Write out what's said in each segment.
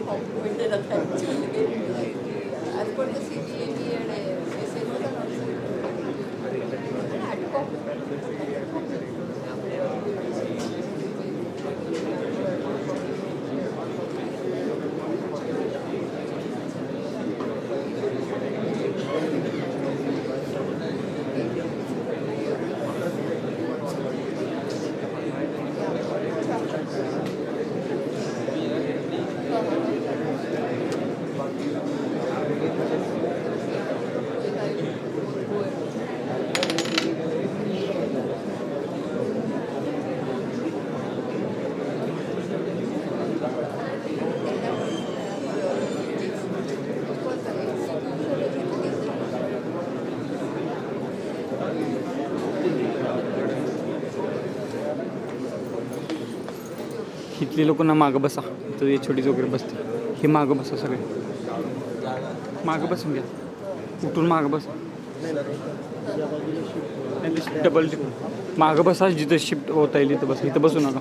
complimented at actually. As per the CME and SM was इथली लोकांना मागं बसा, तर हे छोटी वगैरे बसते, हे मागं बसा, सगळे मागं बसून घ्या, उठून मागं बसा, डबल मागं बसा, जिथं शिफ्ट होता येईल तिथं बसा, इथं बसू नका.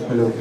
Hello.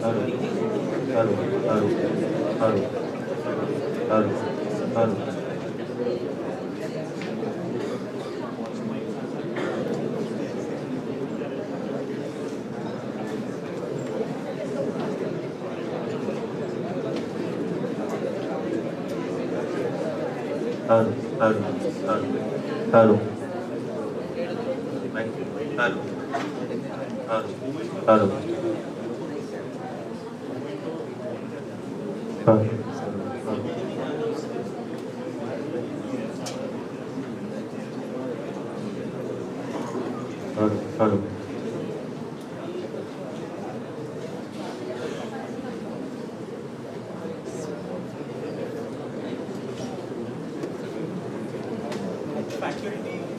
Hello. Hello. Hello. Hello. Hello. Hello. Hello. Hello. Hello. Hello. Hello. Hello. Hello.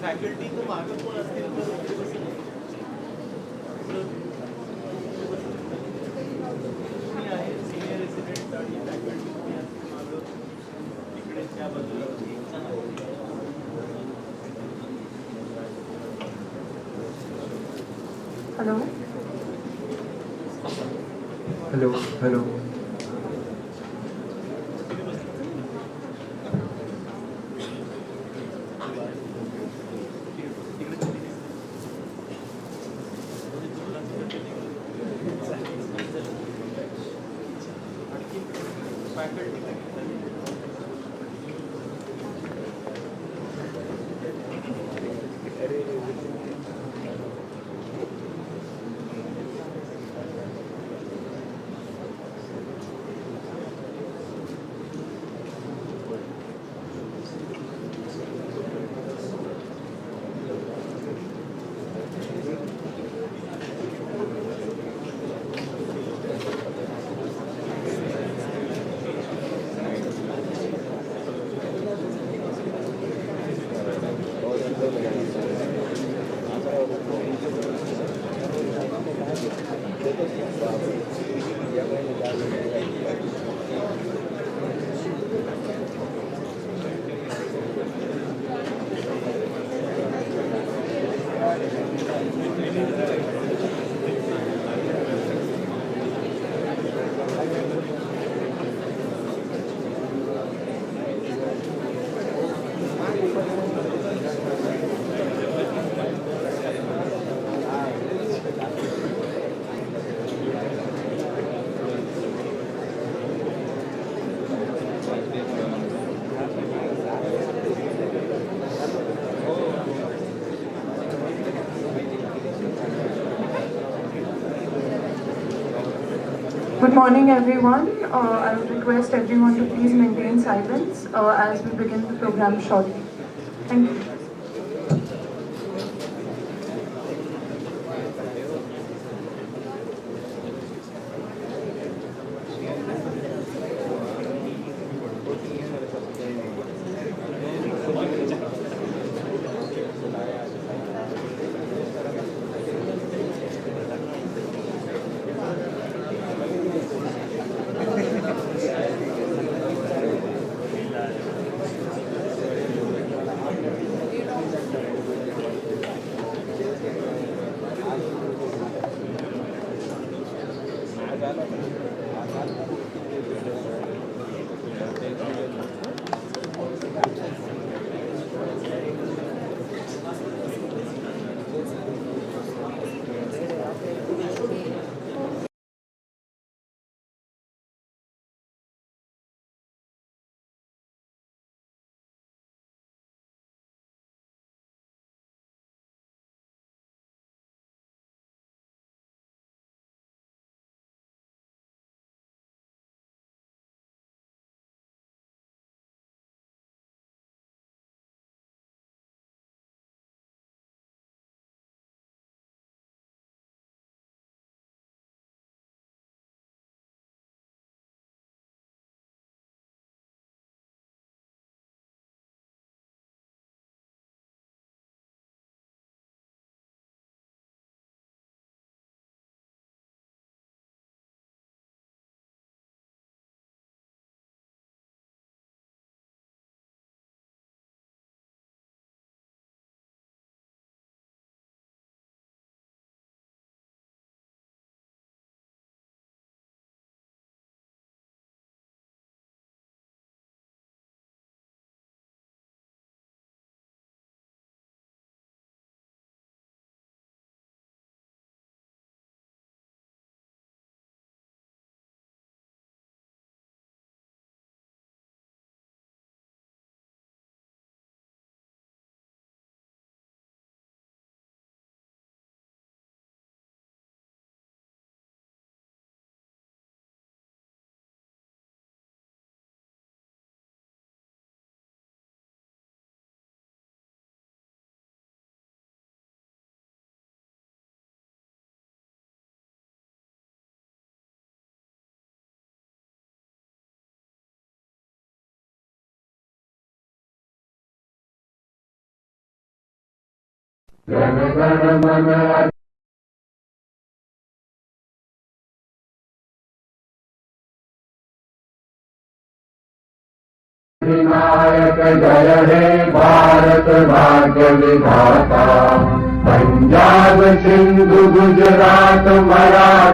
Faculty तो मागं कोण असतील तर मी आहे सिनियर रेसिडेंट आणि फॅकल्टी मागं इकडे त्या बाजूला Hello. Hello. Hello. Good morning, everyone. I would request everyone to please maintain silence as we begin the program shortly. Thank you. Vinayak जय हे भारत भाग्य विधाता, Punjab Sindhu Gujarat Maratha.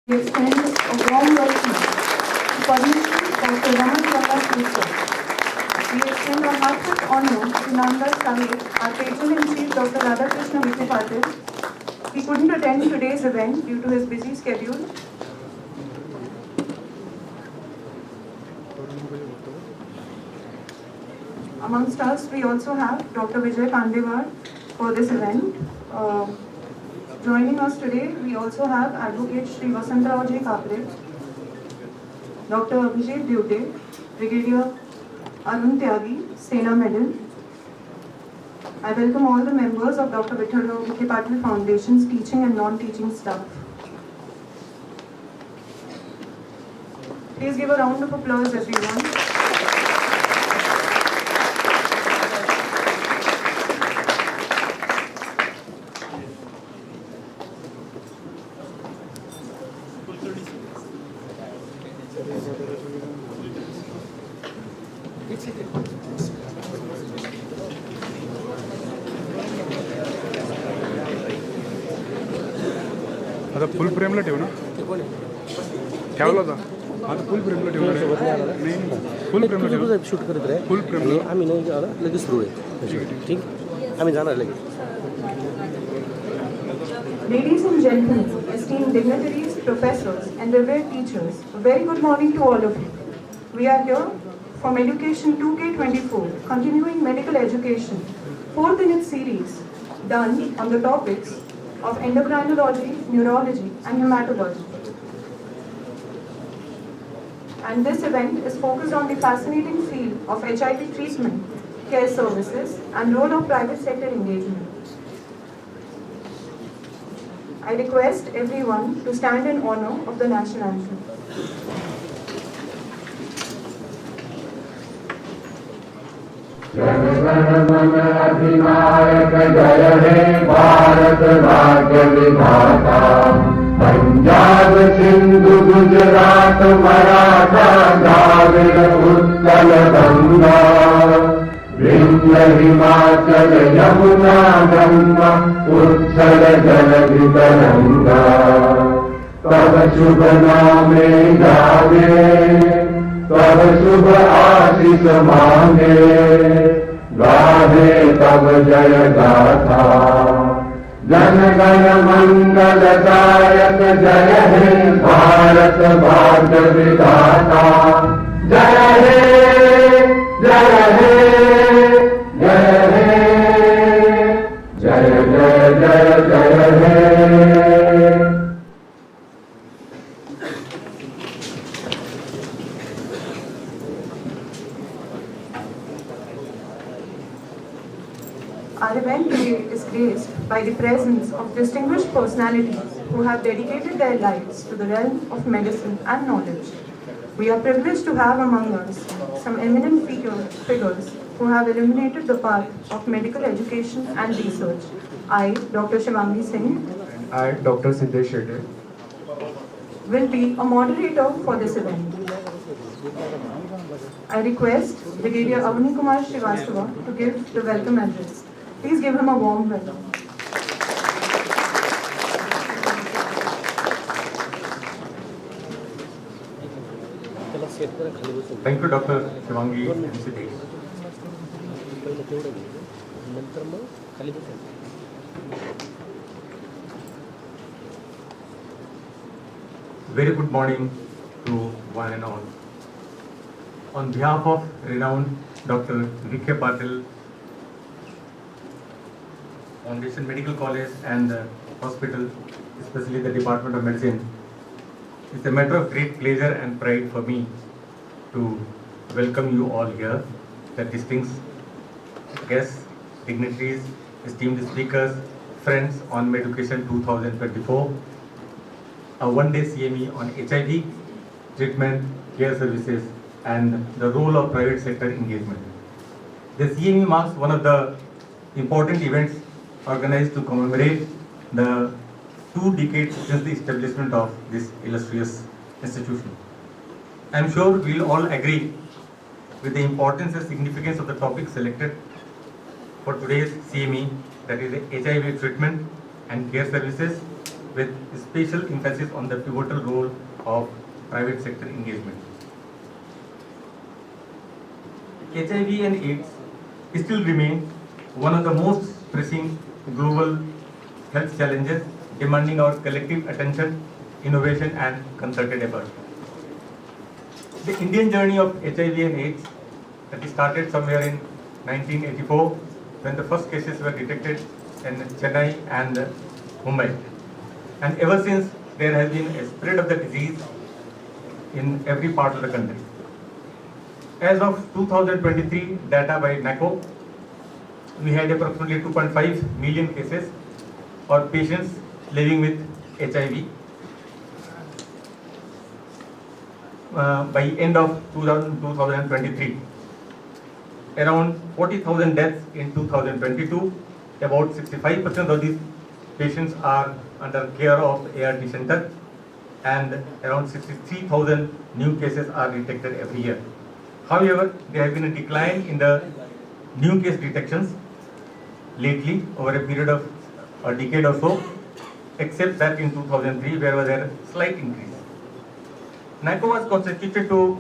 We extend a warm welcome to Padmashri Dr. Raman Prakash Mishra. We extend a heartfelt honor to Nanda Sahib, our patron-in-chief Dr. Radhakrishna Vikhye. He couldn't attend today's event due to his busy schedule. Amongst us, we also have Dr. Vijay Pandewar for this event. Joining us today, we also have Advocate Shri Vasantrao Kapre, Dr. Abhijit Dyute, Brigadier Arun Tyagi, Sena Medal. I welcome all the members of Dr. Vithalrao Vikhye Foundation's teaching and non-teaching staff. Please give a round of applause, everyone. आता full फ्रेमला ठेव ना ठेवला होता आता full फ्रेमला ठेवणार नाही full फ्रेमला ठेव shoot करत रे फुल फ्रेमला आम्ही नाही आला लगेच सुरू आहे ठीक आम्ही जाणार लगेच. Ladies and gentlemen, esteemed dignitaries, professors, and revered teachers, a very good morning to all of you. We are here for MEDUCATION 2K24, continuing medical education, fourth in its series, done on the topics of endocrinology, neurology, and hematology. And this event is focused on the fascinating field of HIV treatment, care services, and role of private sector engagement. I request everyone to stand in honor of the national anthem. Jana Gana मन अधिनायक जय हे भारत भाग्य विधाता पंजाब सिंधु गुजरात मराठा द्राविड़ उत्कल गंगा विंध्य हिमाचल यमुना गंगा उच्छल जलधि तरंगा तब शुभ नामे गावे तब शुभ आशीष मांगे गाहे तब जय गाथा जन गण मंगल दायक जय हे भारत भाग्य विधाता जय हे जय हे जय हे जय जय जय जय हे. Our event today is graced by the presence of distinguished personalities who have dedicated their lives to the realm of medicine and knowledge. We are privileged to have among us some eminent figures who have illuminated the path of medical education and research. I, Dr. Shivangi Singh, I, Dr. Siddesh Shetty, will be a moderator for this event. I request Brigadier Avani Kumar Srivastava to give the welcome address. Please give him a warm welcome. त्याला set करा खाली बसून Thank you, Dr. Shivangi and Siddesh. पहिलं तेवढं घे नंतर मग खाली बसून Very good morning to one and all. On behalf of renowned Dr. V.K. Patil Foundation Medical College and the hospital, especially the Department of Medicine, it's a matter of great pleasure and pride for me to welcome you all here, the distinguished guests, dignitaries, esteemed speakers, friends on MEDUCATION 2024, a one-day CME on HIV treatment, care services, and the role of private sector engagement. The CME marks one of the important events organized to commemorate the 2 decades since the establishment of this illustrious institution. I am sure we will all agree with the importance and significance of the topic selected for today's CME, that is the HIV treatment and care services, with special emphasis on the pivotal role of private sector engagement. HIV and AIDS still remain one of the most pressing global health challenges, demanding our collective attention, innovation and concerted effort. The Indian journey of HIV and AIDS that started somewhere in 1984 when the first cases were detected in Chennai and Mumbai. And ever since, there has been a spread of the disease in every part of the country. As of 2023 data by NACO, we had approximately 2.5 million cases or patients living with HIV. By end of 2023, around 40,000 deaths in 2022. About 65% of these patients are under care of ART center, and around 63,000 new cases are detected every year. However, there has been a decline in the new case detections lately over a period of a decade or so, except that in 2003 where was there a slight increase. NACO was constituted to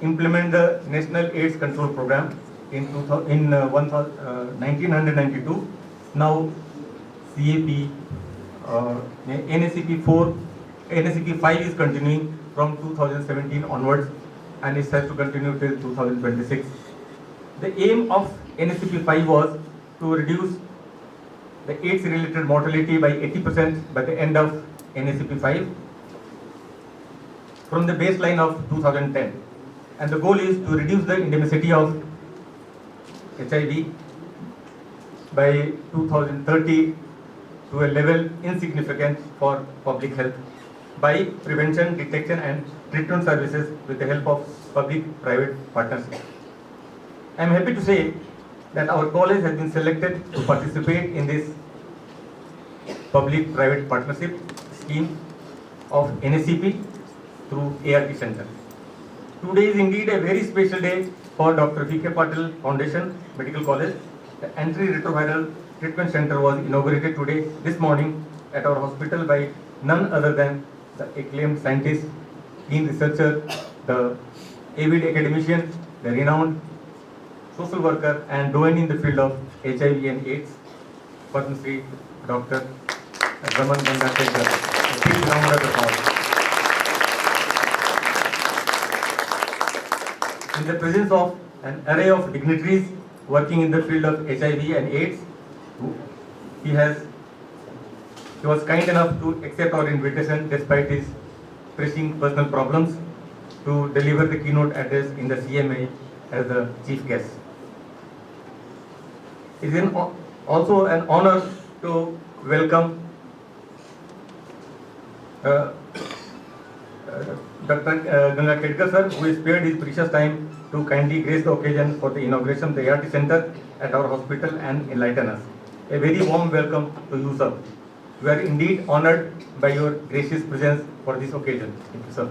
implement the National AIDS Control Program in 1992. Now CAP, NACP 4, NACP 5 is continuing from 2017 onwards and is set to continue till 2026. The aim of NACP 5 was to reduce the AIDS related mortality by 80% by the end of NACP 5 from the baseline of 2010. And the goal is to reduce the endemicity of HIV by 2030 to a level insignificant for public health by prevention, detection and treatment services with the help of public-private partnerships. I am happy to say that our college has been selected to participate in this public-private partnership scheme of NACP through ART Center. Today is indeed a very special day for Dr. V.K. Patil Foundation Medical College. The antiretroviral treatment center was inaugurated today, this morning, at our hospital by none other than the acclaimed scientist, keen researcher, the avid academician, the renowned social worker and doyen in the field of HIV and AIDS, Padma Shri Dr. Raman Gangasekar. A big round of applause. In the presence of an array of dignitaries working in the field of HIV and AIDS, he was kind enough to accept our invitation despite his pressing personal problems to deliver the keynote address in the CME as the chief guest. It is also an honor to welcome Dr. Gangasekar sir, who has spared his precious time to kindly grace the occasion for the inauguration of the ART Center at our hospital and enlighten us. A very warm welcome to you, sir. We are indeed honored by your gracious presence for this occasion. Thank you, sir.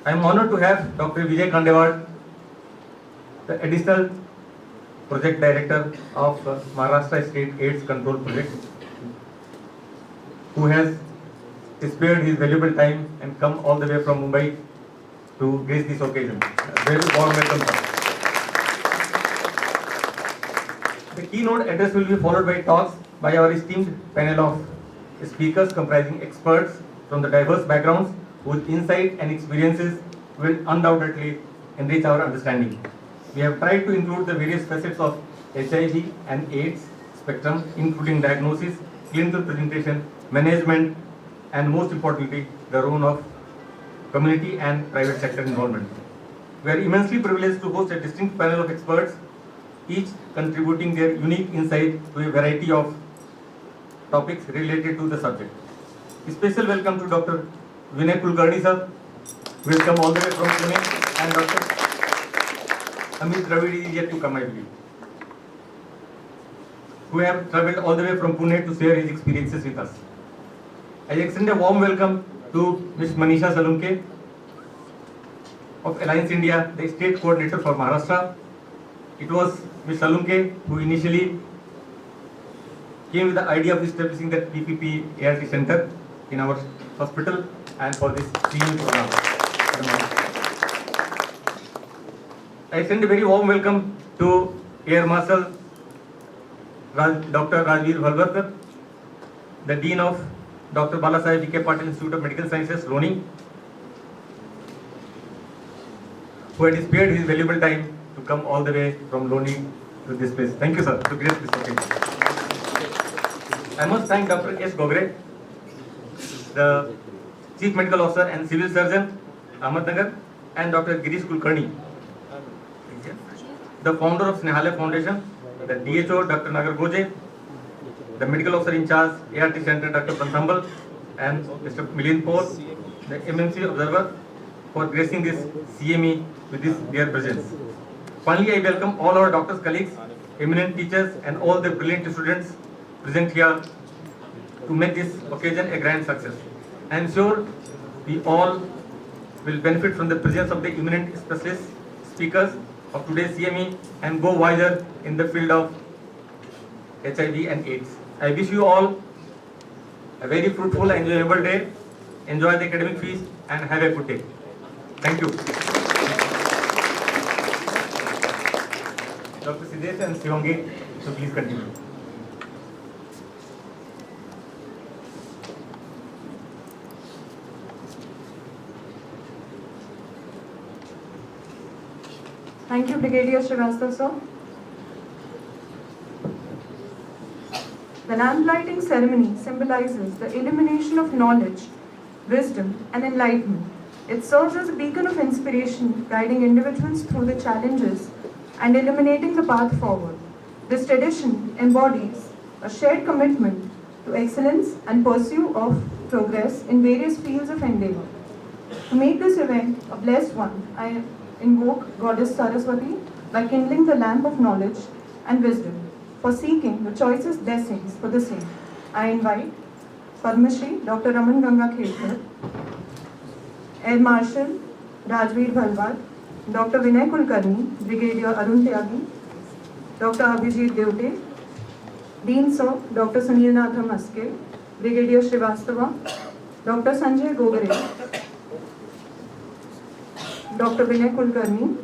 I am honored to have Dr. Vijay Kandewad, the additional project director of Maharashtra State AIDS Control Project, who has spared his valuable time and come all the way from Mumbai to grace this occasion. Very warm welcome, sir. The keynote address will be followed by talks by our esteemed panel of speakers comprising experts from the diverse backgrounds whose insight and experiences will undoubtedly enrich our understanding. We have tried to include the various facets of HIV and AIDS spectrum, including diagnosis, clinical presentation, management, and most importantly, the role of community and private sector involvement. We are immensely privileged to host a distinct panel of experts, each contributing their unique insight to a variety of topics related to the subject. A special welcome to Dr. Vinay Kulkarni sir, who will come all the way from Pune, and Dr. Amit Dravid is yet to come, I believe, who have travelled all the way from Pune to share his experiences with us. I extend a warm welcome to Ms. Manisha Salunke of Alliance India, the state coordinator for Maharashtra. It was Ms. Salunke who initially came with the idea of establishing the PPP ART center in our hospital and for this CME program. I extend a very warm welcome to Air Marshal Dr. Rajveer Bhalwar, the Dean of Dr. Balasaheb V.K. Patil Institute of Medical Sciences, Loni, who had spared his valuable time to come all the way from Loni to this place. Thank you, sir, to grace this occasion. I must thank Dr. S. Gogre, the Chief Medical Officer and Civil Surgeon, Ahmednagar, and Dr. Girish Kulkarni, the founder of Snehalaya Foundation, the DHO, Dr. Nagar Goje, the medical officer in charge, ART Center, Dr. Pansambal, and Mr. Milind Kaur, the MNC observer, for gracing this CME with this dear presence. Finally, I welcome all our doctors, colleagues, eminent teachers, and all the brilliant students present here to make this occasion a grand success. I am sure we all will benefit from the presence of the eminent specialist speakers of today's CME and go wiser in the field of HIV and AIDS. I wish you all a very fruitful and enjoyable day. Enjoy the academic feast and have a good day. Thank you. Dr. Siddesh and Sivangi, so please continue. Thank you, Brigadier Srivastava, sir. The lamp lighting ceremony symbolizes the illumination of knowledge, wisdom, and enlightenment. It serves as a beacon of inspiration, guiding individuals through the challenges and illuminating the path forward. This tradition embodies a shared commitment to excellence and pursuit of progress in various fields of endeavor. To make this event a blessed one, I invoke Goddess Saraswati by kindling the lamp of knowledge and wisdom for seeking the choicest blessings for the same. I invite Padma Shri Dr. Raman Ganga Khelkar, Air Marshal Rajveer Bhalwad, Dr. Vinay Kulkarni, Brigadier Arun Tyagi, Dr. Abhijit Devte, Dean Sir Dr. Sunil Nath Maske, Brigadier Srivastava, Dr. Sanjay Gogare, Dr. Vinay Kulkarni,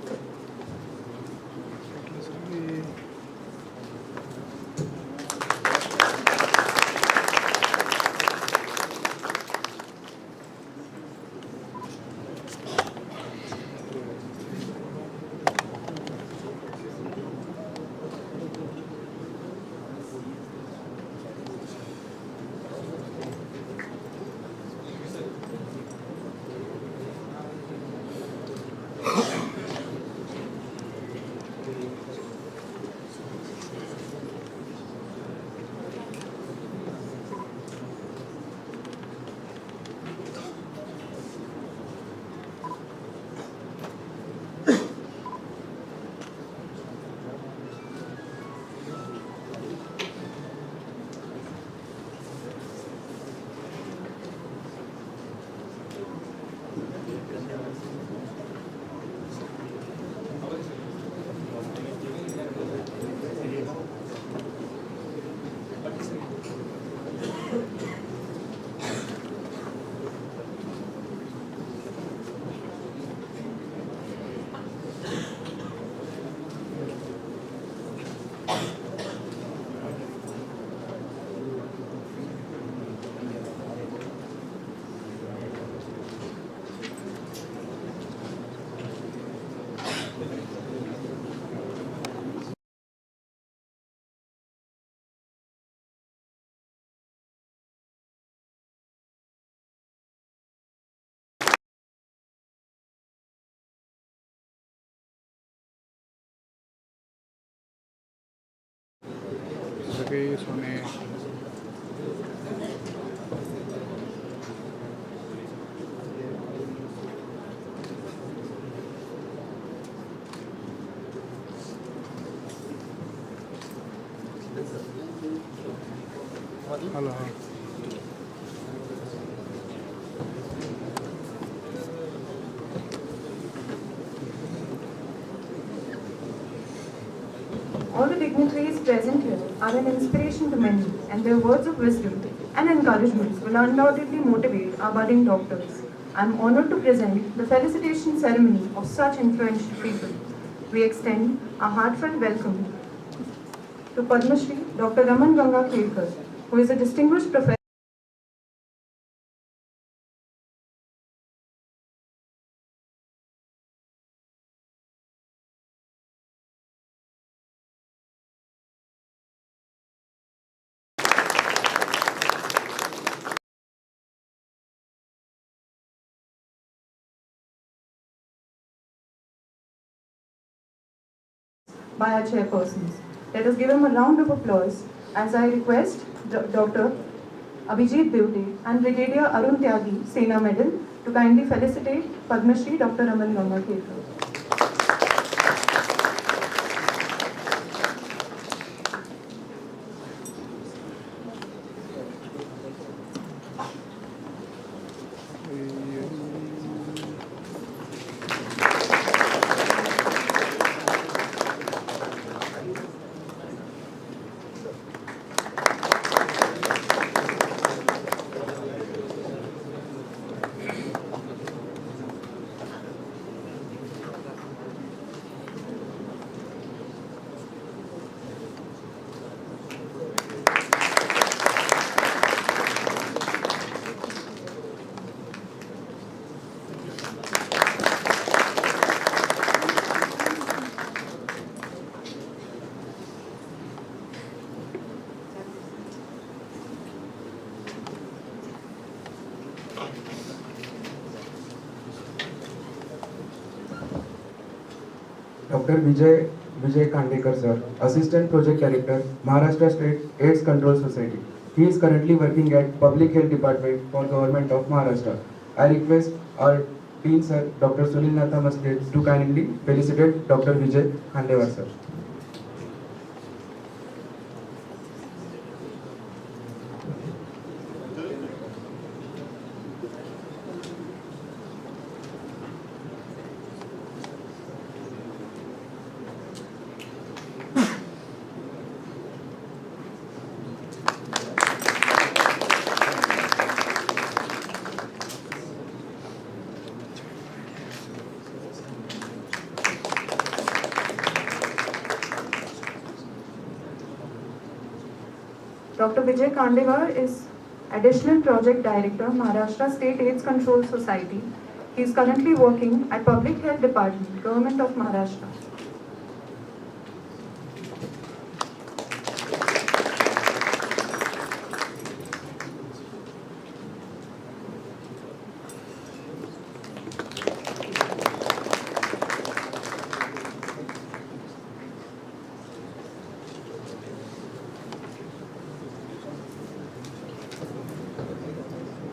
सगळे सोने hello हां all the dignitaries present here are an inspiration to many, and their words of wisdom and encouragement will undoubtedly motivate our budding doctors. I am honored to present the felicitation ceremony of such influential people. We extend a heartfelt welcome to Padma Shri Dr. Raman Ganga Khelkar, who is a distinguished professor by our chairpersons. Let us give him a round of applause as I request Dr. Abhijit Devte and Brigadier Arun Tyagi, Sena Medal, to kindly felicitate Padma Shri Dr. Raman Ganga Khelkar. Dr. Vijay Kandekar sir, Assistant Project Director, Maharashtra State AIDS Control Society. He is currently working at Public Health Department for Government of Maharashtra. I request our Dean sir, Dr. Sunil Natha Maste, to kindly felicitate Dr. Vijay Kandekar sir. Dr. Vijay Kandekar is Additional Project Director, Maharashtra State AIDS Control Society. He is currently working at Public Health Department, Government of Maharashtra.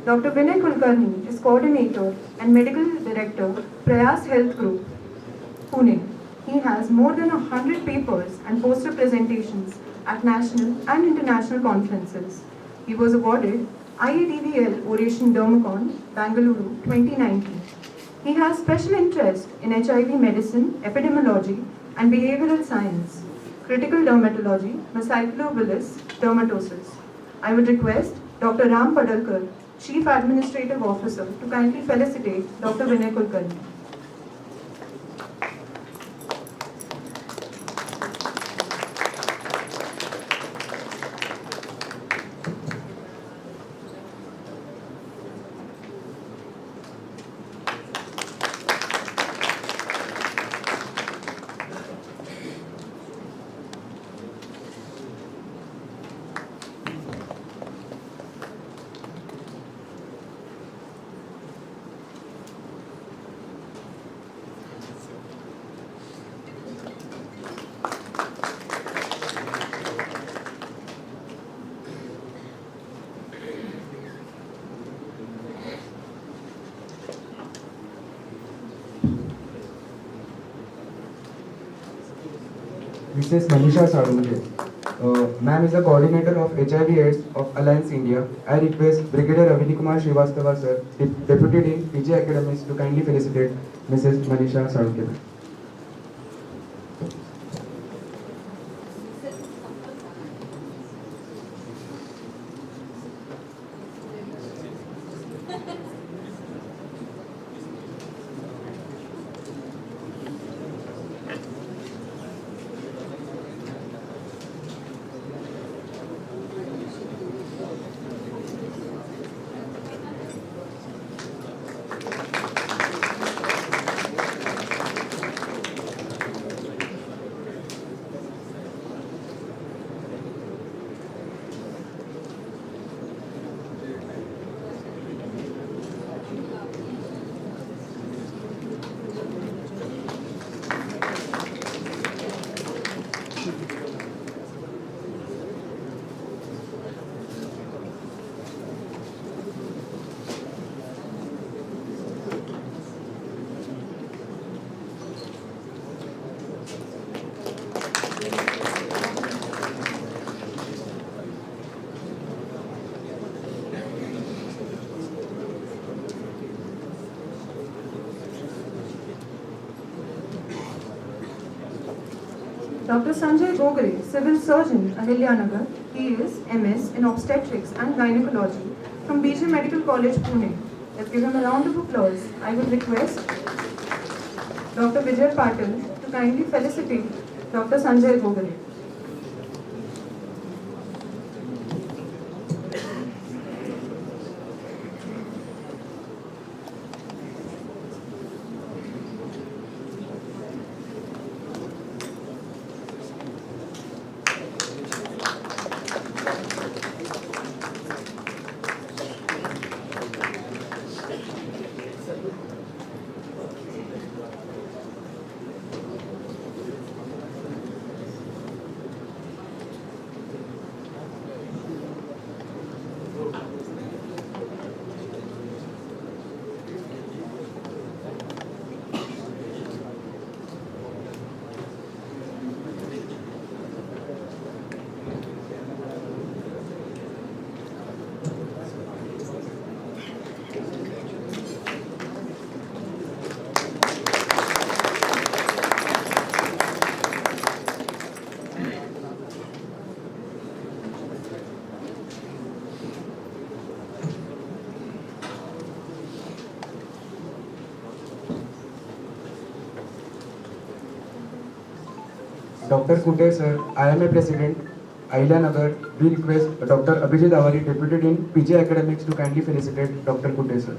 Dr. Vinay Kulkarni is Coordinator and Medical Director, Prayas Health Group, Pune. He has more than 100 papers and poster presentations at national and international conferences. He was awarded IADVL Oration Dermacon, Bangalore 2019. He has special interest in HIV medicine, epidemiology, and behavioral science, critical dermatology, maculobullous dermatosis. I would request Dr. Ram Padalkar, Chief Administrative Officer, to kindly felicitate Dr. Vinay Kulkarni. Mrs. Manisha Sadunke. Ma'am is the coordinator of HIV AIDS of Alliance India. I request Brigadier Ravini Kumar Srivastava sir, Deputy Dean PG Academies, to kindly felicitate Mrs. Manisha Sadunke. Dr. Sanjay Gogre, Civil Surgeon, Ahmednagar. He is MS in Obstetrics and Gynecology from BJ Medical College, Pune. Let's give him a round of applause. I would request Dr. Vijay Patil to kindly felicitate Dr. Sanjay Gogre. Dr. Kunte sir, IMA President, Ahmednagar, we request Dr. Abhijit Awari, Deputy Dean, PG Academics to kindly felicitate Dr. Kunte sir.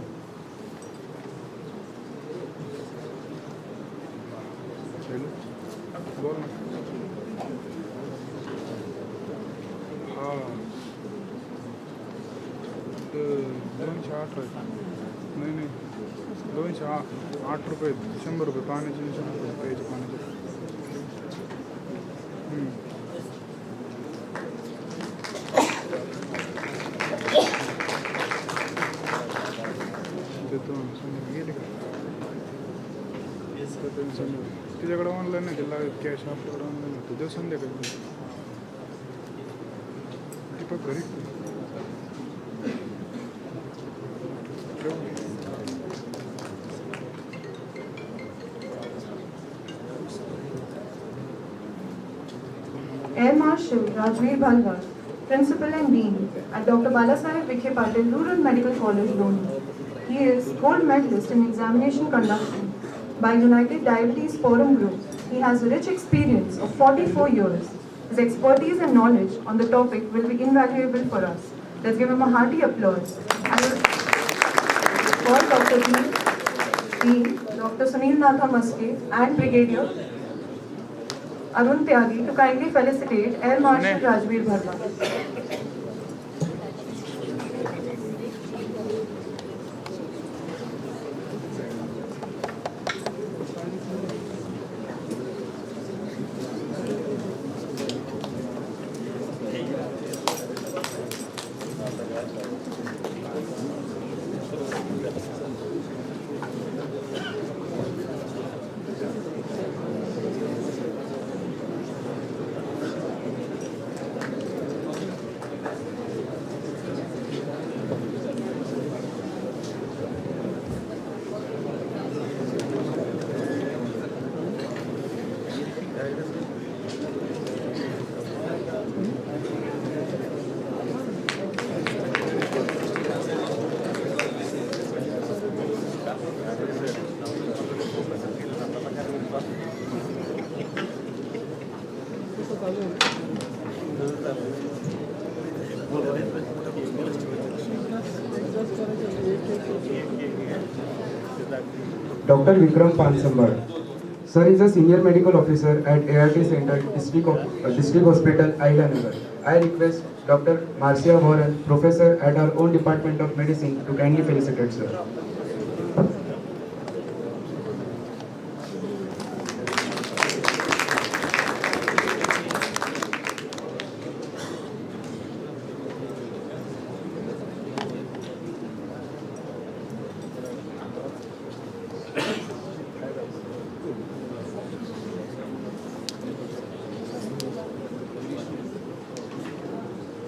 नहीं 8 रुपये 100 रुपये पाण्याचे 100 रुपये प्यायचे पाण्याचे गेले का तिच्याकडे online नाही तिला कॅश आपल्याकडे ऑनलाईन होतं ते संध्याकाळी ती पण घरी Air Marshal Rajveer Bhalwar, Principal and Dean at Dr. Balasaheb Vikhe Patil Rural Medical College, Loni. He is Gold Medalist in Examination Conduction by United Diabetes Forum Group. He has rich experience of 44 years. His expertise and knowledge on the topic will be invaluable for us. Let's give him a hearty applause. I will call Dr. Dean, Dr. Sunil Natha Maske and Brigadier Arun Tyagi to kindly felicitate Air Marshal Rajveer Bhalwar. Dr. Vikram Pansambar. Sir is a Senior Medical Officer at ART Center, District Hospital, Ahmednagar. I request Dr. Marcia Warren, Professor at our own Department of Medicine, to kindly felicitate sir.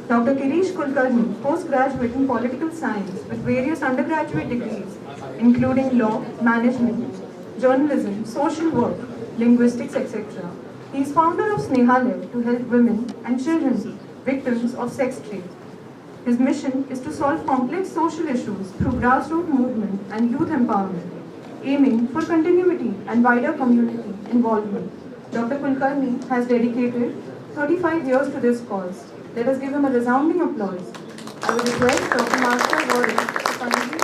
Dr. Kirish Kulkarni, postgraduate in political science with various undergraduate degrees, including law, management, journalism, social work, linguistics, etc. He is founder of Snehalaya to help women and children victims of sex trade. His mission is to solve complex social issues through grassroots movement and youth empowerment, aiming for continuity and wider community involvement. Dr. Kulkarni has dedicated 35 years to this cause. Let us give him a resounding applause. I will request Dr. Master Warren to kindly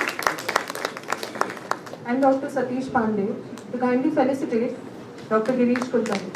and Dr. Satish Pandey to kindly felicitate Dr. Girish Kulkarni.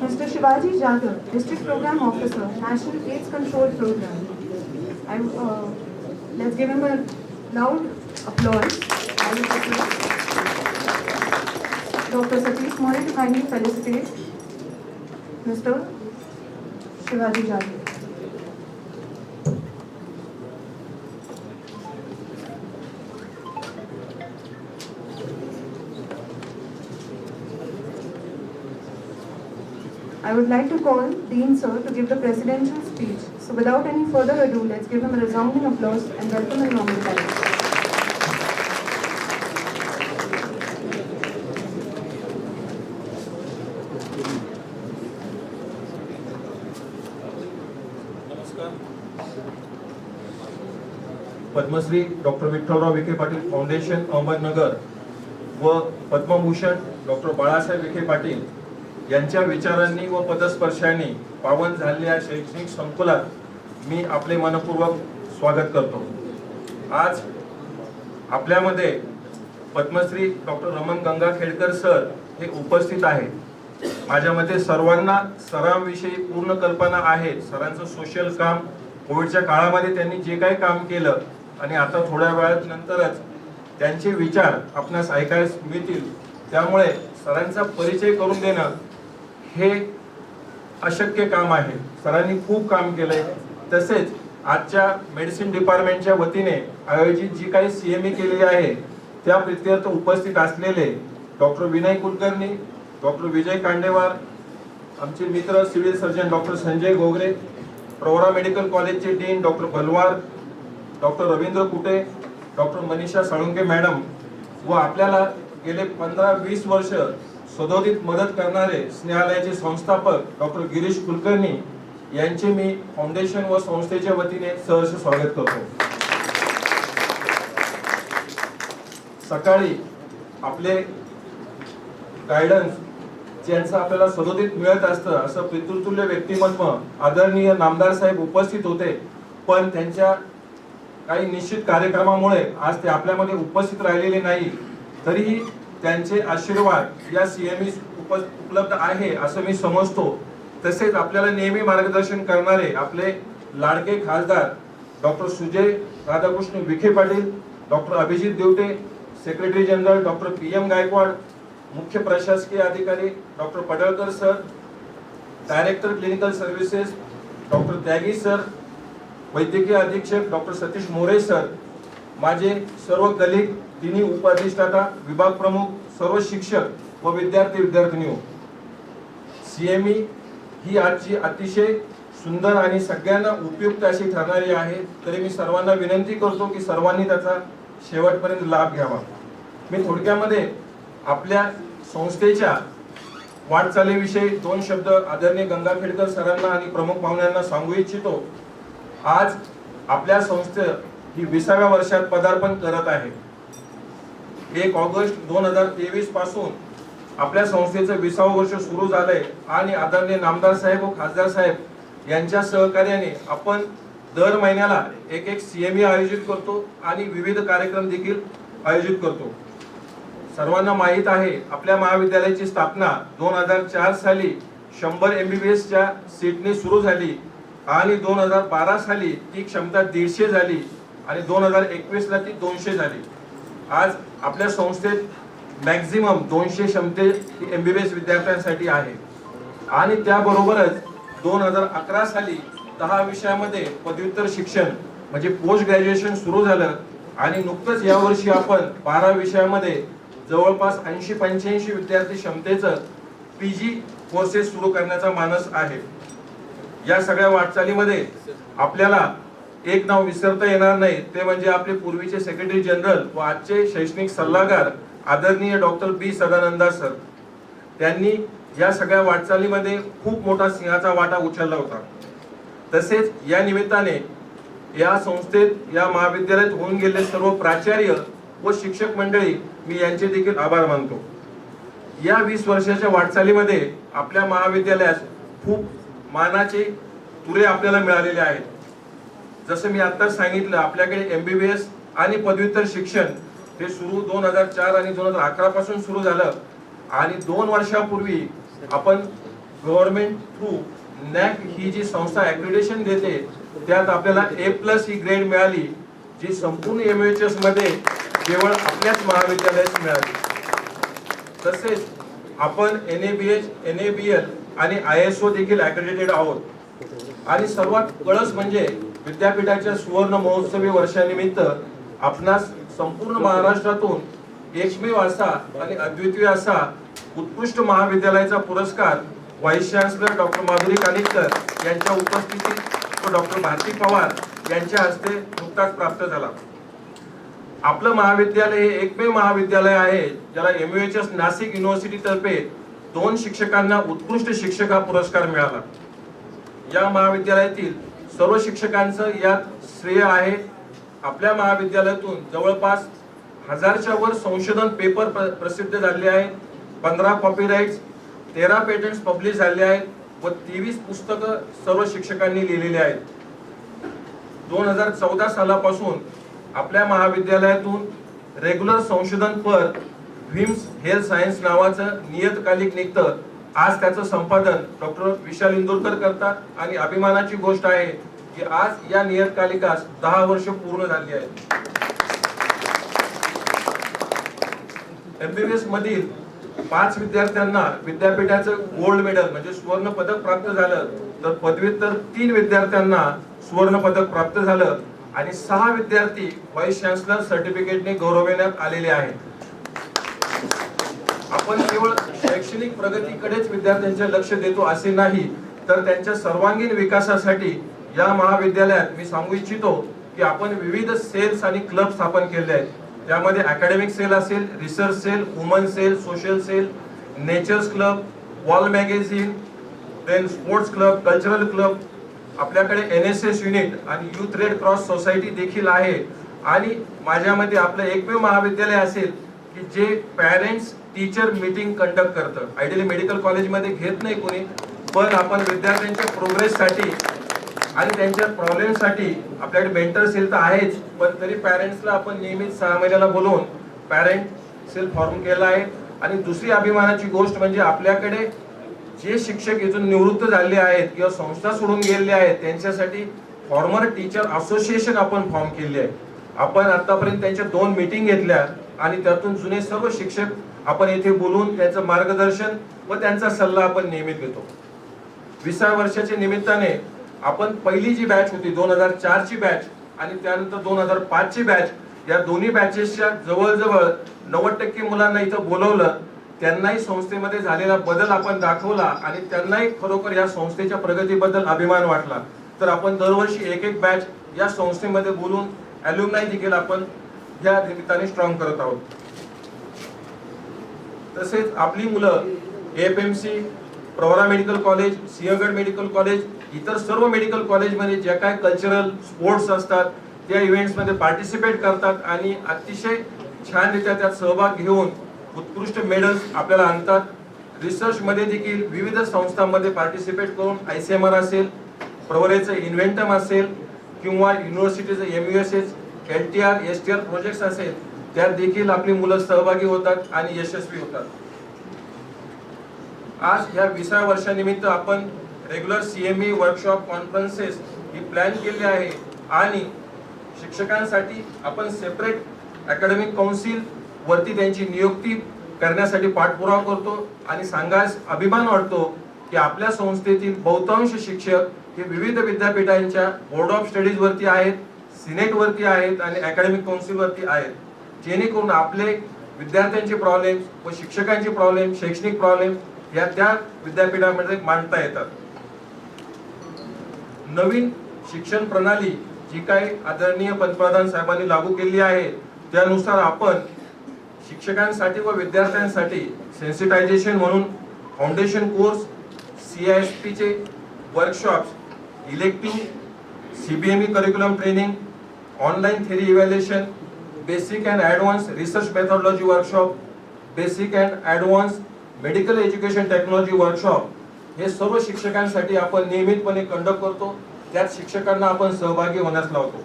Mr. Shivaji Jadhav, District Program Officer, National AIDS Control Program. Let's give him a loud applause. Dr. Satish Moore to kindly felicitate Mr. Shivaji Jadhav. I would like to call Dean Sir to give the presidential speech. So without any further ado, let's give him a resounding applause and welcome him on the dais. Padmashri doctor Vitthalrao Vikhe Patil foundation Ahmednagar व Padmabhushan doctor Balasaheb Vikhe Patil यांच्या विचारांनी व पदस्पर्शांनी पावन झालेल्या शैक्षणिक संकुलात मी आपले मनपूर्वक स्वागत करतो। आज आपल्यामध्ये पद्मश्री डॉक्टर रमण गंगाखेडकर सर हे उपस्थित आहेत। माझ्या मते सर्वांना सरांविषयी पूर्ण कल्पना आहे। सरांचं सोशल काम कोविडच्या काळामध्ये त्यांनी जे काही काम केलं आणि आता थोड्या वेळात नंतरच त्यांचे विचार आपणास ऐकायला मिळतील, त्यामुळे सरांचा परिचय करून देणं हे अशक्य काम आहे। सरांनी खूप काम केलंय। तसेच आजच्या मेडिसिन डिपार्टमेंटच्या वतीने आयोजित जी काही CME केलेली आहे त्या प्रीत्यर्थ उपस्थित असलेले डॉक्टर विनय कुलकर्णी, डॉक्टर विजय कांडेवार, आमचे मित्र सिव्हिल सर्जन डॉक्टर संजय गोगरे, प्रवरा मेडिकल कॉलेजचे डीन डॉक्टर बलवार, डॉक्टर रवींद्र कुटे, डॉक्टर मनीषा साळुंके मॅडम व आपल्याला गेले 15-20 वर्ष सदोदित मदत करणारे स्नेहालयाचे संस्थापक डॉक्टर गिरीश कुलकर्णी यांचे मी फाउंडेशन व संस्थेच्या वतीने सहर्ष स्वागत करतो। सकाळी आपले गायडन्स ज्यांचं आपल्याला सदोदित मिळत असतं असं पितृतुल्य व्यक्तिमत्व आदरणीय नामदार साहेब उपस्थित होते, पण त्यांच्या काही निश्चित कार्यक्रमामुळे आज ते आपल्यामध्ये उपस्थित राहिलेले नाही। तरीही त्यांचे आशीर्वाद या CME उपलब्ध आहे असं मी समजतो। तसेच आपल्याला नेहमी मार्गदर्शन करणारे आपले लाडके खासदार doctor Sujay Radhakrishna Vikhe Patil, doctor Abhijit Devte, secretary general doctor PM Gaikwad, मुख्य प्रशासकीय अधिकारी doctor Padalkar sir, director clinical services doctor Tyagi sir, वैद्यकीय अधीक्षक डॉक्टर सतीश मोरे सर, माझे सर्व कलिग, तिन्ही उपअधिष्ठाता, विभाग प्रमुख, सर्व शिक्षक व विद्यार्थिनींनो, CME ही आजची अतिशय सुंदर आणि सगळ्यांना उपयुक्त अशी ठरणारी आहे। तरी मी सर्वांना विनंती करतो की सर्वांनी त्याचा शेवटपर्यंत लाभ घ्यावा। मी थोडक्यामध्ये आपल्या संस्थेच्या वाटचालीविषयी 2 शब्द आदरणीय गंगाखेडकर सरांना आणि प्रमुख पाहुण्यांना सांगू इच्छितो। आज आपल्या संस्थे ही 20व्या वर्षात पदार्पण करत आहे। 1 ऑगस्ट 2023 पासून आपल्या संस्थेचं 20वं वर्ष सुरू झालंय आणि आदरणीय नामदार साहेब व खासदार साहेब यांच्या सहकार्याने आपण दर महिन्याला एक CME आयोजित करतो आणि विविध कार्यक्रम देखील आयोजित करतो। सर्वांना माहित आहे आपल्या महाविद्यालयाची स्थापना 2004 साली 100 MBBS च्या सीटने सुरू झाली आणि 2012 साली ती क्षमता 150 झाली आणि 2021 ला ती 200 झाली। आज आपल्या संस्थेत मॅक्झिमम 200 क्षमते MBBS विद्यार्थ्यांसाठी आहे आणि त्याबरोबरच 2011 साली 10 विषयामध्ये पदव्युत्तर शिक्षण म्हणजे पोस्ट ग्रॅज्युएशन सुरू झालं आणि नुकतंच यावर्षी आपण 12 विषयामध्ये जवळपास 80-85 विद्यार्थी क्षमतेचं PG कोर्सेस सुरू करण्याचा मानस आहे। या सगळ्या वाटचालीमध्ये आपल्याला एक नाव विसरता येणार नाही, ते म्हणजे आपले पूर्वीचे सेक्रेटरी जनरल व आजचे शैक्षणिक सल्लागार आदरणीय डॉक्टर B सदानंदा सर। त्यांनी या सगळ्या वाटचालीमध्ये खूप मोठा सिंहाचा वाटा उचलला होता। तसेच या निमित्ताने या संस्थेत या महाविद्यालयात होऊन गेलेले सर्व प्राचार्य व शिक्षक मंडळी मी यांचे देखील आभार मानतो। या 20 वर्षाच्या वाटचालीमध्ये आपल्या महाविद्यालयास खूप मानाचे तुरे आपल्याला मिळालेले आहेत। जसं मी आता सांगितलं आपल्याकडे MBBS आणि पदव्युत्तर शिक्षण हे सुरू 2004 आणि 2011 पासून सुरू झालं आणि 2 वर्षापूर्वी आपण गव्हर्नमेंट थ्रू नॅक ही जी संस्था ॲक्रिडेशन देते त्यात आपल्याला A+ ही ग्रेड मिळाली, जी संपूर्ण MOHS मध्ये केवळ आपल्याच महाविद्यालयात मिळाली. तसेच आपण NABH, NABL आणि ISO देखील ॲक्रेडिटेड आहोत. आणि सर्वात कळस म्हणजे विद्यापीठाच्या सुवर्ण महोत्सवी वर्षानिमित्त आपणास संपूर्ण महाराष्ट्रातून एकमेव असा आणि अद्वितीय असा उत्कृष्ट महाविद्यालयाचा पुरस्कार व्हाईस चान्सलर डॉक्टर माधुरी कानिटकर यांच्या उपस्थितीत व डॉक्टर भारती पवार यांच्या हस्ते नुकताच प्राप्त झाला. आपलं महाविद्यालय हे एकमेव महाविद्यालय आहे ज्याला MOHS नाशिक युनिव्हर्सिटी तर्फे 2 शिक्षकांना उत्कृष्ट शिक्षक हा पुरस्कार मिळाला. या महाविद्यालयातील सर्व शिक्षकांचं यात श्रेय आहे. आपल्या महाविद्यालयातून जवळपास 1000च्या वर संशोधन पेपर प्रसिद्ध झाले आहेत, 15 कॉपीराइट्स, 13 पेटंट्स पब्लिश झाले आहेत व 23 पुस्तकं सर्व शिक्षकांनी लिहिलेली आहेत. 2014 सालापासून आपल्या महाविद्यालयातून रेग्युलर संशोधन पर व्हिम्स हेल्थ सायन्स नावाचं नियतकालिक निघतं. आज त्याचं संपादन डॉक्टर विशाल इंदुरकर करतात आणि अभिमानाची गोष्ट आहे की आज या नियतकालिकास 10 वर्ष पूर्ण झाली आहेत. MBBS मधील 5 विद्यार्थ्यांना विद्यापीठाचं गोल्ड मेडल म्हणजे सुवर्ण पदक प्राप्त झालं, तर पदव्युत्तर 3 विद्यार्थ्यांना सुवर्ण पदक प्राप्त झालं आणि 6 विद्यार्थी व्हाईस चान्सलर सर्टिफिकेटने गौरवण्यात आलेले आहेत. आपण केवळ शैक्षणिक प्रगतीकडेच विद्यार्थ्यांचे लक्ष देतो असे नाही, तर त्यांच्या सर्वांगीण विकासासाठी या महाविद्यालयात मी सांगू इच्छितो की आपण विविध सेल्स आणि क्लब स्थापन केले आहेत. त्यामध्ये अकॅडमिक सेल असेल, research cell, woman cell, social cell, natures club, wall magazine, then sports club, cultural club, आपल्याकडे NSS युनिट आणि युथ रेड क्रॉस सोसायटी देखील आहे. आणि माझ्या मते आपलं एकमेव महाविद्यालय असेल की जे पॅरेंट्स टीचर मीटिंग कंडक्ट करतं. आयडियली मेडिकल कॉलेजमध्ये घेत नाही कोणी, पण आपण विद्यार्थ्यांच्या प्रोग्रेससाठी आणि त्यांच्या प्रॉब्लेमसाठी आपल्याकडे मेंटर सेल तर आहेच, पण तरी पॅरेंट्सला आपण नेहमीच 6 महिन्याला बोलवून पॅरेंट सेल फॉर्म केला आहे. आणि दुसरी अभिमानाची गोष्ट म्हणजे आपल्याकडे जे शिक्षक इथून निवृत्त झाले आहेत किंवा संस्था सोडून गेलेले आहेत त्यांच्यासाठी फॉर्मर टीचर असोसिएशन आपण फॉर्म केले आहे. आपण आतापर्यंत त्यांच्या 2 मीटिंग घेतल्या आणि त्यातून जुने सर्व शिक्षक आपण येथे बोलून त्यांचं मार्गदर्शन व त्यांचा सल्ला आपण नियमित घेतो. 20व्या वर्षाच्या निमित्ताने आपण पहिली जी बॅच होती 2004 ची बॅच आणि त्यानंतर 2005 ची बॅच, या दोन्ही बॅचेसच्या जवळजवळ 90% मुलांना इथं बोलवलं. त्यांनाही संस्थेमध्ये झालेला बदल आपण दाखवला आणि त्यांनाही खरोखर या संस्थेच्या प्रगतीबद्दल अभिमान वाटला. तर आपण दरवर्षी एक बॅच या संस्थेमध्ये बोलून ॲल्युमनाय देखील आपण या निमित्ताने स्ट्रॉंग करत आहोत. तसेच आपली मुलं AFMC, Pravara medical college, Sinhagad medical college, इतर सर्व मेडिकल कॉलेजमध्ये ज्या काय कल्चरल स्पोर्ट्स असतात त्या इव्हेंट्समध्ये पार्टिसिपेट करतात आणि अतिशय छानरित्या त्यात सहभाग घेऊन उत्कृष्ट मेडल्स आपल्याला आणतात. रिसर्चमध्ये देखील विविध संस्थांमध्ये पार्टिसिपेट करून ICMR असेल, प्रवरेचं इन्व्हेंटम असेल किंवा युनिव्हर्सिटीचं MUSS, LTR, STR प्रोजेक्ट्स असेल त्यात देखील आपली मुलं सहभागी होतात आणि यशस्वी होतात. आज ह्या 20व्या वर्षानिमित्त आपण रेग्युलर CME वर्कशॉप कॉन्फरन्सेस ही प्लॅन केली आहे आणि शिक्षकांसाठी आपण सेपरेट अकॅडमिक काउन्सिल वरती त्यांची नियुक्ती करण्यासाठी पाठपुरावा करतो आणि सांगायस अभिमान वाटतो की आपल्या संस्थेतील बहुतांश शिक्षक हे विविध विद्यापीठांच्या बोर्ड ऑफ स्टडीज वरती आहेत, सिनेट वरती आहेत आणि अकॅडमिक काउन्सिल वरती आहेत, जेणेकरून आपले विद्यार्थ्यांचे प्रॉब्लेम व शिक्षकांचे प्रॉब्लेम, शैक्षणिक प्रॉब्लेम या त्या विद्यापीठामध्ये मांडता येतात. नवीन शिक्षण प्रणाली जी काही आदरणीय पंतप्रधान साहेबांनी लागू केली आहे त्यानुसार आपण शिक्षकांसाठी व विद्यार्थ्यांसाठी सेन्सिटायझेशन म्हणून फाउंडेशन कोर्स, CISP चे workshops, elective CBME curriculum training, online theory evaluation, basic and advance research methodology workshop, basic and advance medical education technology workshop हे सर्व शिक्षकांसाठी आपण नियमितपणे कंडक्ट करतो. त्यात शिक्षकांना आपण सहभागी होण्यास लावतो.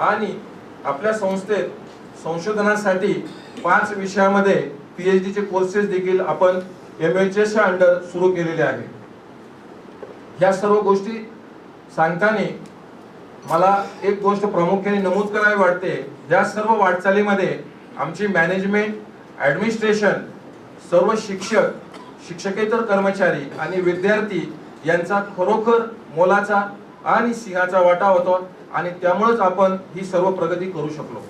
आणि आपल्या संस्थेत संशोधनासाठी 5 विषयामध्ये PhD चे कोर्सेस देखील आपण MHSच्या अंडर सुरू केलेले आहे. ह्या सर्व गोष्टी सांगताना मला एक गोष्ट प्रामुख्याने नमूद करावी वाटते. या सर्व वाटचालीमध्ये आमची मॅनेजमेंट, ॲडमिनिस्ट्रेशन, सर्व शिक्षक, शिक्षकेतर कर्मचारी आणि विद्यार्थी यांचा खरोखर मोलाचा आणि सिंहाचा वाटा होता आणि त्यामुळेच आपण ही सर्व प्रगती करू शकलो.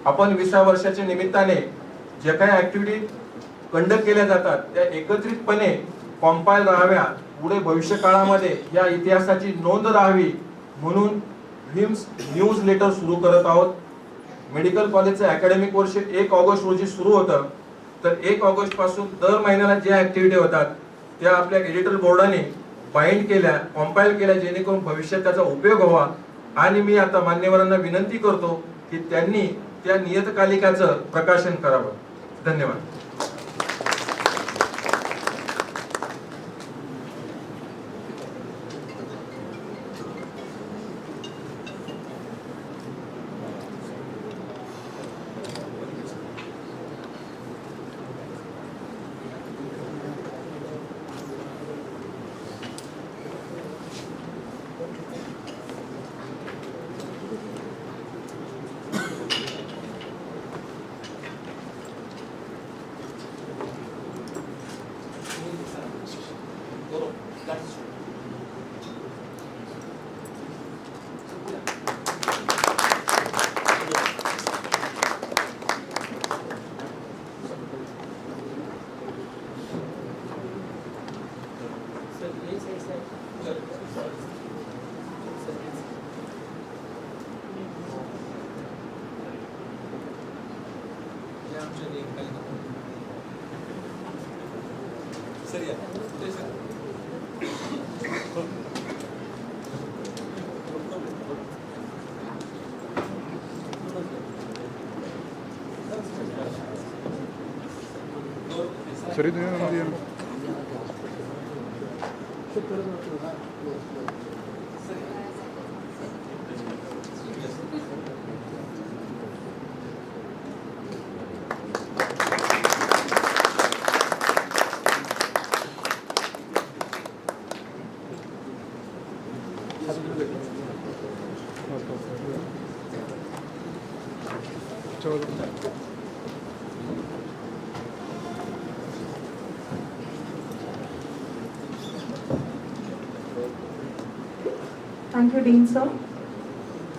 आपण 20व्या वर्षाच्या निमित्ताने जे काही ॲक्टिव्हिटी कंडक्ट केल्या जातात त्या एकत्रितपणे कॉम्पाईल राहाव्या, पुढे भविष्य काळामध्ये या इतिहासाची नोंद राहावी म्हणून व्हीम्स न्यूज लेटर सुरू करत आहोत. मेडिकल कॉलेजचं अकॅडमिक वर्ष 1 ऑगस्ट रोजी सुरू होतं. तर 1 ऑगस्ट पासून दर महिन्याला ज्या ॲक्टिव्हिटी होतात त्या आपल्या एडिटर बोर्डाने बाइंड केल्या, कॉम्पाईल केल्या, जेणेकरून भविष्यात त्याचा उपयोग व्हावा. आणि मी आता मान्यवरांना विनंती करतो की त्यांनी त्या नियतकालिकाचं प्रकाशन करावं. धन्यवाद. सर इथं ये ना. Thank you, Dean sir.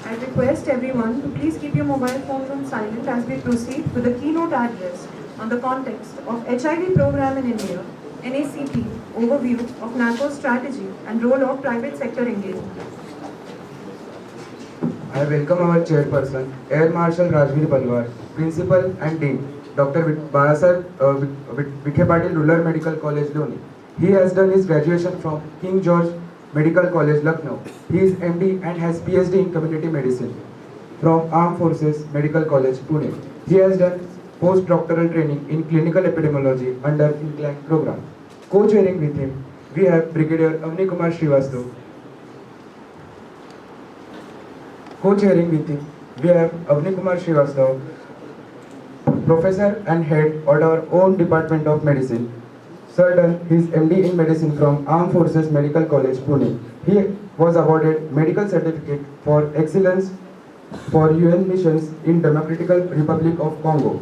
I request everyone to please keep your mobile phones on silent as we proceed with the keynote address on the context of HIV program in India, NACP, overview of NACO's strategy and role of private sector engagement. I welcome our chairperson, Air Marshal Rajveer Balwar, Principal and Dean, Dr. Vikhe Patil Rural Medical College, Loni. He has done his graduation from King George Medical College, Lucknow. He is MD and has PhD in Community Medicine from Armed Forces Medical College, Pune. He has done postdoctoral training in clinical epidemiology under INCLAC program. Co-chairing with him, we have Brigadier Ahmednagar Srivastava. Co-chairing with him, we have Ahmednagar Srivastava, Professor and Head of our own Department of Medicine. Sir done his MD in Medicine from Armed Forces Medical College, Pune. He was awarded medical certificate for excellence for UN missions in Democratic Republic of Congo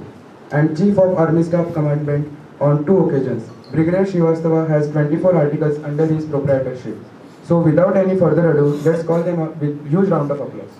and Chief of Army Staff Commandment on 2 occasions. Brigadier Srivastava has 24 articles under his proprietorship. So without any further ado, let's call them up with huge round of applause.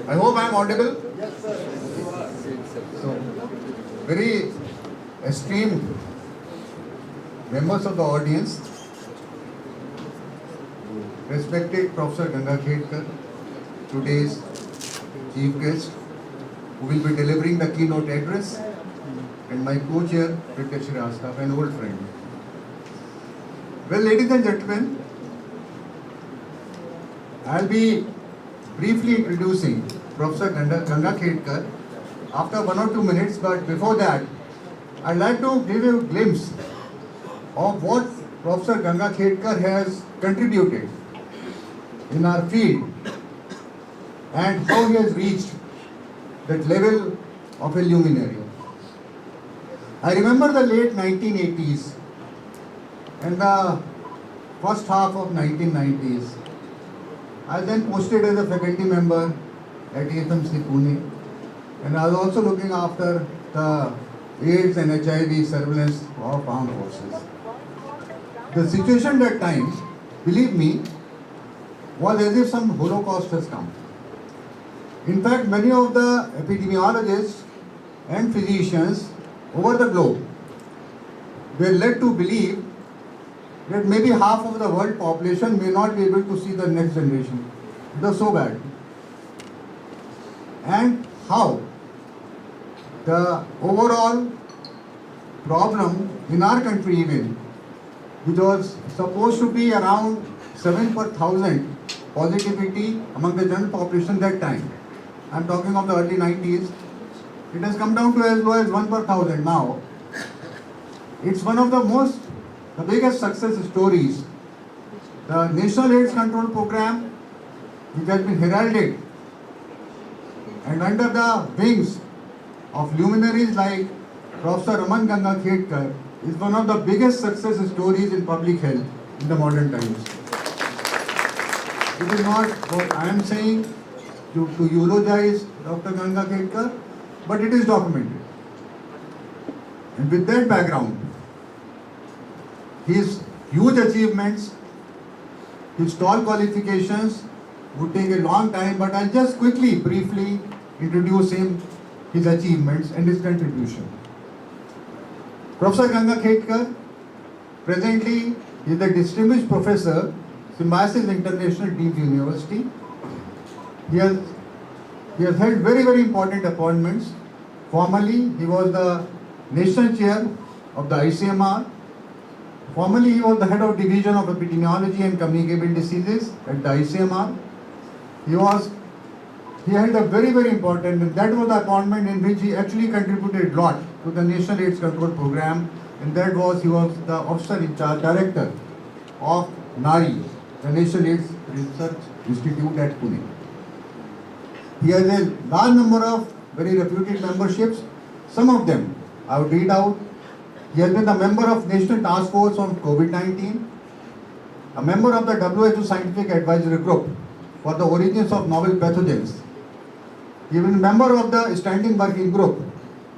I hope I am audible. Yes, sir. So, very esteemed members of the audience, respected Professor Gangakhedkar, today's chief guest, who will be delivering the keynote address, and my co-chair, Brigadier Srivastava, an old friend. Well, ladies and gentlemen, I'll be briefly introducing Professor Ganga Khedkar after 1 or 2 minutes, but before that, I'd like to give you a glimpse of what Professor Ganga Khedkar has contributed in our field and how he has reached that level of a luminary. I remember the late 1980s and the first half of 1990s. I was then posted as a faculty member at AFMC Pune, and I was also looking after the AIDS and HIV surveillance of armed forces. The situation that time, believe me, was as if some Holocaust has come. In fact, many of the epidemiologists and physicians over the globe were led to believe that maybe half of the world population may not be able to see the next generation. It was so bad. And how the overall problem in our country even, which was supposed to be around 7 per thousand positivity among the general population that time, I'm talking of the early 90s, it has come down to as low as 1 per thousand now. It's one of the biggest success stories. The National AIDS Control Program, which has been heralded and under the wings of luminaries like Professor Raman Ganga Khedkar, is one of the biggest success stories in public health in the modern times. It is not what I am saying to eulogize Dr. Ganga Khedkar, but it is documented. And with that background, his huge achievements, his tall qualifications would take a long time, but I'll just quickly, briefly introduce him, his achievements and his contribution. Professor Ganga Khedkar, presently is a distinguished professor, Symbiosis International Deemed University. He has held very, very important appointments. Formerly, he was the national chair of the ICMR. Formerly, he was the head of Division of Epidemiology and Communicable Diseases at the ICMR. He held a very, very important, and that was the appointment in which he actually contributed a lot to the National AIDS Control Program, and that was, he was the officer in charge, director of NARI, the National AIDS Research Institute at Pune. He has a large number of very reputed memberships. Some of them I would read out. He has been a member of National Task Force on COVID-19, a member of the WHO Scientific Advisory Group for the Origins of Novel Pathogens. He has been a member of the Standing Working Group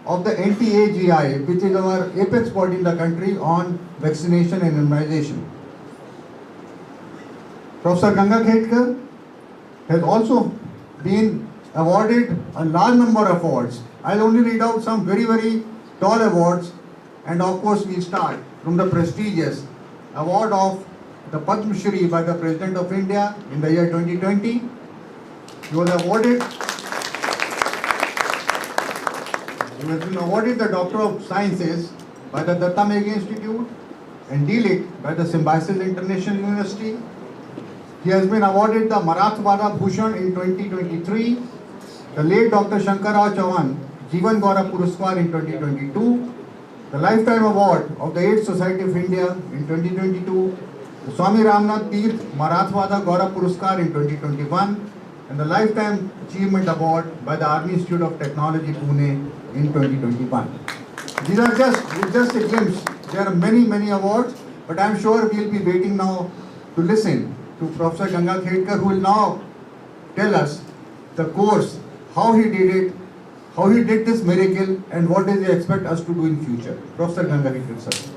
of the NTAGI, which is our apex body in the country on vaccination and immunization. Professor Ganga Khedkar has also been awarded a large number of awards. I'll only read out some very, very tall awards, and of course we start from the prestigious award of the Padma Shri by the President of India in the year 2020. He was awarded the Doctor of Sciences by the Datta Meghe Institute and D.Litt by the Symbiosis International University. He has been awarded the Marathwada Bhushan in 2023, the late Dr. Shankarrao Chauhan Jeevan Gaurav Puraskar in 2022, the Lifetime Award of the AIDS Society of India in 2022, the Swami Ramnath Tirth Marathwada Gaurav Puraskar in 2021, and the Lifetime Achievement Award by the Army Institute of Technology Pune in 2021. These are just a glimpse. There are many, many awards, but I am sure we will be waiting now to listen to Professor Ganga Khedkar, who will now tell us the course, how he did it, how he did this miracle, and what does he expect us to do in future. Professor Ganga Khedkar, sir.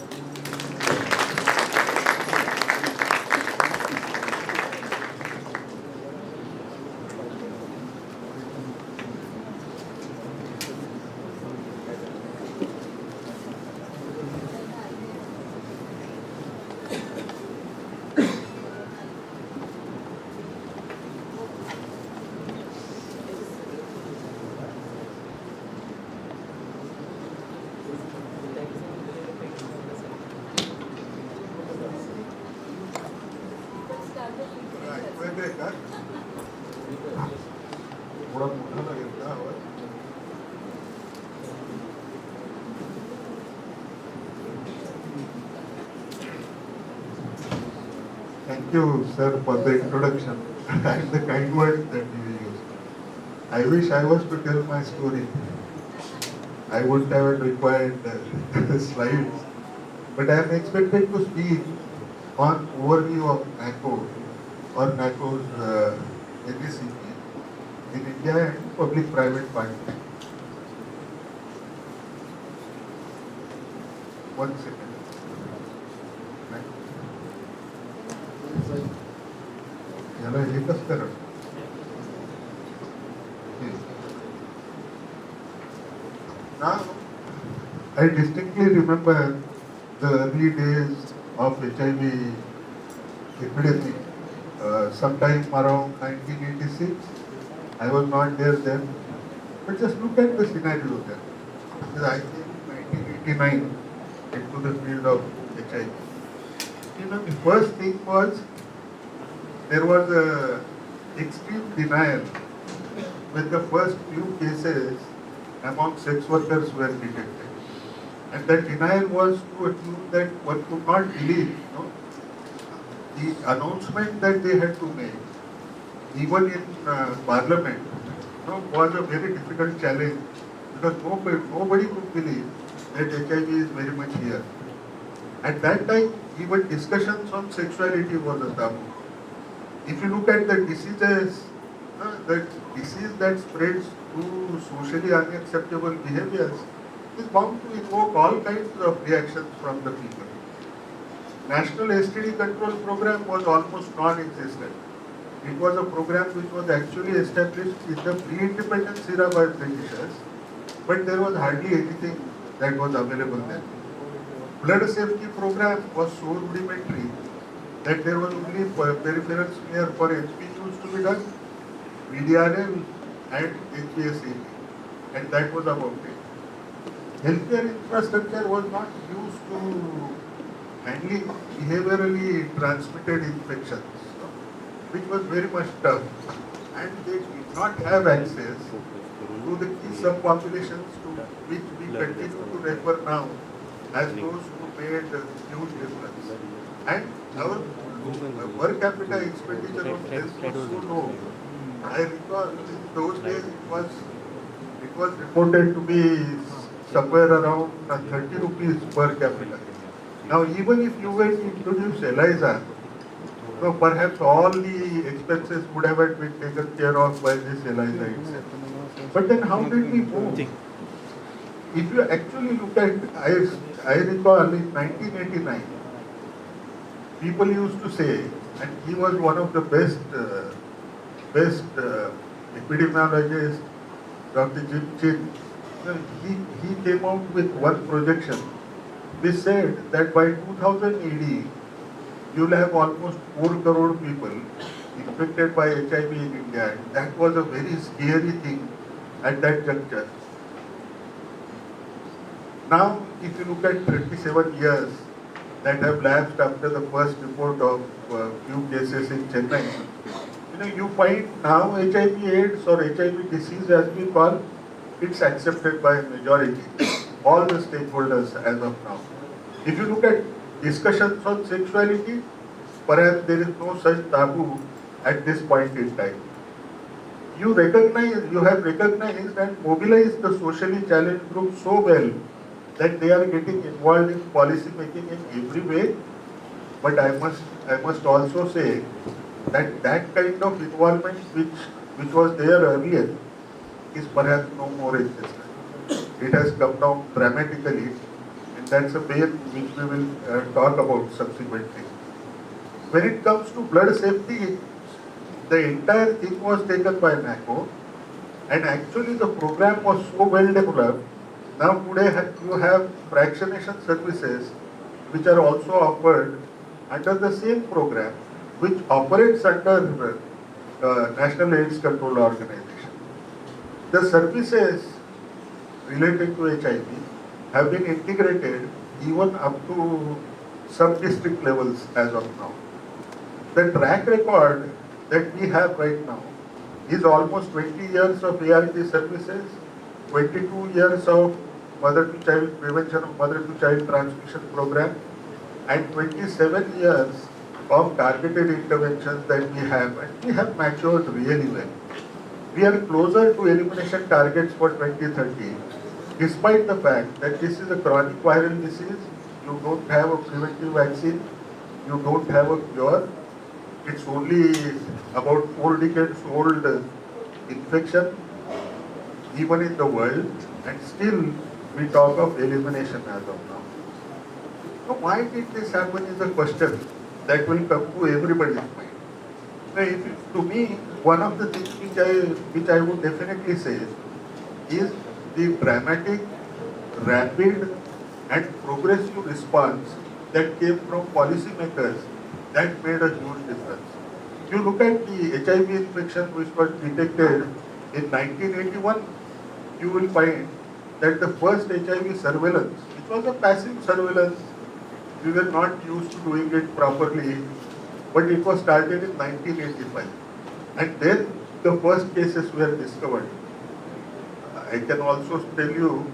वेगळे का थोडा मोठा लागेल का आवाज Thank you, sir, for the introduction and the kind words that you used. I wish I was to tell my story. I wouldn't have required slides, but I am expected to speak on overview of NACO or NACO's MECP in India and public-private partnership. One second. याला हे कसं करा Now, I distinctly remember the early days of HIV epidemic, sometime around 1986. I was not there then, but just look at the scenario then. Because I came in 1989 into the field of HIV. You know, the first thing was there was a extreme denial when the first few cases among sex workers were detected. And that denial was to a tune that one could not believe, you know, the announcement that they had to make, even in Parliament, you know, was a very difficult challenge because nobody could believe that HIV is very much here. At that time, even discussions on sexuality was a taboo. If you look at the diseases, the disease that spreads through socially unacceptable behaviors is bound to evoke all kinds of reactions from the people. National STD control program was almost non-existent. It was a program which was actually established in the pre-independence era by Britishers, but there was hardly anything that was available then. Blood safety program was so rudimentary that there was only peripheral smear for HPUs to be done, VDRL and HBsAg, and that was about it. Healthcare infrastructure was not used to handling behaviorally transmitted infections, which was very much tough, and they did not have access to the key subpopulations to which we continue to refer now as those who made a huge difference. And our per capita expenditure of health was so low. I recall in those days it was reported to be somewhere around 30 rupees per capita. Now even if you were to introduce ELISA, so perhaps all the expenses would have been taken care of by this ELISA itself. But then how did we move? If you actually look at, I recall in 1989, people used to say, and he was one of the best epidemiologists, Dr. Jim Chin. He came out with one projection. They said that by 2000 AD, you will have almost 4 crore people infected by HIV in India. And that was a very scary thing at that juncture. Now, if you look at 37 years that have lapsed after the first report of few cases in Chennai, you find now HIV/AIDS or HIV disease, as we call, it's accepted by a majority, all the stakeholders as of now. If you look at discussions on sexuality, perhaps there is no such taboo at this point in time. You have recognized and mobilized the socially challenged group so well that they are getting involved in policy making in every way. But I must also say that kind of involvement which was there earlier is perhaps no more existent. It has come down dramatically, and that's a pain which we will talk about subsequently. When it comes to blood safety, the entire thing was taken by NACO, and actually the program was so well developed. Now today you have fractionation services which are also offered under the same program, which operates under National AIDS Control Organization. The services related to HIV have been integrated even up to sub-district levels as of now. The track record that we have right now is almost 20 years of ART services, 22 years of mother-to-child prevention of mother-to-child transmission program, and 27 years of targeted interventions that we have, and we have matured really well. We are closer to elimination targets for 2030, despite the fact that this is a chronic viral disease. You don't have a preventive vaccine, you don't have a cure. It's only about 4 decades old infection, even in the world, and still we talk of elimination as of now. So why did this happen is a question that will come to everybody's mind. Now, to me, one of the things which I would definitely say is the dramatic, rapid, and progressive response that came from policymakers that made a huge difference. You look at the HIV infection which was detected in 1981, you will find that the first HIV surveillance, which was a passive surveillance, we were not used to doing it properly, but it was started in 1985. And then the first cases were discovered. I can also tell you,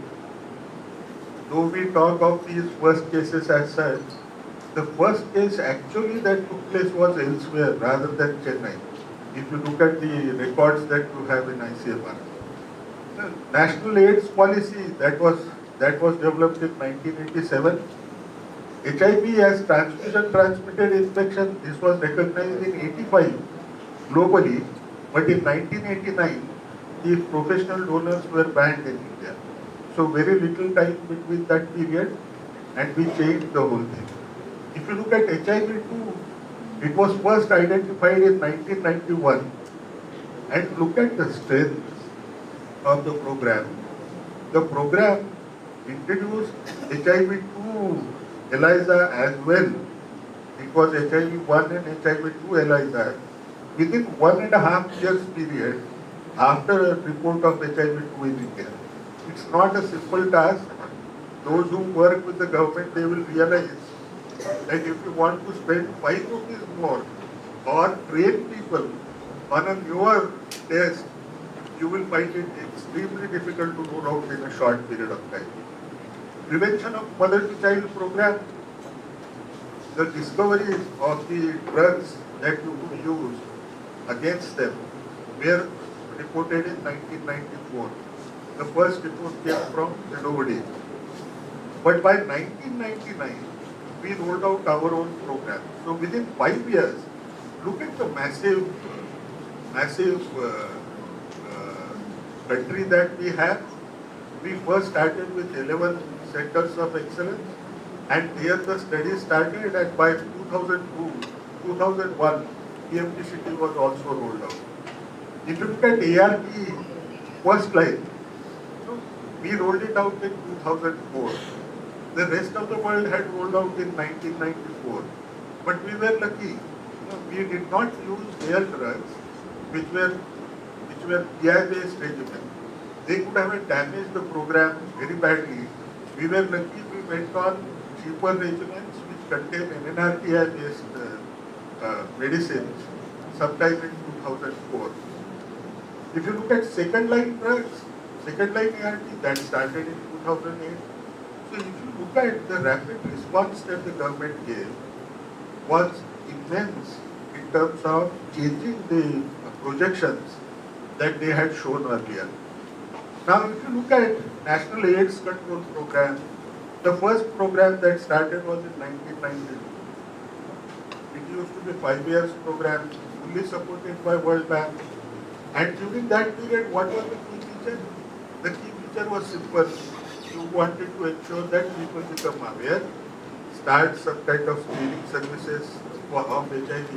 though we talk of these first cases as such, the first case actually that took place was elsewhere rather than Chennai. If you look at the records that you have in ICMR. The National AIDS policy that was developed in 1987. HIV as transmission-transmitted infection, this was recognized in 85 globally, but in 1989, the professional donors were banned in India. So very little time between that period, and we changed the whole thing. If you look at HIV-2, it was first identified in 1991, and look at the strength of the program. The program introduced HIV-2 ELISA as well. It was HIV-1 and HIV-2 ELISA. Within 1.5 years period, after a report of HIV-2 in India. It's not a simple task. Those who work with the government, they will realize that if you want to spend 5 rupees more or train people on a newer test, you will find it extremely difficult to roll out in a short period of time. Prevention of mother-to-child program, the discoveries of the drugs that you could use against them were reported in 1994. The first report came from MEDUCATION. But by 1999, we rolled out our own program. So within 5 years, look at the massive country that we have. We first started with 11 centers of excellence, and there the study started, and by 2001, PMTCT was also rolled out. If you look at ART first line, we rolled it out in 2004. The rest of the world had rolled out in 1994. But we were lucky. We did not use their drugs, which were PI-based regimen. They could have damaged the program very badly. We were lucky we went on cheaper regimens which contain NNRTI-based medicines sometime in 2004. If you look at second-line drugs, second-line ART, that started in 2008. So if you look at the rapid response that the government gave was immense in terms of changing the projections that they had shown earlier. Now, if you look at National AIDS Control Program, the first program that started was in 1992. It used to be 5 years program, fully supported by World Bank. And during that period, what was the key feature? The key feature was simple. You wanted to ensure that people become aware, start some kind of screening services of HIV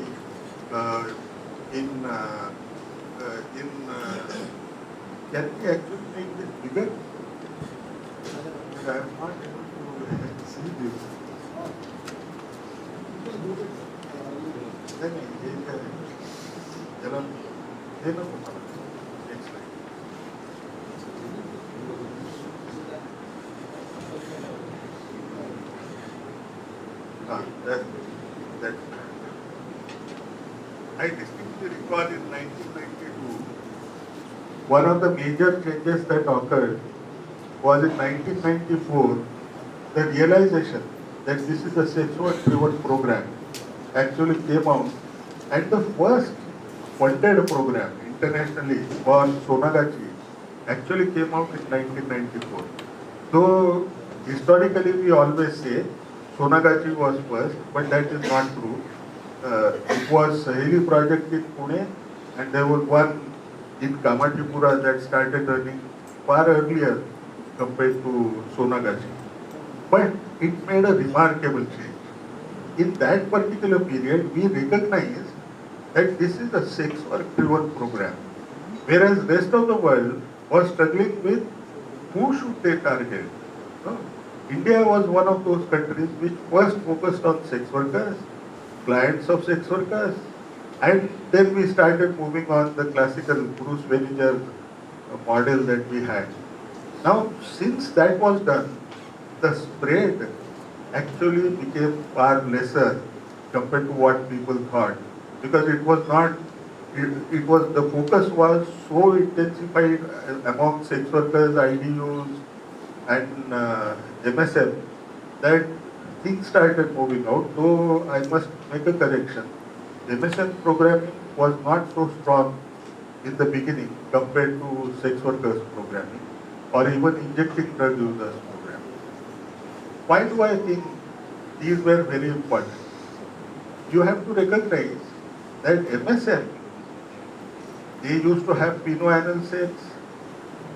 can we actually make this bigger? I am not able to see this. Next slide. That. I distinctly recall in 1992, one of the major changes that occurred was in 1994, the realization that this is a sexual-driven program actually came out, and the first funded program internationally for Sonagachi actually came out in 1994. So historically we always say Sonagachi was first, but that is not true. It was Saheli project in Pune, and there was one in Kamatipura that started running far earlier compared to Sonagachi. But it made a remarkable change. In that particular period, we recognized that this is a sex work-driven program, whereas rest of the world was struggling with who should they target. No? India was one of those countries which first focused on sex workers, clients of sex workers, and then we started moving on the classical Bruce Weniger model that we had. Now, since that was done, the spread actually became far lesser compared to what people thought, because it was not, it was, the focus was so intensified among sex workers, IDUs and MSM that things started moving out. Though I must make a correction, MSM programming was not so strong in the beginning compared to sex workers programming or even injecting drug users programming. Why do I think these were very important? You have to recognize that MSM, they used to have pinoanal sex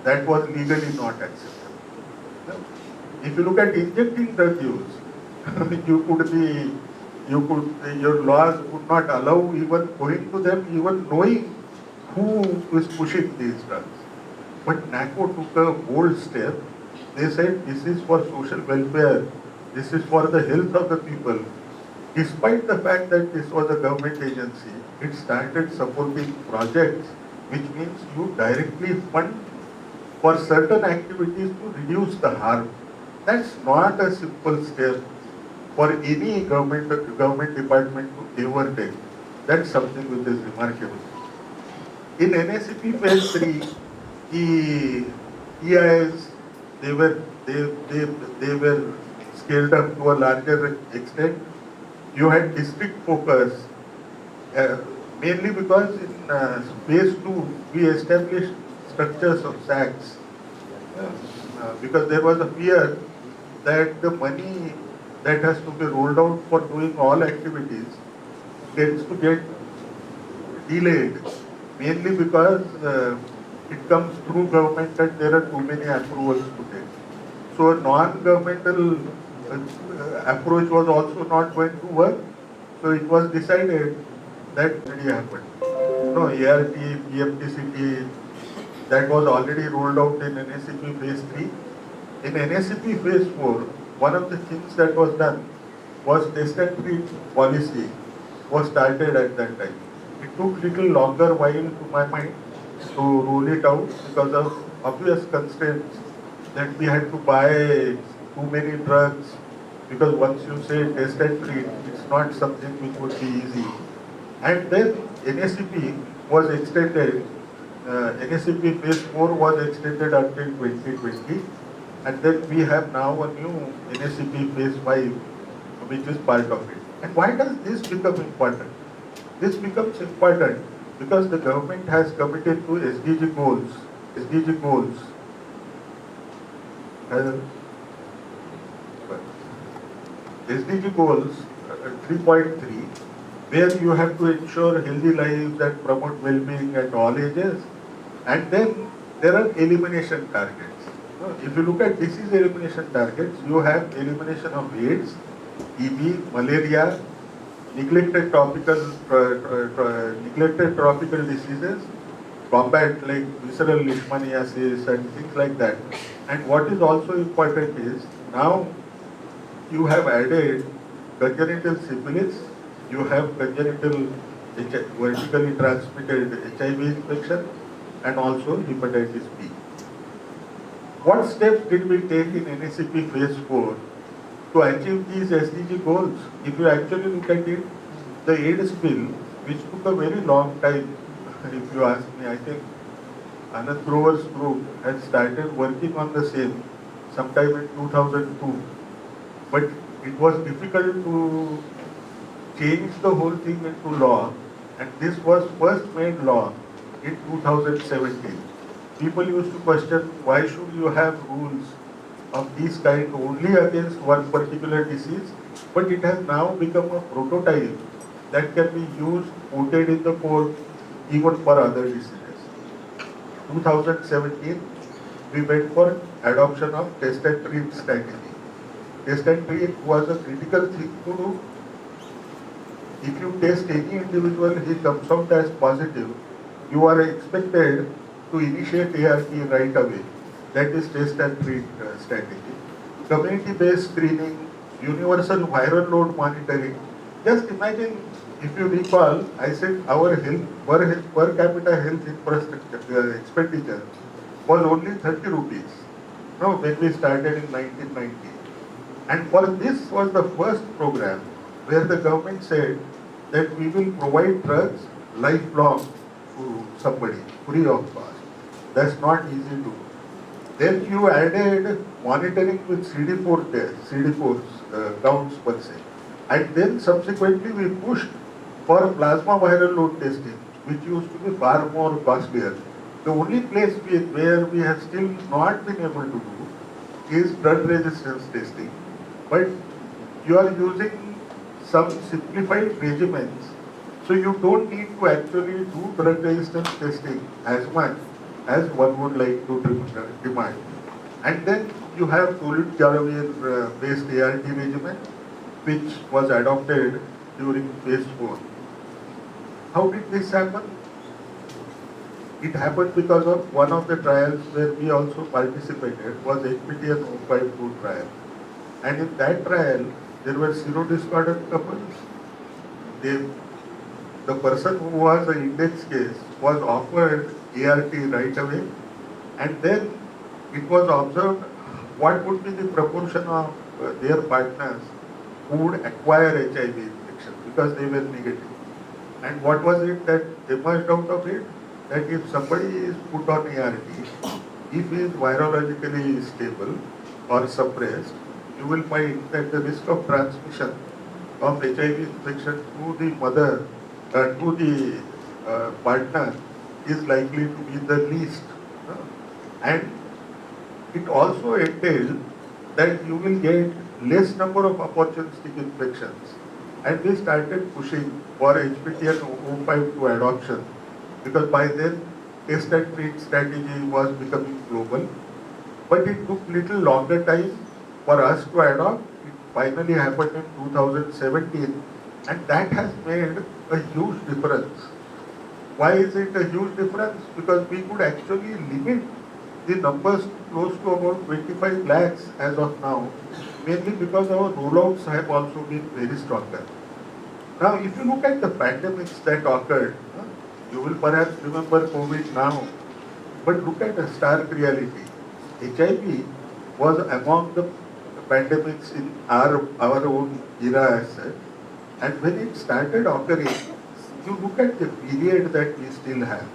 that was legally not acceptable. Now, if you look at injecting drug use, your laws would not allow even going to them, even knowing who is pushing these drugs. But NACO took a bold step. They said this is for social welfare, this is for the health of the people. Despite the fact that this was a government agency, it started supporting projects, which means you directly fund for certain activities to reduce the harm. That's not a simple step for any government department to ever take. That's something which is remarkable. In NACP phase 3, the EIs, they were scaled up to a larger extent. You had district focus, mainly because in phase 2, we established structures of SACs, because there was a fear that the money that has to be rolled out for doing all activities tends to get delayed, mainly because it comes through government and there are too many approvals to take. So a non-governmental approach was also not going to work. So it was decided that already happened. No, ART, PMTCT, that was already rolled out in NACP phase 3. In NACP phase 4, one of the things that was done was test and treat policy was started at that time. It took little longer while, to my mind, to roll it out because of obvious constraints that we had to buy too many drugs, because once you say test and treat, it's not something which would be easy. And then NACP was extended, NACP phase 4 was extended until 2020, and then we have now a new NACP phase 5, which is part of it. And why does this become important? This becomes important because the government has committed to SDG goals. SDG goals. SDG goals 3.3, where you have to ensure healthy lives and promote well-being at all ages. And then there are elimination targets. If you look at disease elimination targets, you have elimination of AIDS, TB, malaria, neglected tropical diseases, combat like visceral leishmaniasis and things like that. And what is also important is now you have added congenital syphilis, you have congenital vertically transmitted HIV infection, and also hepatitis B. What steps did we take in NACP phase 4 to achieve these SDG goals? If you actually look at it, the AIDS bill which took a very long time, if you ask me. I think Anand Grover's group had started working on the same sometime in 2002. But it was difficult to change the whole thing into law, and this was first made law in 2017. People used to question, why should you have rules of this kind only against one particular disease? But it has now become a prototype that can be used, quoted in the court, even for other diseases. 2017, we went for adoption of test and treat strategy. Test and treat was a critical thing to do. If you test any individual, he comes out as positive, you are expected to initiate ART right away. That is test and treat strategy. Community-based screening, universal viral load monitoring. Just imagine, if you recall, I said our per capita health infrastructure expenditure was only 30 rupees. No, when we started in 1990. And for this was the first program where the government said that we will provide drugs lifelong to somebody, free of cost. That's not easy to do. Then you added monitoring with CD4 tests, CD4 counts per se. And then subsequently we pushed for plasma viral load testing, which used to be far more costlier. The only place where we have still not been able to do is drug resistance testing. But you are using some simplified regimens, so you don't need to actually do drug resistance testing as much as one would like to demand. And then you have dolutegravir based ART regimen, which was adopted during phase 4. How did this happen? It happened because of one of the trials where we also participated, was HPTN 052 trial. And in that trial, there were serodiscordant couples. The person who was the index case was offered ART right away, and then it was observed what would be the proportion of their partners who would acquire HIV infection because they were negative. And what was it that emerged out of it? That if somebody is put on ART, if he is virologically stable or suppressed, you will find that the risk of transmission of HIV infection to the mother, to the partner is likely to be the least. And it also entails that you will get less number of opportunistic infections. And we started pushing for HPTN 052 adoption because by then test and treat strategy was becoming global. But it took little longer time for us to adopt. It finally happened in 2017, and that has made a huge difference. Why is it a huge difference? Because we could actually limit the numbers close to about 25 lakhs as of now, mainly because our rollouts have also been very stronger. Now, if you look at the pandemics that occurred, you will perhaps remember COVID now, but look at the stark reality. HIV was among the pandemics in our own era as such, and when it started occurring, you look at the period that we still have.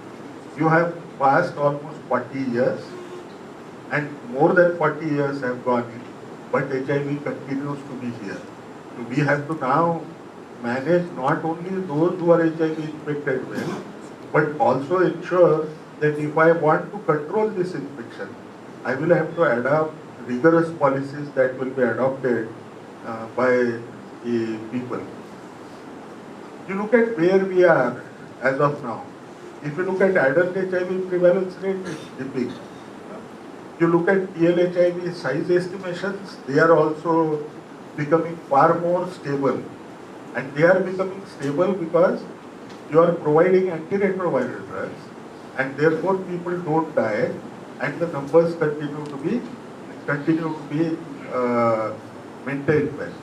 You have passed almost 40 years, and more than 40 years have gone in, but HIV continues to be here. So we have to now manage not only those who are HIV infected well, but also ensure that if I want to control this infection, I will have to adopt rigorous policies that will be adopted by the people. You look at where we are as of now. If you look at adult HIV prevalence rate, it's dipping. You look at PLHIV size estimations, they are also becoming far more stable. And they are becoming stable because you are providing antiretroviral drugs, and therefore people don't die, and the numbers continue to be maintained well.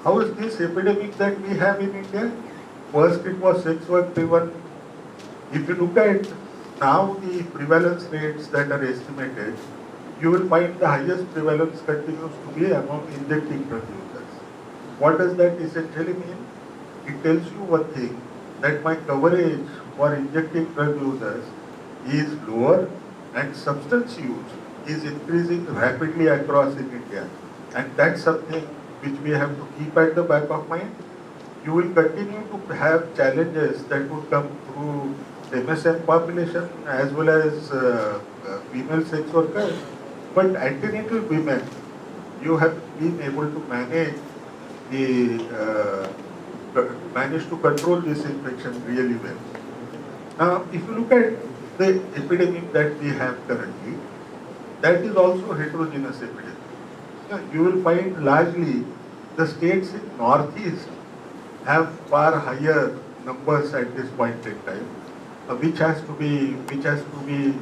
How is this epidemic that we have in India? First it was sex work driven. If you look at now the prevalence rates that are estimated, you will find the highest prevalence continues to be among injecting drug users. What does that essentially mean? It tells you one thing, that my coverage for injecting drug users is lower and substance use is increasing rapidly across in India. And that's something which we have to keep at the back of mind. You will continue to have challenges that would come through MSM population as well as female sex workers. But antenatal women, you have been able to manage manage to control this infection really well. Now, if you look at the epidemic that we have currently, that is also heterogeneous epidemic. You will find largely the states in Northeast have far higher numbers at this point in time, which has to be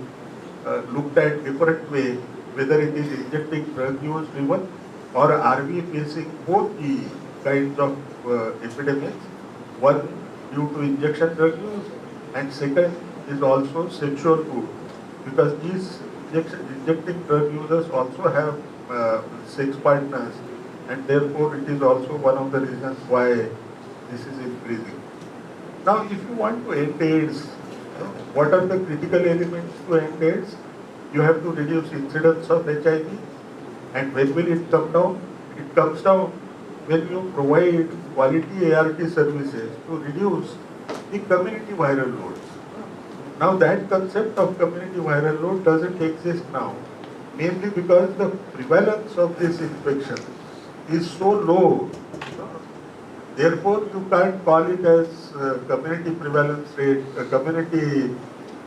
looked at different way, whether it is injecting drug use driven or are we facing both the kinds of epidemics, one due to injection drug use and second is also sexual food, because these injecting drug users also have sex partners, and therefore it is also one of the reasons why this is increasing. Now, if you want to end AIDS, what are the critical elements to end AIDS? You have to reduce incidence of HIV, and when will it come down? It comes down when you provide quality ART services to reduce the community viral loads. Now, that concept of community viral load doesn't exist now, mainly because the prevalence of this infection is so low. Therefore, you can't call it as community prevalence rate, community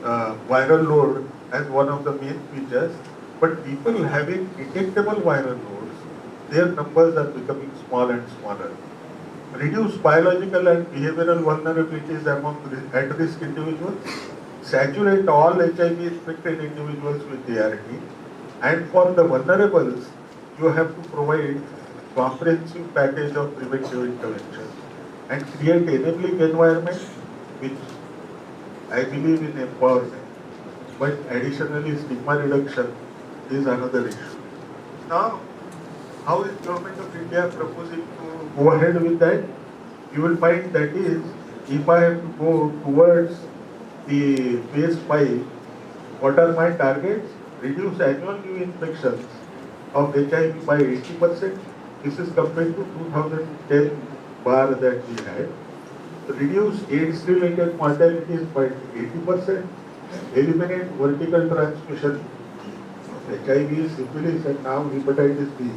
viral load as one of the main features. But people having detectable viral loads, their numbers are becoming small and smaller. Reduce biological and behavioral vulnerabilities among at-risk individuals, saturate all HIV-infected individuals with ART, and for the vulnerables, you have to provide comprehensive package of preventive intervention and create enabling environment which I believe in empowerment. But additionally, stigma reduction is another issue. Now, how is Government of India proposing to go ahead with that? You will find that is, if I have to go towards the phase 5, what are my targets? Reduce annual new infections of HIV by 80%. This is compared to 2010 bar that we had. Reduce AIDS-related mortalities by 80%. Eliminate vertical transmission of HIV, syphilis, and now hepatitis B.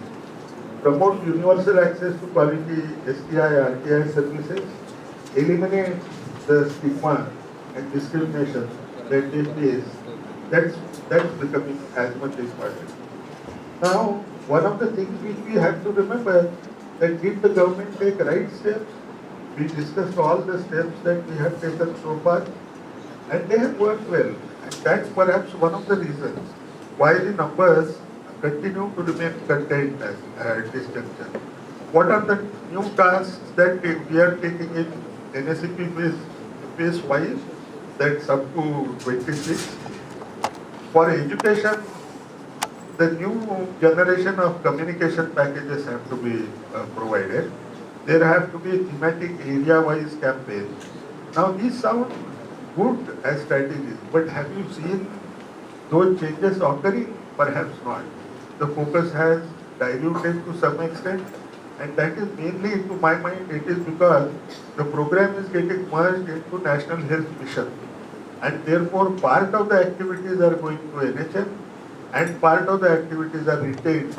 Promote universal access to quality STI, RTI services. Eliminate the stigma and discrimination that they face. That's becoming as much important. Now, one of the things which we have to remember that did the government take right steps? We discussed all the steps that we have taken so far, and they have worked well. And that's perhaps one of the reasons why the numbers continue to remain contained at this juncture. What are the new tasks that we are taking in NSCP phase 5? That's up to 26. For education, the new generation of communication packages have to be provided. There have to be thematic area-wise campaigns. Now, these sound good as strategies, but have you seen those changes occurring? Perhaps not. The focus has diluted to some extent, and that is mainly, to my mind, it is because the program is getting merged into National Health Mission, and therefore part of the activities are going to NHM, and part of the activities are retained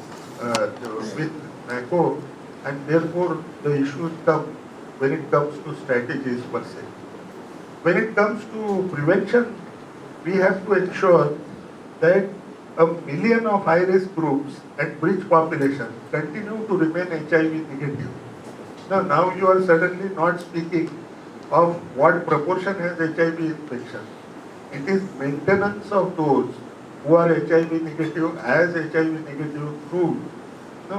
with NACO, and therefore the issues come when it comes to strategies per se. When it comes to prevention, we have to ensure that 1 million of high-risk groups and bridge population continue to remain HIV negative. Now you are suddenly not speaking of what proportion has HIV infection. It is maintenance of those who are HIV negative as HIV negative through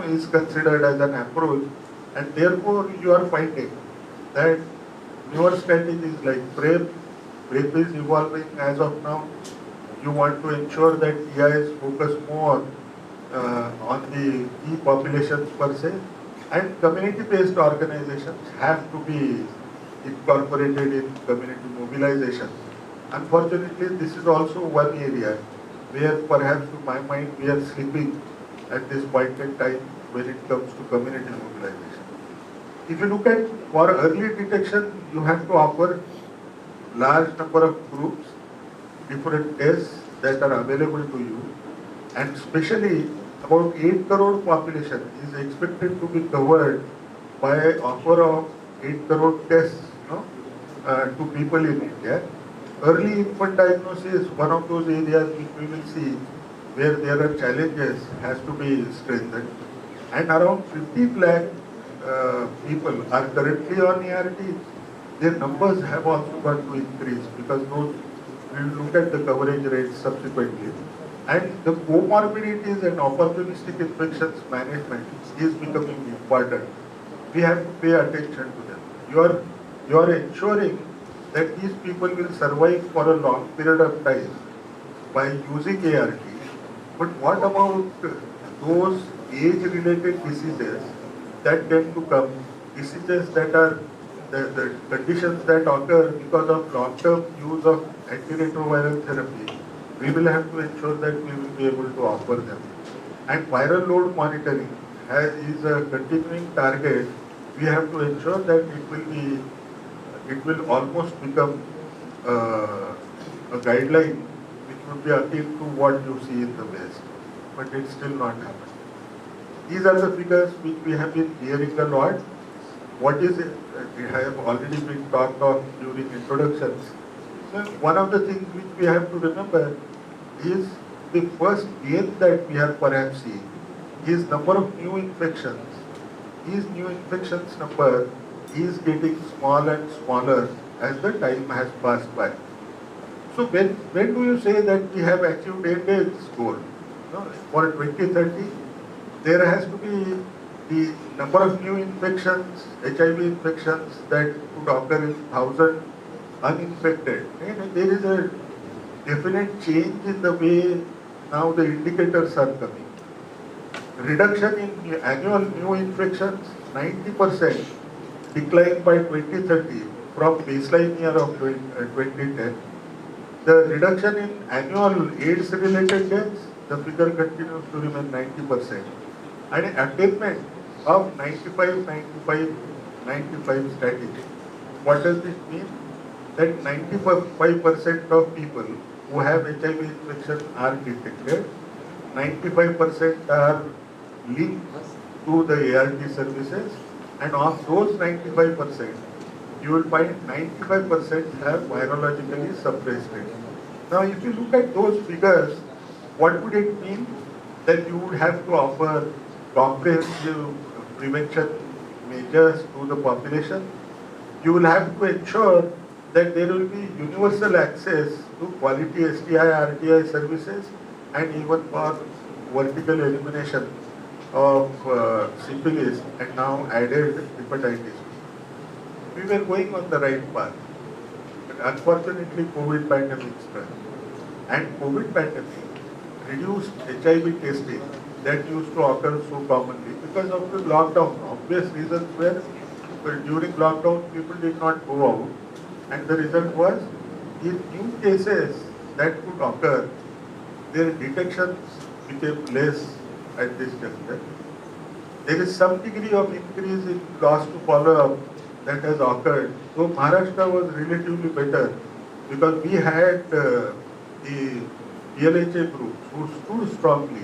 is considered as an approach, and therefore you are finding that newer strategies like PrEP is evolving as of now. You want to ensure that EIs focus more on the key populations per se, and community-based organizations have to be incorporated in community mobilization. Unfortunately, this is also one area where perhaps to my mind we are slipping at this point in time when it comes to community mobilization. If you look at for early detection, you have to offer large number of groups, different tests that are available to you, and especially about 8 crore population is expected to be covered by offer of 8 crore tests, to people in India. Early infant diagnosis, one of those areas which we will see where there are challenges, has to be strengthened. And around 15 lakh people are currently on ART. Their numbers have also got to increase because those we will look at the coverage rates subsequently. And the comorbidities and opportunistic infections management is becoming important. We have to pay attention to them. You are ensuring that these people will survive for a long period of time by using ART. But what about those age-related diseases that tend to come, diseases that are the conditions that occur because of long-term use of antiretroviral therapy? We will have to ensure that we will be able to offer them. And viral load monitoring is a continuing target. We have to ensure that it will almost become a guideline which would be akin to what you see in the West, but it's still not happening. These are the figures which we have been hearing a lot. What is it? It has already been talked of during introductions. So one of the things which we have to remember is the first gain that we are perhaps seeing is number of new infections. These new infections number is getting smaller and smaller as the time has passed by. So when do you say that we have achieved AIDS goal? For 2030, there has to be the number of new infections, HIV infections that could occur in 1,000 uninfected. And there is a definite change in the way now the indicators are coming. Reduction in annual new infections, 90% decline by 2030 from baseline year of 2010. The reduction in annual AIDS-related deaths, the figure continues to remain 90%. And attainment of 95 strategy. What does this mean? That 95% of people who have HIV infection are detected, 95% are linked to the ART services, and of those 95%, you will find 95% have virologically suppressed it. Now, if you look at those figures, what would it mean? That you would have to offer comprehensive prevention measures to the population. You will have to ensure that there will be universal access to quality STI, RTI services, and even for vertical elimination of syphilis and now added hepatitis. We were going on the right path, but unfortunately COVID pandemic struck. And COVID pandemic reduced HIV testing that used to occur so commonly because of the lockdown. Obvious reasons were during lockdown people did not go out, and the result was in new cases that could occur, their detections became less at this juncture. There is some degree of increase in loss to follow-up that has occurred. So Maharashtra was relatively better because we had the PLHA groups who stood strongly,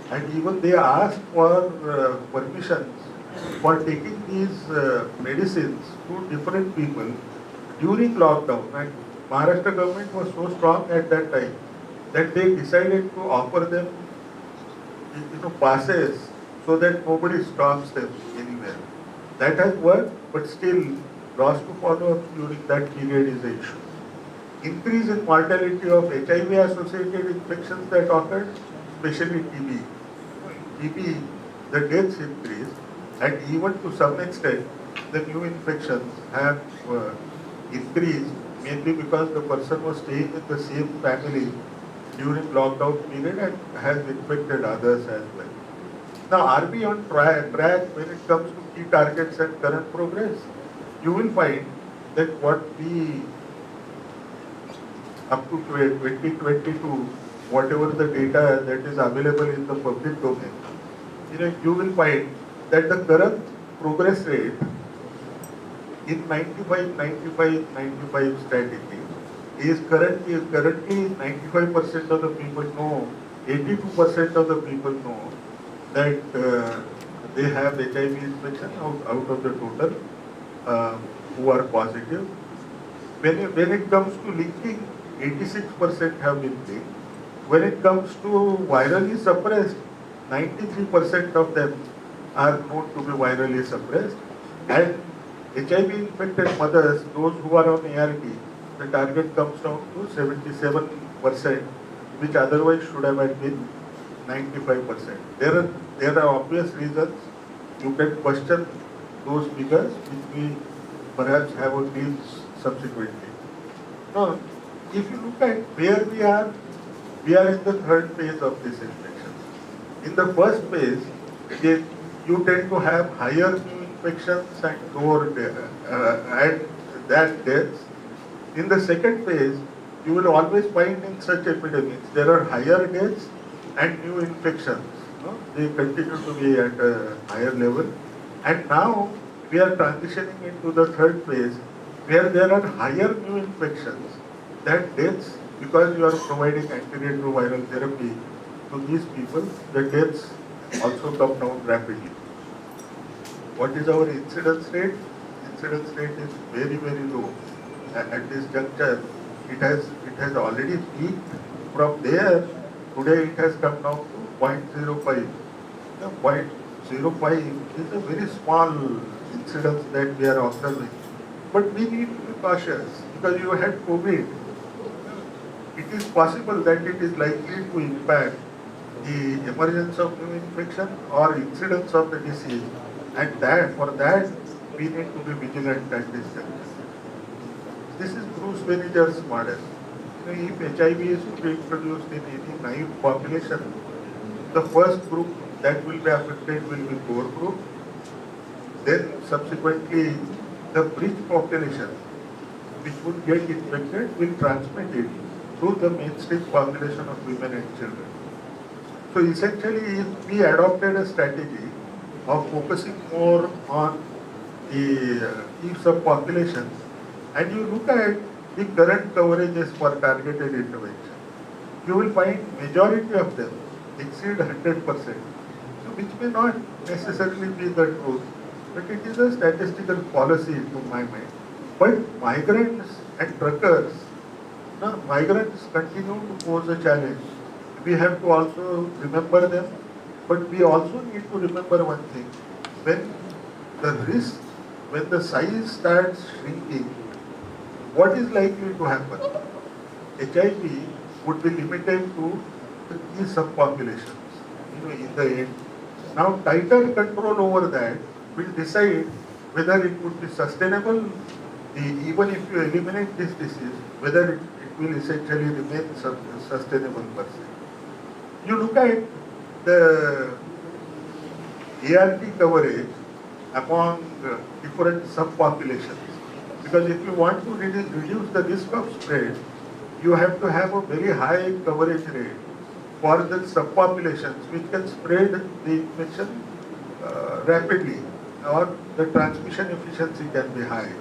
and even they asked for permissions for taking these medicines to different people during lockdown. And Maharashtra government was so strong at that time that they decided to offer them passes so that nobody stops them anywhere. That has worked, but still loss to follow-up during that period is an issue. Increase in mortality of HIV-associated infections that occurred, especially TB. TB, the deaths increased, and even to some extent, the new infections have increased, mainly because the person was staying in the same family during lockdown period and has infected others as well. Now, are we on track when it comes to key targets and current progress? You will find that what we, up to 2022, whatever the data that is available in the public domain, you will find that the current progress rate in 95 strategy is currently 95% of the people know, 82% of the people know that they have HIV infection out of the total who are positive. When it comes to linking, 86% have been linked. When it comes to virally suppressed, 93% of them are known to be virally suppressed. And HIV infected mothers, those who are on ART, the target comes down to 77%, which otherwise should have been 95%. There are obvious reasons. You can question those figures, which we perhaps have a deal subsequently. Now, if you look at where we are in the third phase of this infection. In the first phase, you tend to have higher new infections and lower deaths. In the second phase, you will always find in such epidemics, there are higher deaths and new infections. They continue to be at a higher level. And now we are transitioning into the third phase, where there are higher new infections than deaths, because you are providing antiretroviral therapy to these people. The deaths also come down rapidly. What is our incidence rate? Incidence rate is very, very low. At this juncture, it has already peaked. From there, today it has come down to 0.05. 0.05 is a very small incidence that we are observing. But we need to be cautious, because you had COVID. It is possible that it is likely to impact the emergence of new infection or incidence of the disease, and for that we need to be vigilant at this juncture. This is Bruce Manager's model. If HIV is to be introduced in any naive population, the first group that will be affected will be core group. Then subsequently, the bridge population, which would get infected, will transmit it to the mainstream population of women and children. So essentially, if we adopted a strategy of focusing more on the key subpopulations, and you look at the current coverages for targeted intervention, you will find majority of them exceed 100%, which may not necessarily be the truth, but it is a statistical policy to my mind. But migrants and truckers, migrants continue to pose a challenge. We have to also remember them, but we also need to remember one thing. When the size starts shrinking, what is likely to happen? HIV would be limited to these subpopulations, in the end. Now, tighter control over that will decide whether it would be sustainable, even if you eliminate this disease, whether it will essentially remain sustainable per se. You look at the ART coverage among different subpopulations, because if you want to reduce the risk of spread, you have to have a very high coverage rate for the subpopulations which can spread the infection rapidly, or the transmission efficiency can be high.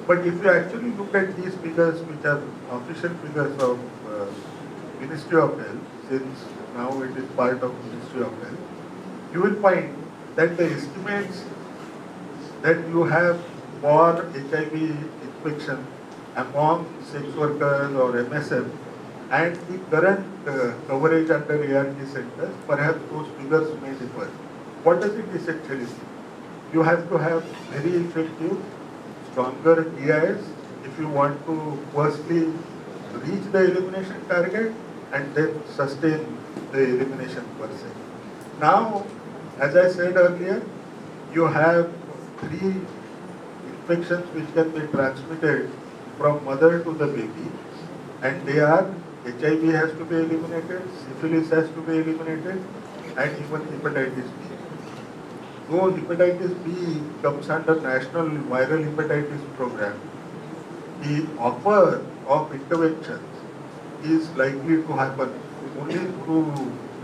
But if you actually look at these figures, which are official figures of Ministry of Health, since now it is part of Ministry of Health, you will find that the estimates that you have for HIV infection among sex workers or MSF and the current coverage under ART centers, perhaps those figures may differ. What does it essentially mean? You have to have very effective, stronger EIs if you want to firstly reach the elimination target and then sustain the elimination per se. Now, as I said earlier, you have 3 infections which can be transmitted from mother to the baby, and they are HIV has to be eliminated, syphilis has to be eliminated, and even hepatitis B. Though hepatitis B comes under National Viral Hepatitis Program, the offer of interventions is likely to happen only through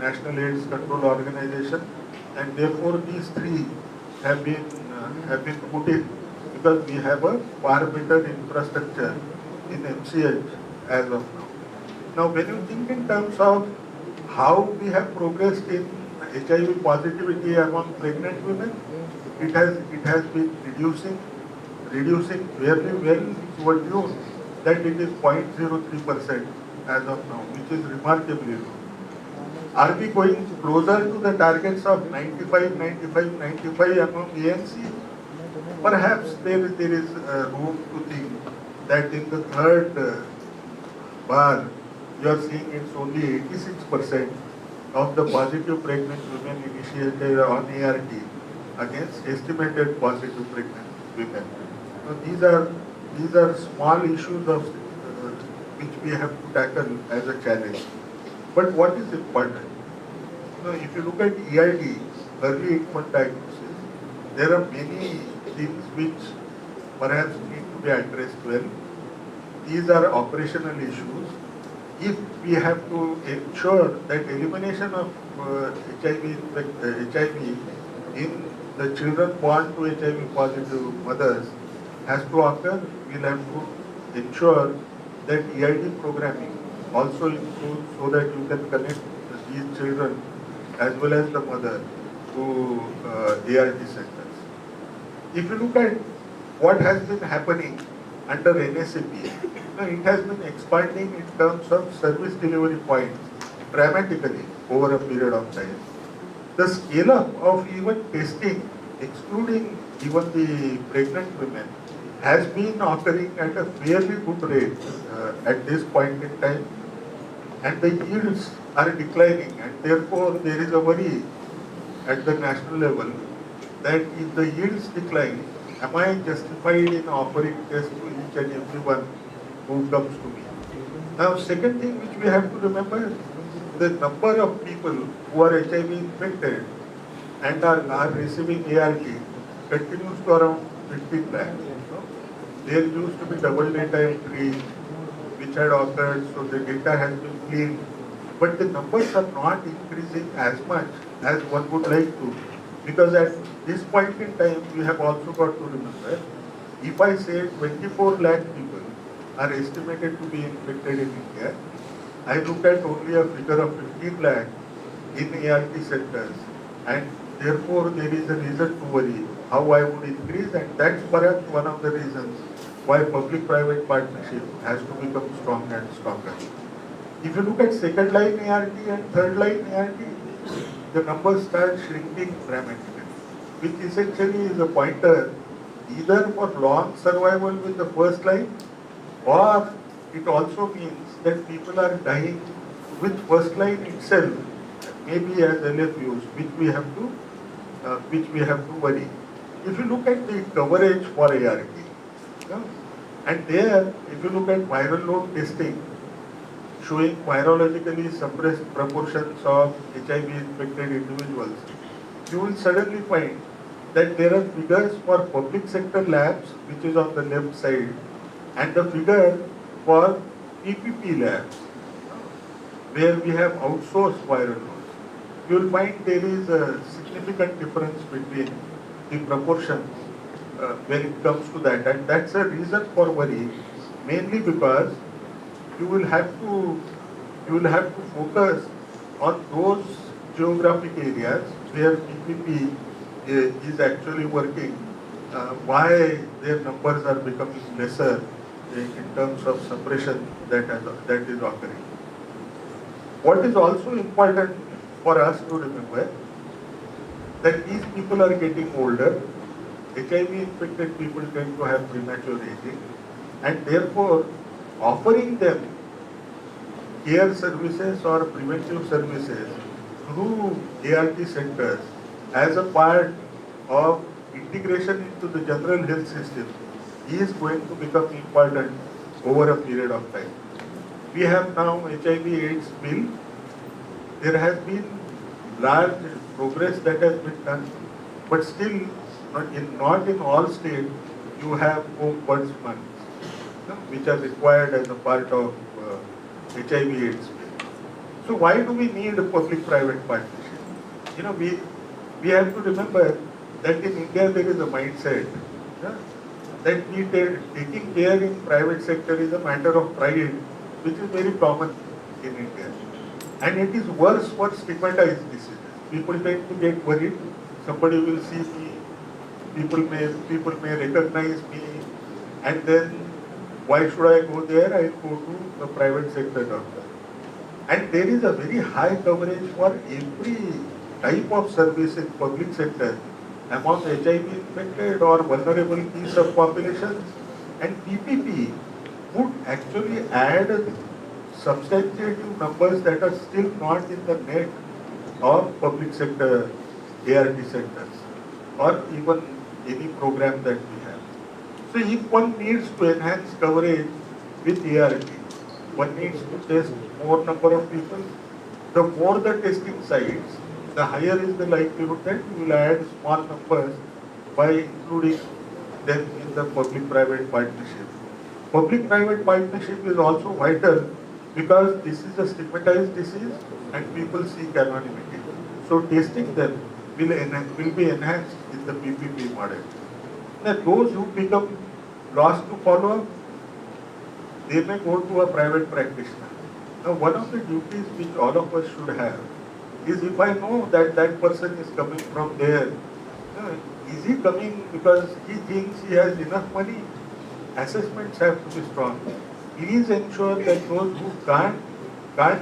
National AIDS Control Organization, and therefore these three have been put in because we have a far better infrastructure in MCH as of now. Now, when you think in terms of how we have progressed in HIV positivity among pregnant women, it has been reducing fairly well towards June, that it is 0.03% as of now, which is remarkably low. Are we going closer to the targets of 95 among ANC? Perhaps there is room to think that in the third bar, you are seeing it's only 86% of the positive pregnant women initiated on ART against estimated positive pregnant women. So these are small issues of which we have to tackle as a challenge. But what is important? If you look at EID, early infant diagnosis, there are many things which perhaps need to be addressed well. These are operational issues. If we have to ensure that elimination of HIV in the children born to HIV positive mothers has to occur, we'll have to ensure that EID programming also includes so that you can connect these children as well as the mother to ART centers. If you look at what has been happening under NSAP, it has been expanding in terms of service delivery points dramatically over a period of time. The scale up of even testing, excluding even the pregnant women, has been occurring at a fairly good rate at this point in time, and the yields are declining, and therefore there is a worry at the national level that if the yields decline, am I justified in offering tests to each and everyone who comes to me? Now, second thing which we have to remember, the number of people who are HIV infected and are receiving ART continues to around 15 lakhs. There used to be double data entry which had occurred, so the data has been cleaned, but the numbers are not increasing as much as one would like to, because at this point in time, we have also got to remember, if I say 24 lakh people are estimated to be infected in India, I look at only a figure of 15 lakh in ART centers, and therefore there is a reason to worry how I would increase, and that's perhaps one of the reasons why public-private partnership has to become stronger and stronger. If you look at second line ART and third line ART, the numbers start shrinking dramatically, which essentially is a pointer either for long survival with the first line, or it also means that people are dying with first line itself, maybe as LFUs, which we have to worry. If you look at the coverage for ART, and there, if you look at viral load testing, showing virologically suppressed proportions of HIV infected individuals, you will suddenly find that there are figures for public sector labs, which is on the left side, and the figure for PPP labs, where we have outsourced viral loads. You will find there is a significant difference between the proportions when it comes to that, and that's a reason for worry, mainly because you will have to focus on those geographic areas where PPP is actually working, why their numbers are becoming lesser in terms of suppression that is occurring. What is also important for us to remember, that these people are getting older. HIV infected people tend to have premature aging, and therefore offering them care services or preventive services through ART centers as a part of integration into the general health system is going to become important over a period of time. We have now HIV/AIDS bill. There has been large progress that has been done, but still not in all states you have ombudsman. which are required as a part of HIV/AIDS. So why do we need a public-private partnership? We have to remember that in India there is a mindset that taking care in private sector is a matter of pride, which is very common in India. And it is worse for stigmatized diseases. People tend to get worried. Somebody will see me, people may recognize me, and then why should I go there? I go to the private sector doctor. And there is a very high coverage for every type of service in public sector among HIV infected or vulnerable piece of populations. And PPP would actually add substantiative numbers that are still not in the net of public sector ART centers or even any program that we have. So if one needs to enhance coverage with ART, one needs to test more number of people. The more the testing sites, the higher is the likelihood that you will add small numbers by including them in the public-private partnership. Public-private partnership is also vital because this is a stigmatized disease and people seek anonymity. So testing them will be enhanced in the PPP model. Now those who become lost to follow-up, they may go to a private practitioner. Now one of the duties which all of us should have is, if I know that that person is coming from there, is he coming because he thinks he has enough money? Assessments have to be strong. Please ensure that those who can't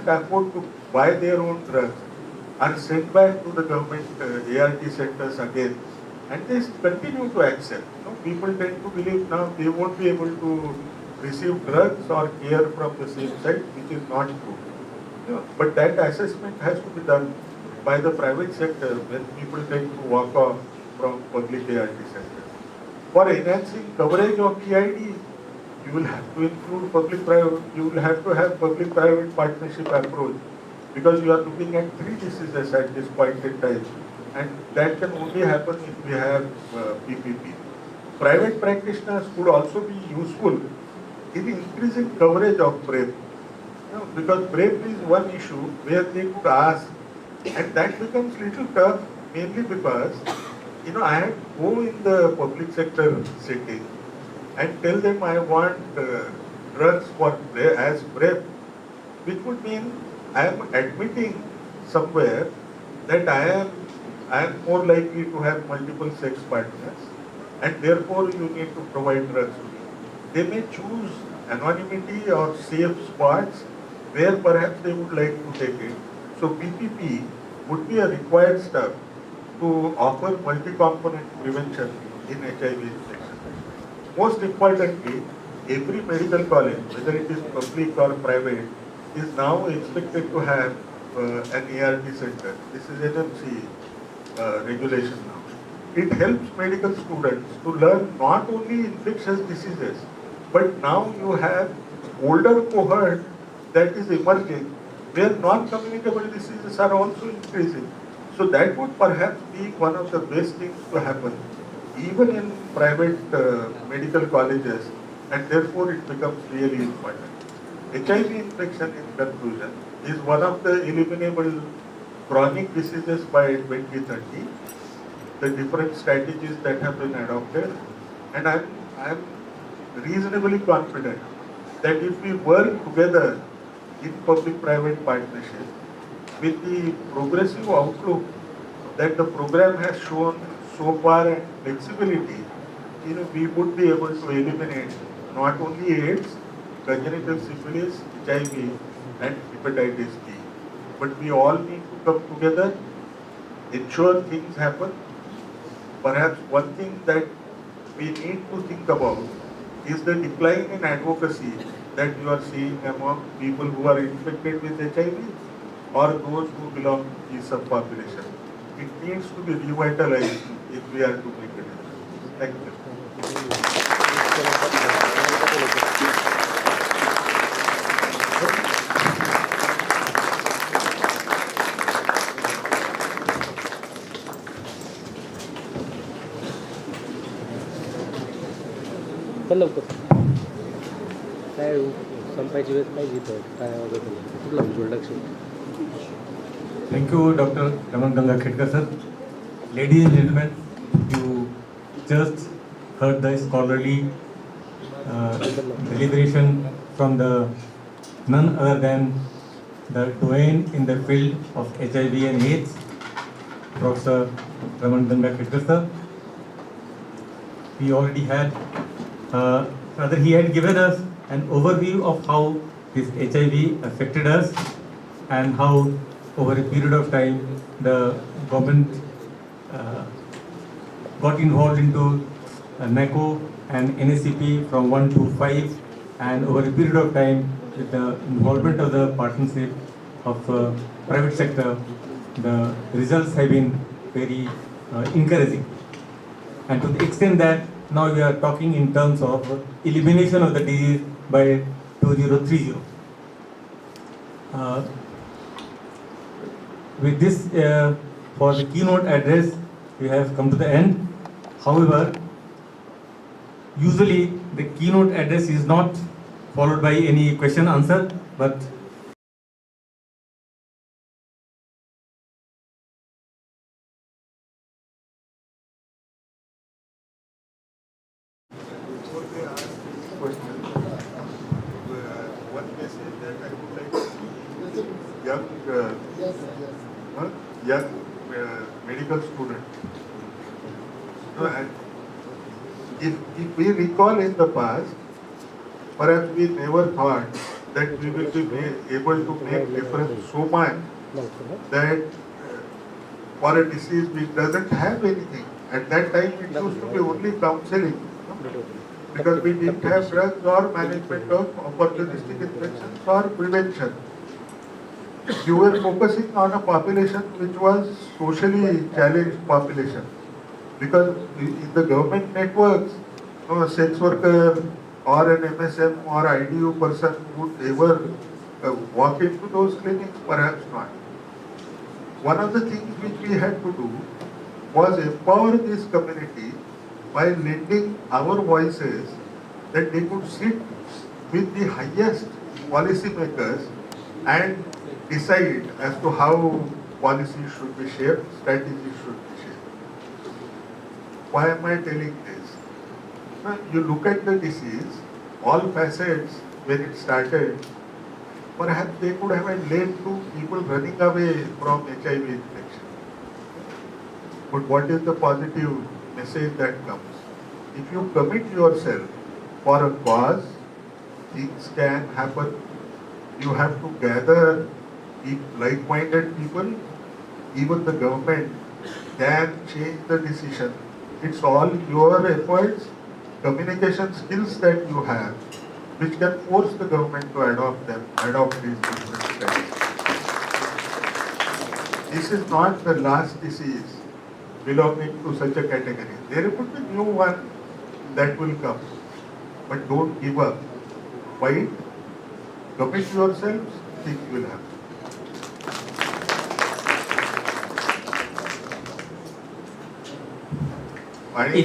afford to buy their own drugs are sent back to the government ART centers again, and they continue to accept. People tend to believe now they won't be able to receive drugs or care from the same site, which is not true. But that assessment has to be done by the private sector when people tend to walk off from public ART centers. For enhancing coverage of PID, you will have to include public-private. You will have to have public-private partnership approach because you are looking at 3 diseases at this point in time, and that can only happen if we have PPP. Private practitioners could also be useful in increasing coverage of PrEP. Because PrEP is one issue where they could ask, and that becomes little tough, mainly because I have to go in the public sector setting and tell them I want drugs for as PrEP, which would mean I am admitting somewhere that I am more likely to have multiple sex partners, and therefore you need to provide drugs to me. They may choose anonymity or safe spots where perhaps they would like to take it. So PPP would be a required step to offer multi-component prevention in HIV infection. Most importantly, every medical college, whether it is public or private, is now expected to have an ART center. This is NMC regulation now. It helps medical students to learn not only infectious diseases, but now you have older cohort that is emerging, where non-communicable diseases are also increasing. So that would perhaps be one of the best things to happen, even in private medical colleges, and therefore it becomes really important. HIV infection, in conclusion, is one of the eliminable chronic diseases by 2030. The different strategies that have been adopted, and I'm reasonably confident that if we work together in public-private partnership, with the progressive outlook that the program has shown so far and flexibility, we would be able to eliminate not only AIDS, congenital syphilis, HIV, and hepatitis B. But we all need to come together, ensure things happen. Perhaps one thing that we need to think about is the decline in advocacy that you are seeing among people who are infected with HIV or those who belong to this subpopulation. It needs to be revitalized if we are to make it. Thank you. चल लवकर संपायची वेळ काय घेतं काय वगैरे कुठला introduction Thank you, Dr. Raman Gangakhedkar sir. Ladies and gentlemen, you just heard the scholarly deliberation from the none other than the doyen in the field of HIV and AIDS, Professor Raman Gangakhedkar sir. He already had, rather he had given us an overview of how this HIV affected us and how over a period of time the government got involved into NACO and NACP from 1 to 5, and over a period of time with the involvement of the partnership of private sector, the results have been very encouraging. And to the extent that now we are talking in terms of elimination of the disease by 2030. With this, for the keynote address, we have come to the end. However, usually the keynote address is not followed by any question answer, but one message that I would like to young medical student. And if we recall in the past, perhaps we never thought that we will be able to make difference so much that for a disease which doesn't have anything. At that time it used to be only counseling, because we didn't have drugs or management of opportunistic infections or prevention. You were focusing on a population which was socially challenged population, because in the government networks, a sex worker or an MSM or IDU person would ever walk into those clinics, perhaps not. One of the things which we had to do was empower this community by lending our voices, that they could sit with the highest policy makers and decide as to how policy should be shaped, strategy should be shaped. Why am I telling this? Now, you look at the disease, all facets when it started, perhaps they could have led to people running away from HIV infection. But what is the positive message that comes? If you commit yourself for a cause, things can happen. You have to gather like-minded people. Even the government can change the decision. It's all your efforts, communication skills that you have, which can force the government to adopt these different steps. This is not the last disease belonging to such a category. There could be new one that will come. But don't give up. Fight, commit yourselves, things will happen. आणि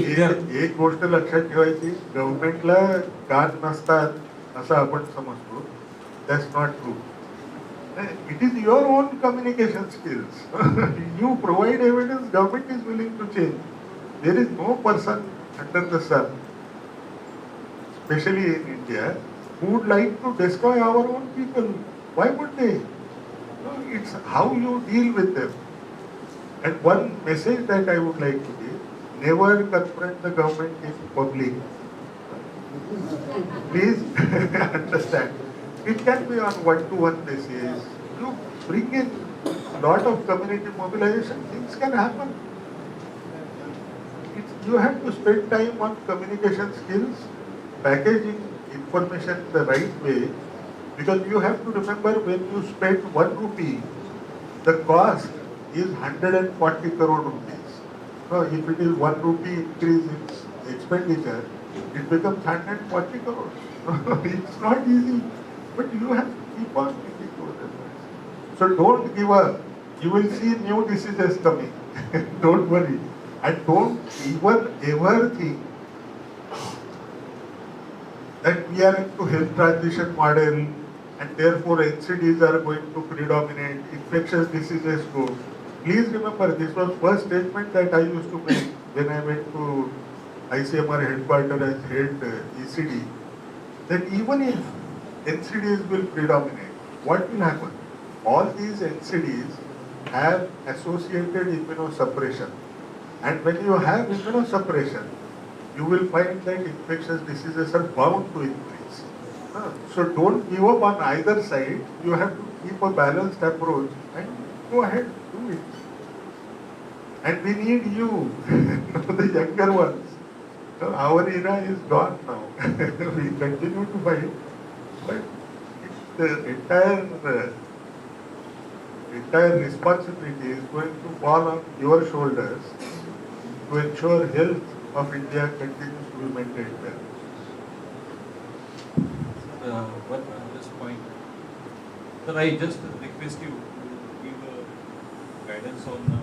एक गोष्ट लक्षात ठेवायची, गव्हर्नमेंटला कान नसतात असं आपण समजतो. That's not true. It is your own communication skills. You provide evidence, government is willing to change. There is no person under the sun, especially in India, who would like to destroy our own people. Why would they? No, it's how you deal with them. And one message that I would like to give: never confront the government in public. Please understand. It can be on one-to-one basis. You bring in a lot of community mobilization, things can happen. You have to spend time on communication skills, packaging information the right way, because you have to remember, when you spend 1 rupee, the cost is 140 crore rupees. So if it is 1 rupee increase in expenditure, it becomes 140 crores. It's not easy, but you have to keep on making those efforts. So don't give up. You will see new diseases coming. Don't worry. And don't even ever think that we are into health transition model, and therefore NCDs are going to predominate, infectious diseases go. Please remember, this was first statement that I used to make when I went to ICMR headquarters as head ECD, that even if NCDs will predominate, what will happen? All these NCDs have associated immunosuppression. And when you have immunosuppression, you will find that infectious diseases are bound to increase. So don't give up on either side. You have to keep a balanced approach and go ahead, do it. And we need you, the younger ones. Our era is gone now. We continue to fight, but the entire responsibility is going to fall on your shoulders to ensure health of India continues to be maintained well. One just point. Sir, I just request you to give guidance on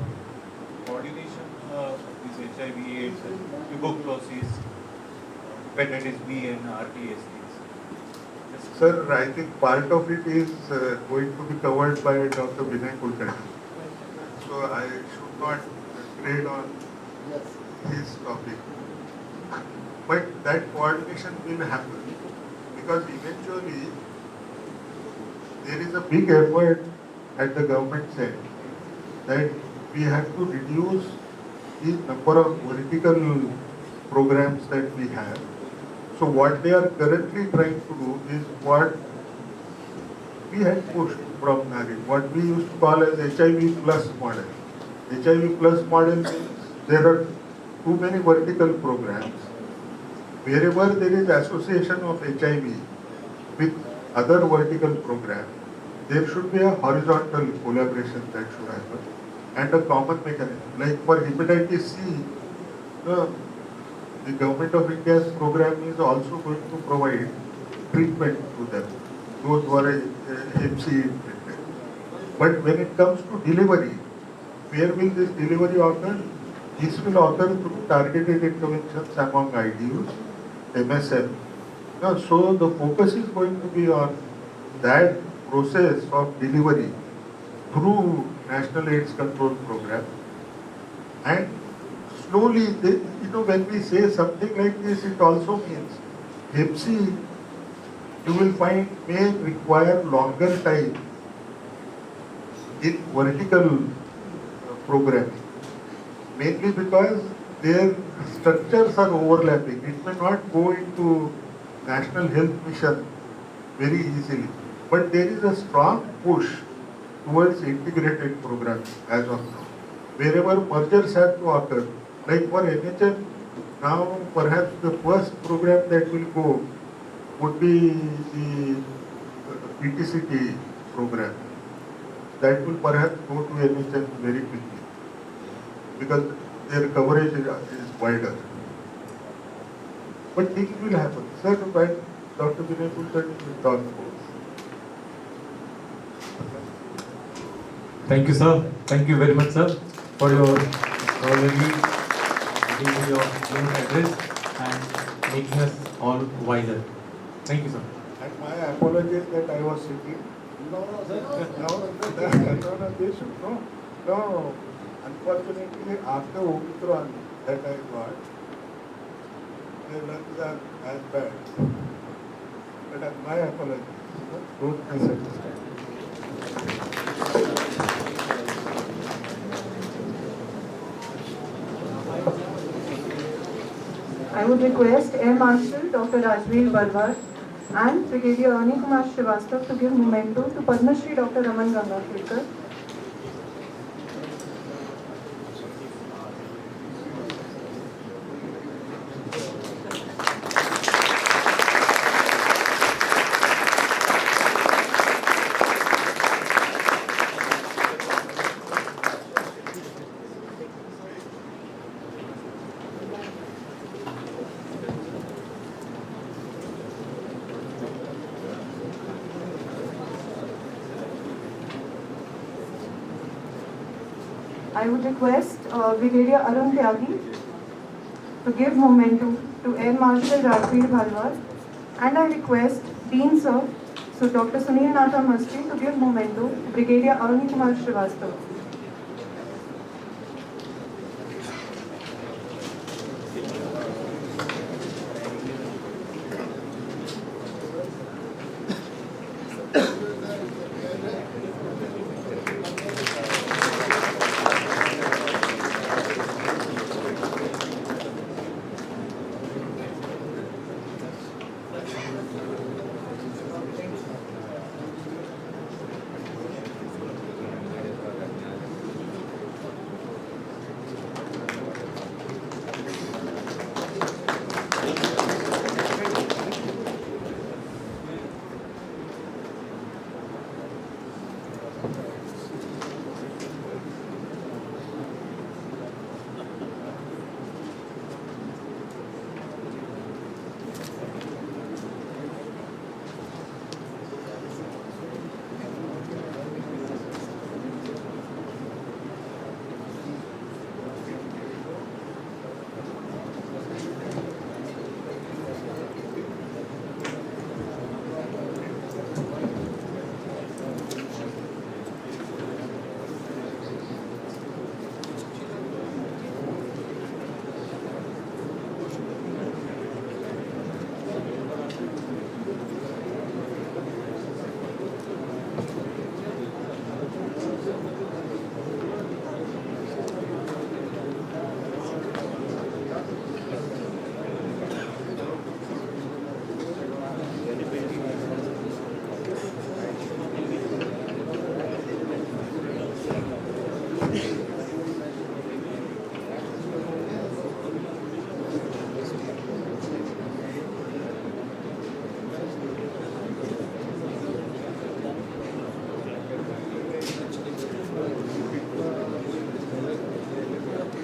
coordination of this HIV/AIDS and tuberculosis, hepatitis B and RTSDs. Sir, I think part of it is going to be covered by Dr. Vinay Kulkarni. So I should not trade on his topic. But that coordination will happen because eventually there is a big effort at the government side that we have to reduce the number of vertical programs that we have. So what they are currently trying to do is what we had pushed from NARID, what we used to call as HIV plus model. HIV plus model means there are too many vertical programs. Wherever there is association of HIV with other vertical programs, there should be a horizontal collaboration that should happen and a common mechanism. Like for hepatitis C, the Government of India's program is also going to provide treatment to them, those who are Hep C infected. But when it comes to delivery, where will this delivery occur? This will occur through targeted interventions among IDUs, MSM. So the focus is going to be on that process of delivery through National AIDS Control Program. And slowly, when we say something like this, it also means Hep C, you will find, may require longer time in vertical programming, mainly because their structures are overlapping. It may not go into National Health Mission very easily, but there is a strong push towards integrated programs as of now. Wherever mergers have to occur, like for NHM, now perhaps the first program that will go would be the PTCT program. That will perhaps go to NHM very quickly because their coverage is wider. But things will happen. Sir, when Dr. Vinay Kulkarni will talk about. Thank you, sir. Thank you very much, sir, for your already giving your address and making us all wiser. Thank you, sir. And my apologies that I was sitting. No, they should know. No, unfortunately, after Omicron that I got, the lungs are as bad. But my apologies. Don't misunderstand. I would request Air Marshal Dr. Rajveer Barwar and Brigadier Ani Kumar Srivastav to give memento to Padma Shri Dr. Raman Gangakhedkar. I would request Brigadier Arun Tyagi to give memento to Air Marshal Rajveer Barwar, and I request Dean Sir So Dr. Sunil Natha Mastri to give memento to Brigadier Arun Kumar Srivastav.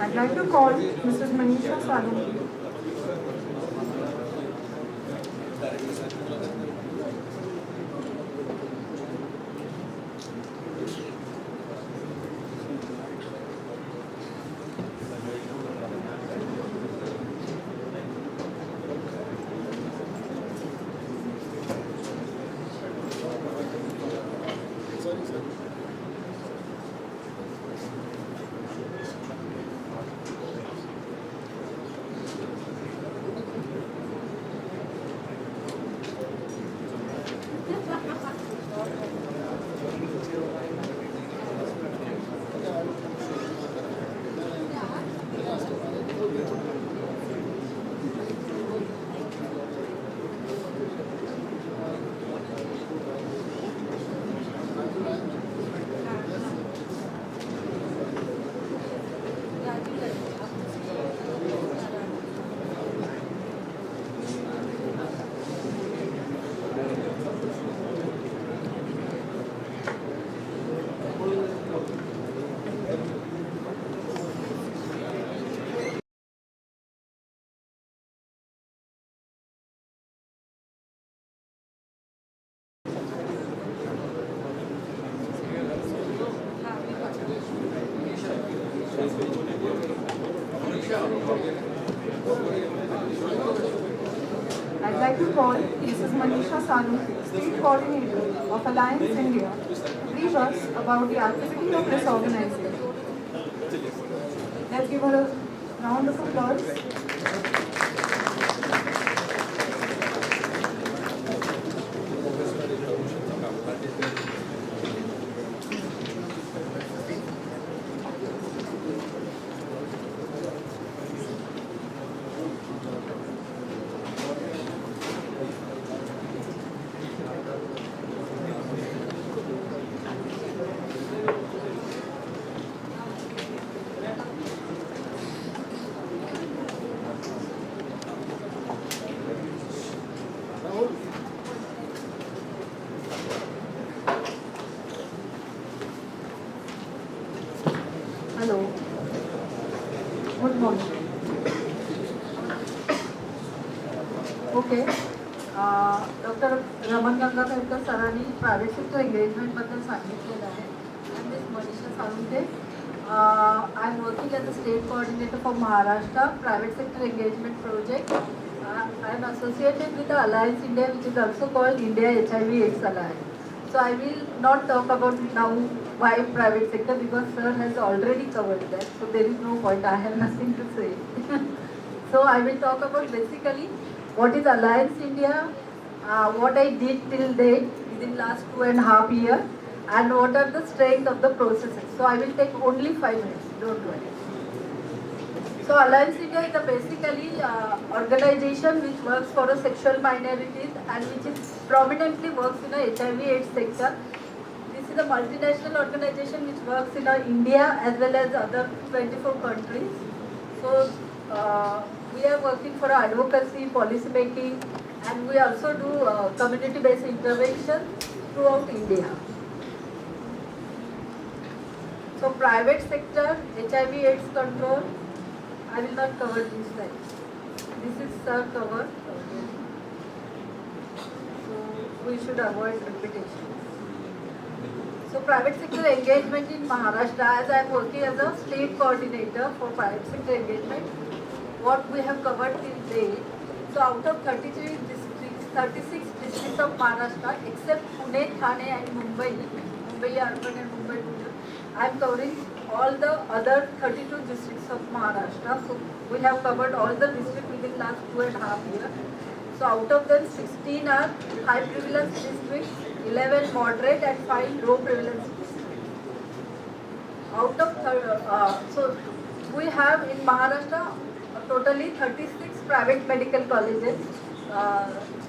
I'd like to call Mrs. Manisha Salunki. I'd like to call Mrs. Manisha Salunki, State Coordinator of Alliance India, to brief us about the activity of this organization. Let's give her a round of applause. Hello. Good morning. Okay. Dr. Raman Gangakhedkar सरांनी private sector engagement बद्दल सांगितलेलं आहे. I'm Ms. Manisha Salunki. I'm working as a state coordinator for Maharashtra Private Sector Engagement Project. I am associated with the Alliance India, which is also called India HIV/AIDS Alliance. So I will not talk about now why private sector, because sir has already covered that. So there is no point. I have nothing to say. So I will talk about basically what is Alliance India, what I did till date within last 2.5 years, and what are the strength of the processes. So I will take only 5 minutes. Don't worry. So Alliance India is a basically organization which works for the sexual minorities and which is prominently works in the HIV/AIDS sector. This is a multinational organization which works in India as well as other 24 countries. So we are working for advocacy, policy making, and we also do community-based intervention throughout India. So private sector, HIV/AIDS control, I will not cover this side. This is sir covered. So we should avoid repetition. So private sector engagement in Maharashtra, as I am working as a state coordinator for private sector engagement, what we have covered till date. So out of 33 districts, 36 districts of Maharashtra, except Pune, Thane and Mumbai urban and Mumbai rural, I am covering all the other 32 districts of Maharashtra. So we have covered all the districts within last 2.5 years. So out of them, 16 are high prevalence districts, 11 moderate and 5 low prevalence districts. Out of so we have in Maharashtra totally 36 private medical colleges.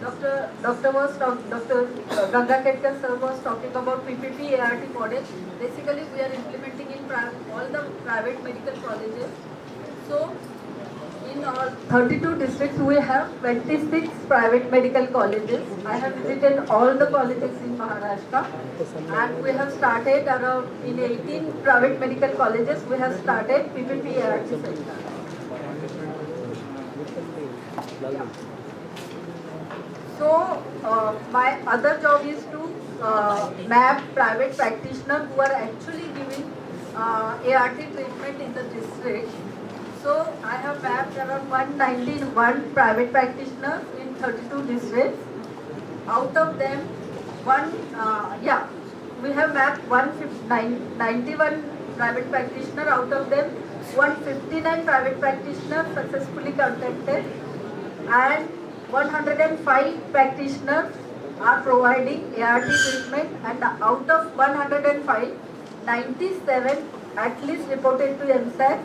Dr. Ganga Kedkar sir was talking about PPP ART model. Basically, we are implementing in all the private medical colleges. So, in all 32 districts, we have 26 private medical colleges. I have visited all the colleges in Maharashtra, and we have started around in 18 private medical colleges. We have started PPP ART center. Yeah. So, my other job is to map private practitioners who are actually giving ART treatment in the district. So, I have mapped around 191 private practitioners in 32 districts. Out of them, we have mapped 91 private practitioners. Out of them, 159 private practitioners successfully contacted, and 105 practitioners are providing ART treatment, and out of 105, 97 at least reported to MSAC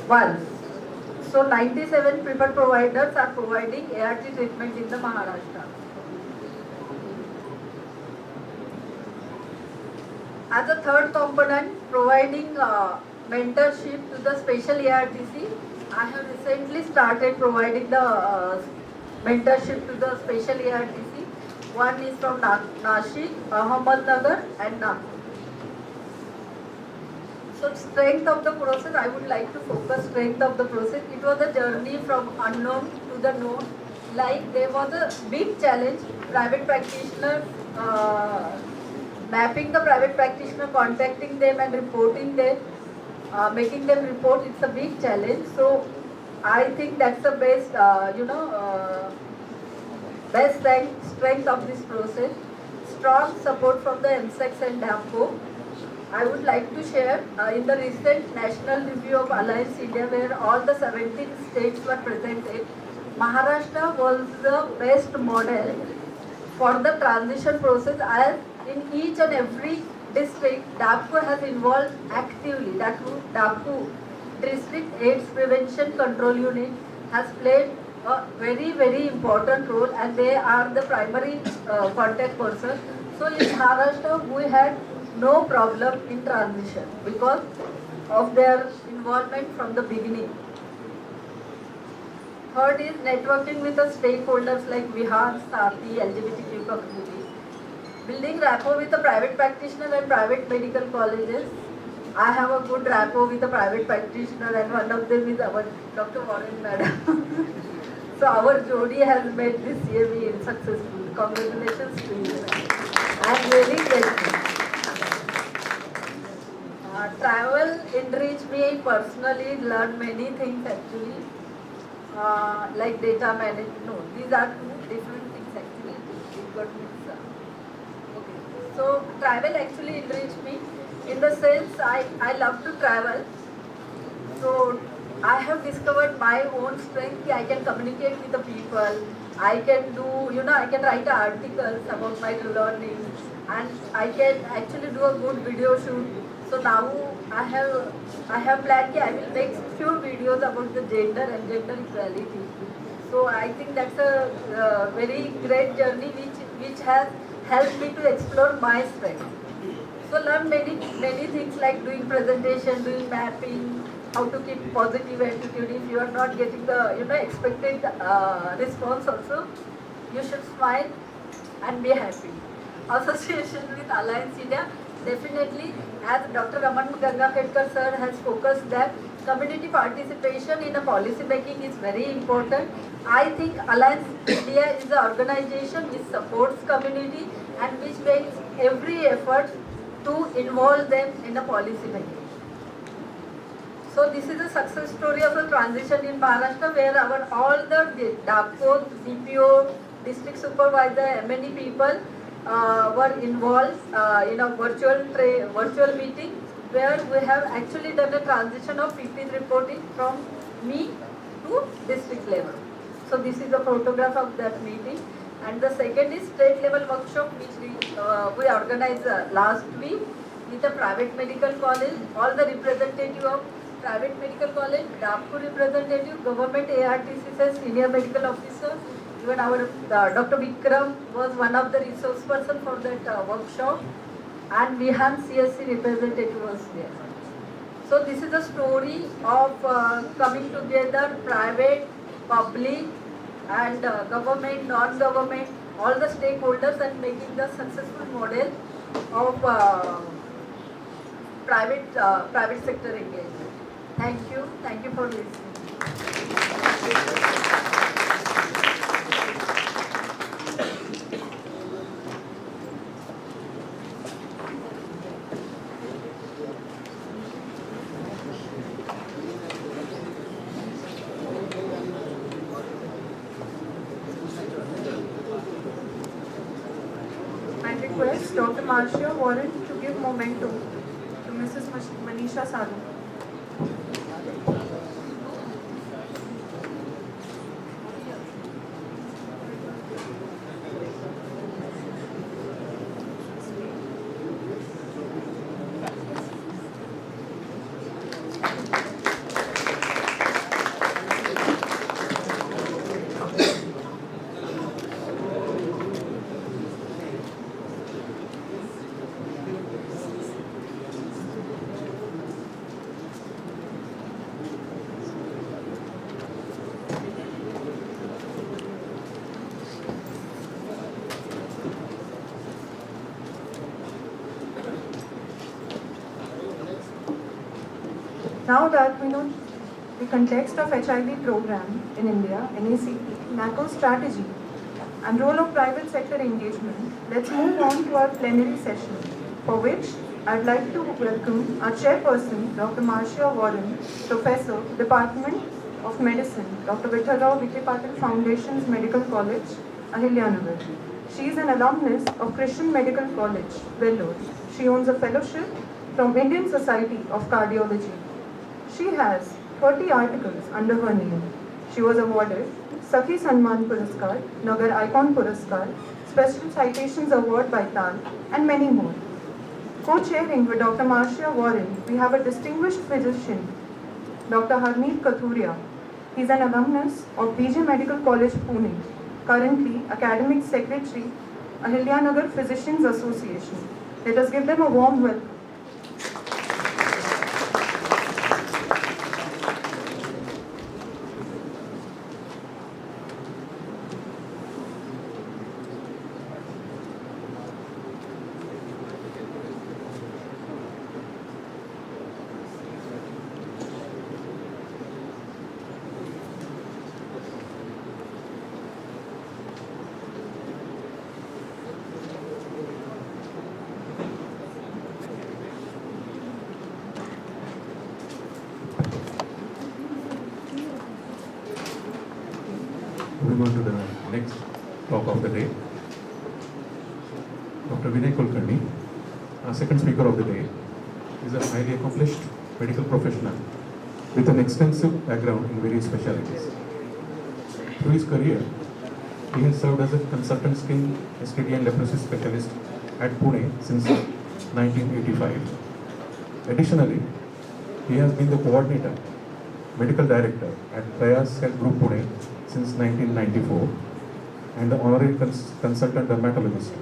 once. So 97 preferred providers are providing ART treatment in the Maharashtra. As a third component, providing mentorship to the special ARTC, I have recently started providing the mentorship to the special ARTC. One is from Nashik, Ahmednagar and Nagpur. So strength of the process, I would like to focus strength of the process. It was a journey from unknown to the known. Like there was a big challenge, private practitioners, mapping the private practitioner, contacting them and reporting them, making them report, it's a big challenge. So I think that's the best, best strength of this process. Strong support from the MSECs and DAMCO. I would like to share in the recent national review of Alliance India, where all the 17 states were presented, Maharashtra was the best model for the transition process, as in each and every district, DAPCO has involved actively. DAPCO, District AIDS Prevention Control Unit, has played a very, very important role, and they are the primary contact person. So in Maharashtra, we had no problem in transition because of their involvement from the beginning. Third is networking with the stakeholders like Vihar, Sati, LGBTQ community. Building rapport with the private practitioner and private medical colleges. I have a good rapport with the private practitioner, and one of them is our Dr. Warren Madam. So our Jodi has made this CME successful. Congratulations to you. I am very grateful. Travel enriched me personally, learned many things actually. like data management. No, these are two different things actually. It got mixed up. Okay. So travel actually enriched me in the sense I love to travel. So I have discovered my own strength. I can communicate with the people. I can do, I can write articles about my learning, and I can actually do a good video shoot. So now I have planned that I will make few videos about the gender and gender equality. So I think that's a very great journey which has helped me to explore my strength. So learn many things like doing presentation, doing mapping, how to keep positive attitude. If you are not getting the expected response also, you should smile and be happy. Association with Alliance India, definitely, as Dr. Ahmednagar sir has focused that community participation in a policy making is very important. I think Alliance India is the organization which supports community and which makes every effort to involve them in a policy making. So this is a success story of a transition in Maharashtra where all the DAPCO, DPO, district supervisor, MNE people were involved in a virtual meeting where we have actually done a transition of PP's reporting from me to district level. So this is a photograph of that meeting. And the second is state level workshop which we organized last week with a private medical college, all the representative of private medical college, DAPCO representative, government ARTC senior medical officer, even our Dr. Vikram was one of the resource person for that workshop, and Vihan CSC representative was there. So this is a story of coming together, private, public, and government, non-government, all the stakeholders, and making the successful model of private sector engagement. Thank you for listening. I request Dr. Marcia Warren to give memento to Mrs. Manisha Salu. Now that we know the context of HIV program in India, NACP, NACO strategy, and role of private sector engagement, let's move on to our plenary session, for which I'd like to welcome our chairperson, Dr. Marcia Warren, Professor, Department of Medicine, Dr. Vithalrao Vikhe Patil Foundation's Medical College, Ahmednagar. She is an alumnus of Christian Medical College, Vellore. She owns a fellowship from Indian Society of Cardiology. She has 30 articles under her name. She was awarded Sakhi Sanman Puraskar, Nagar Icon Puraskar, Special Citations Award by TAL, and many more. Co-chairing with Dr. Marcia Warren, we have a distinguished physician, Dr. Harmeet Kathuria. He is an alumnus of BJ Medical College, Pune, currently Academic Secretary, Ahmednagar Physicians Association. Let us give them a warm welcome. moving on to the next talk of the day, Dr. Vinay Kulkarni, our second speaker of the day, is a highly accomplished medical professional with an extensive background in various specialties. Through his career, he has served as a consultant skin, STD and leprosy specialist at Pune since 1985. Additionally, he has been the coordinator, medical director at Prayas Health Group Pune since 1994 and the honorary consultant dermatologist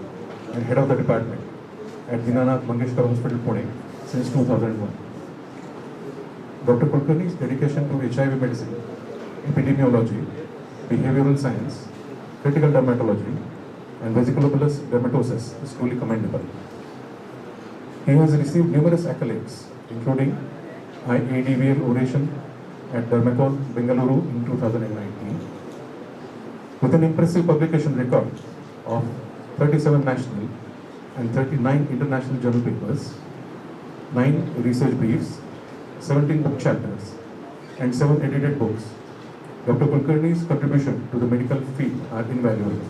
and head of the department at Dinanath Mangeshkar Hospital Pune since 2001. Dr. Kulkarni's dedication to HIV medicine, epidemiology, behavioral science, critical dermatology, and vesiculobular dermatosis is truly commendable. He has received numerous accolades, including IADVL Oration at Dermacol, Bengaluru in 2019, with an impressive publication record of 37 national and 39 international journal papers, 9 research briefs, 17 book chapters, and 7 edited books. Dr. Kulkarni's contribution to the medical field are invaluable.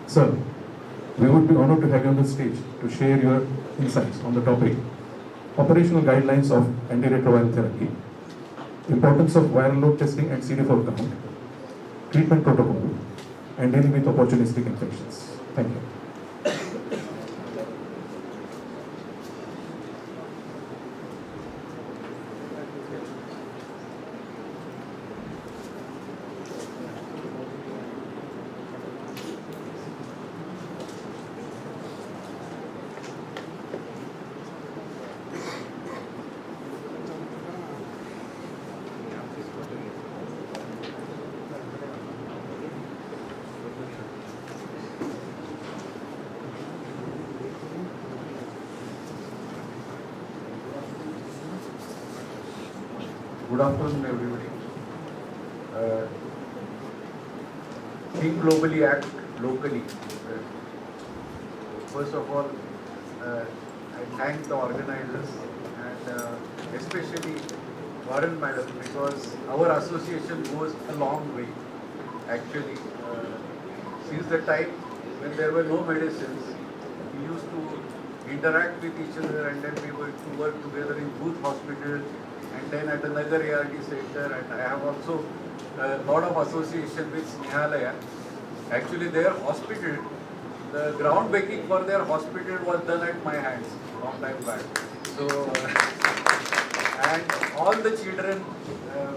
Sir, we would be honored to have you on the stage to share your insights on the topic, operational guidelines of antiretroviral therapy, importance of viral load testing and CD4 count, treatment protocol, and dealing with opportunistic infections. Thank you. Good afternoon, everybody. Think globally, act locally. First of all, I thank the organizers and especially Warren Madam, because our association goes a long way. Actually, since the time when there were no medicines, we used to interact with each other, and then we were to work together in Booth Hospital and then at the Nagar ART Center, and I have also a lot of association with Snehalaya. Actually, their hospital, the groundbreaking for their hospital was done at my hands long time back. So, and all the children,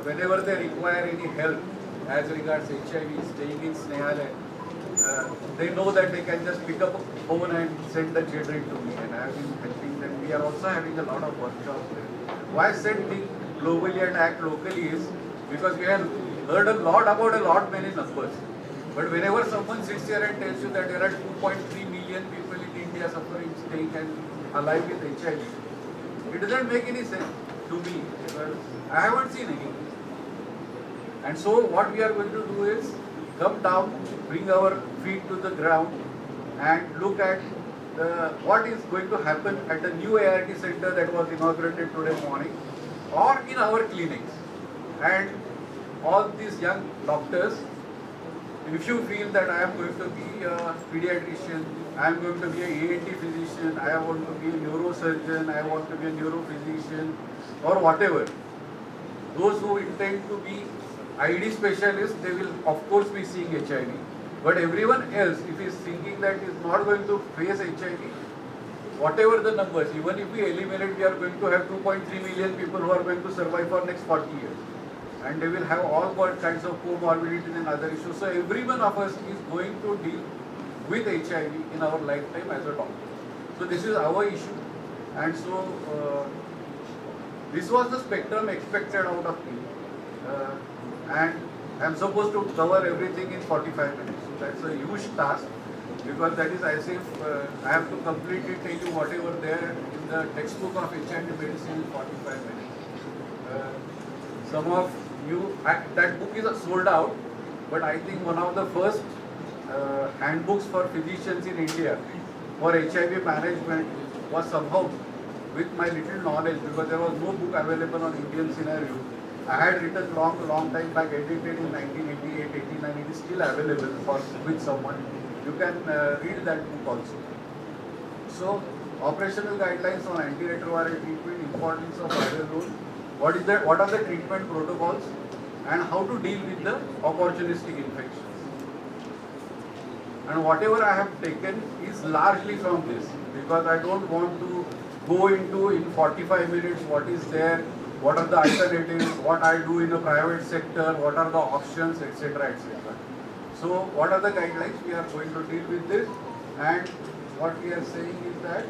whenever they require any help as regards HIV, staying in Snehalaya, they know that they can just pick up a phone and send the children to me, and I have been helping them. We are also having a lot of workshops there. Why I said think globally and act locally is because we have heard a lot about a lot many numbers. But whenever someone sits here and tells you that there are 2.3 million people in India suffering, staying and alive with HIV, it doesn't make any sense to me because I haven't seen any. And so what we are going to do is come down, bring our feet to the ground and look at what is going to happen at the new ART center that was inaugurated today morning or in our clinics. And all these young doctors, if you feel that I am going to be a pediatrician, I am going to be an ENT physician, I want to be a neurosurgeon, I want to be a neurophysician or whatever, those who intend to be ID specialists, they will of course be seeing HIV. But everyone else, if he is thinking that he is not going to face HIV, whatever the numbers, even if we eliminate, we are going to have 2.3 million people who are going to survive for next 40 years. And they will have all kinds of comorbidities and other issues. So every one of us is going to deal with HIV in our lifetime as a doctor. So this is our issue. And so this was the spectrum expected out of me. And I am supposed to cover everything in 45 minutes. So that's a huge task because that is as if I have to completely tell you whatever there in the textbook of HIV medicine in 45 minutes. Some of you, that book is sold out, but I think one of the first handbooks for physicians in India for HIV management was somehow with my little knowledge, because there was no book available on Indian scenario, I had written long time back, edited in 1988, 89. It is still available for with someone. You can read that book also. So, operational guidelines on antiretroviral treatment, importance of viral load, what are the treatment protocols, and how to deal with the opportunistic infections. And whatever I have taken is largely from this, because I don't want to go into in 45 minutes what is there, what are the alternatives, what I do in the private sector, what are the options, etc. etc. So what are the guidelines? We are going to deal with this, and what we are saying is that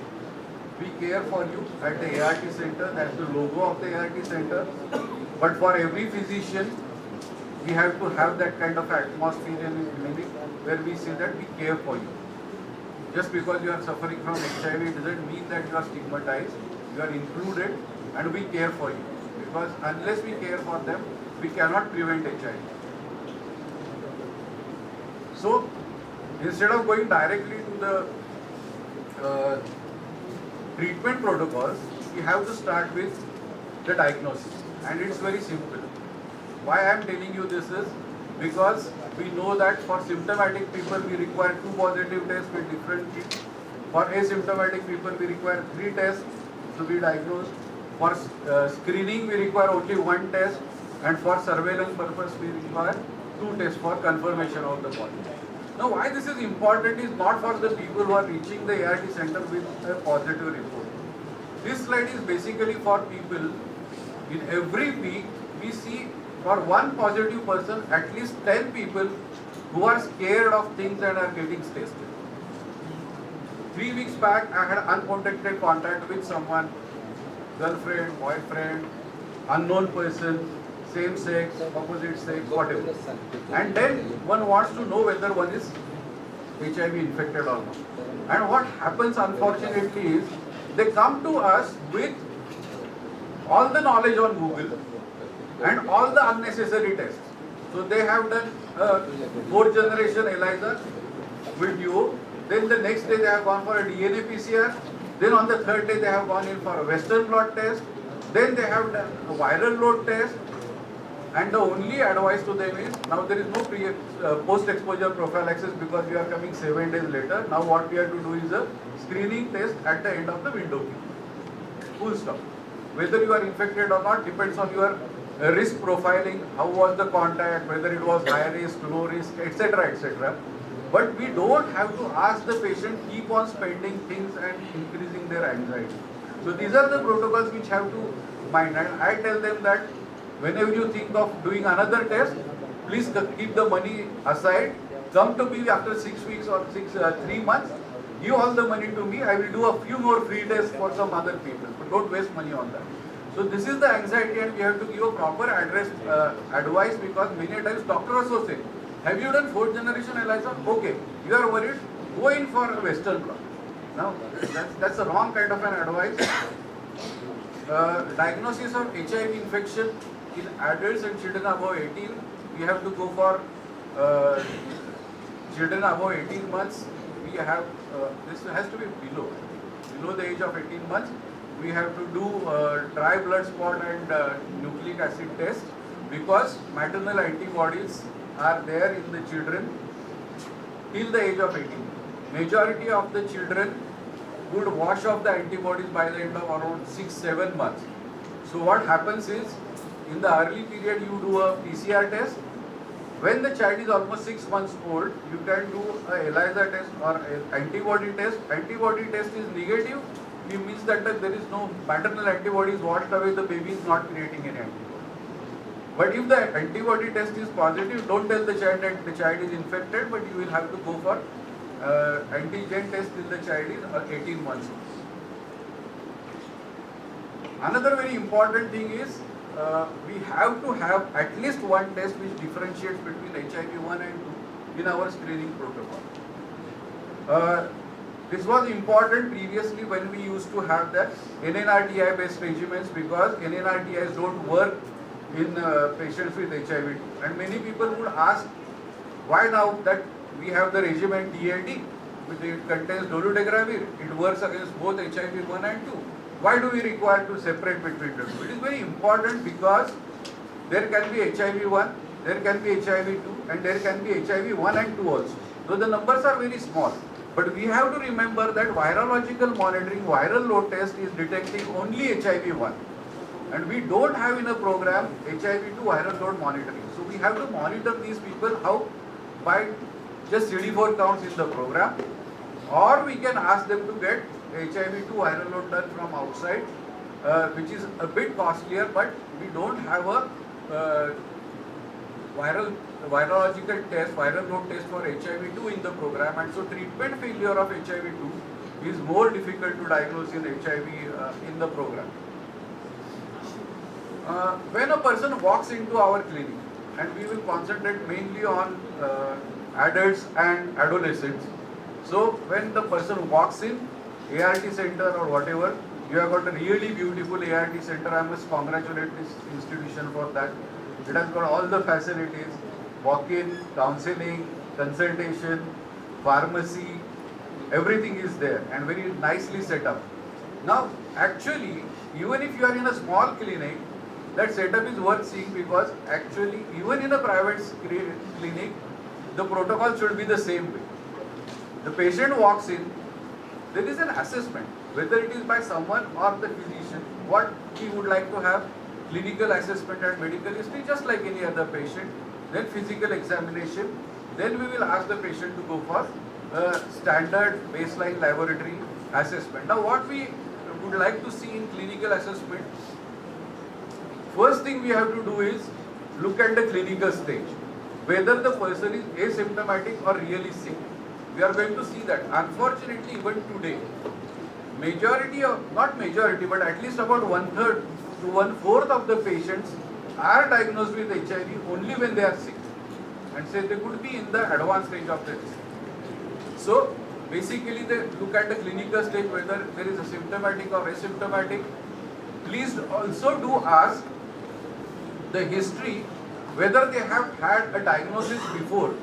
we care for you at the ART center. That's the logo of the ART center. But for every physician, we have to have that kind of atmosphere in the clinic where we say that we care for you. Just because you are suffering from HIV doesn't mean that you are stigmatized. You are included, and we care for you. Because unless we care for them, we cannot prevent HIV. So, instead of going directly to the treatment protocols, we have to start with the diagnosis. And it's very simple. Why I am telling you this is because we know that for symptomatic people we require 2 positive tests with different kits. For asymptomatic people we require 3 tests to be diagnosed. For screening we require only 1 test, and for surveillance purpose we require 2 tests for confirmation of the body. Now why this is important is not for the people who are reaching the ART center with a positive report. This slide is basically for people. In every week we see for 1 positive person at least 10 people who are scared of things and are getting tested. 3 weeks back I had unprotected contact with someone, girlfriend, boyfriend, unknown person, same sex, opposite sex, whatever. And then one wants to know whether one is HIV infected or not. And what happens unfortunately is they come to us with all the knowledge on Google and all the unnecessary tests. So they have done 4th generation ELISA video, then the next day they have gone for a DNA PCR, then on the 3rd day they have gone in for a Western blot test, then they have done a viral load test, and the only advice to them is, now there is no post-exposure prophylaxis because we are coming 7 days later. Now what we have to do is a screening test at the end of the window. Full stop. Whether you are infected or not depends on your risk profiling, how was the contact, whether it was high risk, low risk, etc. etc. But we don't have to ask the patient keep on spending things and increasing their anxiety. So these are the protocols which have to mind, and I tell them that whenever you think of doing another test, please keep the money aside, come to me after 6 weeks or 3 months, give all the money to me, I will do a few more free tests for some other people, but don't waste money on that. So this is the anxiety, and we have to give a proper advice, because many times doctors also say, have you done 4th generation ELISA? Okay, you are worried, go in for a Western blot. Now, that's a wrong kind of an advice. Diagnosis of HIV infection in adults and children above 18, we have to go for children above 18 months. We have, this has to be below the age of 18 months. We have to do dry blood spot and nucleic acid test, because maternal antibodies are there in the children till the age of 18. Majority of the children would wash off the antibodies by the end of around 6-7 months. So what happens is, in the early period you do a PCR test. When the child is almost 6 months old, you can do a ELISA test or an antibody test. Antibody test is negative, it means that there is no maternal antibodies washed away, the baby is not creating any antibody. But if the antibody test is positive, don't tell the child that the child is infected, but you will have to go for antigen test till the child is 18 months old. Another very important thing is, we have to have at least 1 test which differentiates between HIV 1 and 2 in our screening protocol. This was important previously when we used to have that NNRTI based regimens, because NNRTIs don't work in patients with HIV. And many people would ask, why now that we have the regimen DLD, which it contains dolutegravir, it works against both HIV 1 and 2. Why do we require to separate between the two? It is very important, because there can be HIV 1, there can be HIV 2, and there can be HIV 1 and 2 also. So the numbers are very small. But we have to remember that virological monitoring, viral load test is detecting only HIV 1. And we don't have in a program HIV 2 viral load monitoring. So we have to monitor these people how? By just CD4 counts in the program, or we can ask them to get HIV 2 viral load done from outside, which is a bit costlier, but we don't have a virological test, viral load test for HIV 2 in the program, and so treatment failure of HIV 2 is more difficult to diagnose in HIV in the program. When a person walks into our clinic, and we will concentrate mainly on adults and adolescents. So when the person walks in, ART center or whatever, you have got a really beautiful ART center. I must congratulate this institution for that. It has got all the facilities, walk-in, counseling, consultation, pharmacy, everything is there and very nicely set up. Now, actually, even if you are in a small clinic, that setup is worth seeing, because actually, even in a private clinic, the protocol should be the same way. The patient walks in, there is an assessment, whether it is by someone or the physician, what he would like to have, clinical assessment and medical history, just like any other patient, then physical examination, then we will ask the patient to go for standard baseline laboratory assessment. Now what we would like to see in clinical assessment, first thing we have to do is look at the clinical stage, whether the person is asymptomatic or really sick. We are going to see that. Unfortunately, even today, majority of, not majority, but at least about 1/3 to 1/4 of the patients are diagnosed with HIV only when they are sick, and say they could be in the advanced stage of the disease. So basically they look at the clinical stage, whether there is a symptomatic or asymptomatic. Please also do ask the history, whether they have had a diagnosis before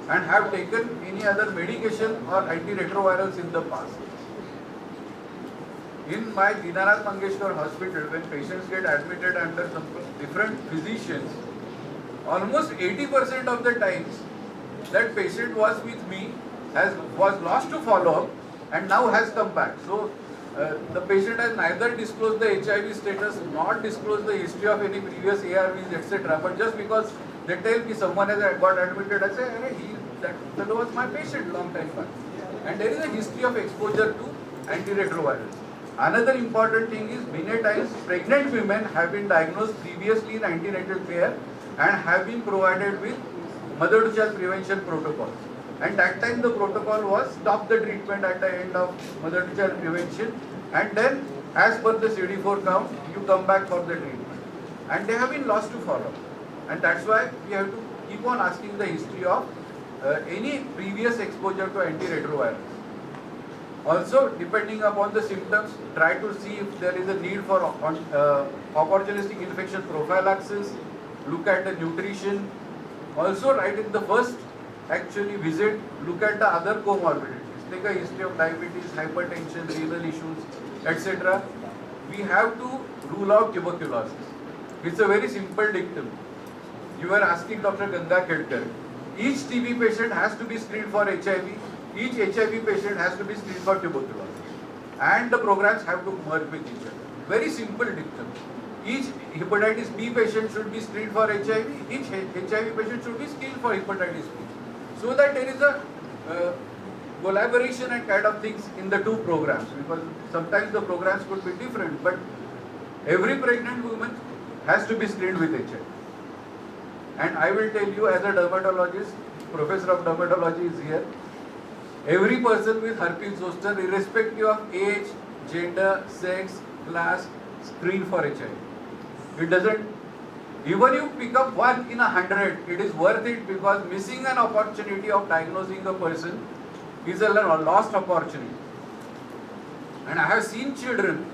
and have taken any other medication or antiretrovirals in the past. In my Dinanath Mangeshkar hospital, when patients get admitted under some different physicians, almost 80% of the times that patient was with me was lost to follow-up and now has come back. So the patient has neither disclosed the HIV status nor disclosed the history of any previous ARVs, etc. But just because they tell me someone has got admitted, I say, that fellow was my patient long time back. And there is a history of exposure to antiretrovirals. Another important thing is, many times pregnant women have been diagnosed previously in antenatal care and have been provided with mother-to-child prevention protocols. And that time the protocol was stop the treatment at the end of mother-to-child prevention, and then as per the CD4 count, you come back for the treatment. And they have been lost to follow. And that's why we have to keep on asking the history of any previous exposure to antiretrovirals. Also, depending upon the symptoms, try to see if there is a need for opportunistic infection prophylaxis, look at the nutrition. Also, right in the first visit, look at the other comorbidities. Take a history of diabetes, hypertension, renal issues, etc. We have to rule out tuberculosis. It's a very simple dictum. You were asking Dr. Ganga Kedkar. Each TB patient has to be screened for HIV. Each HIV patient has to be screened for tuberculosis. And the programs have to merge with each other. Very simple dictum. Each hepatitis B patient should be screened for HIV. Each HIV patient should be screened for hepatitis B. So that there is a collaboration and kind of things in the two programs. Because sometimes the programs could be different. But every pregnant woman has to be screened with HIV. And I will tell you, as a dermatologist, professor of dermatology is here, every person with herpes zoster, irrespective of age, gender, sex, class, screen for HIV. It doesn't, even you pick up 1 in 100, it is worth it, because missing an opportunity of diagnosing a person is a lost opportunity. And I have seen children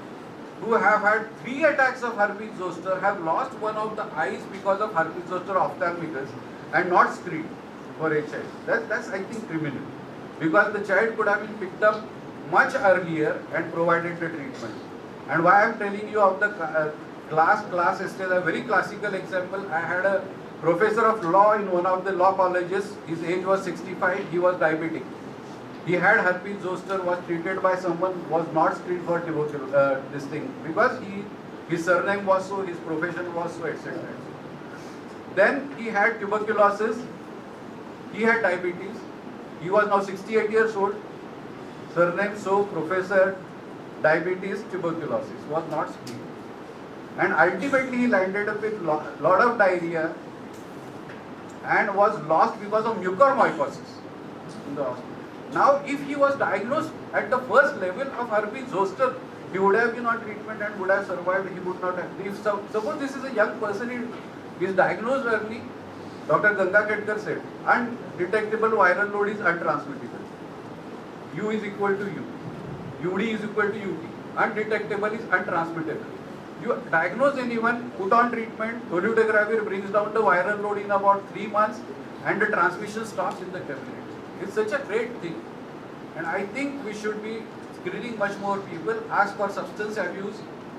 who have had 3 attacks of herpes zoster, have lost one of the eyes because of herpes zoster ophthalmicus and not screened for HIV. That's I think criminal. Because the child could have been picked up much earlier and provided the treatment. And why I am telling you of the class stage. A very classical example. I had a professor of law in one of the law colleges. His age was 65. He was diabetic. He had herpes zoster, was treated by someone, was not screened for this thing because his surname was so, his profession was so, etc. Then he had tuberculosis. He had diabetes. He was now 68 years old. Surname so, professor, diabetes, tuberculosis, was not screened. And ultimately he landed up with lot of diarrhea and was lost because of mucormycosis in the hospital. Now, if he was diagnosed at the first level of herpes zoster, he would have been on treatment and would have survived. He would not have. If suppose this is a young person, he is diagnosed early. Dr. Ganga Kedkar said, undetectable viral load is untransmittable. U is equal to U. UD is equal to UT. Undetectable is untransmittable. You diagnose anyone, put on treatment, dolutegravir brings down the viral load in about 3 months and the transmission stops in the community. It's such a great thing. And I think we should be screening much more people, ask for substance abuse,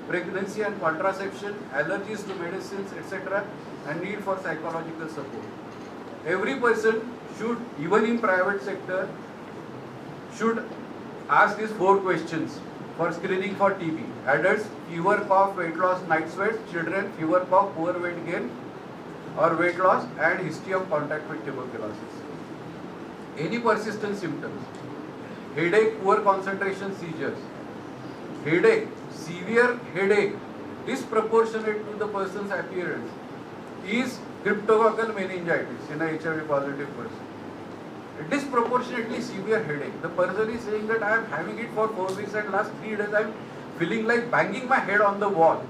pregnancy and contraception, allergies to medicines, etc. and need for psychological support. Every person should, even in private sector, should ask these 4 questions for screening for TB. Adults, fever, cough, weight loss, night sweats. Children, fever, cough, poor weight gain or weight loss and history of contact with tuberculosis. Any persistent symptoms, headache, poor concentration, seizures, headache, severe headache, disproportionate to the person's appearance, is cryptococcal meningitis in a HIV positive person. A disproportionately severe headache. The person is saying that I am having it for 4 weeks and last 3 days I am feeling like banging my head on the wall.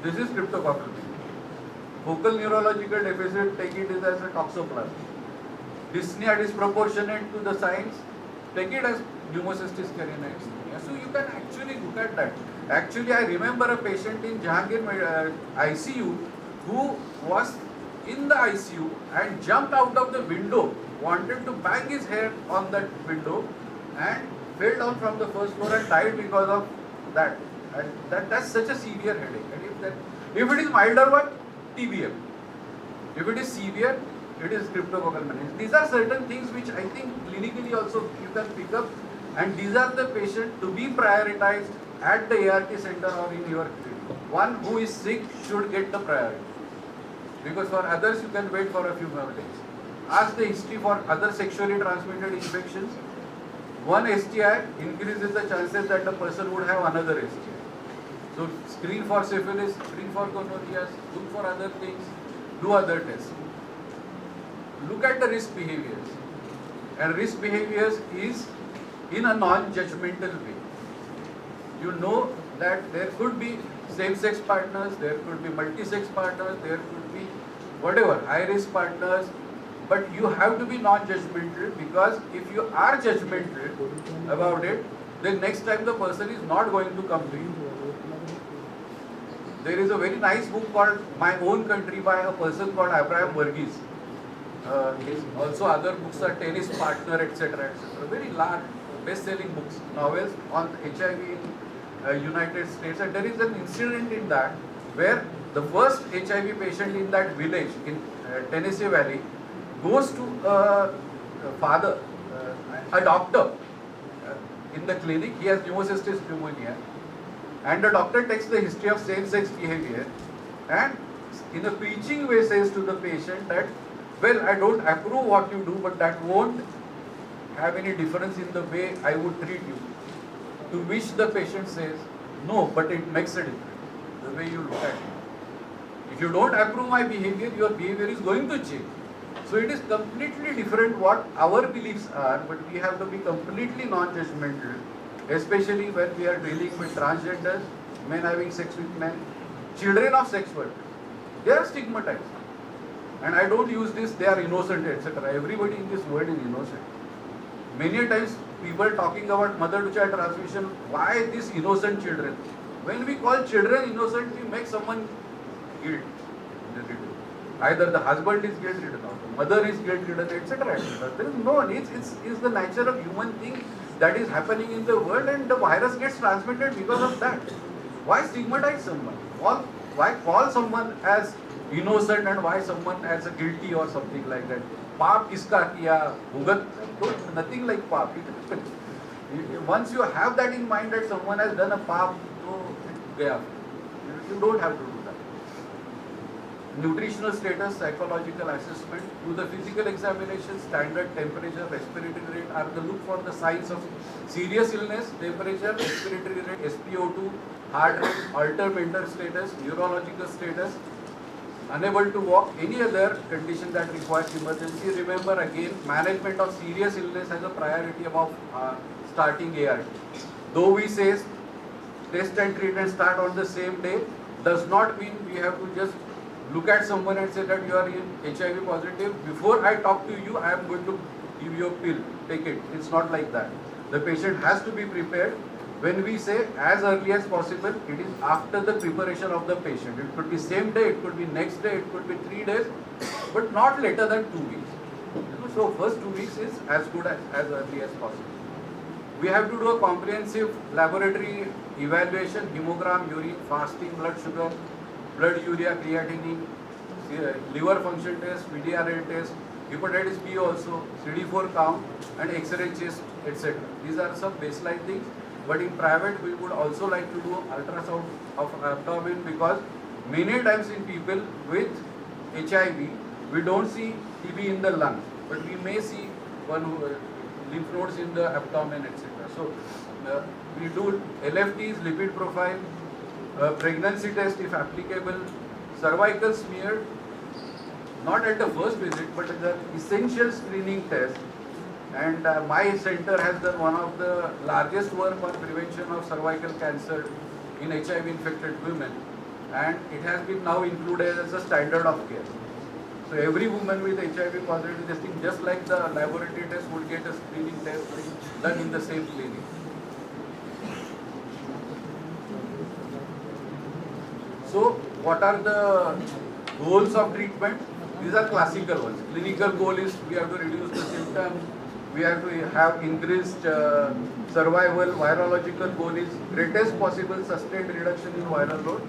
This is cryptococcal meningitis. Focal neurological deficit, take it as a toxoplasma. Dyspnea disproportionate to the signs, take it as pneumocystis carinii. So you can actually look at that. Actually, I remember a patient in Jahangir ICU who was in the ICU and jumped out of the window, wanted to bang his head on that window and fell down from the first floor and died because of that. And that's such a severe headache. And if it is milder one, TBM. If it is severe, it is cryptococcal meningitis. These are certain things which I think clinically also you can pick up, and these are the patients to be prioritized at the ART center or in your clinic. One who is sick should get the priority, because for others you can wait for a few more days. Ask the history for other sexually transmitted infections. One STI increases the chances that the person would have another STI. So screen for syphilis, screen for gonorrhea, look for other things, do other tests. Look at the risk behaviors. And risk behaviors is in a non-judgmental way. You know that there could be same-sex partners, there could be multi-sex partners, there could be whatever, high-risk partners, but you have to be non-judgmental, because if you are judgmental about it, then next time the person is not going to come to you. There is a very nice book called My Own Country by a person called Abraham Burgess. Also other books are Tennis Partner, etc. etc. Very large best-selling books, novels on HIV in United States. And there is an incident in that where the first HIV patient in that village in Tennessee Valley goes to a father, a doctor in the clinic. He has pneumocystis pneumonia, and the doctor takes the history of same-sex behavior and in a preaching way says to the patient that, well, I don't approve what you do, but that won't have any difference in the way I would treat you. To which the patient says, no, but it makes a difference, the way you look at it. If you don't approve my behavior, your behavior is going to change. So it is completely different what our beliefs are, but we have to be completely non-judgmental, especially when we are dealing with transgenders, men having sex with men, children of sex workers. They are stigmatized. And I don't use this, they are innocent, etc. Everybody in this world is innocent. Many times people talking about mother-to-child transmission, why these innocent children? When we call children innocent, we make someone guilt. Either the husband is guilt-ridden or the mother is guilt-ridden, etc. etc. There is no, it's the nature of human thing that is happening in the world, and the virus gets transmitted because of that. Why stigmatize someone? Why call someone as innocent and why someone as a guilty or something like that? Paap kiska kiya, bhugat, nothing like paap. Once you have that in mind that someone has done a paap, you don't have to do that. Nutritional status, psychological assessment, do the physical examination, standard temperature, respiratory rate are the look for the signs of serious illness, temperature, respiratory rate, SpO2, heart rate, altered mental status, neurological status, unable to walk, any other condition that requires emergency. Remember again, management of serious illness has a priority above starting ART. Though we say test and treat and start on the same day, does not mean we have to just look at someone and say that you are HIV positive. Before I talk to you, I am going to give you a pill, take it. It's not like that. The patient has to be prepared. When we say as early as possible, it is after the preparation of the patient. It could be same day, it could be next day, it could be 3 days, but not later than 2 weeks. So first 2 weeks is as good as early as possible. We have to do a comprehensive laboratory evaluation, hemogram, urine, fasting, blood sugar, blood urea, creatinine, liver function test, VDRA test, hepatitis B also, CD4 count and X-ray chest, etc. These are some baseline things. But in private, we would also like to do ultrasound of abdomen because many times in people with HIV, we don't see TB in the lungs, but we may see lymph nodes in the abdomen, etc. So we do LFTs, lipid profile, pregnancy test if applicable, cervical smear, not at the first visit, but as an essential screening test. And my center has done one of the largest work on prevention of cervical cancer in HIV infected women, and it has been now included as a standard of care. So every woman with HIV positive testing, just like the laboratory test, would get a screening test done in the same clinic. So what are the goals of treatment? These are classical ones. Clinical goal is we have to reduce the symptoms, we have to have increased survival. Virological goal is greatest possible sustained reduction in viral load.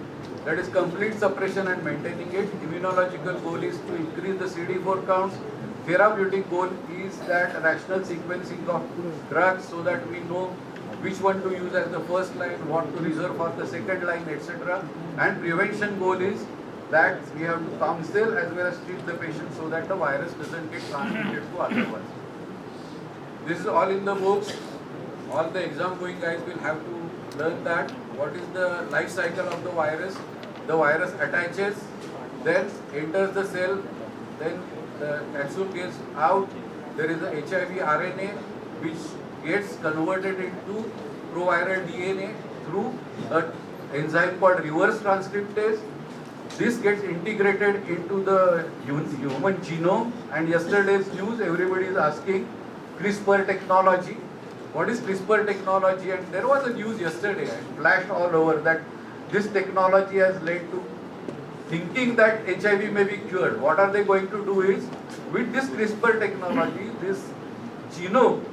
That is complete suppression and maintaining it. Immunological goal is to increase the CD4 counts. Therapeutic goal is that rational sequencing of drugs so that we know which one to use as the first line, what to reserve for the second line, etc. And prevention goal is that we have to counsel as well as treat the patient so that the virus doesn't get transmitted to other ones. This is all in the books. All the exam going guys will have to learn that. What is the life cycle of the virus? The virus attaches, then enters the cell, then the capsule gets out. There is a HIV RNA which gets converted into proviral DNA through an enzyme called reverse transcriptase. This gets integrated into the human genome, and yesterday's news, everybody is asking CRISPR technology. What is CRISPR technology? And there was a news yesterday, and flashed all over, that this technology has led to thinking that HIV may be cured. What are they going to do is, with this CRISPR technology, this genome,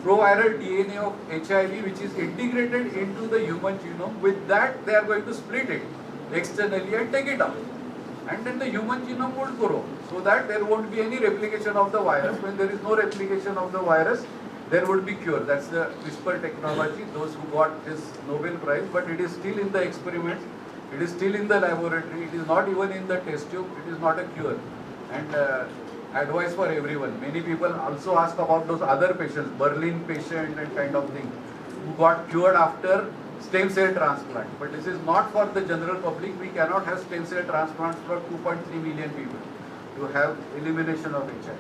proviral DNA of HIV, which is integrated into the human genome, with that they are going to split it externally and take it out. And then the human genome would grow, so that there won't be any replication of the virus. When there is no replication of the virus, there would be cure. That's the CRISPR technology, those who got this Nobel Prize, but it is still in the experiments, it is still in the laboratory, it is not even in the test tube, it is not a cure. And advice for everyone. Many people also ask about those other patients, Berlin patient and kind of thing, who got cured after stem cell transplant. But this is not for the general public. We cannot have stem cell transplants for 2.3 million people to have elimination of HIV.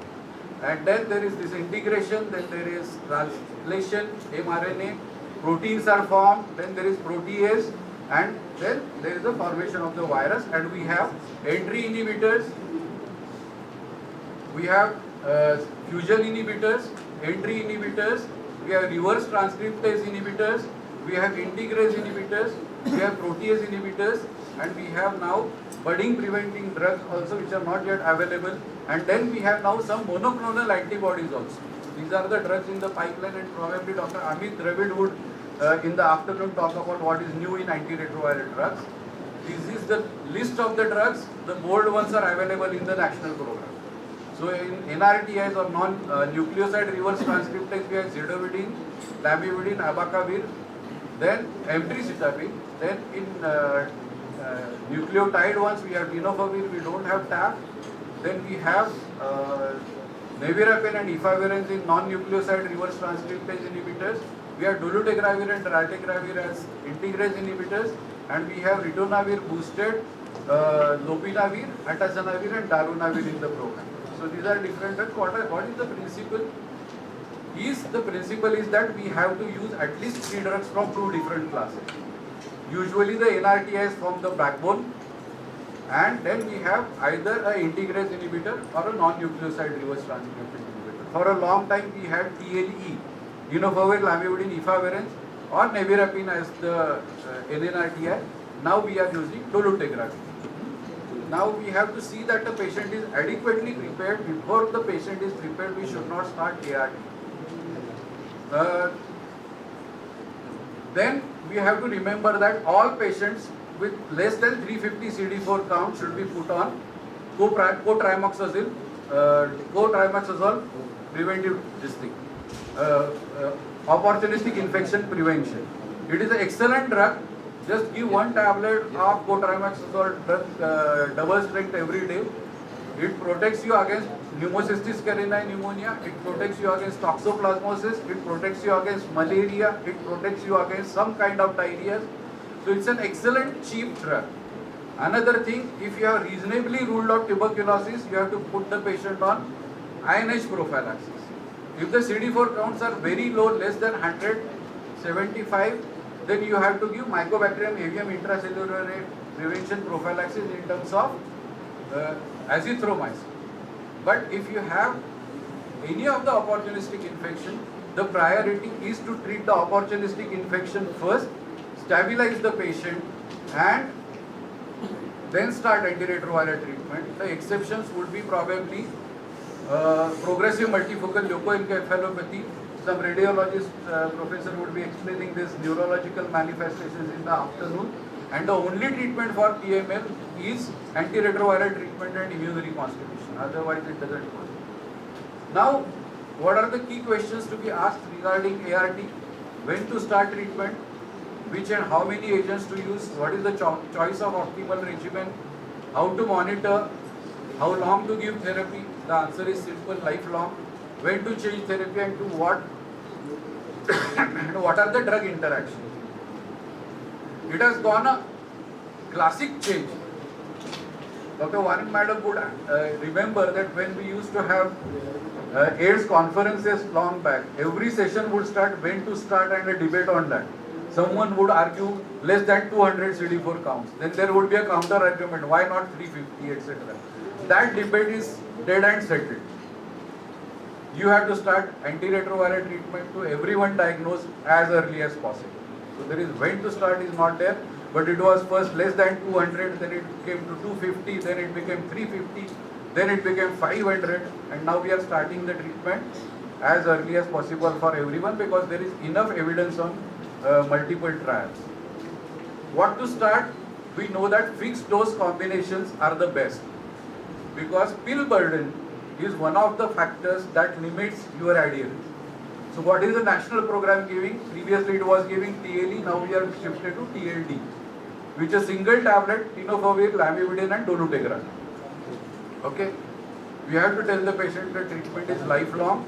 And then there is this integration, then there is translation, mRNA, proteins are formed, then there is protease, and then there is the formation of the virus, and we have entry inhibitors, we have fusion inhibitors, entry inhibitors, we have reverse transcriptase inhibitors, we have integrase inhibitors, we have protease inhibitors, and we have now budding preventing drugs also which are not yet available, and then we have now some monoclonal antibodies also. These are the drugs in the pipeline, and probably Dr. Amit Dravid would in the afternoon talk about what is new in antiretroviral drugs. This is the list of the drugs. The bold ones are available in the national program. So in NRTIs or non-nucleoside reverse transcriptase, we have zidovudine, lamivudine, abacavir, then emtricitabine. Then in nucleotide ones, we have tenofovir, we don't have TAF. Then we have nevirapine and efavirenz in non-nucleoside reverse transcriptase inhibitors. We have dolutegravir and raltegravir as integrase inhibitors, and we have ritonavir boosted, lopinavir, atazanavir and darunavir in the program. So these are different drugs. What is the principle? The principle is that we have to use at least 3 drugs from 2 different classes. Usually the NRTIs form the backbone, and then we have either an integrase inhibitor or a non-nucleoside reverse transcriptase inhibitor. For a long time we had TLE, tenofovir, lamivudine, efavirenz, or nevirapine as the NNRTI. Now we are using dolutegravir. Now we have to see that the patient is adequately prepared. Before the patient is prepared, we should not start ART. Then we have to remember that all patients with less than 350 CD4 count should be put on cotrimoxazole preventive opportunistic infection prevention. It is an excellent drug. Just give 1 tablet of cotrimoxazole drug, double strength every day. It protects you against pneumocystis carinii pneumonia. It protects you against toxoplasmosis. It protects you against malaria. It protects you against some kind of diarrhea. So it's an excellent cheap drug. Another thing, if you have reasonably ruled out tuberculosis, you have to put the patient on INH prophylaxis. If the CD4 counts are very low, less than 175, then you have to give Mycobacterium avium intracellular prevention prophylaxis in terms of azithromycin. But if you have any of the opportunistic infection, the priority is to treat the opportunistic infection first, stabilize the patient, and then start antiretroviral treatment. The exceptions would be probably progressive multifocal leukoencephalopathy. Some radiologist professor would be explaining this neurological manifestations in the afternoon. And the only treatment for PML is antiretroviral treatment and immune reconstitution. Otherwise, it doesn't work. Now, what are the key questions to be asked regarding ART? When to start treatment? Which and how many agents to use? What is the choice of optimal regimen? How to monitor? How long to give therapy? The answer is simple: lifelong. When to change therapy and to what? And what are the drug interactions? It has gone a classic change. Dr. Warren Madam would remember that when we used to have AIDS conferences long back, every session would start when to start and a debate on that. Someone would argue less than 200 CD4 counts. Then there would be a counter argument, why not 350, etc. That debate is dead and settled. You have to start antiretroviral treatment to everyone diagnosed as early as possible. So there is when to start is not there, but it was first less than 200, then it came to 250, then it became 350, then it became 500, and now we are starting the treatment as early as possible for everyone because there is enough evidence on multiple trials. What to start? We know that fixed dose combinations are the best because pill burden is one of the factors that limits your adherence. So what is the national program giving? Previously it was giving TLE, now we are shifted to TLD, which is single tablet, tenofovir, lamivudine and dolutegravir. Okay? We have to tell the patient that treatment is lifelong.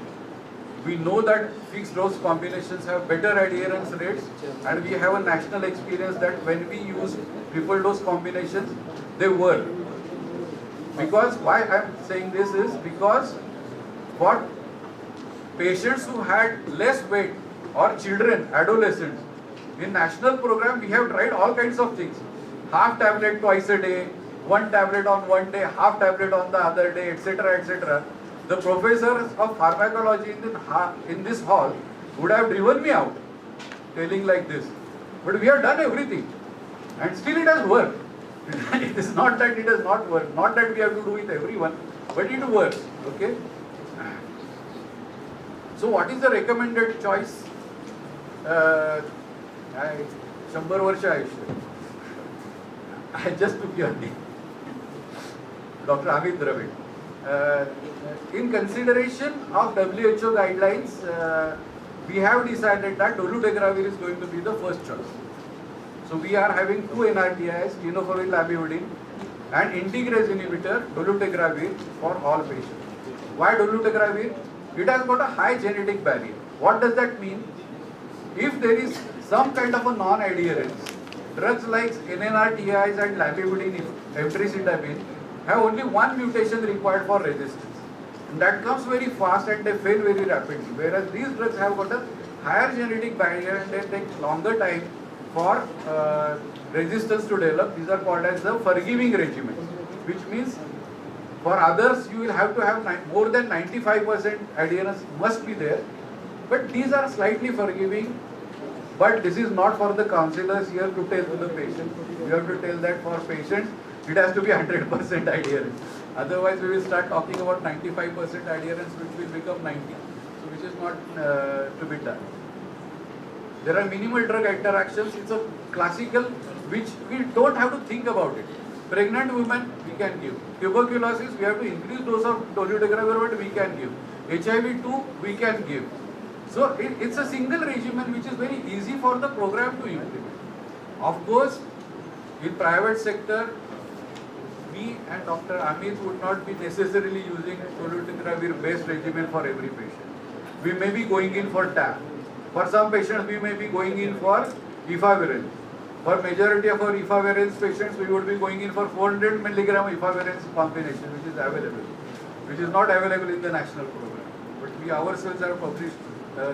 We know that fixed dose combinations have better adherence rates, and we have a national experience that when we use triple dose combinations, they work. Because why I am saying this is because for patients who had less weight or children, adolescents, in national program we have tried all kinds of things. Half tablet twice a day, 1 tablet on one day, half tablet on the other day, etc., etc. The professors of pharmacology in this hall would have driven me out, telling like this. But we have done everything, and still it has worked. It is not that it has not worked, not that we have to do with everyone, but it works. Okay. So what is the recommended choice? 100 वर्ष आयुष्य. I just took your name. Dr. Amit Dravid. In consideration of WHO guidelines, we have decided that dolutegravir is going to be the first choice. So we are having two NRTIs, tenofovir lamivudine and integrase inhibitor dolutegravir for all patients. Why dolutegravir? It has got a high genetic barrier. What does that mean? If there is some kind of a non-adherence, drugs like NNRTIs and lamivudine, emtricitabine have only one mutation required for resistance. And that comes very fast and they fail very rapidly. Whereas these drugs have got a higher genetic barrier and they take longer time for resistance to develop. These are called as the forgiving regimen, which means for others you will have to have more than 95% adherence must be there. But these are slightly forgiving. But this is not for the counselors here to tell to the patient. You have to tell that for patients it has to be 100% adherence. Otherwise we will start talking about 95% adherence which will become 90. So which is not to be done. There are minimal drug interactions. It's a classical which we don't have to think about it. Pregnant women we can give. Tuberculosis we have to increase dose of dolutegravir but we can give. HIV too we can give. So it's a single regimen which is very easy for the program to implement. Of course, in private sector, we and Dr. Amit would not be necessarily using dolutegravir based regimen for every patient. We may be going in for TAP. For some patients, we may be going in for efavirenz. For majority of our efavirenz patients, we would be going in for 400 milligram efavirenz combination, which is available, which is not available in the national program. But we ourselves have published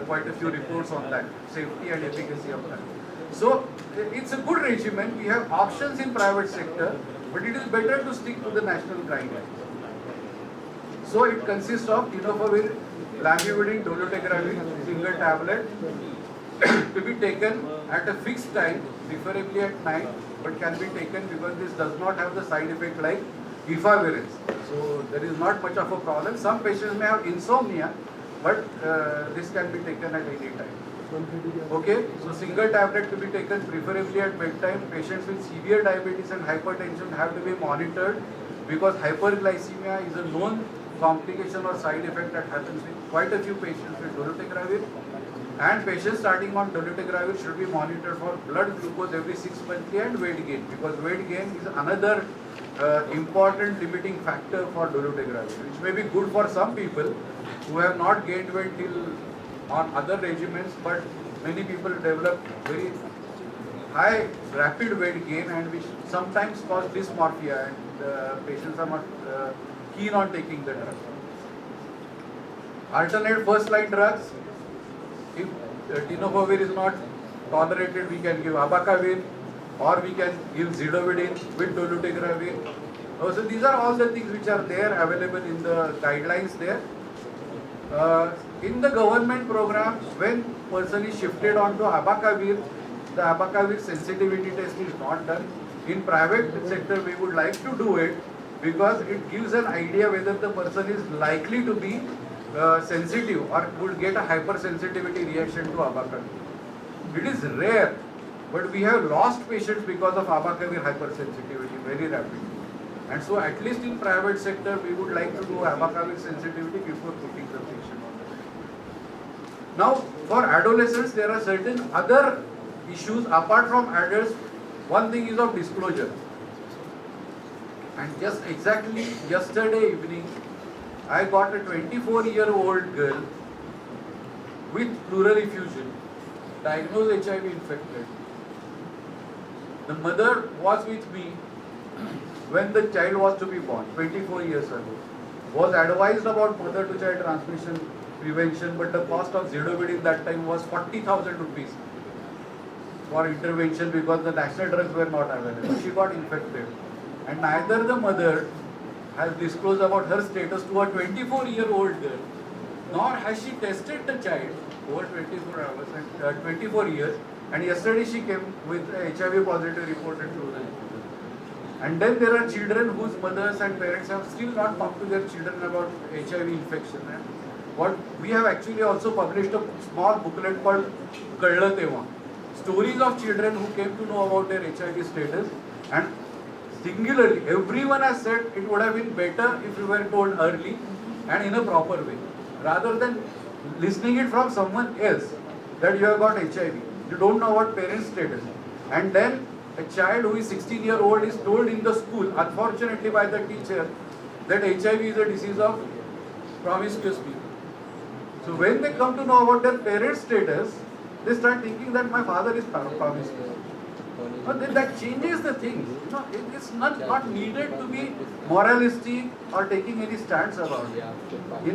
quite a few reports on that, safety and efficacy of that. So it's a good regimen. We have options in private sector, but it is better to stick to the national guidelines. So it consists of tenofovir, lamivudine, dolutegravir, single tablet to be taken at a fixed time, preferably at night, but can be taken because this does not have the side effect like efavirenz. So there is not much of a problem. Some patients may have insomnia, but this can be taken at any time. Okay, so single tablet to be taken preferably at bedtime. Patients with severe diabetes and hypertension have to be monitored because hyperglycemia is a known complication or side effect that happens with quite a few patients with dolutegravir. And patients starting on dolutegravir should be monitored for blood glucose every 6 months and weight gain, because weight gain is another important limiting factor for dolutegravir, which may be good for some people who have not gained weight till on other regimens, but many people develop very high rapid weight gain and which sometimes cause dysmorphia and patients are not keen on taking the drug. Alternate first line drugs, if tenofovir is not tolerated, we can give abacavir or we can give zidovudine with dolutegravir. So these are all the things which are there available in the guidelines there. In the government program, when person is shifted onto abacavir, the abacavir sensitivity test is not done. In private sector, we would like to do it because it gives an idea whether the person is likely to be sensitive or would get a hypersensitivity reaction to abacavir. It is rare, but we have lost patients because of abacavir hypersensitivity very rapidly. And so at least in private sector, we would like to do abacavir sensitivity before putting the patient on the. Now, for adolescents, there are certain other issues apart from adults. One thing is of disclosure. And just exactly yesterday evening, I got a 24-year-old girl with pleural effusion, diagnosed HIV infected. The mother was with me when the child was to be born, 24 years ago. Was advised about mother to child transmission prevention, but the cost of zidovudine that time was 40,000 rupees for intervention because the national drugs were not available. She got infected. And neither the mother has disclosed about her status to a 24-year-old girl, nor has she tested the child over 24 hours and 24 years. And yesterday she came with a HIV positive reported through the. And then there are children whose mothers and parents have still not talked to their children about HIV infection. And what we have actually also published a small booklet called Kadla Teva, stories of children who came to know about their HIV status, and singularly, everyone has said it would have been better if we were told early and in a proper way, rather than listening it from someone else that you have got HIV. You don't know what parents' status. And then a child who is 16-year-old is told in the school, unfortunately by the teacher, that HIV is a disease of promiscuous people. So when they come to know about their parents' status, they start thinking that my father is promiscuous. But then that changes the thing. It's not needed to be moralistic or taking any stance about it.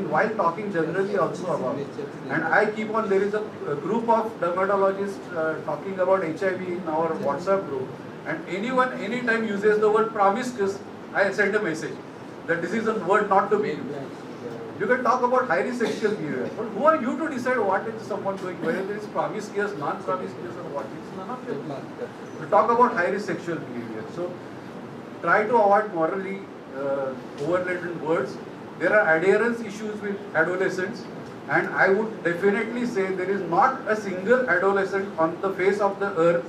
While talking generally also about it. And I keep on, there is a group of dermatologists talking about HIV in our WhatsApp group. And anyone, anytime uses the word promiscuous, I send a message that this is a word not to be used. You can talk about highly sexual behavior, but who are you to decide what is someone doing, whether it is promiscuous, non-promiscuous, or what? It's none of it. We talk about highly sexual behavior. So try to avoid morally overladen words. There are adherence issues with adolescents, and I would definitely say there is not a single adolescent on the face of the earth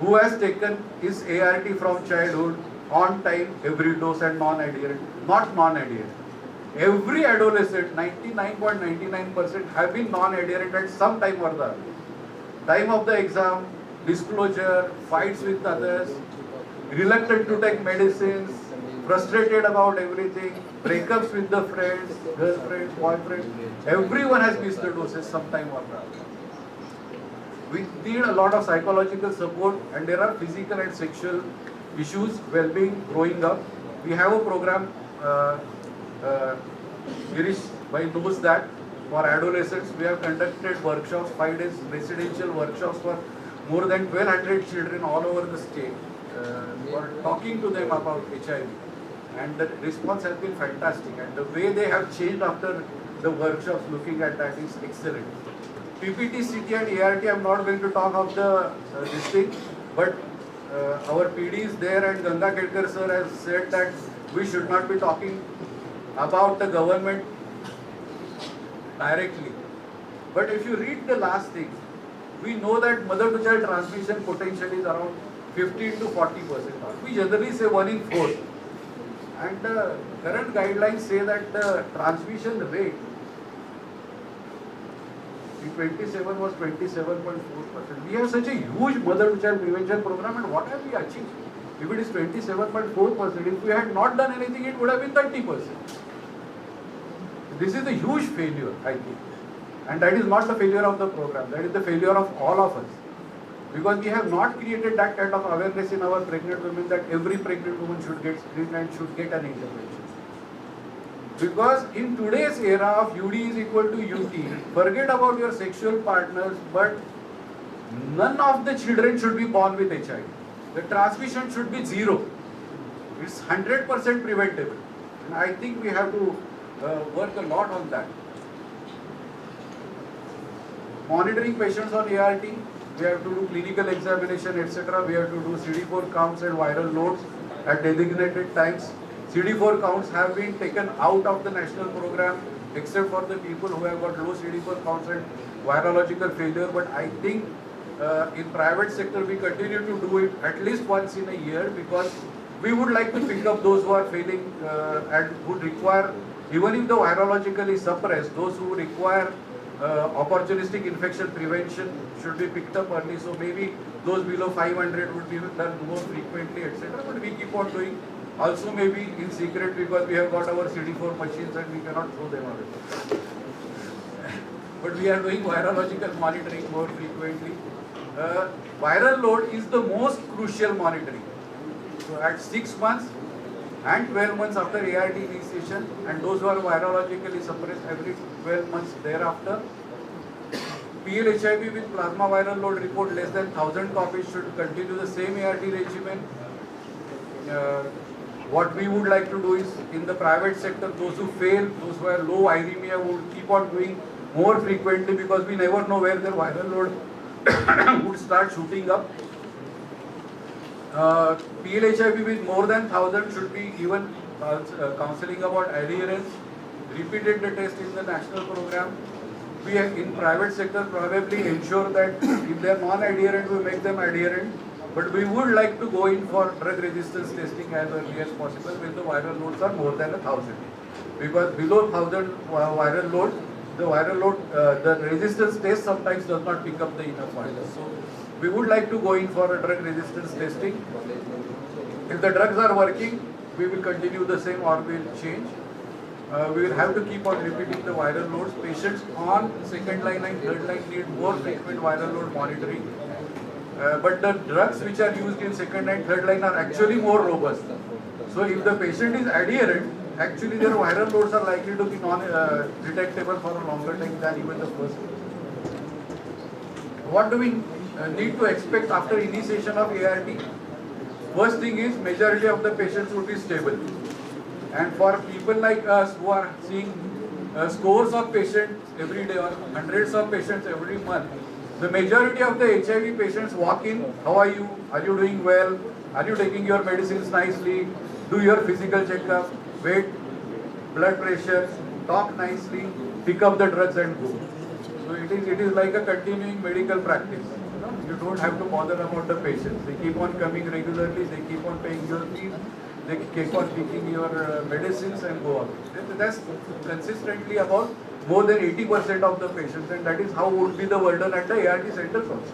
who has taken his ART from childhood on time, every dose, and non-adherent, not non-adherent. Every adolescent, 99.99% have been non-adherent at some time or the other. Time of the exam, disclosure, fights with others, reluctant to take medicines, frustrated about everything, breakups with the friends, girlfriends, boyfriends. Everyone has missed the doses sometime or the other. We need a lot of psychological support, and there are physical and sexual issues, well-being, growing up. We have a program, Girish knows that, for adolescents. We have conducted workshops, 5 days residential workshops for more than 1,200 children all over the state, for talking to them about HIV. And the response has been fantastic, and the way they have changed after the workshops, looking at that, is excellent. PPT, CT and ART, I am not going to talk of this thing, but our PD is there, and Ganga Kedkar sir has said that we should not be talking about the government directly. But if you read the last thing, we know that mother to child transmission potential is around 15 to 40%. We generally say 1 in 4. And the current guidelines say that the transmission rate in 27 was 27.4%. We have such a huge mother to child prevention program, and what have we achieved? If it is 27.4%, if we had not done anything, it would have been 30%. This is a huge failure, I think. And that is not the failure of the program, that is the failure of all of us. Because we have not created that kind of awareness in our pregnant women that every pregnant woman should get screened and should get an intervention. Because in today's era of UD is equal to UT, forget about your sexual partners, but none of the children should be born with HIV. The transmission should be 0. It's 100% preventable. And I think we have to work a lot on that. Monitoring patients on ART, we have to do clinical examination, etc. We have to do CD4 counts and viral loads at designated times. CD4 counts have been taken out of the national program, except for the people who have got low CD4 counts and virological failure. But I think in private sector we continue to do it at least once in a year, because we would like to pick up those who are failing and would require, even if the virologically suppressed, those who require opportunistic infection prevention should be picked up early. So maybe those below 500 would be done more frequently, etc. But we keep on doing. Also maybe in secret, because we have got our CD4 machines and we cannot throw them away. But we are doing virological monitoring more frequently. Viral load is the most crucial monitoring. So at 6 months and 12 months after ART initiation, and those who are virologically suppressed every 12 months thereafter. PL-HIV with plasma viral load report less than 1,000 copies should continue the same ART regimen. What we would like to do is, in the private sector, those who fail, those who are low viremia, would keep on doing more frequently, because we never know where their viral load would start shooting up. PL-HIV with more than 1,000 should be even counseling about adherence, repeated the test in the national program. we in private sector probably ensure that if they are non-adherent, we make them adherent. But we would like to go in for drug resistance testing as early as possible when the viral loads are more than 1,000. Because below 1,000 viral load, the resistance test sometimes does not pick up the enough virus. So we would like to go in for a drug resistance testing. If the drugs are working, we will continue the same or we will change. We will have to keep on repeating the viral loads. Patients on second line and third line need more frequent viral load monitoring. But the drugs which are used in second and third line are actually more robust. So if the patient is adherent, actually their viral loads are likely to be non-detectable for a longer time than even the first. What do we need to expect after initiation of ART? First thing is majority of the patients would be stable. And for people like us who are seeing scores of patients every day or hundreds of patients every month, the majority of the HIV patients walk in, how are you? Are you doing well? Are you taking your medicines nicely? Do your physical checkup, weight, blood pressure, talk nicely, pick up the drugs and go. So it is like a continuing medical practice. You don't have to bother about the patients. They keep on coming regularly, they keep on paying your fees, they keep on taking your medicines and go on. That's consistently about more than 80% of the patients, and that is how would be the burden at the ART centers also.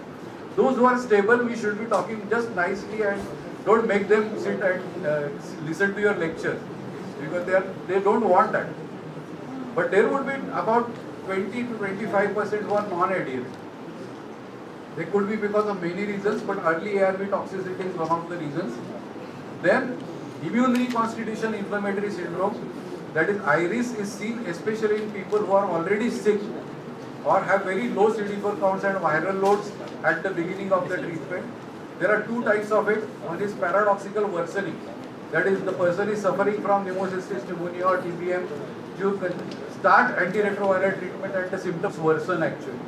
Those who are stable, we should be talking just nicely and don't make them sit and listen to your lectures because they don't want that. But there would be about 20 to 25% who are non-adherent. They could be because of many reasons, but early ARV toxicity is one of the reasons. Then immune reconstitution inflammatory syndrome, that is IRIS, is seen especially in people who are already sick or have very low CD4 counts and viral loads at the beginning of the treatment. There are two types of it. One is paradoxical worsening. That is, the person is suffering from pneumocystis pneumonia or TBM. You can start antiretroviral treatment and the symptoms worsen actually.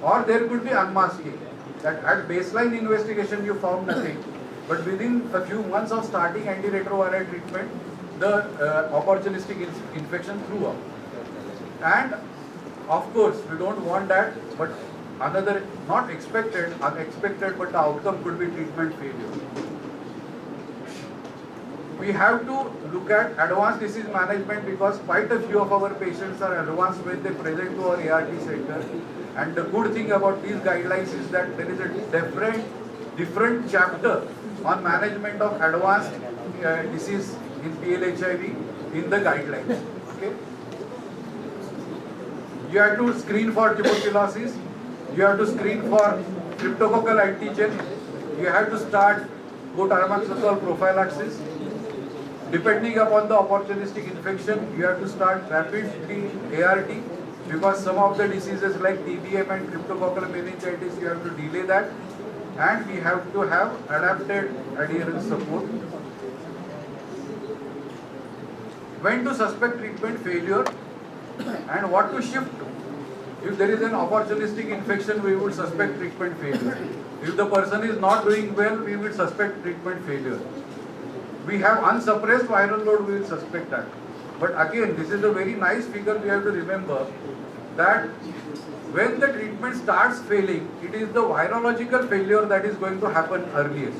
Or there could be unmasking. That at baseline investigation you found nothing. But within a few months of starting antiretroviral treatment, the opportunistic infection threw up. And of course, we don't want that, but another not expected, unexpected, but the outcome could be treatment failure. We have to look at advanced disease management because quite a few of our patients are advanced when they present to our ART center. And the good thing about these guidelines is that there is a different chapter on management of advanced disease in PL-HIV in the guidelines. Okay? You have to screen for tuberculosis. You have to screen for cryptococcal antigen. You have to start go-tarmoxazole prophylaxis. Depending upon the opportunistic infection, you have to start rapidly ART because some of the diseases like TBM and cryptococcal meningitis, you have to delay that. And we have to have adapted adherence support. When to suspect treatment failure and what to shift to. If there is an opportunistic infection, we would suspect treatment failure. If the person is not doing well, we will suspect treatment failure. We have unsuppressed viral load, we will suspect that. But again, this is a very nice figure we have to remember that when the treatment starts failing, it is the virological failure that is going to happen earliest.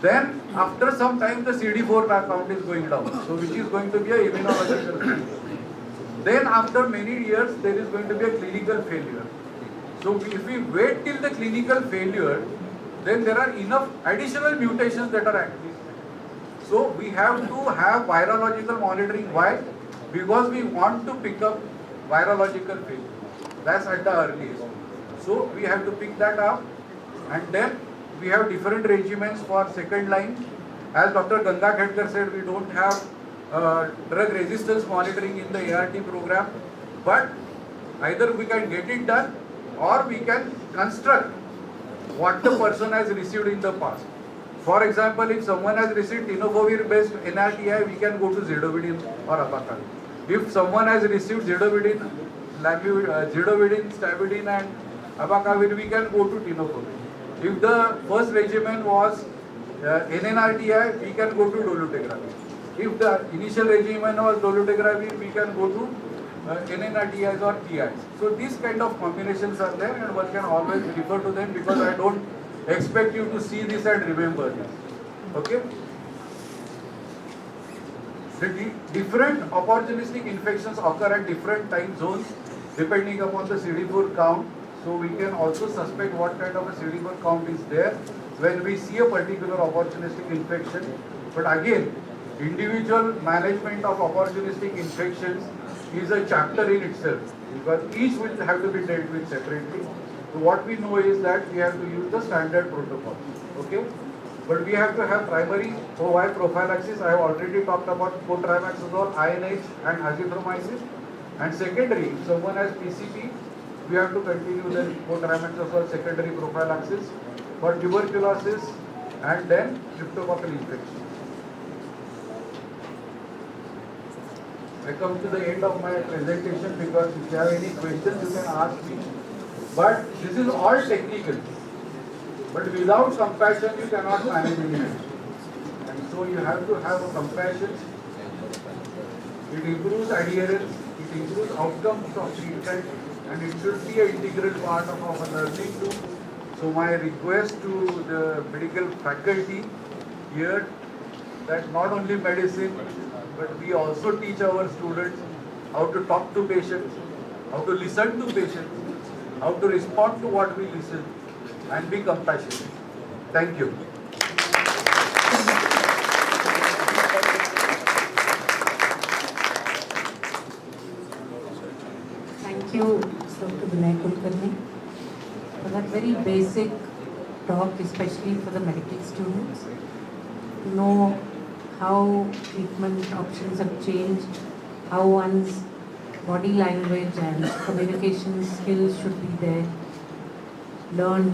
Then after some time the CD4 count is going down, so which is going to be an immunological failure. Then after many years there is going to be a clinical failure. So if we wait till the clinical failure, then there are enough additional mutations that are active. So we have to have virological monitoring. Why? Because we want to pick up virological failure. That's at the earliest. So we have to pick that up, and then we have different regimens for second line. As Dr. Ganga Khedkar said, we don't have drug resistance monitoring in the ART program, but either we can get it done or we can construct what the person has received in the past. For example, if someone has received tenofovir based NRTI, we can go to zidovudin or abacavir. If someone has received zidovudin, stabidin and abacavir, we can go to tenofovir. If the first regimen was NNRTI, we can go to dolutegravir. If the initial regimen was dolutegravir, we can go to NNRTIs or TIs. So these kind of combinations are there, and one can always refer to them, because I don't expect you to see this and remember this. Okay? The different opportunistic infections occur at different time zones depending upon the CD4 count. So we can also suspect what kind of a CD4 count is there when we see a particular opportunistic infection. But again, individual management of opportunistic infections is a chapter in itself, because each will have to be dealt with separately. So what we know is that we have to use the standard protocol. Okay? But we have to have primary OI prophylaxis. I have already talked about cotrimoxazole, INH and azithromycin. And secondary, if someone has PCP, we have to continue the cotrimoxazole secondary prophylaxis for tuberculosis and then cryptococcal infection. I come to the end of my presentation, because if you have any questions, you can ask me. But this is all technical. But without compassion, you cannot manage anything. And so you have to have a compassion. It improves adherence, it improves outcomes of treatment, and it should be an integral part of our learning too. So my request to the medical faculty here, that not only medicine, but we also teach our students how to talk to patients, how to listen to patients, how to respond to what we listen, and be compassionate. Thank you. Thank you, Dr. Vinay Kulkarni, for that very basic talk, especially for the medical students, to know how treatment options have changed, how one's body language and communication skills should be there, learned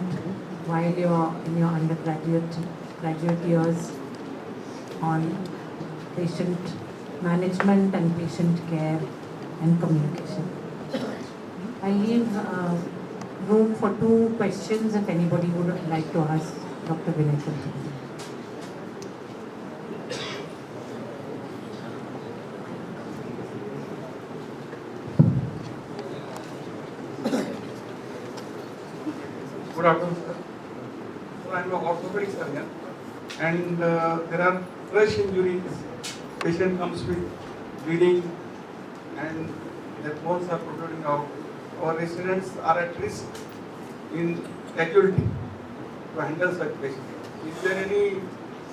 while you're in your graduate years on patient management and patient care and communication. I leave room for 2 questions if anybody would like to ask Dr. Vinay Kulkarni. Good afternoon, sir. So I am an orthopedic surgeon, and there are crush injuries. Patient comes with bleeding, and their bones are protruding out. Our residents are at risk in casualty to handle such patients. Is there any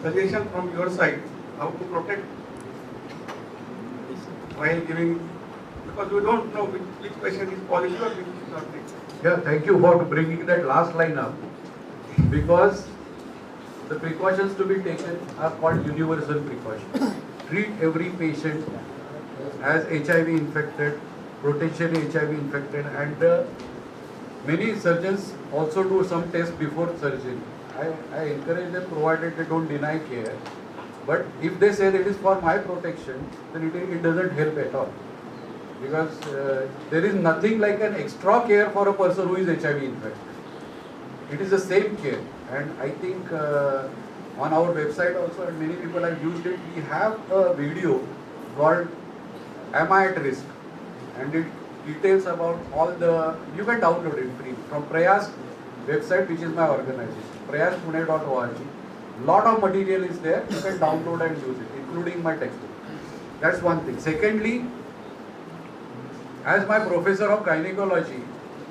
suggestion from your side how to protect while giving? Because we don't know which patient is positive or which is not negative. Yeah, thank you for bringing that last line up, because the precautions to be taken are called universal precautions. Treat every patient as HIV infected, potentially HIV infected, and many surgeons also do some tests before surgery. I encourage them, provided they don't deny care. But if they say that it is for my protection, then it doesn't help at all. Because there is nothing like an extra care for a person who is HIV infected. It is the same care. And I think on our website also, and many people have used it, we have a video called Am I at Risk? And it details about all the, you can download it free from Prayas website, which is my organization, prayaspune.org. Lot of material is there, you can download and use it, including my textbook. That's one thing. Secondly, as my professor of gynecology,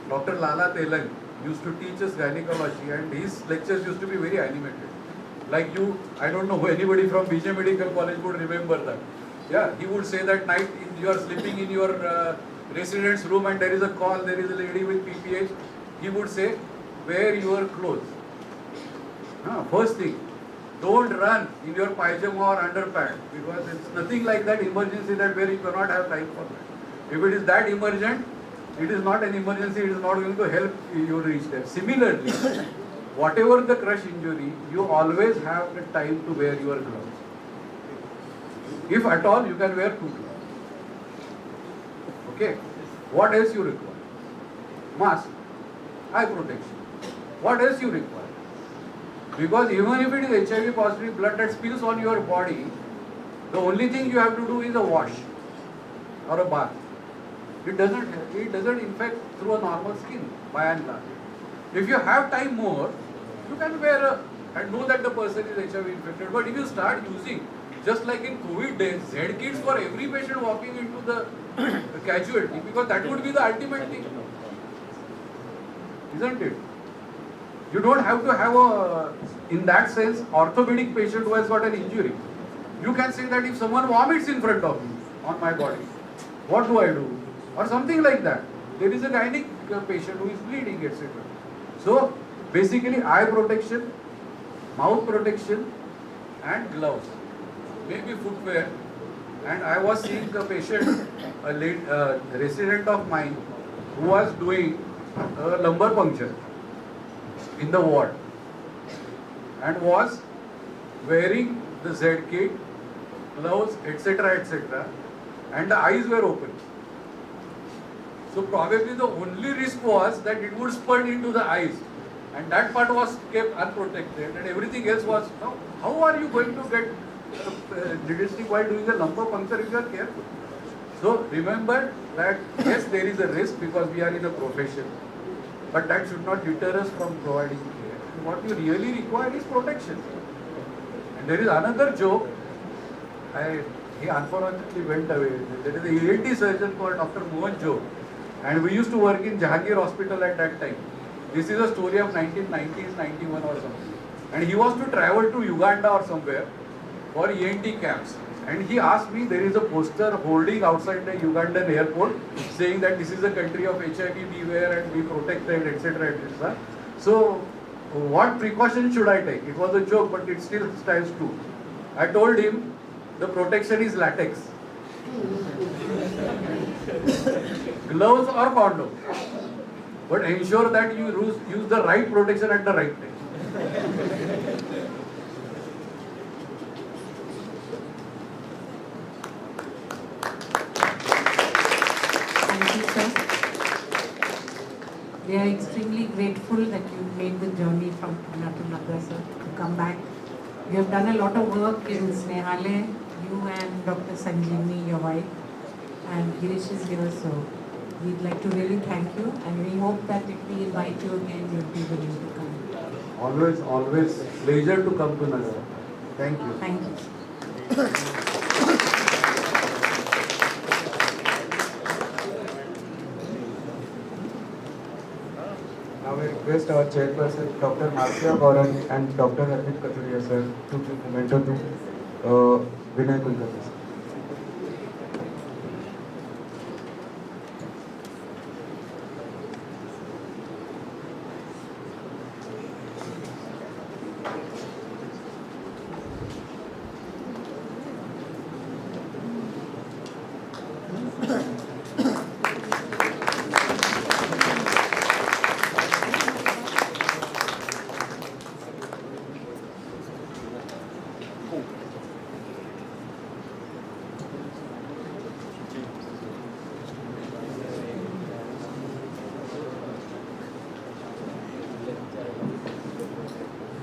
Dr. Lala Telang, used to teach us gynecology, and his lectures used to be very animated. Like you, I don't know who anybody from BJ Medical College would remember that. Yeah, he would say that night you are sleeping in your residence room and there is a call, there is a lady with PPH. He would say, wear your clothes. First thing, don't run in your pajama or underpants, because it's nothing like that emergency that where you cannot have time for that. If it is that emergent, it is not an emergency, it is not going to help you reach there. Similarly, whatever the crush injury, you always have the time to wear your gloves. If at all, you can wear 2 gloves. Okay. What else you require? Mask, eye protection. What else you require? Because even if it is HIV positive blood that spills on your body, the only thing you have to do is a wash or a bath. It doesn't infect through a normal skin by and large. If you have time more, you can wear and know that the person is HIV infected. But if you start using, just like in COVID days, Z kits for every patient walking into the casualty, because that would be the ultimate thing, isn't it? You don't have to have a, in that sense, orthopedic patient who has got an injury. You can say that if someone vomits in front of me on my body, what do I do? Or something like that. There is a gynec patient who is bleeding, etc. So basically eye protection, mouth protection and gloves, maybe footwear. And I was seeing a patient, a resident of mine who was doing a lumbar puncture in the ward and was wearing the Z kit, gloves, etc., etc., and the eyes were open. So probably the only risk was that it would spurt into the eyes, and that part was kept unprotected, and everything else was. Now, how are you going to get digestive while doing a lumbar puncture if you are careful? So remember that yes, there is a risk because we are in a profession, but that should not deter us from providing care. What you really require is protection. And there is another joke. He unfortunately went away. There is a ENT surgeon called Dr. Mohan Jog, and we used to work in Jahangir Hospital at that time. This is a story of 1990s, 91 or something. And he was to travel to Uganda or somewhere for ENT camps. And he asked me, there is a poster holding outside the Ugandan airport saying that this is a country of HIV, beware and be protected, etc., etc. So, what precautions should I take? It was a joke, but it still stands true. I told him, the protection is latex. Gloves or condom. But ensure that you use the right protection at the right time. Thank you, sir. We are extremely grateful that you made the journey from Ahmednagar, sir, to come back. You have done a lot of work in Snehale, you and Dr. Sanjeevani, your wife, and Girish is here, so we'd like to really thank you, and we hope that if we invite you again, you'll be willing to come. Always pleasure to come to Nagar. Thank you. Thank you. Now I request our chairperson, Dr. Marcia Goran and Dr. Arvind Katuria, sir, to give memento to Vinay Kulkarni, sir.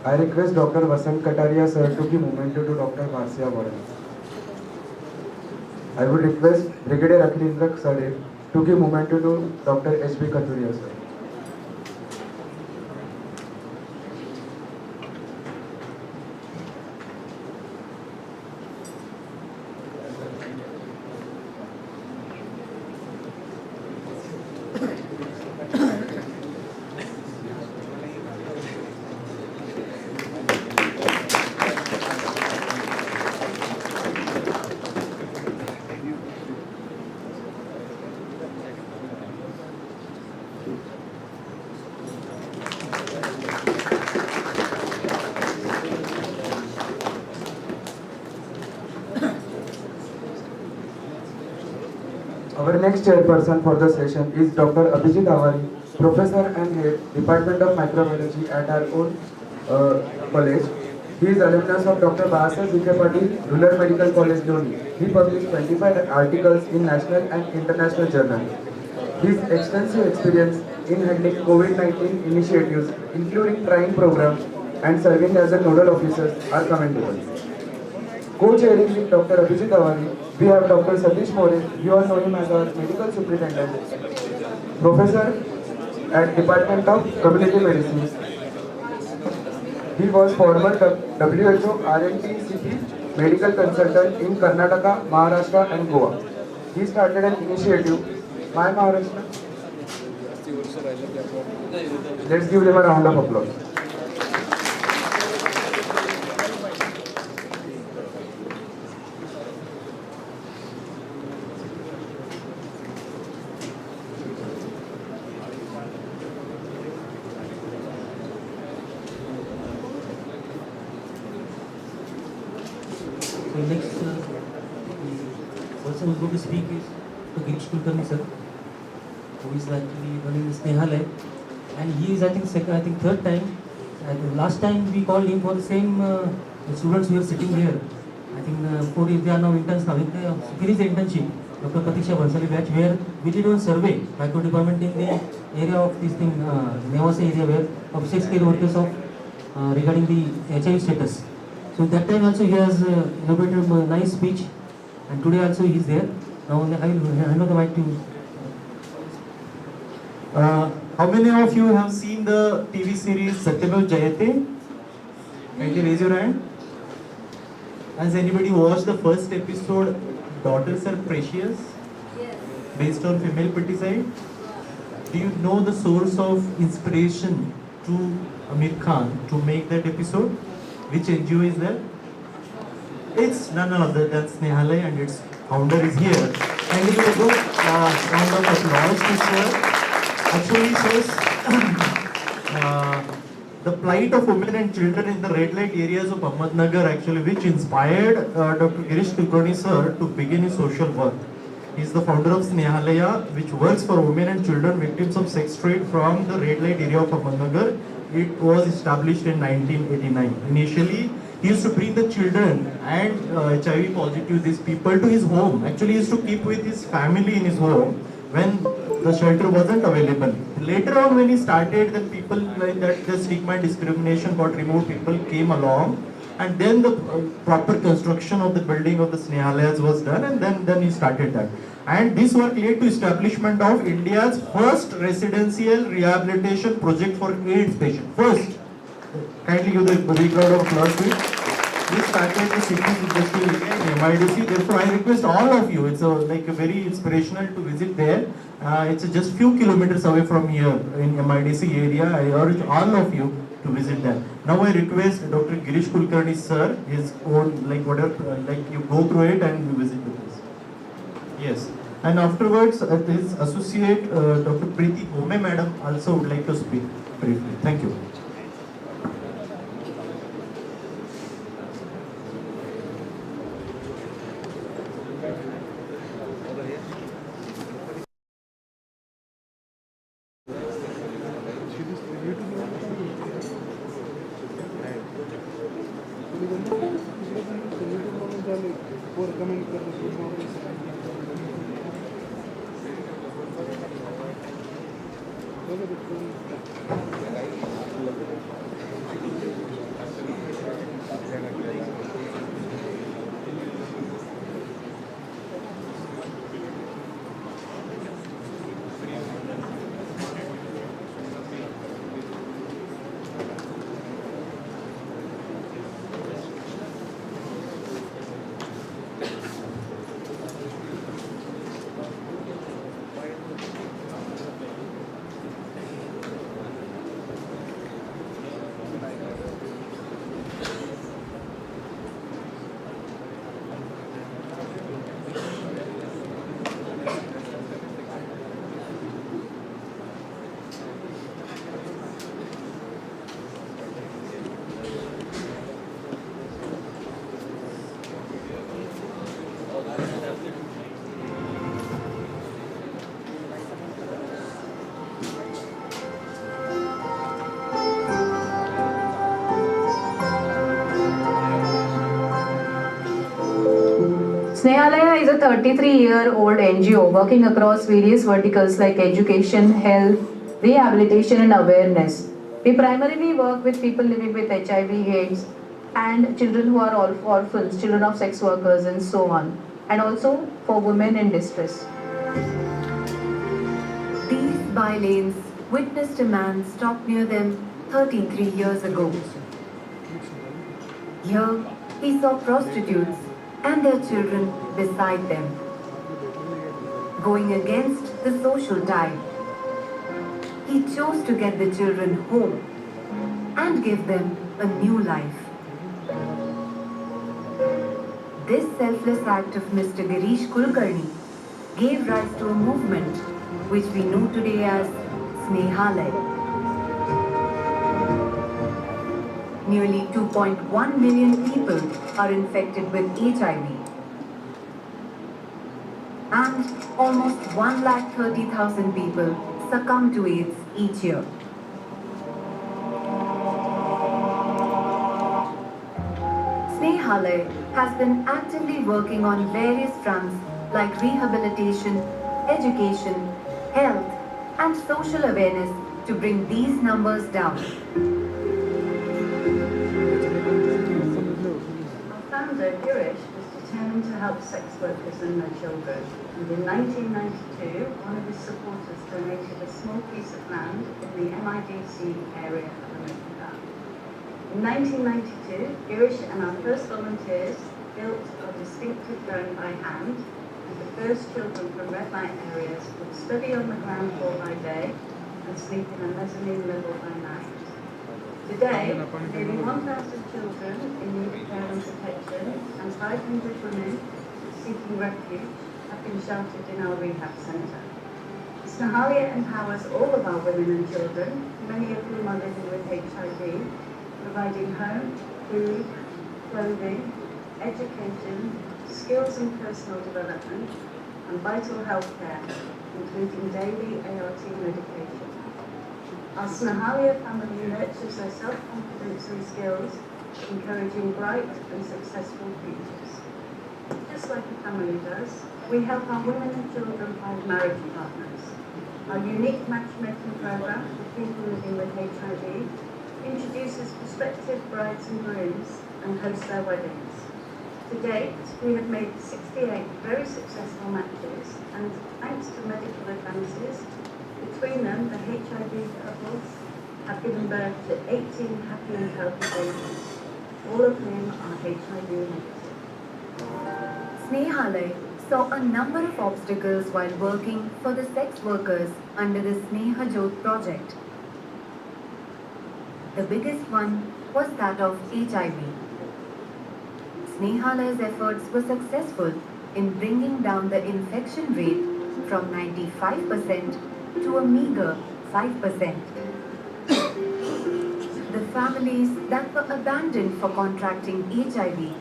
I request Dr. Vasant Kataria, sir, to give memento to Dr. Marcia Goran. I would request Brigadier Akhilendra sir to give memento to Dr. H.B. Katuria, sir. Our next chairperson for the session is Dr. Abhijit Awari, Professor and Head, Department of Microbiology at our own college. He is alumnus of Dr. Bahasar B.K. Patil, Rural Medical College, Loni. He published 25 articles in national and international journals. His extensive experience in handling COVID-19 initiatives, including trying programs and serving as a nodal officer, are commendable. Co-chairing with Dr. Abhijit Awari, we have Dr. Satish More. You all know him as our medical superintendent, professor at Department of Community Medicine. He was former WHO RNT-CP medical consultant in Karnataka, Maharashtra and Goa. He started an initiative, My Maharashtra. Let's give them a round of applause. So next person who is going to speak is to Girish Kulkarni sir, who is actually running this Nehalay, and he is I think third time. Last time we called him for the same students who are sitting here. I think 4 they are now interns now. Here is the internship, Dr. Pratiksha Bansali batch, where we did a survey, micro department in the area of this thing, Nevasa area, where of 6 care workers of regarding the HIV status. So that time also he has elaborated a nice speech, and today also he is there. Now I will hand over the mic to. How many of you have seen the TV series Satyamel Jayate? Kindly raise your hand. Has anybody watched the first episode, Daughters Are Precious? Yes. Based on female peticide? Do you know the source of inspiration to Amir Khan to make that episode? Which NGO is that? It's none other than Snehalay, and its founder is here. And give a good round of applause to sir. Actually, says the plight of women and children in the red light areas of Ahmednagar, actually, which inspired Dr. Girish Kulkarni sir to begin his social work. He is the founder of Snehalaya, which works for women and children victims of sex trade from the red light area of Ahmednagar. It was established in 1989. Initially, he used to bring the children and HIV positive, these people, to his home. Actually, he used to keep with his family in his home when the shelter wasn't available. Later on, when he started, then people like that, the stigma and discrimination got removed, people came along, and then the proper construction of the building of the Snehalayas was done, and then he started that. And this work led to establishment of India's first residential rehabilitation project for AIDS patients. First, kindly give the big round of applause to it. This started the city's industrial area in MIDC. Therefore, I request all of you, it's like a very inspirational to visit there. It's just few kilometers away from here in MIDC area. I urge all of you to visit there. Now I request Dr. Girish Kulkarni sir, his own, like whatever, like you go through it and you visit the place. Yes. And afterwards, his associate, Dr. Preeti Home madam, also would like to speak briefly. Thank you. Snehalaya is a 33-year-old NGO working across various verticals like education, health, rehabilitation and awareness. We primarily work with people living with HIV/AIDS and children who are all orphans, children of sex workers and so on, and also for women in distress. These by-lanes witnessed a man stop near them 33 years ago. Here, he saw prostitutes and their children beside them. Going against the social tide, he chose to get the children home and give them a new life. This selfless act of Mr. Girish Kulkarni gave rise to a movement which we know today as Snehalaya. Nearly 2.1 million people are infected with HIV and almost 130,000 people succumb to AIDS each year. Snehalaya has been actively working on various fronts like rehabilitation, education, health, and social awareness to bring these numbers down. Our founder, Girish, was determined to help sex workers and their children. And in 1992, one of his supporters donated a small piece of land in the MEDUCATION area of Ahmednagar. In 1992, Girish and our first volunteers built a distinctive drone by hand, and the first children from red light areas would study on the ground floor by day and sleep in a mezzanine level by night. Today, nearly 1,000 children in need of care and protection and 500 women seeking refuge have been sheltered in our rehab centre. Snehalaya empowers all of our women and children, many of whom are living with HIV, providing home, food, clothing, education, skills and personal development, and vital health care, including daily ART medication. Our Snehalaya family nurtures their self-confidence and skills, encouraging bright and successful futures. Just like a family does, we help our women and children find marriage partners. Our unique matchmaking program for people living with HIV introduces prospective brides and grooms and hosts their weddings. To date, we have made 68 very successful matches, and thanks to medical advances, between them, the HIV couples have given birth to 18 happy and healthy babies, all of whom are HIV negative. Snehalaya saw a number of obstacles while working for the sex workers under the Sneha Jyot project. The biggest one was that of HIV. Snehalaya's efforts were successful in bringing down the infection rate from 95% to a meager 5%. The families that were abandoned for contracting HIV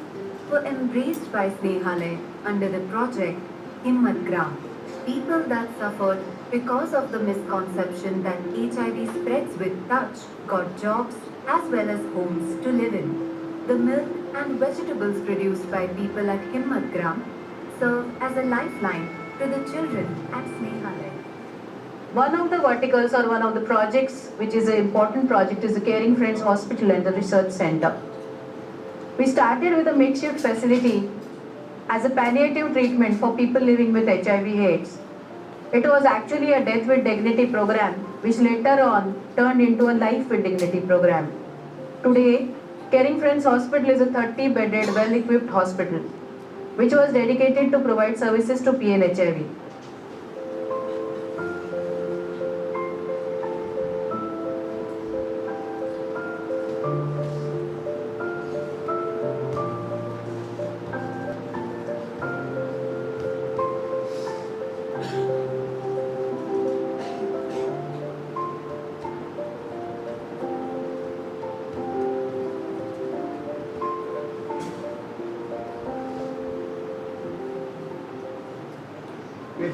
were embraced by Snehalaya under the project Ahmednagar. People that suffered because of the misconception that HIV spreads with touch got jobs as well as homes to live in. The milk and vegetables produced by people at Ahmednagar serve as a lifeline to the children at Snehalaya. One of the verticals or one of the projects which is an important project is the Caring Friends Hospital and the Research Center. We started with a makeshift facility as a palliative treatment for people living with HIV/AIDS. It was actually a Death with Dignity program which later on turned into a Life with Dignity program. Today, Caring Friends Hospital is a 30-bedded, well-equipped hospital which was dedicated to provide services to PNHIV.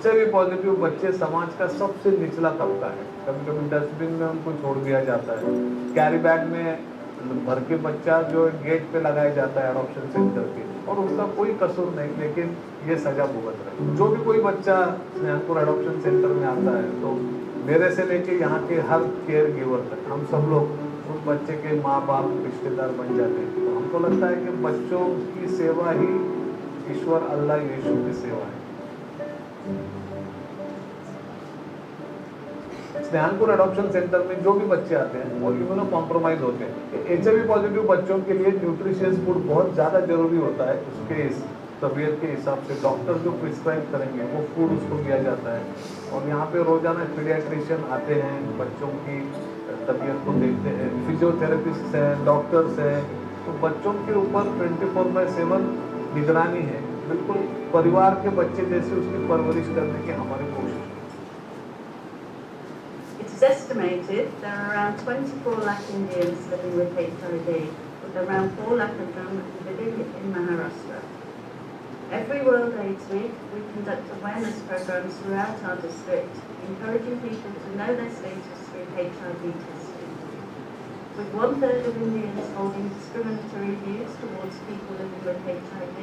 HIV positive बच्चे समाज का सबसे निचला तबका है। कभी कभी dustbin में उनको छोड़ दिया जाता है, कैरी बैग में भर के बच्चा जो गेट पे लगाया जाता है एडॉप्शन सेंटर के, और उसका कोई कसूर नहीं, लेकिन ये सजा भुगत रहे हैं। जो भी कोई बच्चा स्नेहपुर एडॉप्शन सेंटर में आता है तो मेरे से लेके यहाँ के हर केयर गिवर तक हम सब लोग उन बच्चे के माँ बाप रिश्तेदार बन जाते हैं। तो हमको लगता है कि बच्चों की सेवा ही ईश्वर अल्लाह यीशु की सेवा है। स्नेहालपुर एडॉप्शन सेंटर में जो भी बच्चे आते हैं वो इम्यूनो कॉम्प्रोमाइज होते हैं। HIV पॉजिटिव बच्चों के लिए न्यूट्रिशियस फूड बहुत ज़्यादा जरूरी होता है। उसके तबीयत के हिसाब से डॉक्टर जो प्रिस्क्राइब करेंगे वो फूड उसको दिया जाता है। और यहाँ पे रोजाना पीडियाट्रिशियन आते हैं, बच्चों की तबीयत को देखते हैं, फिजियोथेरेपिस्ट हैं, डॉक्टर्स हैं। तो बच्चों के ऊपर 24/7 निगरानी है। बिल्कुल परिवार के बच्चे जैसे उसकी परवरिश करने की हमारी कोशिश है। It is estimated there are around 24 lakh Indians living with HIV, with around 4 lakh of them living in Maharashtra. Every World AIDS Week, we conduct awareness programs throughout our district, encouraging people to know their status through HIV testing. With 1/3 of Indians holding discriminatory views towards people living with HIV,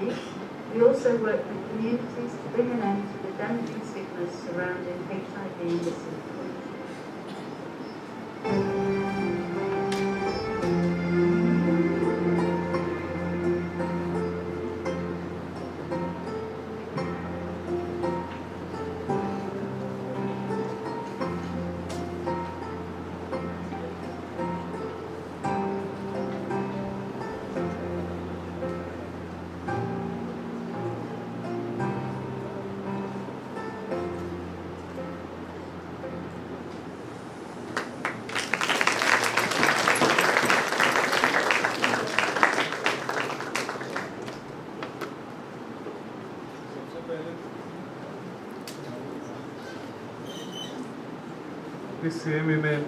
we also work with communities to bring an end to the damaging stigmas surrounding HIV misinformation. इस CME में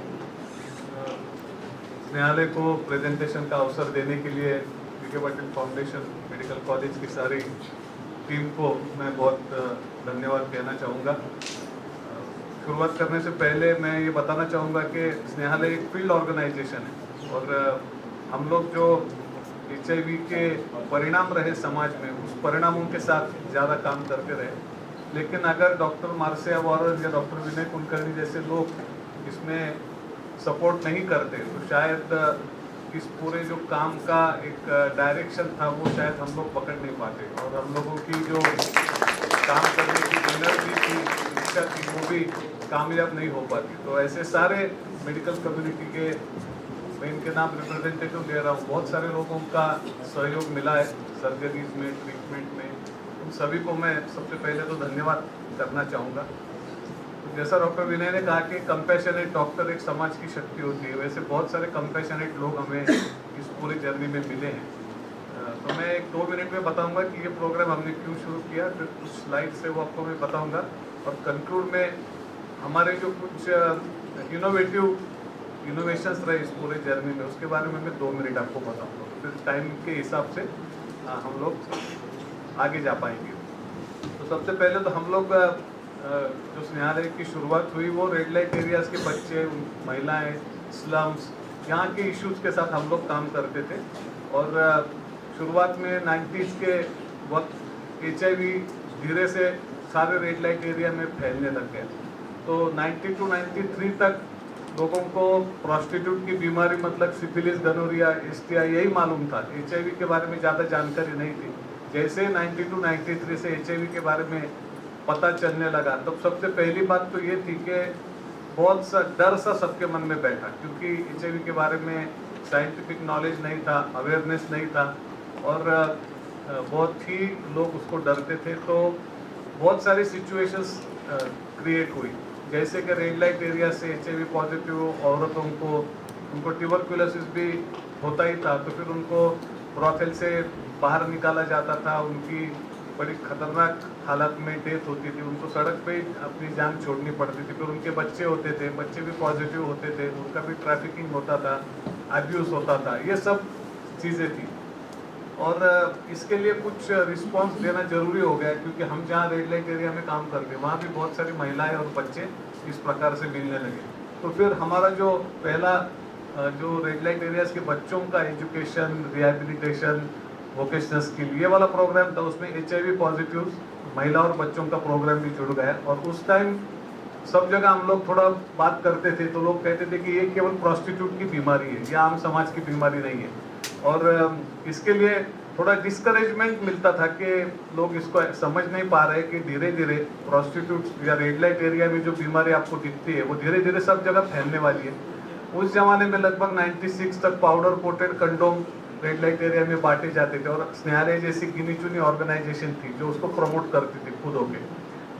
न्यायालय को presentation का अवसर देने के लिए VK Patil foundation medical college की सारी टीम को मैं बहुत धन्यवाद कहना चाहूँगा। शुरुआत करने से पहले मैं ये बताना चाहूँगा कि स्नेहालय एक फील्ड ऑर्गेनाइजेशन है और हम लोग जो HIV के परिणाम रहे समाज में उस परिणामों के साथ ज़्यादा काम करते रहे। लेकिन अगर डॉक्टर मार्सिया वॉरर या डॉक्टर विनय कुलकर्णी जैसे लोग इसमें सपोर्ट नहीं करते तो शायद इस पूरे जो काम का एक डायरेक्शन था वो शायद हम लोग पकड़ नहीं पाते और हम लोगों की जो काम करने की एनर्जी थी, इच्छा थी, वो भी कामयाब नहीं हो पाती। तो ऐसे सारे मेडिकल कम्युनिटी के मैं इनके नाम रिप्रेजेंटेटिव ले रहा हूँ, बहुत सारे लोगों का सहयोग मिला है सर्जरीज में, ट्रीटमेंट में। उन सभी को मैं सबसे पहले तो धन्यवाद करना चाहूँगा। जैसा डॉक्टर विनय ने कहा कि कंपैशनेट डॉक्टर एक समाज की शक्ति होती है, वैसे बहुत सारे कंपैशनेट लोग हमें इस पूरी जर्नी में मिले हैं। तो मैं 1-2 मिनट में बताऊंगा कि ये प्रोग्राम हमने क्यों शुरू किया, फिर कुछ स्लाइड से वो आपको मैं बताऊंगा और कंक्लूड में हमारे जो कुछ इनोवेशंस रहे इस पूरे जर्नी में उसके बारे में मैं 2 मिनट आपको बताऊँगा। फिर टाइम के हिसाब से हम लोग आगे जा पाएंगे। तो सबसे पहले तो हम लोग जो स्नेहालय की शुरुआत हुई वो रेड लाइट एरियाज़ के बच्चे, महिलाएं, स्लम्स, यहाँ के इश्यूज़ के साथ हम लोग काम करते थे। और शुरुआत में 90s के वक्त HIV धीरे से सारे रेड लाइट एरिया में फैलने लग गया। तो 90 to 93 तक लोगों को प्रोस्टिट्यूट की बीमारी मतलब सिफिलिस, गनोरिया, STI यही मालूम था। HIV के बारे में ज़्यादा जानकारी नहीं थी। जैसे 90 to 93 से HIV के बारे में पता चलने लगा तब सबसे पहली बात तो ये थी कि बहुत सा डर सा सबके मन में बैठा, क्योंकि HIV के बारे में साइंटिफिक नॉलेज नहीं था, अवेयरनेस नहीं था और बहुत ही लोग उसको डरते थे। तो बहुत सारी सिचुएशंस क्रिएट हुई, जैसे कि रेड लाइट एरिया से HIV पॉजिटिव औरतों को उनको ट्यूबरकुलोसिस भी होता ही था, तो फिर उनको ब्रॉथेल से बाहर निकाला जाता था, उनकी बड़ी खतरनाक हालत में डेथ होती थी, उनको सड़क पे अपनी जान छोड़नी पड़ती थी। फिर उनके बच्चे होते थे, बच्चे भी पॉजिटिव होते थे, उनका भी ट्रैफिकिंग होता था, अब्यूज़ होता था, ये सब चीज़ें थी। और इसके लिए कुछ रिस्पांस देना जरूरी हो गया, क्योंकि हम जहाँ रेड लाइट एरिया में काम करते वहाँ भी बहुत सारी महिलाएं और बच्चे इस प्रकार से मिलने लगे। तो फिर हमारा जो पहला जो रेड लाइट एरियाज़ के बच्चों का एजुकेशन, रिहेबिलिटेशन, वोकेशनल स्किल ये वाला प्रोग्राम था, उसमें HIV पॉजिटिव महिला और बच्चों का प्रोग्राम भी जुड़ गया। और उस टाइम सब जगह हम लोग थोड़ा बात करते थे तो लोग कहते थे कि ये केवल प्रोस्टिट्यूट की बीमारी है, ये आम समाज की बीमारी नहीं है। और इसके लिए थोड़ा डिस्करेजमेंट मिलता था कि लोग इसको समझ नहीं पा रहे कि धीरे धीरे प्रोस्टिट्यूट या रेड लाइट एरिया में जो बीमारी आपको दिखती है वो धीरे धीरे सब जगह फैलने वाली है। उस जमाने में लगभग 96 तक powder coated condom red light area में बांटे जाते थे और स्नेहालय जैसी गिनी चुनी ऑर्गेनाइजेशन थी जो उसको प्रमोट करती थी खुद होके।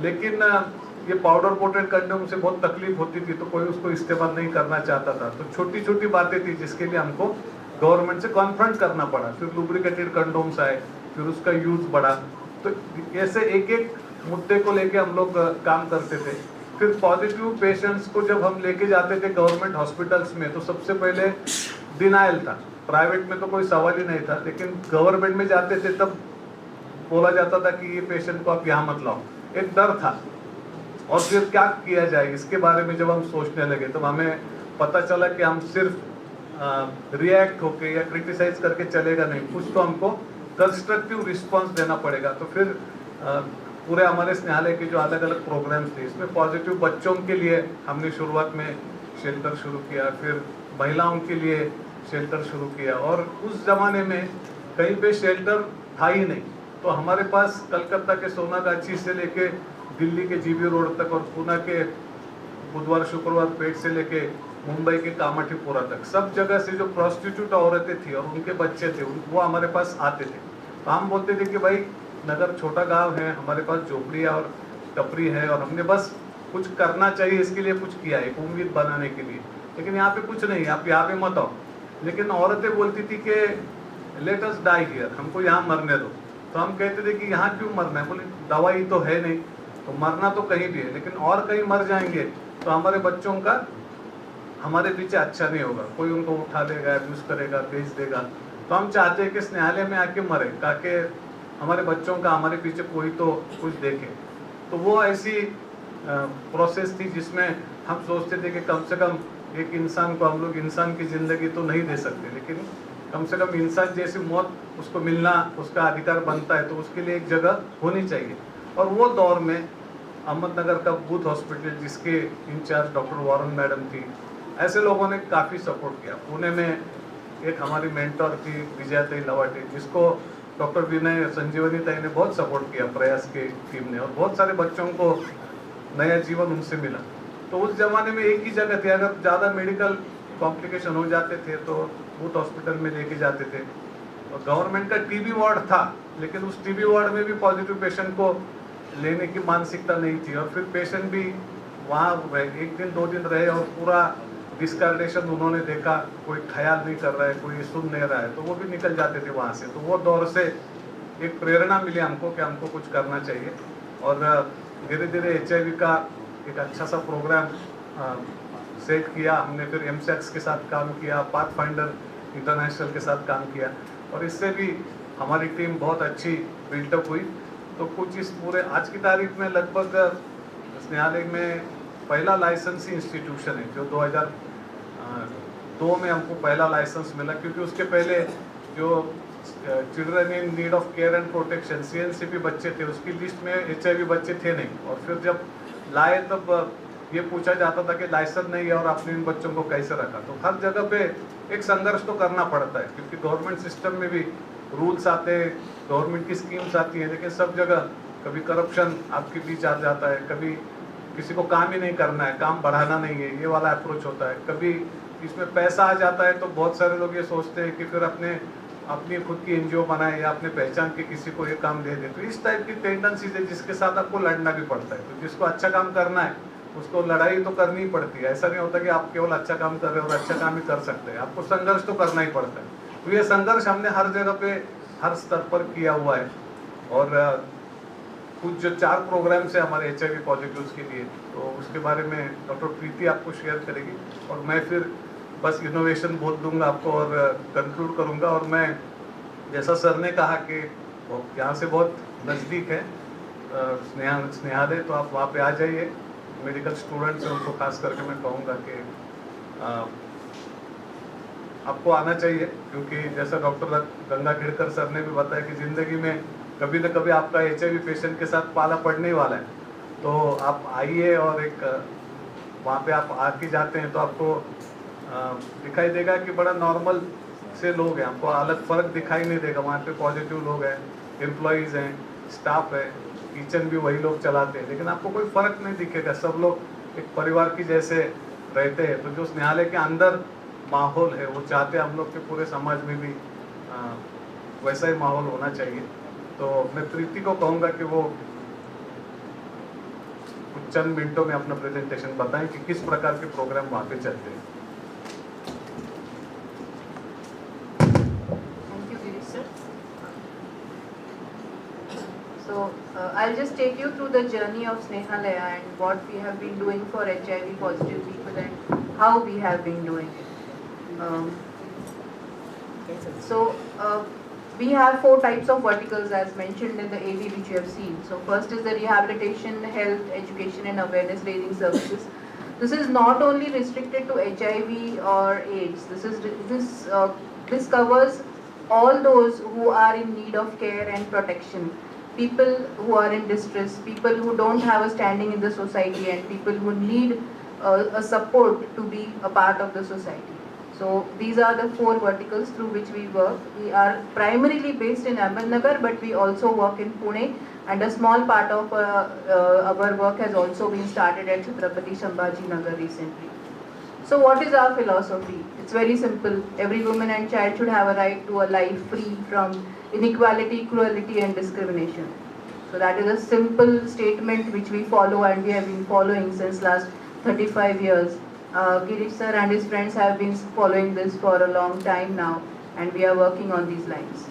लेकिन ये पाउडर कोटेड कंडोम से बहुत तकलीफ होती थी तो कोई उसको इस्तेमाल नहीं करना चाहता था। तो छोटी छोटी बातें थी जिसके लिए हमको गवर्नमेंट से कॉन्फ्रंट करना पड़ा। फिर लुब्रिकेटेड कंडोम्स आए, फिर उसका यूज बढ़ा। तो ऐसे एक एक मुद्दे को लेके हम लोग काम करते थे। फिर पॉजिटिव पेशेंट्स को जब हम लेके जाते थे गवर्नमेंट हॉस्पिटल्स में तो सबसे पहले डिनाइल था। प्राइवेट में तो कोई सवाल ही नहीं था, लेकिन गवर्नमेंट में जाते थे तब बोला जाता था कि ये पेशेंट को आप यहाँ मत लाओ, एक डर था। और फिर क्या किया जाए इसके बारे में जब हम सोचने लगे तो हमें पता चला कि हम सिर्फ रिएक्ट होके या क्रिटिसाइज करके चलेगा नहीं, कुछ तो हमको कंस्ट्रक्टिव रिस्पांस देना पड़ेगा। तो फिर पूरे हमारे स्नेहालय के जो अलग अलग प्रोग्राम्स थे इसमें पॉजिटिव बच्चों के लिए हमने शुरुआत में शेल्टर शुरू किया, फिर महिलाओं के लिए शेल्टर शुरू किया। और उस जमाने में कहीं पे शेल्टर था ही नहीं, तो हमारे पास कलकत्ता के सोनागाछी से लेके दिल्ली के जीबी रोड तक और पुणे के बुधवार शुक्रवार पेट से लेके मुंबई के कामाठीपुरा तक सब जगह से जो प्रोस्टिट्यूट औरतें थी और उनके बच्चे थे वो हमारे पास आते थे। तो हम बोलते थे कि भाई नगर छोटा गांव है, हमारे पास झोपड़ियाँ और टपरी है और हमने बस कुछ करना चाहिए इसके लिए कुछ किया है, एक उम्मीद बनाने के लिए। लेकिन यहाँ पे कुछ नहीं, आप यहाँ पे मत आओ। लेकिन औरतें बोलती थी कि लेट अस डाई हियर, हमको यहाँ मरने दो। तो हम कहते थे कि यहाँ क्यों मरना है? बोले दवाई तो है नहीं, तो मरना तो कहीं भी है, लेकिन और कहीं मर जाएंगे तो हमारे बच्चों का हमारे पीछे अच्छा नहीं होगा, कोई उनको उठा लेगा, अब्यूज करेगा, बेच देगा। तो हम चाहते हैं कि स्नेहालय में आके मरे ताकि हमारे बच्चों का हमारे पीछे कोई तो कुछ देखे। तो वो ऐसी प्रोसेस थी जिसमें हम सोचते थे कि कम से कम एक इंसान को हम लोग इंसान की ज़िंदगी तो नहीं दे सकते, लेकिन कम से कम इंसान जैसी मौत उसको मिलना उसका अधिकार बनता है, तो उसके लिए एक जगह होनी चाहिए। और वो दौर में अहमदनगर का बूथ हॉस्पिटल जिसके इंचार्ज डॉक्टर वारन मैडम थी, ऐसे लोगों ने काफ़ी सपोर्ट किया। पुणे में एक हमारी मेंटर थी विजयाताई लवाटे, जिसको डॉक्टर विनय संजीवनी ताई ने बहुत सपोर्ट किया, प्रयास की टीम ने, और बहुत सारे बच्चों को नया जीवन उनसे मिला। तो उस जमाने में एक ही जगह थी, अगर ज़्यादा मेडिकल कॉम्प्लिकेशन हो जाते थे तो बूथ हॉस्पिटल में लेके जाते थे। और गवर्नमेंट का टीबी वार्ड था, लेकिन उस टीबी वार्ड में भी पॉजिटिव पेशेंट को लेने की मानसिकता नहीं थी। और फिर पेशेंट भी वहाँ एक दिन दो दिन रहे और पूरा डिस्कार्डेशन उन्होंने देखा, कोई ख्याल नहीं कर रहा है, कोई सुन नहीं रहा है, तो वो भी निकल जाते थे वहाँ से। तो वो दौर से एक प्रेरणा मिली हमको कि हमको कुछ करना चाहिए। और धीरे धीरे HIV का एक अच्छा सा प्रोग्राम सेट किया हमने। फिर एमसेक्स के साथ काम किया, पाथफाइंडर इंटरनेशनल के साथ काम किया, और इससे भी हमारी टीम बहुत अच्छी बिल्टअप हुई। तो कुछ इस पूरे आज की तारीख में लगभग स्नेहालय में पहला लाइसेंस इंस्टीट्यूशन है जो 2002 में हमको पहला लाइसेंस मिला, क्योंकि उसके पहले जो children in need of care and protection CNCP बच्चे थे उसकी लिस्ट में HIV बच्चे थे नहीं। और फिर जब लाए तब ये पूछा जाता था कि लाइसेंस नहीं है और आपने इन बच्चों को कैसे रखा। तो हर जगह पे एक संघर्ष तो करना पड़ता है, क्योंकि गवर्नमेंट सिस्टम में भी रूल्स आते हैं, गवर्नमेंट की स्कीम्स आती हैं, लेकिन सब जगह कभी करप्शन आपके बीच आ जाता है, कभी किसी को काम ही नहीं करना है, काम बढ़ाना नहीं है, ये वाला अप्रोच होता है। कभी इसमें पैसा आ जाता है तो बहुत सारे लोग ये सोचते हैं कि फिर अपनी खुद की NGO बनाए या अपने पहचान के किसी को ये काम दे दे। तो इस टाइप की टेंडेंसीज है जिसके साथ आपको लड़ना भी पड़ता है। तो जिसको अच्छा काम करना है उसको लड़ाई तो करनी ही पड़ती है। ऐसा नहीं होता कि आप केवल अच्छा काम कर रहे हो और अच्छा काम ही कर सकते हैं, आपको संघर्ष तो करना ही पड़ता है। तो ये संघर्ष हमने हर जगह पे हर स्तर पर किया हुआ है। और कुछ जो 4 प्रोग्राम्स है हमारे HIV पॉजिटिव्स के लिए, तो उसके बारे में डॉक्टर प्रीति आपको शेयर करेगी, और मैं फिर बस इनोवेशन बोल दूंगा आपको और कंक्लूड करूंगा। और मैं जैसा सर ने कहा कि यहाँ से बहुत नज़दीक है स्नेहालय, तो आप वहाँ पे आ जाइए। मेडिकल स्टूडेंट्स हैं उनको खास करके मैं कहूँगा कि आपको आना चाहिए, क्योंकि जैसा डॉक्टर गंगा खेड़कर सर ने भी बताया कि ज़िंदगी में कभी न कभी आपका HIV पेशेंट के साथ पाला पड़ने ही वाला है। तो आप आइए और एक वहाँ पे आप आके जाते हैं तो आपको दिखाई देगा कि बड़ा नॉर्मल से लोग हैं, आपको अलग फ़र्क दिखाई नहीं देगा। वहाँ पे पॉजिटिव लोग हैं, एम्प्लॉयज़ हैं, स्टाफ है, किचन भी वही लोग चलाते हैं, लेकिन आपको कोई फ़र्क नहीं दिखेगा। सब लोग एक परिवार की जैसे रहते हैं। तो जो स्नेहालय के अंदर माहौल है वो चाहते हैं हम लोग के पूरे समाज में भी वैसा ही माहौल होना चाहिए। तो मैं प्रीति को कहूँगा कि वो कुछ चंद मिनटों में अपना प्रेजेंटेशन बताएं कि किस प्रकार के प्रोग्राम वहाँ पे चलते हैं। Thank you, Girish sir. So, I'll just take you through the journey of Snehalaya and what we have been doing for HIV positive people and how we have been doing it. We have 4 types of verticals as mentioned in the AV which you have seen. So first is the rehabilitation, health, education and awareness raising services. This is not only restricted to HIV or AIDS. This covers all those who are in need of care and protection. People who are in distress, people who don't have a standing in the society and people who need a support to be a part of the society. So these are the 4 verticals through which we work. We are primarily based in Ahmednagar, but we also work in Pune, and a small part of our work has also been started at Chhatrapati Sambhaji Nagar recently. So what is our philosophy? It's very simple. Every woman and child should have a right to a life free from inequality, cruelty and discrimination. So that is a simple statement which we follow and we have been following since last 35 years. Girish sir and his friends have been following this for a long time now, and we are working on these lines.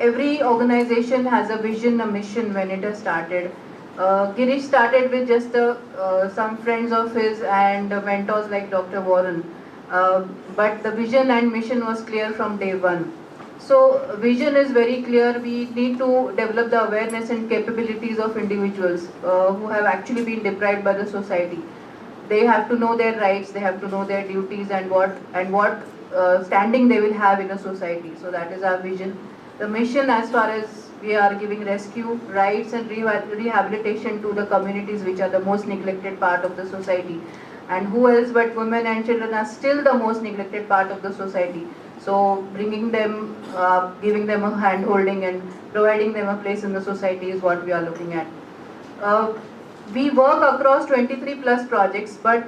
Every organization has a vision, a mission when it has started. Girish started with just some friends of his and mentors like Dr. Warren, but the vision and mission was clear from day one. So vision is very clear. We need to develop the awareness and capabilities of individuals who have actually been deprived by the society. They have to know their rights, they have to know their duties and what standing they will have in a society. So that is our vision. The mission, as far as we are giving rescue, rights and rehabilitation to the communities which are the most neglected part of the society. And who else but women and children are still the most neglected part of the society. So bringing them, giving them a hand holding and providing them a place in the society is what we are looking at. We work across 23 plus projects, but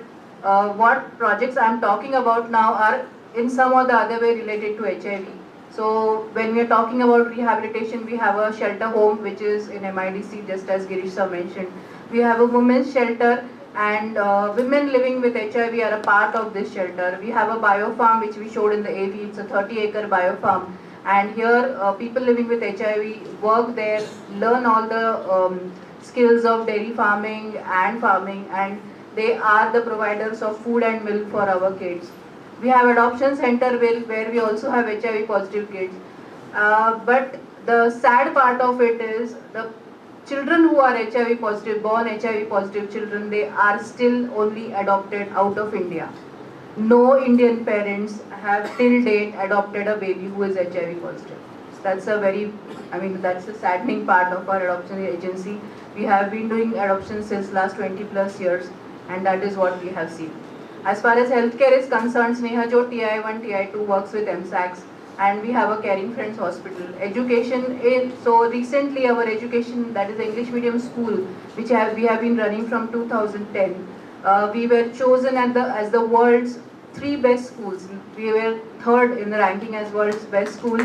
what projects I am talking about now are in some or the other way related to HIV. So when we are talking about rehabilitation, we have a shelter home which is in MIDC, just as Girish sir mentioned. We have a women's shelter, and women living with HIV are a part of this shelter. We have a biofarm which we showed in the AV. It's a 30-acre biofarm, and here people living with HIV work there, learn all the skills of dairy farming, and they are the providers of food and milk for our kids. We have adoption center where we also have HIV positive kids. But the sad part of it is the children who are HIV positive, born HIV positive children, they are still only adopted out of India. No Indian parents have till date adopted a baby who is HIV positive. That's that's a saddening part of our adoption agency. We have been doing adoption since last 20 plus years, and that is what we have seen. As far as healthcare is concerned, Sneha Jo TI1, TI2 works with MSACs, and we have a Caring Friends Hospital. Education is, so recently our education, that is the English medium school, which we have been running from 2010. We were chosen as the world's 3 best schools. We were 3rd in the ranking as world's best school.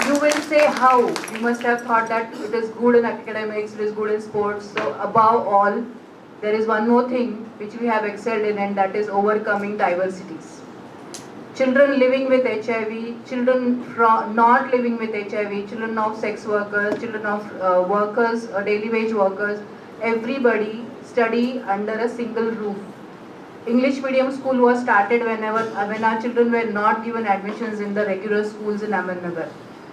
You will say how? You must have thought that it is good in academics, it is good in sports. So above all, there is one more thing which we have excelled in, and that is overcoming diversities. Children living with HIV, children not living with HIV, children of sex workers, children of workers, daily wage workers, everybody study under a single roof. English medium school was started when our children were not given admissions in the regular schools in Ahmednagar.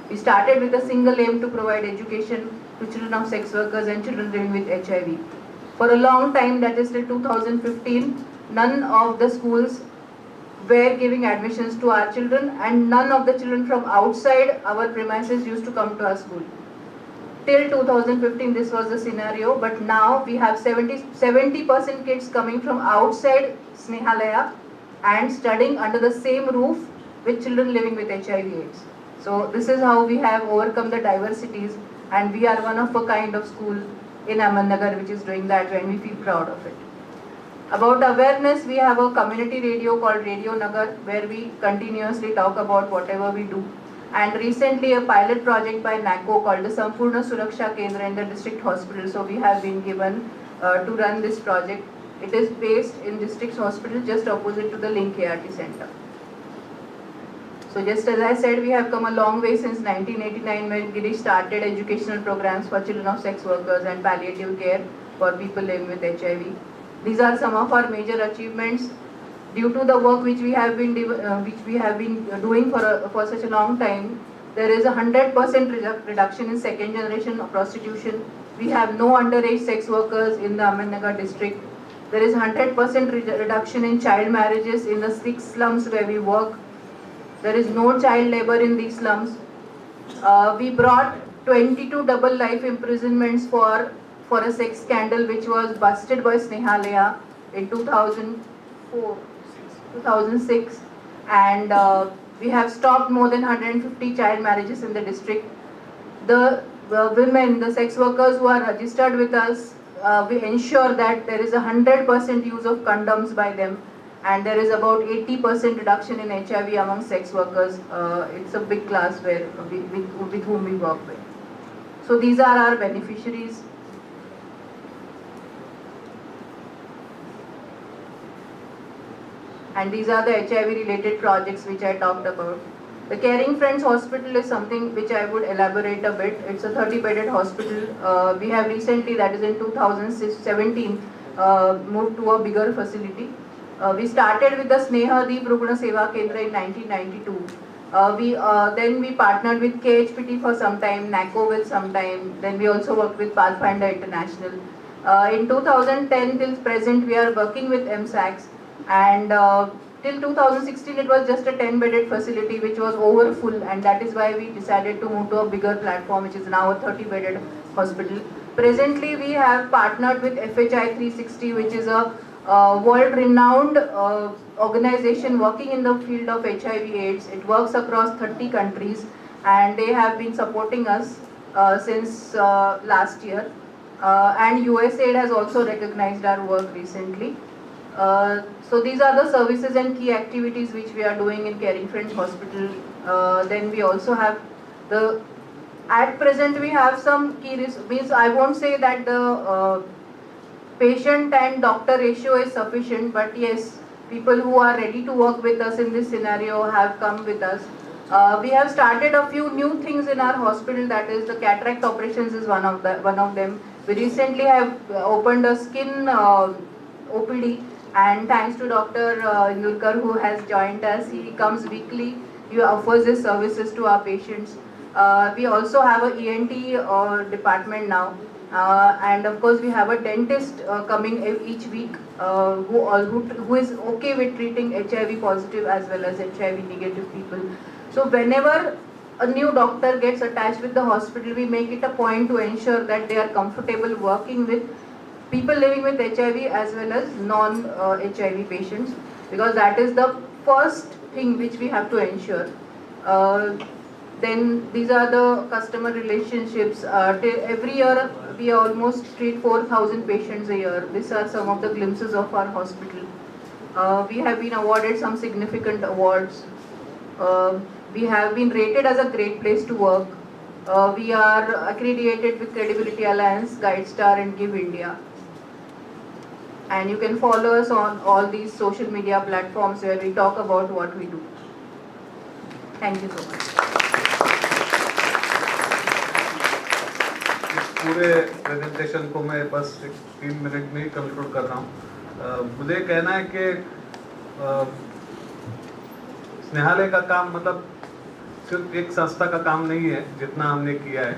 We started with a single aim to provide education to children of sex workers and children living with HIV. For a long time, that is till 2015, none of the schools were giving admissions to our children, and none of the children from outside our premises used to come to our school. till 2015 this was the scenario, but now we have 70% kids coming from outside Snehalaya and studying under the same roof with children living with HIV/AIDS. So this is how we have overcome the diversities, and we are one of a kind of school in Ahmednagar which is doing that, and we feel proud of it. About awareness, we have a community radio called Radio Nagar where we continuously talk about whatever we do. And recently a pilot project by NACO called the Sampurna Suraksha Kendra in the district hospital. So we have been given to run this project. It is based in district hospital just opposite to the Link ART center. So just as I said, we have come a long way since 1989 when Girish started educational programs for children of sex workers and palliative care for people living with HIV. These are some of our major achievements. Due to the work which we have been doing for such a long time, there is a 100% reduction in second generation of prostitution. We have no underage sex workers in the Ahmednagar district. There is 100% reduction in child marriages in the 6 slums where we work. There is no child labor in these slums. We brought 22 double life imprisonments for a sex scandal which was busted by Snehalaya in 2006, and we have stopped more than 150 child marriages in the district. The women, the sex workers who are registered with us, we ensure that there is 100% use of condoms by them, and there is about 80% reduction in HIV among sex workers. It's a big class with whom we work with. So these are our beneficiaries. And these are the HIV related projects which I talked about. The Caring Friends Hospital is something which I would elaborate a bit. It's a 30-bedded hospital. We have recently, that is in 2017, moved to a bigger facility. We started with the Sneha Deep Rugna Seva Kendra in 1992. Then we partnered with KHPT for some time, NACO with some time. Then we also worked with Pathfinder International. In 2010 till present, we are working with MSACs. And till 2016 it was just a 10-bedded facility which was over full, and that is why we decided to move to a bigger platform which is now a 30-bedded hospital. Presently we have partnered with FHI 360, which is a world-renowned organization working in the field of HIV/AIDS. It works across 30 countries and they have been supporting us since last year. And USAID has also recognized our work recently. So these are the services and key activities which we are doing in Caring Friends Hospital. Then we also have at present we have some key means I won't say that the patient and doctor ratio is sufficient, but yes, people who are ready to work with us in this scenario have come with us. We have started a few new things in our hospital, that is the cataract operations is one of them. We recently have opened a skin OPD. And thanks to Dr. Yurkar who has joined us, he comes weekly, he offers his services to our patients. We also have an ENT department now, and of course we have a dentist coming each week who is okay with treating HIV positive as well as HIV negative people. So whenever a new doctor gets attached with the hospital, we make it a point to ensure that they are comfortable working with people living with HIV as well as non-HIV patients, because that is the first thing which we have to ensure. Then these are the customer relationships. Every year we almost treat 4,000 patients a year. These are some of the glimpses of our hospital. We have been awarded some significant awards. We have been rated as a great place to work. We are accredited with Credibility Alliance, GuideStar and Give India. And you can follow us on all these social media platforms where we talk about what we do. Thank you so much. इस पूरे presentation को मैं बस 3 minute में ही conclude कर रहा हूँ। मुझे कहना है कि स्नेहालय का काम मतलब सिर्फ एक संस्था का काम नहीं है जितना हमने किया है।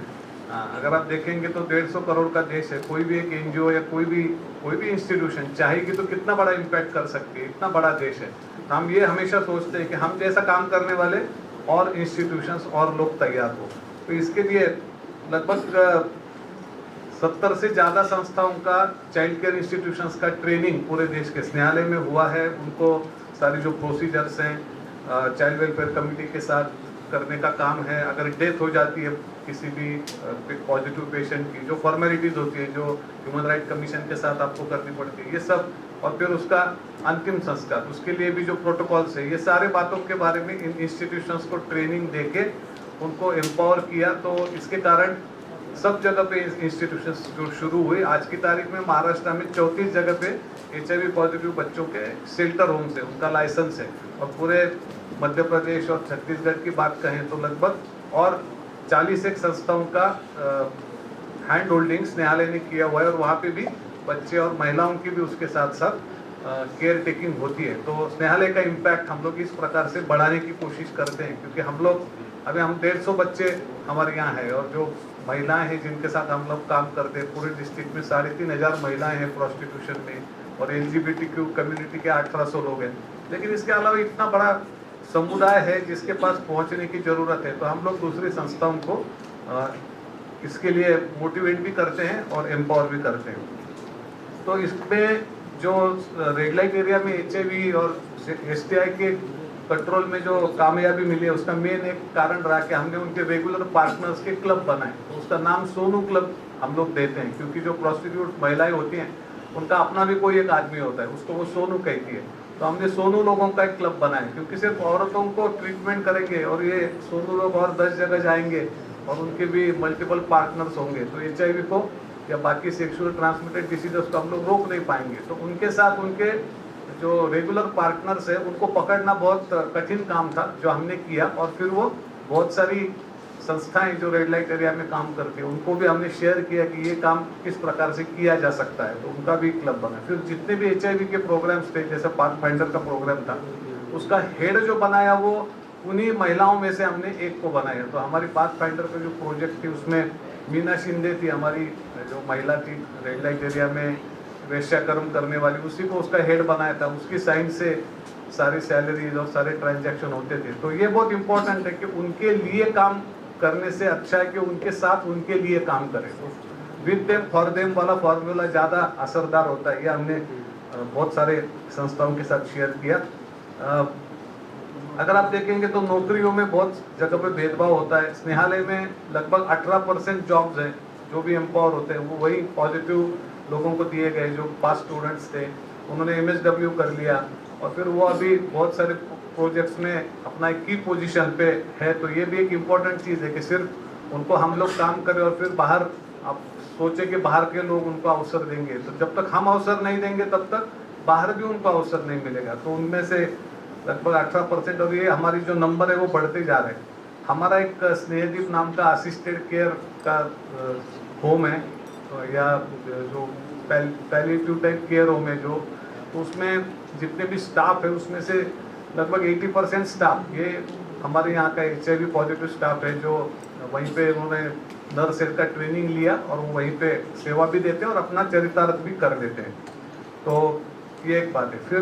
अगर आप देखेंगे तो 150 करोड़ का देश है। कोई भी एक NGO या कोई भी इंस्टीट्यूशन चाहेगी तो कितना बड़ा इम्पैक्ट कर सकती है, इतना बड़ा देश है। तो हम ये हमेशा सोचते हैं कि हम जैसा काम करने वाले और इंस्टीट्यूशंस और लोग तैयार हो। तो इसके लिए लगभग 70 से ज़्यादा संस्थाओं का चाइल्ड केयर इंस्टीट्यूशंस का ट्रेनिंग पूरे देश के स्नेहालय में हुआ है। उनको सारी जो प्रोसीजर्स हैं चाइल्ड वेलफेयर कमेटी के साथ करने का काम है। अगर डेथ हो जाती है किसी भी पॉजिटिव पेशेंट की, जो फॉर्मेलिटीज़ होती है जो ह्यूमन राइट कमीशन के साथ आपको करनी पड़ती है, ये सब, और फिर उसका अंतिम संस्कार, उसके लिए भी जो प्रोटोकॉल्स है, ये सारे बातों के बारे में इन इंस्टीट्यूशंस को ट्रेनिंग देके उनको एम्पावर किया। तो इसके कारण सब जगह पे इंस्टीट्यूशंस जो शुरू हुए, आज की तारीख में महाराष्ट्र में 34 जगह पे HIV पॉजिटिव बच्चों के शेल्टर होम्स है, उनका लाइसेंस है। और पूरे मध्य प्रदेश और छत्तीसगढ़ की बात कहें तो लगभग और 41 संस्थाओं का हैंड होल्डिंग स्नेहालय ने किया हुआ है, और वहाँ पे भी बच्चे और महिलाओं की भी उसके साथ साथ केयर टेकिंग होती है। तो स्नेहालय का इम्पैक्ट हम लोग इस प्रकार से बढ़ाने की कोशिश करते हैं, क्योंकि हम लोग अभी 150 बच्चे हमारे यहाँ हैं, और जो महिलाएं हैं जिनके साथ हम लोग काम करते हैं, पूरे डिस्ट्रिक्ट में 3500 महिलाएं हैं प्रोस्टिट्यूशन में, और LGBTQ कम्युनिटी के 1800 लोग हैं। लेकिन इसके अलावा इतना बड़ा समुदाय है जिसके पास पहुंचने की ज़रूरत है। तो हम लोग दूसरी संस्थाओं को इसके लिए मोटिवेट भी करते हैं और एम्पावर भी करते हैं। तो इसमें जो रेड लाइट एरिया में HIV और STI के कंट्रोल में जो कामयाबी मिली है, उसका मेन एक कारण रहा कि हमने उनके रेगुलर पार्टनर्स के क्लब बनाए। तो उसका नाम सोनू क्लब हम लोग देते हैं, क्योंकि जो प्रोस्टिट्यूट महिलाएं होती हैं उनका अपना भी कोई एक आदमी होता है, उसको वो सोनू कहती है। तो हमने सोनू लोगों का एक क्लब बनाया, क्योंकि सिर्फ औरतों को ट्रीटमेंट करेंगे और ये सोनू लोग और 10 जगह जाएंगे और उनके भी मल्टीपल पार्टनर्स होंगे, तो HIV को या बाकी सेक्सुअल ट्रांसमिटेड डिसीजेस को हम लोग रोक नहीं पाएंगे। तो उनके साथ उनके जो रेगुलर पार्टनर्स है उनको पकड़ना बहुत कठिन काम था, जो हमने किया। और फिर वो बहुत सारी संस्थाएं जो रेड लाइट एरिया में काम करती है उनको भी हमने शेयर किया कि ये काम किस प्रकार से किया जा सकता है, तो उनका भी क्लब बना। फिर जितने भी HIV के प्रोग्राम्स थे, जैसे पाथ फाइंडर का प्रोग्राम था, उसका हेड जो बनाया वो उन्हीं महिलाओं में से हमने एक को बनाया। तो हमारी पाथ फाइंडर का जो प्रोजेक्ट थी उसमें मीना शिंदे थी, हमारी जो महिला थी रेड लाइट एरिया में वेश्याकर्म करने वाली, उसी को उसका हेड बनाया था। उसकी साइन से सारी सैलरीज और सारे ट्रांजैक्शन होते थे। तो ये बहुत इंपॉर्टेंट है कि उनके लिए काम करने से अच्छा है कि उनके साथ उनके लिए काम करें। विद देम फॉर देम वाला फॉर्मूला ज़्यादा असरदार होता है। ये हमने बहुत सारे संस्थाओं के साथ शेयर किया। अगर आप देखेंगे तो नौकरियों में बहुत जगह पे भेदभाव होता है। स्नेहालय में लगभग 18% जॉब्स हैं जो भी एम्पावर होते हैं वो वही पॉजिटिव लोगों को दिए गए जो पास स्टूडेंट्स थे। उन्होंने MSW कर लिया और फिर वो अभी बहुत सारे प्रोजेक्ट्स में अपना एक की पोजीशन पे है। तो ये भी एक इम्पॉर्टेंट चीज़ है कि सिर्फ उनको हम लोग काम करें और फिर बाहर आप सोचे कि बाहर के लोग उनको अवसर देंगे, तो जब तक हम अवसर नहीं देंगे तब तक बाहर भी उनको अवसर नहीं मिलेगा। तो उनमें से लगभग 18% और ये हमारी जो नंबर है वो बढ़ते जा रहे हैं। हमारा एक स्नेहदीप नाम का असिस्टेड केयर का होम है या जो पैलिएटिव टाइप केयर होम है जो, तो उसमें जितने भी स्टाफ है उसमें से लगभग 80% स्टाफ ये हमारे यहाँ का HIV पॉजिटिव स्टाफ है जो वहीं पे उन्होंने नर्स का ट्रेनिंग लिया और वो वहीं पे सेवा भी देते हैं और अपना चरितार्थ भी कर देते हैं। तो ये एक बात है। फिर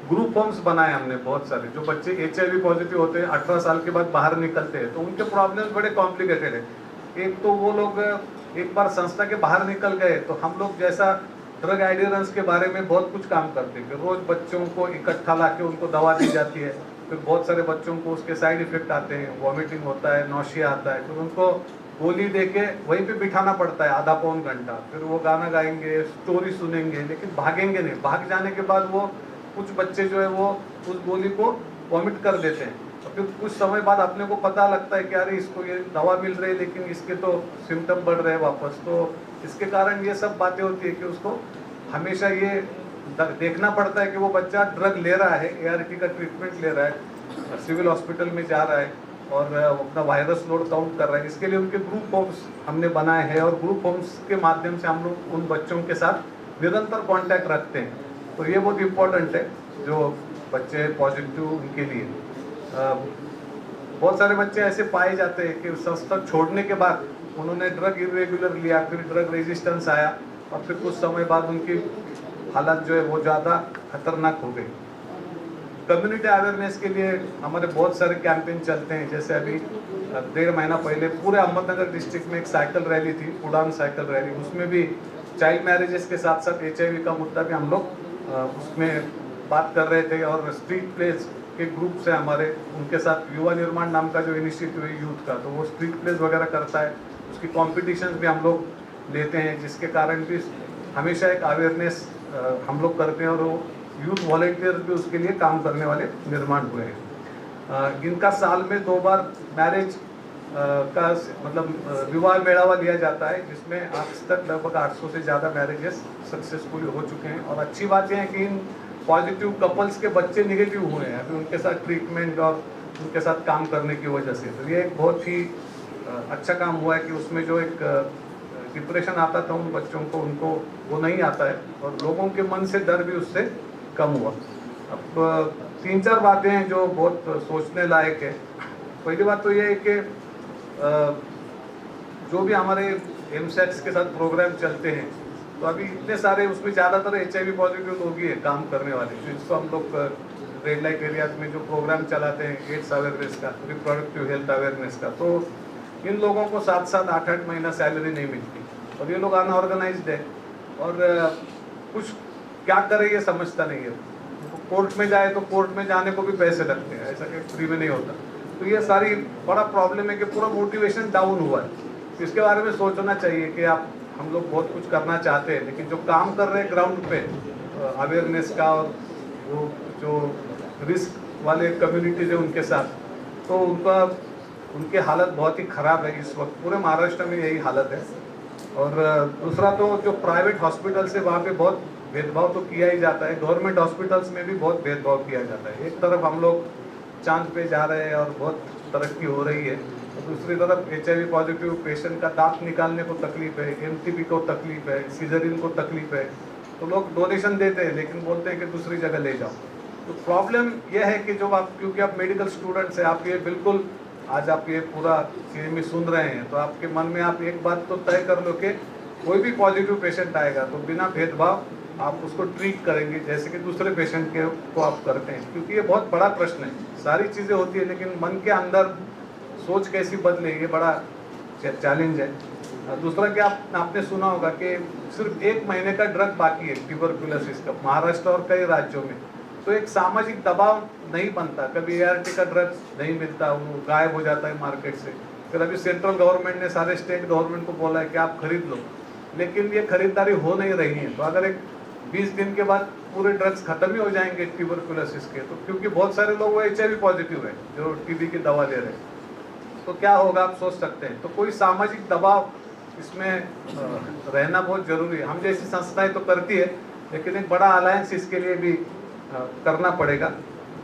ग्रुप होम्स बनाए हमने बहुत सारे। जो बच्चे HIV पॉजिटिव होते हैं 18 साल के बाद बाहर निकलते हैं तो उनके प्रॉब्लम्स बड़े कॉम्प्लिकेटेड है। एक तो वो लोग एक बार संस्था के बाहर निकल गए तो हम लोग जैसा ड्रग एडियरेंस के बारे में बहुत कुछ काम करते हैं। रोज बच्चों को इकट्ठा ला के उनको दवा दी जाती है, फिर बहुत सारे बच्चों को उसके साइड इफेक्ट आते हैं, वॉमिटिंग होता है, नौशिया आता है, फिर उनको गोली दे के वहीं पे बिठाना पड़ता है आधा पौन घंटा। फिर वो गाना गाएंगे, स्टोरी सुनेंगे, लेकिन भागेंगे नहीं। भाग जाने के बाद वो कुछ बच्चे जो है वो उस गोली को वॉमिट कर देते हैं। और फिर कुछ समय बाद अपने को पता लगता है कि अरे इसको ये दवा मिल रही है लेकिन इसके तो सिम्टम बढ़ रहे हैं वापस। तो इसके कारण ये सब बातें होती है कि उसको हमेशा ये देखना पड़ता है कि वो बच्चा ड्रग ले रहा है, ART का ट्रीटमेंट ले रहा है, सिविल हॉस्पिटल में जा रहा है और अपना वायरस लोड काउंट कर रहा है। इसके लिए उनके ग्रुप होम्स हमने बनाए हैं और ग्रुप होम्स के माध्यम से हम लोग उन बच्चों के साथ निरंतर कांटेक्ट रखते हैं। तो ये बहुत इम्पोर्टेंट है जो बच्चे पॉजिटिव उनके लिए। बहुत सारे बच्चे ऐसे पाए जाते हैं कि संस्था छोड़ने के बाद उन्होंने ड्रग इरेगुलर लिया, फिर ड्रग रेजिस्टेंस आया और फिर कुछ समय बाद उनकी हालत जो है वो ज़्यादा खतरनाक हो गई। कम्युनिटी अवेयरनेस के लिए हमारे बहुत सारे कैंपेन चलते हैं। जैसे अभी 1.5 महीना पहले पूरे अहमदनगर डिस्ट्रिक्ट में एक साइकिल रैली थी, उड़ान साइकिल रैली। उसमें भी चाइल्ड मैरिजेस के साथ साथ HIV का मुद्दा भी हम लोग उसमें बात कर रहे थे। और स्ट्रीट प्लेस के ग्रुप से हमारे, उनके साथ युवा निर्माण नाम का जो इनिशिएटिव है यूथ का, तो वो स्ट्रीट प्लेस वगैरह करता है, उसकी कॉम्पिटिशन्स भी हम लोग लेते हैं, जिसके कारण भी हमेशा एक अवेयरनेस हम लोग करते हैं। और वो यूथ वॉलेंटियर्स भी उसके लिए काम करने वाले निर्माण हुए हैं। इनका साल में 2 बार मैरिज का मतलब विवाह मेड़ावा लिया जाता है, जिसमें आज तक लगभग 800 से ज़्यादा मैरिजेस सक्सेसफुल हो चुके हैं। और अच्छी बात यह है कि इन पॉजिटिव कपल्स के बच्चे निगेटिव हुए हैं अभी उनके साथ ट्रीटमेंट और उनके साथ काम करने की वजह से। तो ये एक बहुत ही अच्छा काम हुआ है कि उसमें जो एक डिप्रेशन आता था उन बच्चों को, उनको वो नहीं आता है, और लोगों के मन से डर भी उससे कम हुआ। अब 3-4 बातें हैं जो बहुत सोचने लायक है। पहली बात तो ये है कि जो भी हमारे एमसेक्स के साथ प्रोग्राम चलते हैं, तो अभी इतने सारे उसमें ज़्यादातर HIV पॉजिटिव लोग ही है काम करने वाले, जिसको हम लोग रेड लाइट एरियाज में जो प्रोग्राम चलाते हैं एड्स अवेयरनेस का, रिप्रोडक्टिव हेल्थ अवेयरनेस का, तो इन लोगों को 7-7, 8-8 महीना सैलरी नहीं मिलती और ये लोग अनऑर्गेनाइज्ड है और कुछ क्या करे ये समझता नहीं है। कोर्ट में जाए तो कोर्ट में जाने को भी पैसे लगते हैं, ऐसा कि फ्री में नहीं होता। तो ये सारी बड़ा प्रॉब्लम है कि पूरा मोटिवेशन डाउन हुआ है। इसके बारे में सोचना चाहिए कि हम लोग बहुत कुछ करना चाहते हैं, लेकिन जो काम कर रहे हैं ग्राउंड पे अवेयरनेस का और वो जो रिस्क वाले कम्युनिटीज है उनके साथ, तो उनकी हालत बहुत ही ख़राब है इस वक्त। पूरे महाराष्ट्र में यही हालत है। और दूसरा तो जो प्राइवेट हॉस्पिटल्स है वहाँ पे बहुत भेदभाव तो किया ही जाता है, गवर्नमेंट हॉस्पिटल्स में भी बहुत भेदभाव किया जाता है। एक तरफ हम लोग चांद पे जा रहे हैं और बहुत तरक्की हो रही है, तो दूसरी तरफ HIV पॉजिटिव पेशेंट का दांत निकालने को तकलीफ है, MTP को तकलीफ है, सीजरिन को तकलीफ है, तो लोग डोनेशन देते हैं लेकिन बोलते हैं कि दूसरी जगह ले जाओ। तो प्रॉब्लम यह है कि जो क्योंकि आप मेडिकल स्टूडेंट्स हैं, आप ये बिल्कुल आज आप ये पूरा CME सुन रहे हैं, तो आपके मन में आप एक बात तो तय कर लो कि कोई भी पॉजिटिव पेशेंट आएगा तो बिना भेदभाव आप उसको ट्रीट करेंगे जैसे कि दूसरे पेशेंट को आप करते हैं, क्योंकि ये बहुत बड़ा प्रश्न है। सारी चीज़ें होती है लेकिन मन के अंदर सोच कैसी बदले, ये बड़ा चैलेंज है। दूसरा कि आपने सुना होगा कि सिर्फ 1 महीने का ड्रग बाकी है ट्यूबरकुलोसिस का महाराष्ट्र और कई राज्यों में, तो एक सामाजिक दबाव नहीं बनता। कभी ART का ड्रग नहीं मिलता, वो गायब हो जाता है मार्केट से। फिर अभी सेंट्रल गवर्नमेंट ने सारे स्टेट गवर्नमेंट को बोला है कि आप खरीद लो, लेकिन ये खरीदारी हो नहीं रही है। तो अगर एक 20 दिन के बाद पूरे ड्रग्स खत्म ही हो जाएंगे ट्यूबरकुलोसिस के, तो क्योंकि बहुत सारे लोग वो HIV पॉजिटिव है जो TB की दवा ले रहे हैं, तो क्या होगा आप सोच सकते हैं। तो कोई सामाजिक दबाव इसमें रहना बहुत जरूरी है। हम जैसी संस्थाएं तो करती है, लेकिन एक बड़ा अलायंस इसके लिए भी करना पड़ेगा।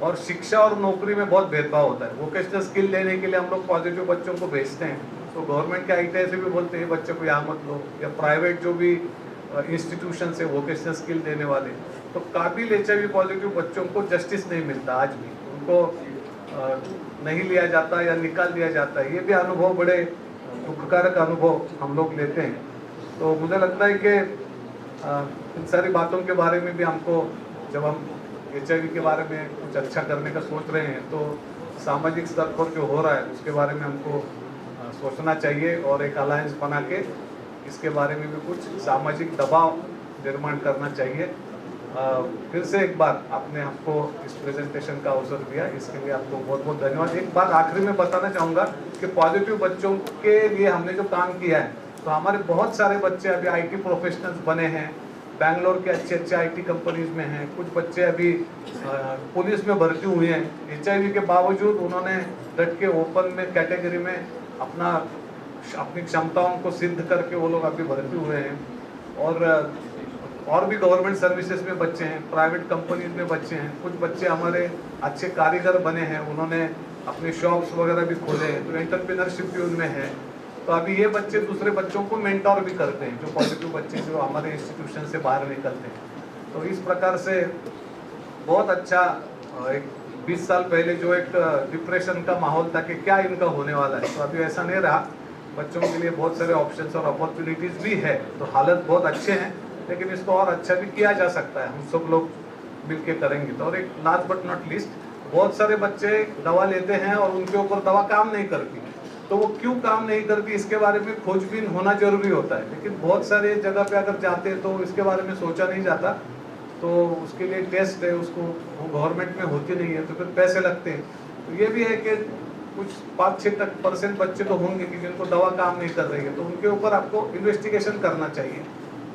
और शिक्षा और नौकरी में बहुत भेदभाव होता है। वोकेशनल स्किल लेने के लिए हम लोग पॉजिटिव बच्चों को भेजते हैं, तो गवर्नमेंट के ITI से भी बोलते हैं बच्चे को यहाँ मत लो, या प्राइवेट जो भी इंस्टीट्यूशन से वोकेशनल स्किल देने वाले, तो काबिल HIV पॉजिटिव बच्चों को जस्टिस नहीं मिलता आज भी, उनको नहीं लिया जाता या निकाल दिया जाता है। ये भी अनुभव बड़े दुखकारक अनुभव हम लोग लेते हैं। तो मुझे लगता है कि इन सारी बातों के बारे में भी हमको, जब हम HIV के बारे में कुछ अच्छा करने का सोच रहे हैं, तो सामाजिक स्तर पर जो हो रहा है उसके बारे में हमको सोचना चाहिए और एक अलायंस बना के इसके बारे में भी कुछ सामाजिक दबाव निर्माण करना चाहिए। फिर से एक बार आपने हमको इस प्रेजेंटेशन का अवसर दिया, इसके लिए आपको बहुत बहुत धन्यवाद। एक बात आखिरी में बताना चाहूँगा कि पॉजिटिव बच्चों के लिए हमने जो काम किया है, तो हमारे बहुत सारे बच्चे अभी IT प्रोफेशनल्स बने हैं, बैंगलोर के अच्छे IT कंपनीज में हैं, कुछ बच्चे अभी पुलिस में भर्ती हुए हैं। HIV के बावजूद उन्होंने डट के ओपन में कैटेगरी में अपनी क्षमताओं को सिद्ध करके वो लोग अभी भर्ती हुए हैं। और भी गवर्नमेंट सर्विसेज में बच्चे हैं, प्राइवेट कंपनीज में बच्चे हैं, कुछ बच्चे हमारे अच्छे कारीगर बने हैं, उन्होंने अपने शॉप्स वगैरह भी खोले हैं, तो एंटरप्रेन्योरशिप भी उनमें है। तो अभी ये बच्चे दूसरे बच्चों को मेंटोर भी करते हैं, जो पॉजिटिव बच्चे जो हमारे इंस्टीट्यूशन से बाहर निकलते हैं। तो इस प्रकार से बहुत अच्छा एक 20 साल पहले जो एक डिप्रेशन का माहौल था कि क्या इनका होने वाला है, तो अभी ऐसा नहीं रहा। बच्चों के लिए बहुत सारे ऑप्शंस और अपॉर्चुनिटीज़ भी है, तो हालत बहुत अच्छे हैं, लेकिन इसको और अच्छा भी किया जा सकता है। हम सब लोग मिलके करेंगे। तो और एक लास्ट बट नॉट लीस्ट, बहुत सारे बच्चे दवा लेते हैं और उनके ऊपर दवा काम नहीं करती, तो वो क्यों काम नहीं करती इसके बारे में खोजबीन होना जरूरी होता है। लेकिन बहुत सारे जगह पे अगर जाते हैं तो इसके बारे में सोचा नहीं जाता, तो उसके लिए टेस्ट है, उसको वो गवर्नमेंट में होती नहीं है, तो फिर पैसे लगते हैं। तो ये भी है कि कुछ 5-6% बच्चे तो होंगे कि जिनको दवा काम नहीं कर रही है, तो उनके ऊपर आपको इन्वेस्टिगेशन करना चाहिए।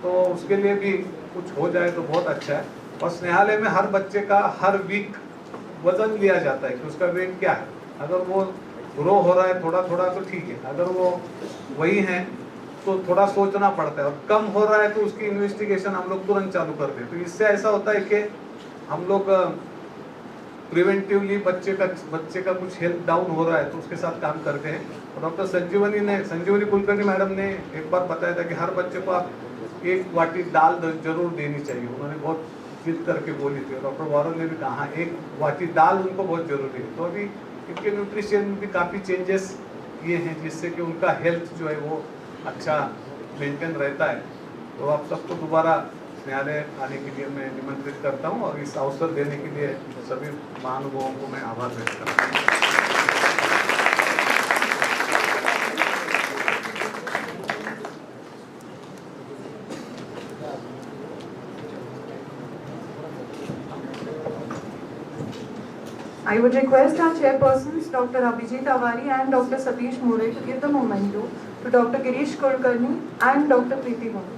तो उसके लिए भी कुछ हो जाए तो बहुत अच्छा है। और स्नेहालय में हर बच्चे का हर वीक वजन लिया जाता है कि उसका वेट क्या है। अगर वो ग्रो हो रहा है थोड़ा थोड़ा तो ठीक है, अगर वो वही है तो थोड़ा सोचना पड़ता है, और कम हो रहा है तो उसकी इन्वेस्टिगेशन हम लोग तुरंत चालू कर दें। तो इससे ऐसा होता है कि हम लोग प्रिवेंटिवली बच्चे का कुछ हेल्थ डाउन हो रहा है तो उसके साथ काम करते हैं। और डॉक्टर संजीवनी कुलकर्णी मैडम ने एक बार बताया था कि हर बच्चे को आप 1 वाटी दाल जरूर देनी चाहिए। उन्होंने बहुत जिद करके बोली थी, और डॉक्टर वॉरन ने भी कहा 1 वाटी दाल उनको बहुत जरूरी है। तो अभी इनके न्यूट्रिशन में भी काफ़ी चेंजेस किए हैं जिससे कि उनका हेल्थ जो है वो अच्छा मेंटेन रहता है। तो आप सबको दोबारा स्नेहालय आने के लिए मैं निमंत्रित करता हूं, और इस अवसर देने के लिए सभी महानुभावों को मैं आभार व्यक्त करता हूं। I would request our chairpersons, Dr. Abhijit Avari and Dr. Satish More, to give the memento to Dr. Girish Kulkarni and Dr. Preeti Bhatt.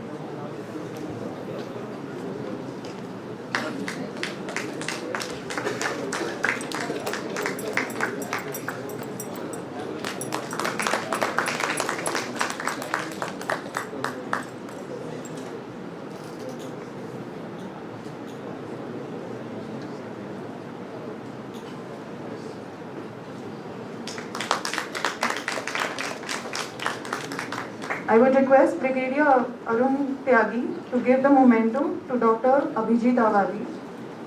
I would request Brigadier Arun Tyagi to give the memento to Dr. Abhijit Avari,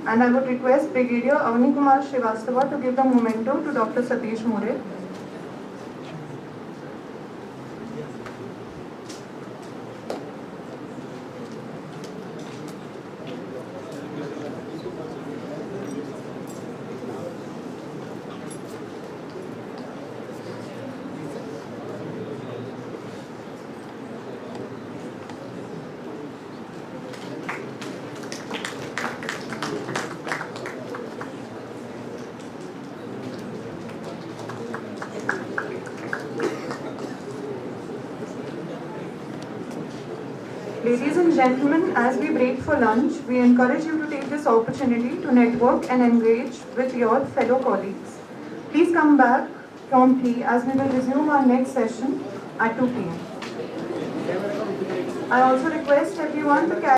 and I would request Brigadier Avani Kumar Srivastava to give the memento to Dr. Satish More. Ladies and gentlemen, as we break for lunch, we encourage you to take this opportunity to network and engage with your fellow colleagues. Please come back promptly as we will resume our next session at 2 p.m. I also request everyone to carry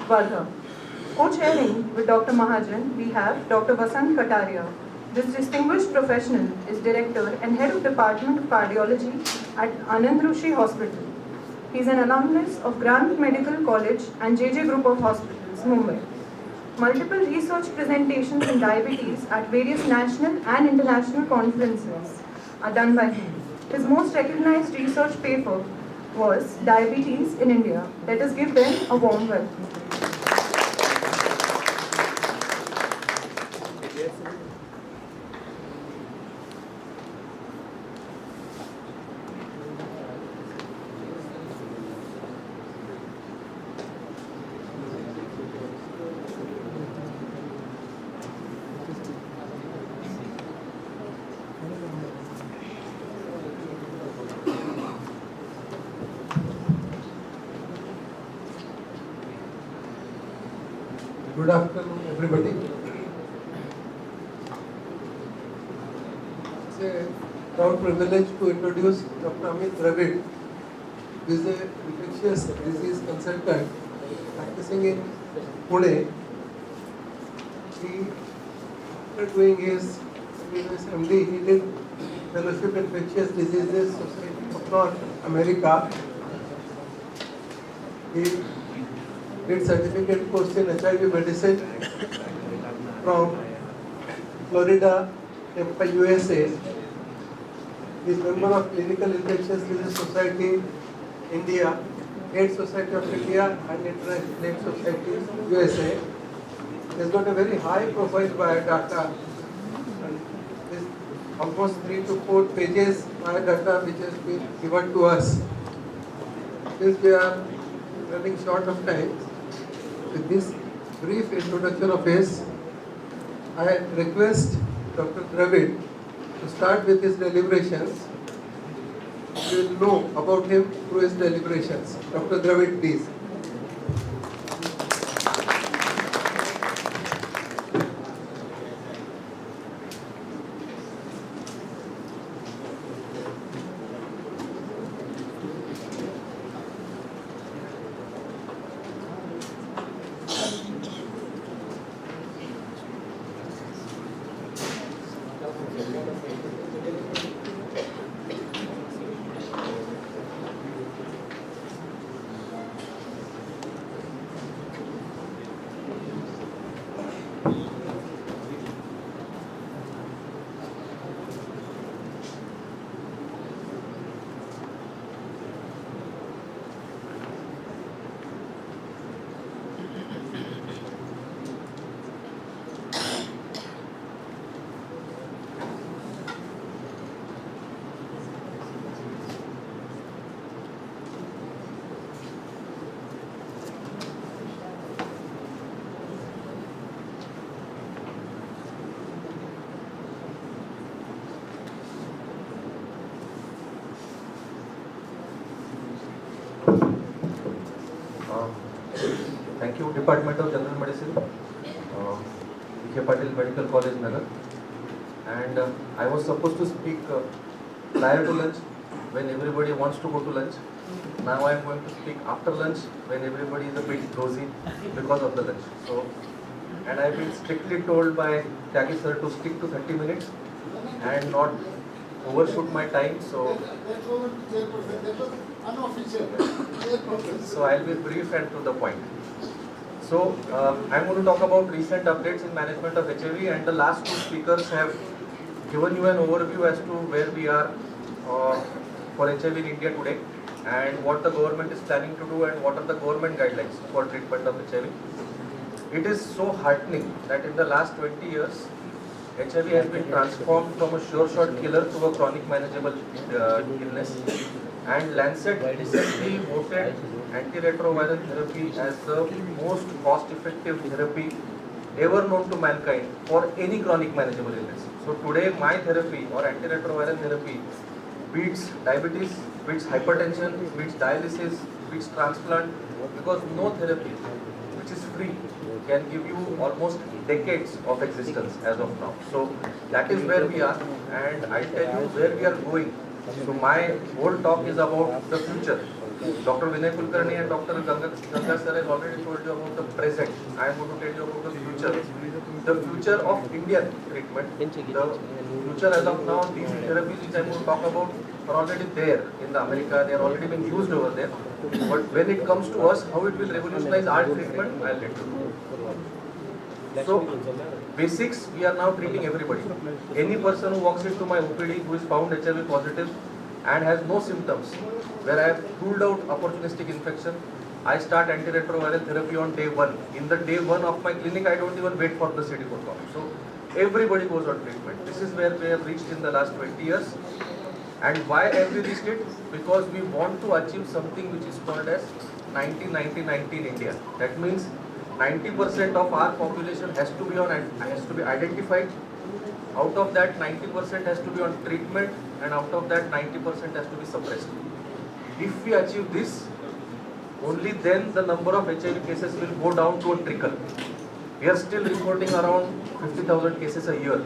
Vardha. Co-chairing with Dr. Mahajan, we have Dr. Vasant Kataria. This distinguished professional is Director and Head of Department of Cardiology at Anand Rushi Hospital. He is an alumnus of Grant Medical College and JJ Group of Hospitals, Mumbai. Multiple research presentations in diabetes at various national and international conferences are done by him. His most recognized research paper was Diabetes in India. Let us give them a warm welcome. Good afternoon, everybody. It's a proud privilege to introduce Dr. Amit Dravid, who is an infectious disease consultant practicing in Pune. He, after doing his MD, he did Fellowship in Infectious Diseases Society of North America. He did certificate course in HIV medicine from Florida, Tampa, USA. He is member of Clinical Infectious Disease Society, India, AIDS Society of India, and International AIDS Society, USA. He has got a very high profile biodata, and this almost 3 to 4 pages biodata which has been given to us. Since we are running short of time, with this brief introduction of his, I request Dr. Dravid to start with his deliberations. We will know about him through his deliberations. Dr. Dravid, please. Thank you, Department of General Medicine, VK Patil Medical College, Nagar. And I was supposed to speak prior to lunch when everybody wants to go to lunch. Now I am going to speak after lunch when everybody is a bit dozy because of the lunch. So, and I have been strictly told by Tyagi sir to stick to 30 minutes and not overshoot my time. So I'll be brief and to the point. So I'm going to talk about recent updates in management of HIV, and the last two speakers have given you an overview as to where we are for HIV in India today, and what the government is planning to do, and what are the government guidelines for treatment of HIV. It is so heartening that in the last 20 years, HIV has been transformed from a sure shot killer to a chronic manageable illness. And Lancet recently voted antiretroviral therapy as the most cost-effective therapy ever known to mankind for any chronic manageable illness. So today, my therapy or antiretroviral therapy beats diabetes, beats hypertension, beats dialysis, beats transplant, because no therapy which is free can give you almost decades of existence as of now. So that is where we are, and I tell you where we are going. So my whole talk is about the future. Dr. Vinay Kulkarni and Dr. Ganga sir has already told you about the present. I am going to tell you about the future. The future of Indian treatment, the future as of now, these therapies which I am going to talk about are already there in the America, they are already being used over there. But when it comes to us, how it will revolutionize our treatment, I'll let you know. So, basics, we are now treating everybody. Any person who walks into my OPD who is found HIV positive and has no symptoms, where I have ruled out opportunistic infection, I start antiretroviral therapy on day 1. In the day 1 of my clinic, I don't even wait for the CD4 count. So, everybody goes on treatment. This is where we have reached in the last 20 years. And why have we reached it? Because we want to achieve something which is called as 90-90-90 in India. That means 90% of our population has to be identified. Out of that, 90% has to be on treatment, and out of that, 90% has to be suppressed. If we achieve this, only then the number of HIV cases will go down to a trickle. We are still reporting around 50,000 cases a year.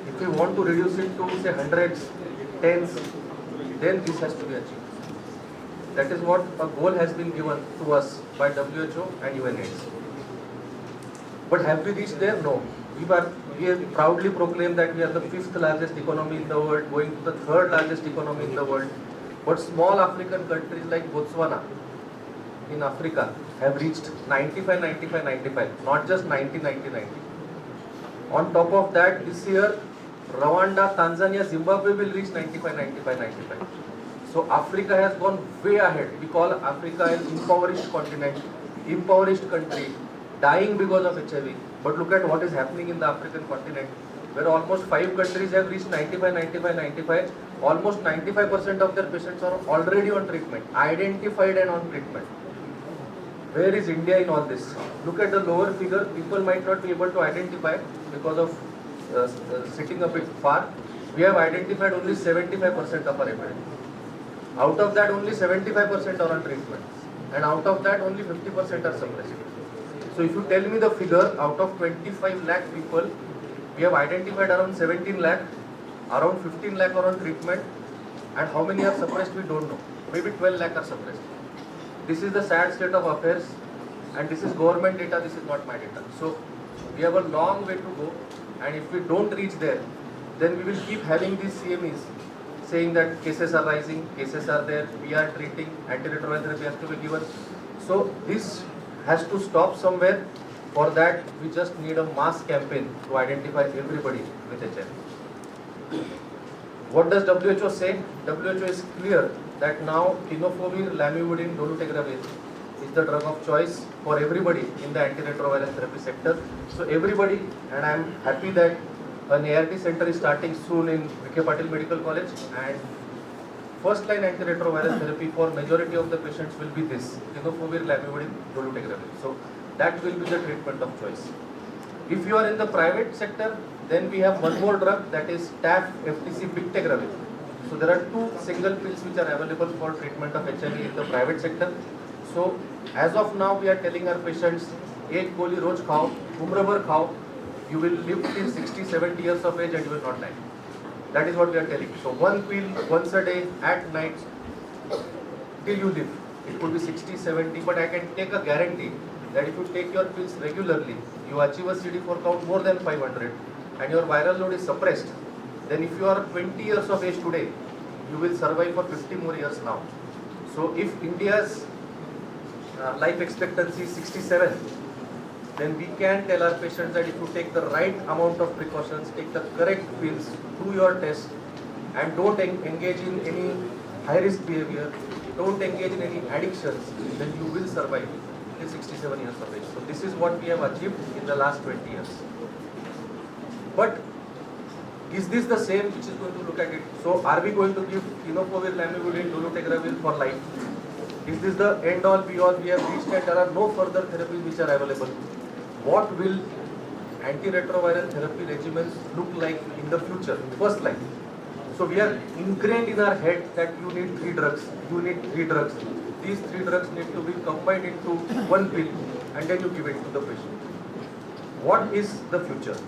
If we want to reduce it to say hundreds, tens, then this has to be achieved. That is what a goal has been given to us by WHO and UNAIDS. But have we reached there? No. We have proudly proclaimed that we are the 5th largest economy in the world, going to the 3rd largest economy in the world. But small African countries like Botswana in Africa have reached 95-95-95, not just 90-90-90. On top of that, this year, Rwanda, Tanzania, Zimbabwe will reach 95-95-95. So Africa has gone way ahead. We call Africa an impoverished continent, impoverished country, dying because of HIV. But look at what is happening in the African continent, where almost 5 countries have reached 95-95-95. Almost 95% of their patients are already on treatment, identified and on treatment. Where is India in all this? Look at the lower figure. People might not be able to identify because of sitting a bit far. We have identified only 75% of our epidemic. Out of that, only 75% are on treatment, and out of that, only 50% are suppressed. So if you tell me the figure, out of 25 lakh people, we have identified around 17 lakh, around 15 lakh are on treatment, and how many are suppressed, we don't know. Maybe 12 lakh are suppressed. This is the sad state of affairs, and this is government data, this is not my data. So we have a long way to go, and if we don't reach there, then we will keep having these CMEs saying that cases are rising, cases are there, we are treating, antiretroviral therapy has to be given. So this has to stop somewhere. For that, we just need a mass campaign to identify everybody with HIV. What does WHO say? WHO is clear that now tenofovir, lamivudine, dolutegravir is the drug of choice for everybody in the antiretroviral therapy sector. So everybody, and I am happy that an ART center is starting soon in V.K. Patil Medical College, and first line antiretroviral therapy for majority of the patients will be this, tenofovir, lamivudine, dolutegravir. So that will be the treatment of choice. If you are in the private sector, then we have one more drug, that is TAF FTC bictegravir. So there are 2 single pills which are available for treatment of HIV in the private sector. So as of now, we are telling our patients, ek goli roz khao, umra bhar khao, you will live till 60-70 years of age and you will not die. That is what we are telling. So one pill once a day at night till you live. It could be 60-70, but I can take a guarantee that if you take your pills regularly, you achieve a CD4 count more than 500 and your viral load is suppressed, then if you are 20 years of age today, you will survive for 50 more years now. So if India's life expectancy is 67, then we can tell our patients that if you take the right amount of precautions, take the correct pills, do your test, and don't engage in any high-risk behavior, don't engage in any addictions, then you will survive till 67 years of age. So this is what we have achieved in the last 20 years. But is this the same which is going to look at it? So are we going to give tenofovir, lamivudine, dolutegravir for life? Is this the end all be all? We have reached and there are no further therapies which are available. What will antiretroviral therapy regimens look like in the future? First line. So we are ingrained in our head that you need 3 drugs, you need 3 drugs. These 3 drugs need to be combined into one pill and then you give it to the patient. What is the future?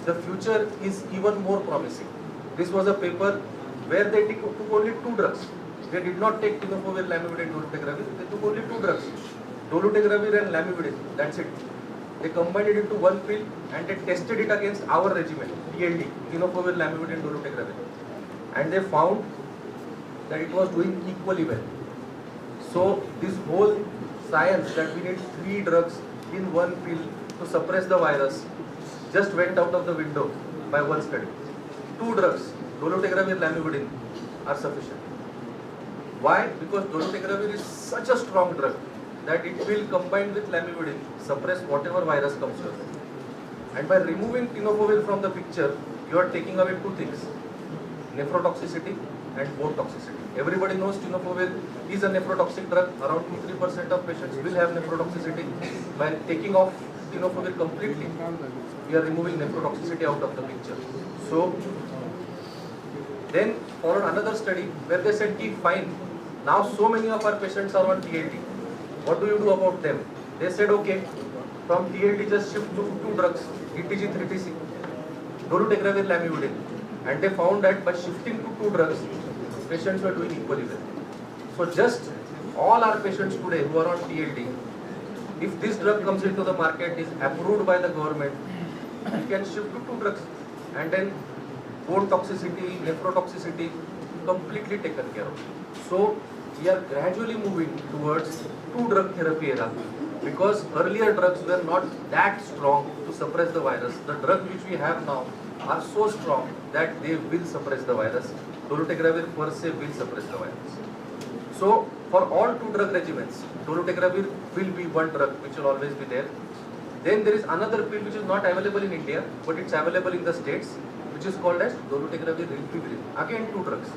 The future is even more promising. This was a paper where they took only 2 drugs. they did not take tenofovir, lamivudine, dolutegravir. They took only 2 drugs, dolutegravir and lamivudine. That's it. They combined it into one pill and they tested it against our regimen, TLD, tenofovir, lamivudine, dolutegravir, and they found that it was doing equally well. So this whole science that we need 3 drugs in one pill to suppress the virus just went out of the window by one study. 2 drugs, dolutegravir, lamivudine, are sufficient. Why? Because dolutegravir is such a strong drug that it will combine with lamivudine, suppress whatever virus comes your way. And by removing tenofovir from the picture, you are taking away 2 things, nephrotoxicity and bone toxicity. Everybody knows tenofovir is a nephrotoxic drug. Around 2-3% of patients will have nephrotoxicity. By taking off tenofovir completely, we are removing nephrotoxicity out of the picture. So then followed another study where they said, fine, now so many of our patients are on TLD. What do you do about them? They said, okay, from TLD just shift to 2 drugs, ETG, 3TC, dolutegravir, lamivudine. And they found that by shifting to 2 drugs, patients were doing equally well. So just all our patients today who are on TLD, if this drug comes into the market, is approved by the government, we can shift to 2 drugs. And then bone toxicity, nephrotoxicity, completely taken care of. So we are gradually moving towards 2-drug therapy era, because earlier drugs were not that strong to suppress the virus. The drugs which we have now are so strong that they will suppress the virus. Dolutegravir per se will suppress the virus. So for all 2-drug regimens, dolutegravir will be one drug which will always be there. Then there is another pill which is not available in India, but it's available in the States, which is called as dolutegravir rilpivirine. Again 2 drugs.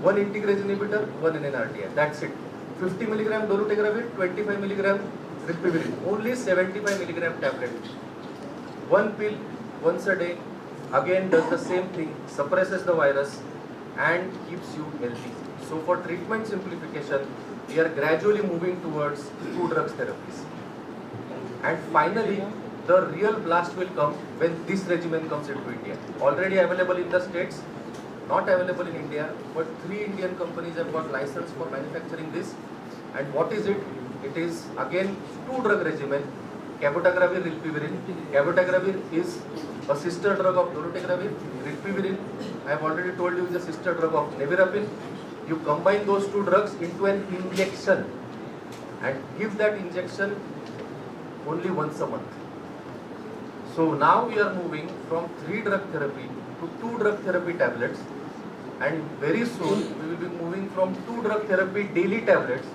One integrase inhibitor, one NNRTI. That's it. 50 mg dolutegravir, 25 mg rilpivirine. Only 75 mg tablet. One pill once a day. Again does the same thing, suppresses the virus and keeps you healthy. So for treatment simplification, we are gradually moving towards 2 drugs therapies. And finally, the real blast will come when this regimen comes into India. Already available in the States, not available in India, but 3 Indian companies have got license for manufacturing this. And what is it? It is again 2-drug regimen, cabotegravir, rilpivirine. Cabotegravir is a sister drug of dolutegravir. Rilpivirine, I have already told you, is a sister drug of nevirapine. You combine those 2 drugs into an injection and give that injection only once a month. So now we are moving from 3-drug therapy to 2-drug therapy tablets, and very soon we will be moving from 2-drug therapy daily tablets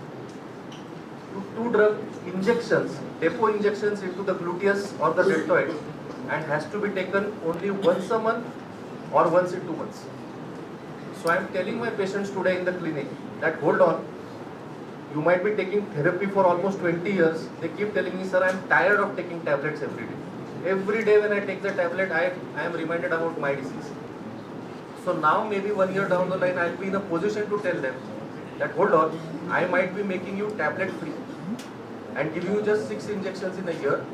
to 2-drug injections, depot injections into the gluteus or the deltoid, and has to be taken only once a month or once in 2 months. So I am telling my patients today in the clinic that hold on, you might be taking therapy for almost 20 years. They keep telling me, sir, I am tired of taking tablets every day. Every day when I take the tablet, I am reminded about my disease. So now maybe 1 year down the line, I will be in a position to tell them that hold on, I might be making you tablet free and giving you just 6 injections in a year,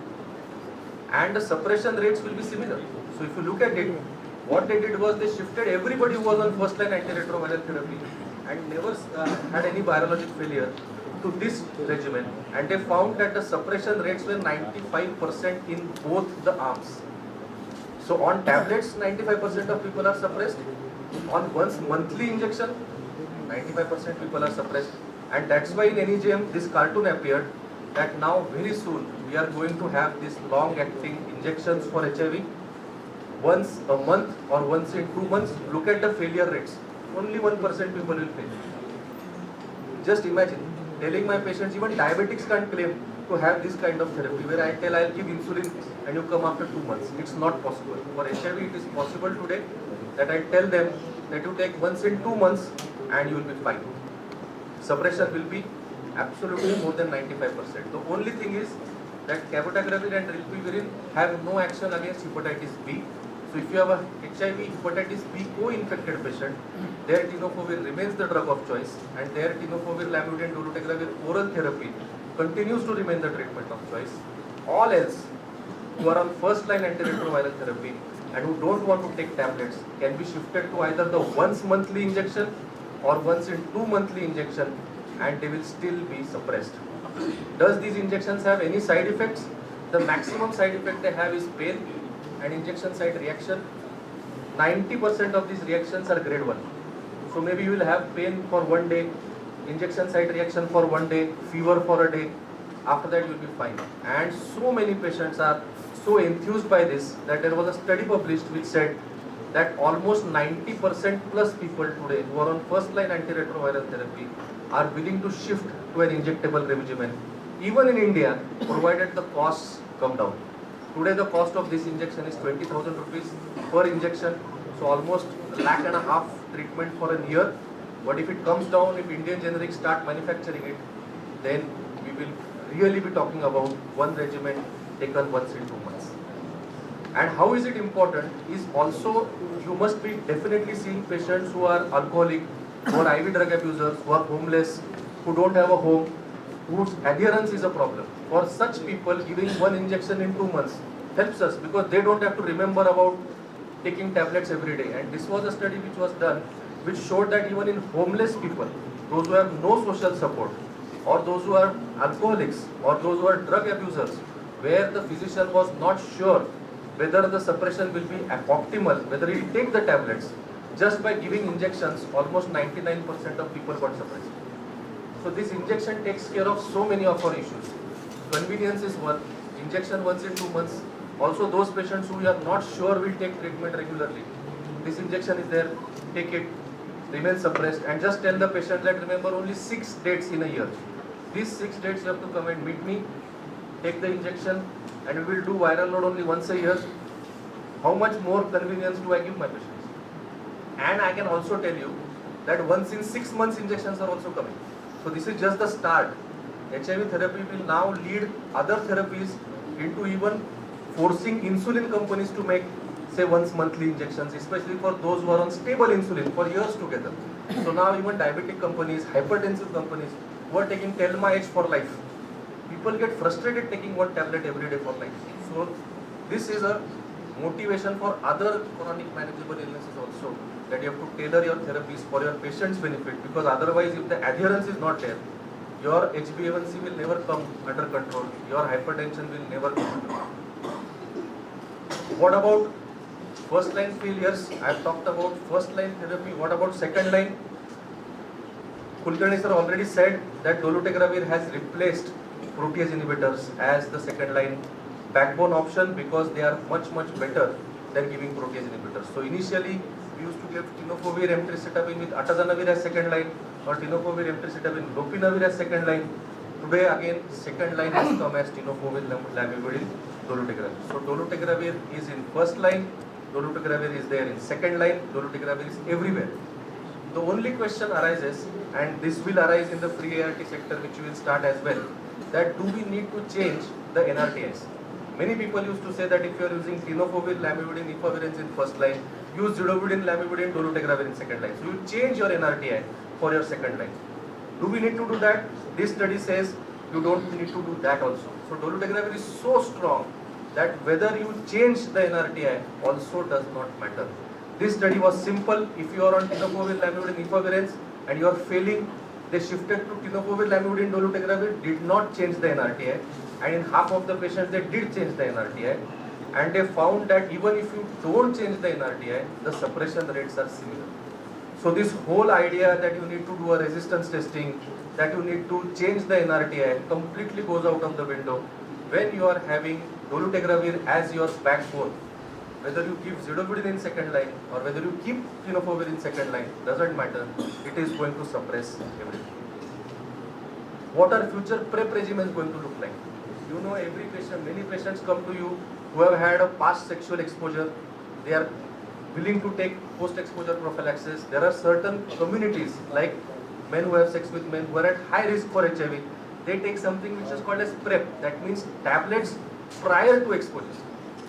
and the suppression rates will be similar. So if you look at it, what they did was they shifted everybody who was on first-line antiretroviral therapy and never had any virologic failure to this regimen, and they found that the suppression rates were 95% in both the arms. So on tablets, 95% of people are suppressed. On once monthly injection, 95% people are suppressed. And that's why in NEJM this cartoon appeared that now very soon we are going to have these long-acting injections for HIV. Once a month or once in 2 months. Look at the failure rates. Only 1% people will fail. Just imagine telling my patients, even diabetics can't claim to have this kind of therapy where I tell I'll give insulin and you come after 2 months. It's not possible. For HIV it is possible today that I tell them that you take once in 2 months and you will be fine. Suppression will be absolutely more than 95%. The only thing is that cabotegravir and rilpivirine have no action against hepatitis B. So if you have a HIV hepatitis B co-infected patient, their tenofovir remains the drug of choice, and their tenofovir, lamivudine, dolutegravir oral therapy continues to remain the treatment of choice. All else who are on first-line antiretroviral therapy and who don't want to take tablets can be shifted to either the once monthly injection or once in 2 monthly injection, and they will still be suppressed. Does these injections have any side effects? The maximum side effect they have is pain and injection site reaction. 90% of these reactions are grade 1. So maybe you will have pain for 1 day, injection site reaction for 1 day, fever for a day. After that you will be fine. And so many patients are so enthused by this that there was a study published which said that almost 90% plus people today who are on first line antiretroviral therapy are willing to shift to an injectable regimen, even in India, provided the costs come down. Today the cost of this injection is 20,000 rupees per injection, so almost $1.5 lakh treatment for a year. But if it comes down, if Indian generics start manufacturing it, then we will really be talking about one regimen taken once in 2 months. And how is it important is also you must be definitely seeing patients who are alcoholic, who are IV drug abusers, who are homeless, who don't have a home, whose adherence is a problem. For such people, giving one injection in 2 months helps us because they don't have to remember about taking tablets every day. And this was a study which was done which showed that even in homeless people, those who have no social support, or those who are alcoholics, or those who are drug abusers, where the physician was not sure whether the suppression will be optimal, whether he will take the tablets, just by giving injections, almost 99% of people got suppressed. So this injection takes care of so many of our issues. Convenience is one, injection once in 2 months. Also those patients who are not sure will take treatment regularly. This injection is there, take it, remain suppressed, and just tell the patient that remember only 6 dates in a year. These 6 dates you have to come and meet me, take the injection, and we will do viral load only once a year. How much more convenience do I give my patients? And I can also tell you that once in 6 months injections are also coming. So this is just the start. HIV therapy will now lead other therapies into even forcing insulin companies to make, say, once monthly injections, especially for those who are on stable insulin for years together. So now even diabetic companies, hypertensive companies who are taking Telma H for life. People get frustrated taking one tablet every day for life. So this is a motivation for other chronic manageable illnesses also, that you have to tailor your therapies for your patient's benefit, because otherwise if the adherence is not there, your HbA1c will never come under control, your hypertension will never come under control. What about first line failures? I have talked about first line therapy. What about second line? Kulkarni sir already said that dolutegravir has replaced protease inhibitors as the second line backbone option because they are much better than giving protease inhibitors. So initially we used to give tenofovir emtricitabine with atazanavir as second line, or tenofovir emtricitabine lopinavir as second line. Today again second line has come as tenofovir lamivudine dolutegravir. So dolutegravir is in first line, dolutegravir is there in second line, dolutegravir is everywhere. The only question arises, and this will arise in the free ART sector, which we will start as well, that do we need to change the NRTIs? Many people used to say that if you are using tenofovir, lamivudine, efavirenz in first line, use zidovudine, lamivudine, dolutegravir in second line. So you change your NRTI for your second line. Do we need to do that? This study says you don't need to do that also. So dolutegravir is so strong that whether you change the NRTI also does not matter. This study was simple. If you are on tenofovir, lamivudine, efavirenz and you are failing, they shifted to tenofovir, lamivudine, dolutegravir, did not change the NRTI, and in half of the patients they did change the NRTI, and they found that even if you don't change the NRTI, the suppression rates are similar. So this whole idea that you need to do a resistance testing, that you need to change the NRTI completely goes out of the window when you are having dolutegravir as your backbone. Whether you give zidovudine in second line or whether you keep tenofovir in second line, doesn't matter. It is going to suppress everything. What are future PrEP regimens going to look like? You know, every patient, many patients come to you who have had a past sexual exposure. They are willing to take post-exposure prophylaxis. There are certain communities like men who have sex with men who are at high risk for HIV. They take something which is called as PrEP. That means tablets prior to exposure.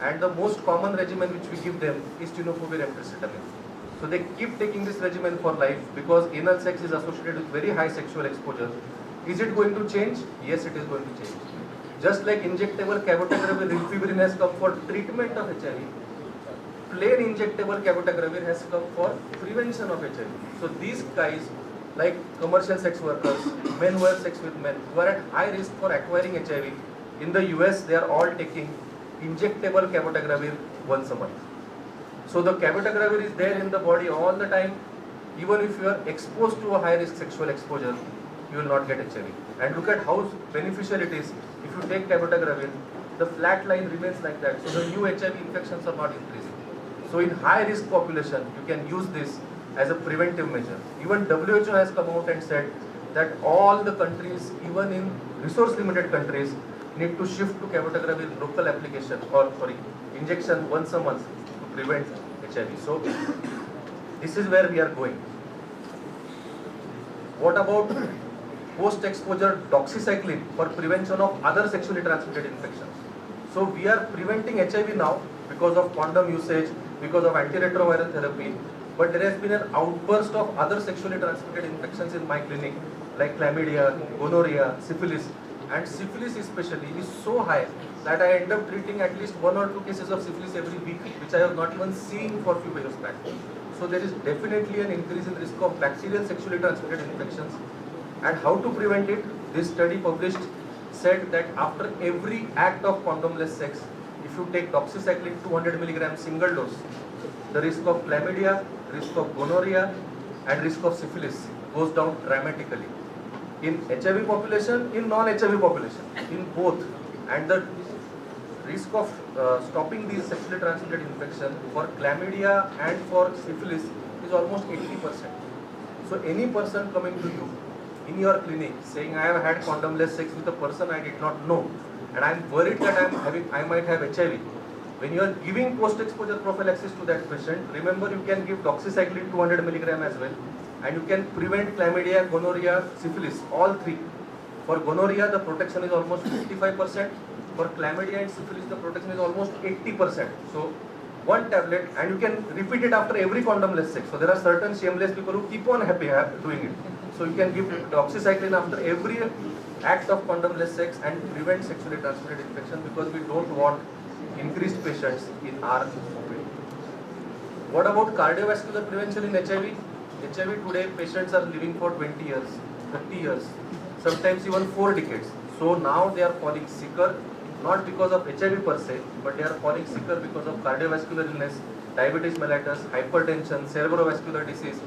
And the most common regimen which we give them is tenofovir emtricitabine. So they keep taking this regimen for life because anal sex is associated with very high sexual exposure. Is it going to change? Yes, it is going to change. Just like injectable cabotegravir rilpivirine has come for treatment of HIV, plain injectable cabotegravir has come for prevention of HIV. So these guys like commercial sex workers, men who have sex with men, who are at high risk for acquiring HIV. In the US, they are all taking injectable cabotegravir once a month. So the cabotegravir is there in the body all the time. Even if you are exposed to a high risk sexual exposure, you will not get HIV. And look at how beneficial it is. If you take cabotegravir, the flat line remains like that. So the new HIV infections are not increasing. So in high risk population, you can use this as a preventive measure. Even WHO has come out and said that all the countries, even in resource limited countries, need to shift to cabotegravir local application injection once a month to prevent HIV. So this is where we are going. What about post-exposure doxycycline for prevention of other sexually transmitted infections? So we are preventing HIV now because of condom usage, because of antiretroviral therapy, but there has been an outburst of other sexually transmitted infections in my clinic, like chlamydia, gonorrhea, syphilis, and syphilis especially is so high that I end up treating at least 1 or 2 cases of syphilis every week, which I was not even seeing for a few years back. So there is definitely an increase in risk of bacterial sexually transmitted infections. And how to prevent it? This study published said that after every act of condomless sex, if you take doxycycline 200 mg single dose, the risk of chlamydia, risk of gonorrhea, and risk of syphilis goes down dramatically. In HIV population, in non-HIV population, in both. And the risk of stopping these sexually transmitted infections for chlamydia and for syphilis is almost 80%. So any person coming to you in your clinic saying, I have had condomless sex with a person I did not know, and I am worried that I might have HIV. When you are giving post-exposure prophylaxis to that patient, remember you can give doxycycline 200 mg as well, and you can prevent chlamydia, gonorrhea, syphilis, all three. For gonorrhea, the protection is almost 55%. For chlamydia and syphilis, the protection is almost 80%. So one tablet, and you can repeat it after every condomless sex. So there are certain shameless people who keep on doing it. So you can give doxycycline after every act of condomless sex and prevent sexually transmitted infection, because we don't want increased patients in our OPD. What about cardiovascular prevention in HIV? HIV today, patients are living for 20 years, 30 years, sometimes even 4 decades. So now they are falling sicker, not because of HIV per se, but they are falling sicker because of cardiovascular illness, diabetes mellitus, hypertension, cerebrovascular disease.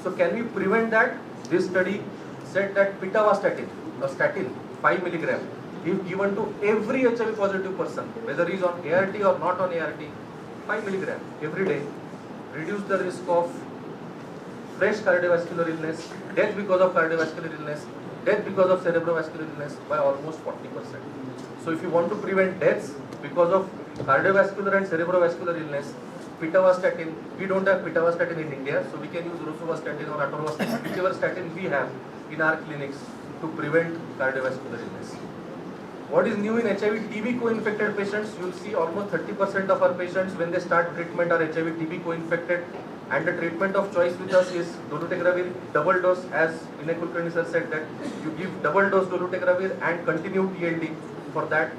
So can we prevent that? This study said that pitavastatin, a statin, 5 mg, if given to every HIV positive person, whether he is on ART or not on ART, 5 mg every day, reduce the risk of fresh cardiovascular illness, death because of cardiovascular illness, death because of cerebrovascular illness by almost 40%. So if you want to prevent deaths because of cardiovascular and cerebrovascular illness, pitavastatin, we don't have pitavastatin in India, so we can use rosuvastatin or atorvastatin, whichever statin we have in our clinics to prevent cardiovascular illness. What is new in HIV TB co-infected patients? You will see almost 30% of our patients when they start treatment are HIV TB co-infected, and the treatment of choice with us is dolutegravir double dose, as Vinay Kulkarni sir said that you give double dose dolutegravir and continue TLD for that.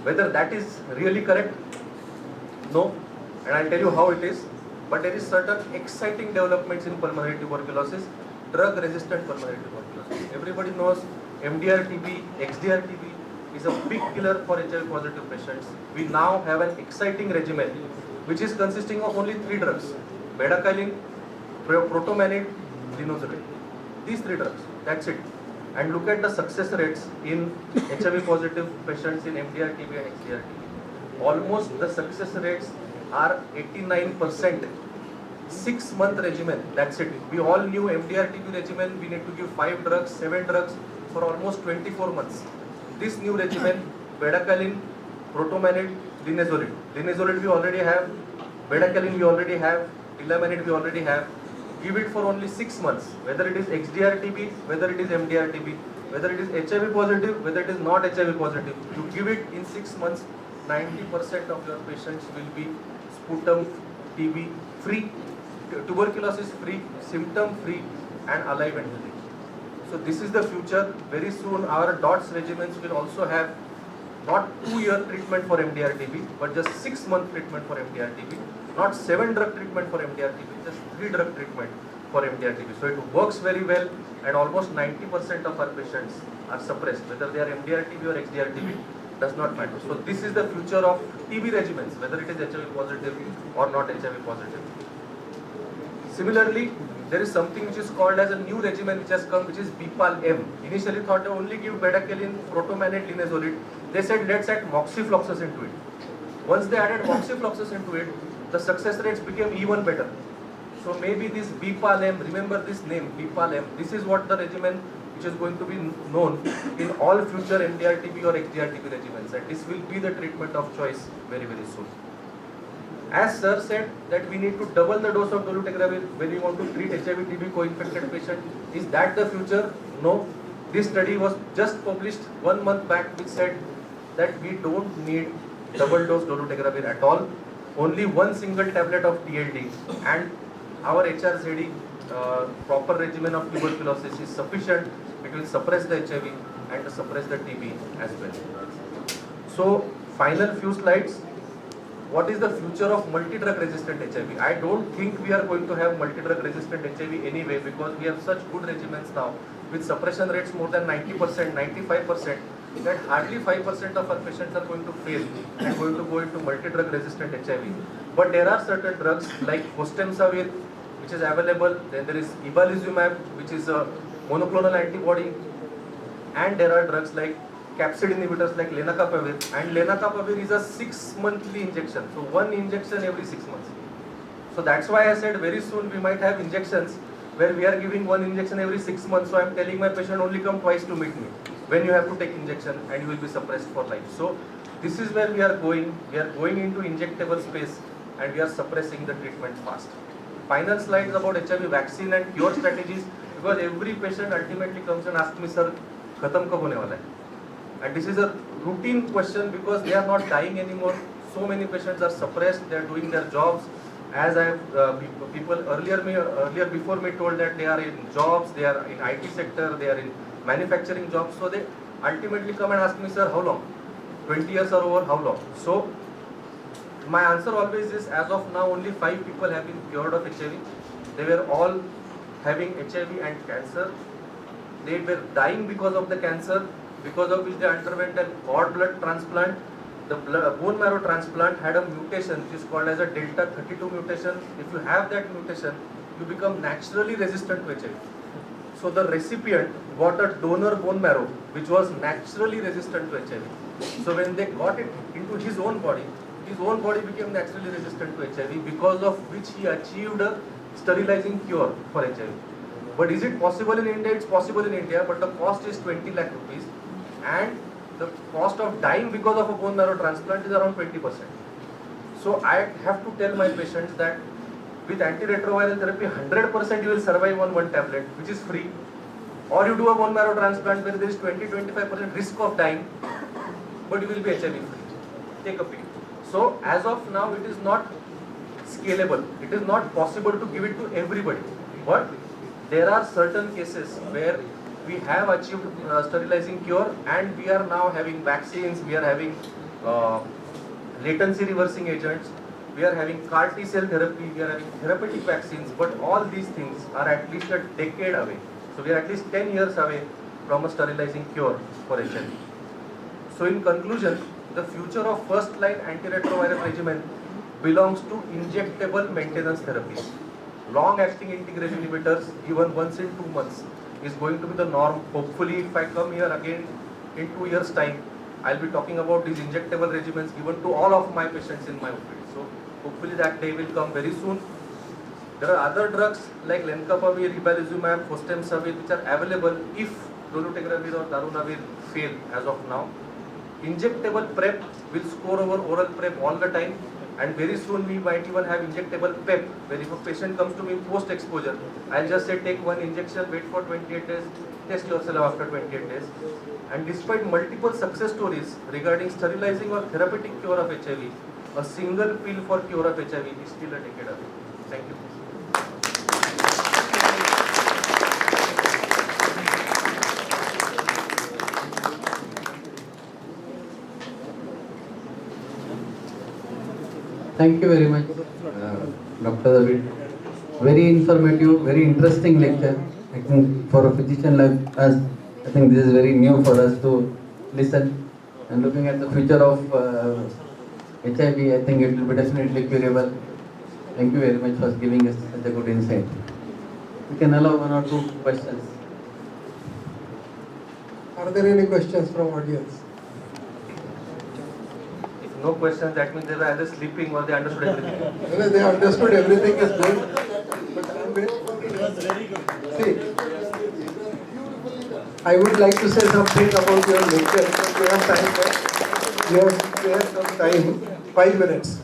Whether that is really correct? No, and I'll tell you how it is. But there is certain exciting developments in pulmonary tuberculosis, drug-resistant pulmonary tuberculosis. Everybody knows MDR TB, XDR TB is a big killer for HIV positive patients. We now have an exciting regimen which is consisting of only 3 drugs: bedaquiline, protomanid, linezolid. These 3 drugs, that's it. And look at the success rates in HIV positive patients in MDR TB and XDR TB. Almost the success rates are 89%. 6-month regimen, that's it. We all knew MDR TB regimen, we need to give 5 drugs, 7 drugs for almost 24 months. This new regimen, bedaquiline, protomanid, linezolid. Linezolid we already have, bedaquiline we already have, tilamanid we already have. Give it for only 6 months, whether it is XDR TB, whether it is MDR TB, whether it is HIV positive, whether it is not HIV positive. You give it in 6 months, 90% of your patients will be sputum TB free, tuberculosis free, symptom free, and alive and healthy. So this is the future. Very soon our DOTS regimens will also have not 2-year treatment for MDR TB, but just 6-month treatment for MDR TB. Not 7 drug treatment for MDR TB, just 3 drug treatment for MDR-TB. So it works very well, and almost 90% of our patients are suppressed, whether they are MDR-TB or XDR-TB, does not matter. So this is the future of TB regimens, whether it is HIV positive or not HIV positive. Similarly, there is something which is called as a new regimen which has come, which is BPAL-M. Initially thought to only give bedaquiline, protomanate, linezolid. They said let's add moxifloxacin into it. Once they added moxifloxacin into it, the success rates became even better. So maybe this BPAL-M, remember this name, BPAL-M, this is what the regimen which is going to be known in all future MDR-TB or XDR-TB regimens, and this will be the treatment of choice very, very soon. As sir said that we need to double the dose of dolutegravir when we want to treat HIV-TB co-infected patient. Is that the future? No. This study was just published 1 month back which said that we don't need double dose dolutegravir at all. Only one single tablet of TLD and our HRZD proper regimen of tuberculosis is sufficient. It will suppress the HIV and suppress the TB as well. So final few slides. What is the future of multi-drug resistant HIV? I don't think we are going to have multi-drug resistant HIV anyway, because we have such good regimens now with suppression rates more than 90%, 95%, that hardly 5% of our patients are going to fail and going to go into multi-drug resistant HIV. But there are certain drugs like fostemsavir, which is available. Then there is ibalizumab, which is a monoclonal antibody, and there are drugs like capsid inhibitors like lenacapavir, and lenacapavir is a 6-monthly injection. So one injection every 6 months. So that's why I said very soon we might have injections where we are giving one injection every 6 months. So I'm telling my patient only come twice to meet me when you have to take injection, and you will be suppressed for life. So this is where we are going. We are going into injectable space, and we are suppressing the treatment fast. Final slides about HIV vaccine and cure strategies, because every patient ultimately comes and asks me, sir, khatam kab hone wala hai? And this is a routine question because they are not dying anymore. So many patients are suppressed, they are doing their jobs. As I have people earlier before me told that they are in jobs, they are in IT sector, they are in manufacturing jobs. So they ultimately come and ask me, sir, how long? 20 years or over, how long? So my answer always is, as of now, only 5 people have been cured of HIV. They were all having HIV and cancer. They were dying because of the cancer, because of which they underwent a cord blood transplant. The bone marrow transplant had a mutation which is called as a delta 32 mutation. If you have that mutation, you become naturally resistant to HIV. So the recipient got a donor bone marrow which was naturally resistant to HIV. So when they got it into his own body became naturally resistant to HIV, because of which he achieved a sterilizing cure for HIV. But is it possible in India? It's possible in India, but the cost is 20 lakh rupees. And the cost of dying because of a bone marrow transplant is around 20%. So I have to tell my patients that with antiretroviral therapy, 100% you will survive on one tablet, which is free. Or you do a bone marrow transplant where there is 20-25% risk of dying, but you will be HIV free. Take a pick. So as of now, it is not scalable. It is not possible to give it to everybody. But there are certain cases where we have achieved sterilizing cure, and we are now having vaccines, we are having latency reversing agents, we are having CAR T cell therapy, we are having therapeutic vaccines, but all these things are at least a decade away. So we are at least 10 years away from a sterilizing cure for HIV. So in conclusion, the future of first-line antiretroviral regimen belongs to injectable maintenance therapies. Long-acting integration inhibitors given once in 2 months is going to be the norm. Hopefully, if I come here again in 2 years' time, I'll be talking about these injectable regimens given to all of my patients in my OPD. So hopefully that day will come very soon. There are other drugs like lenacapavir, ibalizumab, fostemsavir, which are available if dolutegravir or darunavir fail as of now. Injectable PrEP will score over oral PrEP all the time, and very soon we might even have injectable PEP, where if a patient comes to me post-exposure, I'll just say take one injection, wait for 28 days, test yourself after 28 days. And despite multiple success stories regarding sterilizing or therapeutic cure of HIV, a single pill for cure of HIV is still a decade away. Thank you. Thank you very much, Dr. David. very informative, very interesting lecture. I think for a physician like us, I think this is very new for us to listen. And looking at the future of HIV, I think it will be definitely curable. Thank you very much for giving us such a good insight. We can allow one or two questions. Are there any questions from audience? If no questions, that means they were either sleeping or they understood everything. Well, they understood everything is good. But I'm See, I would like to say something about your lecture. If you have time, you have some time, 5 minutes.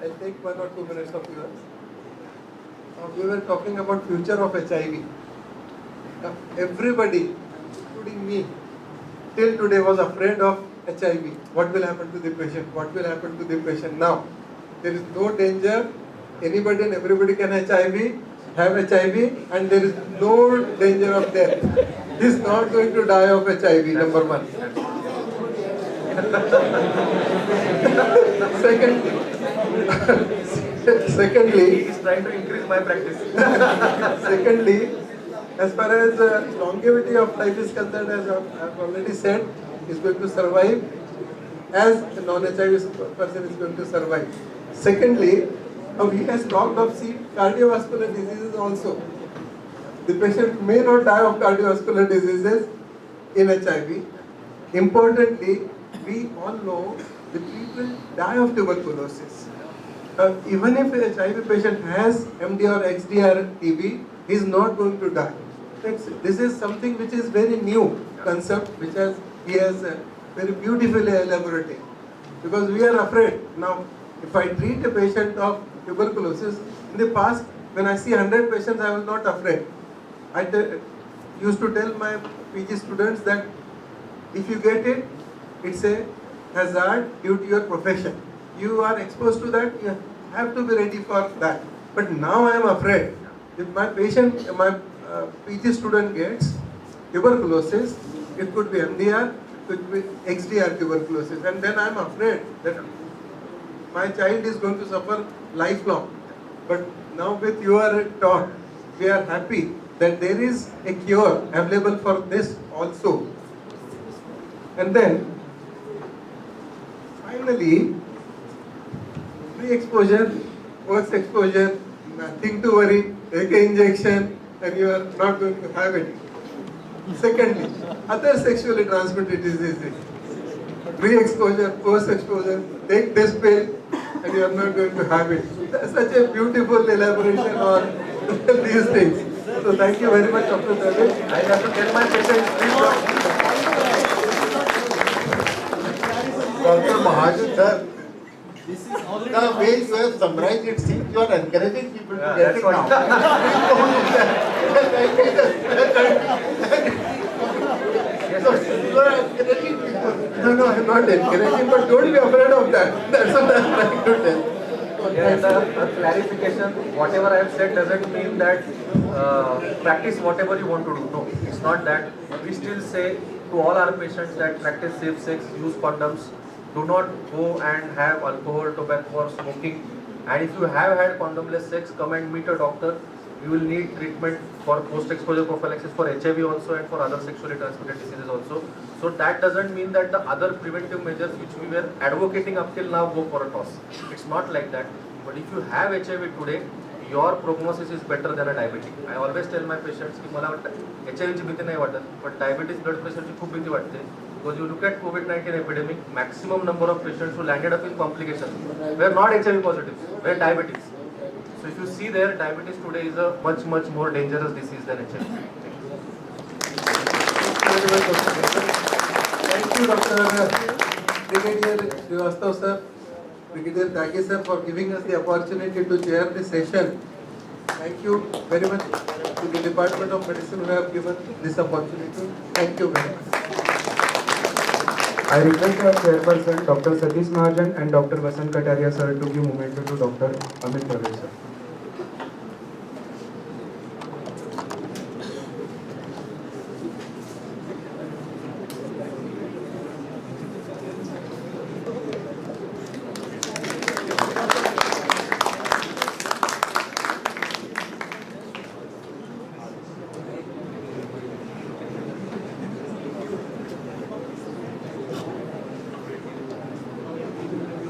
I'll take 1 or 2 minutes of yours. We were talking about future of HIV. Everybody, including me, till today was afraid of HIV. What will happen to the patient? What will happen to the patient? Now, there is no danger. Anybody and everybody can have HIV, and there is no danger of death. He is not going to die of HIV, number one. Secondly, he is trying to increase my practice. Secondly, as far as longevity of life is concerned, as I've already said, is going to survive as a non-HIV person is going to survive. Secondly, he has talked of cardiovascular diseases also. The patient may not die of cardiovascular diseases in HIV. Importantly, we all know the people die of tuberculosis. Even if a HIV patient has MD or XDR TB, he is not going to die. This is something which is very new concept, which he has very beautifully elaborated. Because we are afraid. Now, if I treat a patient of tuberculosis, in the past, when I see 100 patients, I was not afraid. I used to tell my PG students that if you get it, it's a hazard due to your profession. You are exposed to that, you have to be ready for that. But now I am afraid. If my PG student gets tuberculosis, it could be MDR, it could be XDR tuberculosis, and then I am afraid that my child is going to suffer lifelong. But now with your talk, we are happy that there is a cure available for this also. And then, finally, pre-exposure, post-exposure, nothing to worry, take an injection and you are not going to have it. Secondly, other sexually transmitted diseases, pre-exposure, post-exposure, take this pill and you are not going to have it. Such a beautiful elaboration on these things. So thank you very much, Dr. David. I have to tell my patients, please Dr. Mahajan, sir, the way you have summarized it seems you are encouraging people to get it now. No, I am not encouraging, but don't be afraid of that. That's what I am trying to tell. Yes, a clarification, whatever I have said doesn't mean that practice whatever you want to do. No, it's not that. We still say to all our patients that practice safe sex, use condoms, do not go and have alcohol, tobacco or smoking. And if you have had condomless sex, come and meet a doctor. You will need treatment for post-exposure prophylaxis for HIV also and for other sexually transmitted diseases also. So that doesn't mean that the other preventive measures which we were advocating up till now go for a toss. It's not like that. But if you have HIV today, your prognosis is better than a diabetic. I always tell my patients की मला वाटतं HIV ची भीती नाही वाटत, but diabetes blood pressure ची खूप भीती वाटते. Because you look at COVID-19 epidemic, maximum number of patients who landed up in complications were not HIV positives, were diabetics. So if you see there, diabetes today is a much more dangerous disease than HIV. Thank you, Dr. Brigadier Srivastav sir, Brigadier Tyagi sir, for giving us the opportunity to chair this session. Thank you very much to the Department of Medicine who have given this opportunity. Thank you very much. I request our chairperson, Dr. Satish Mahajan and Dr. Vasant Kataria sir to give memento to Dr. Ahmednagar sir.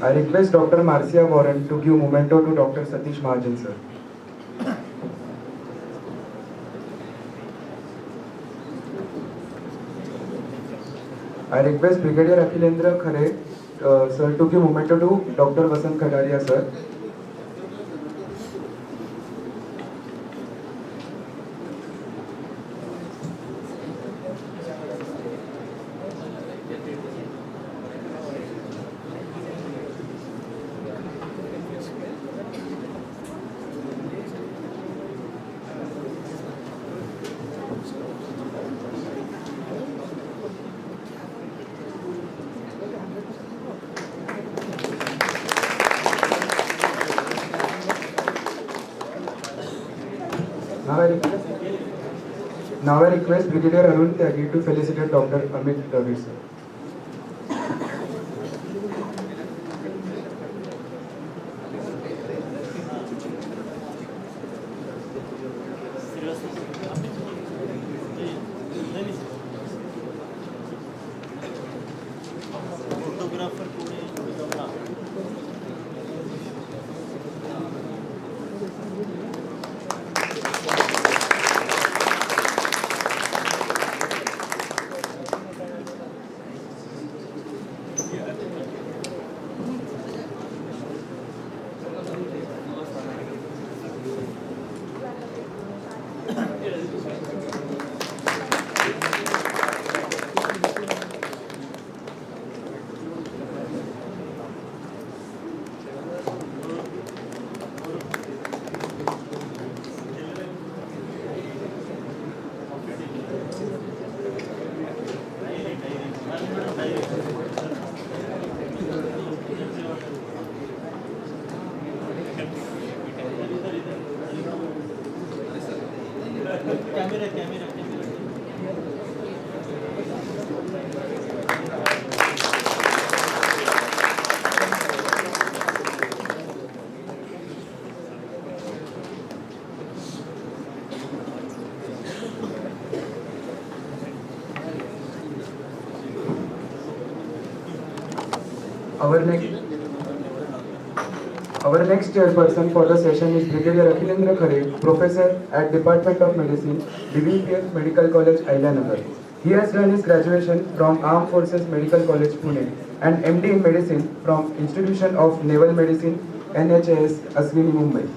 I request Dr. Marcia Warren to give memento to Dr. Satish Mahajan, sir. I request Brigadier Akhilendra Khare, sir, to give memento to Dr. Vasant Kataria, sir. Now I request Brigadier Arun Tyagi to felicitate Dr. Ahmednagar, sir. Our next chairperson for the session is Brigadier Akhilendra Khare, Professor at Department of Medicine, VVPF'S Medical College, Ahmednagar. He has done his graduation from Armed Forces Medical College, Pune, and MD in Medicine from Institution of Naval Medicine, NHAS, Aswini, Mumbai.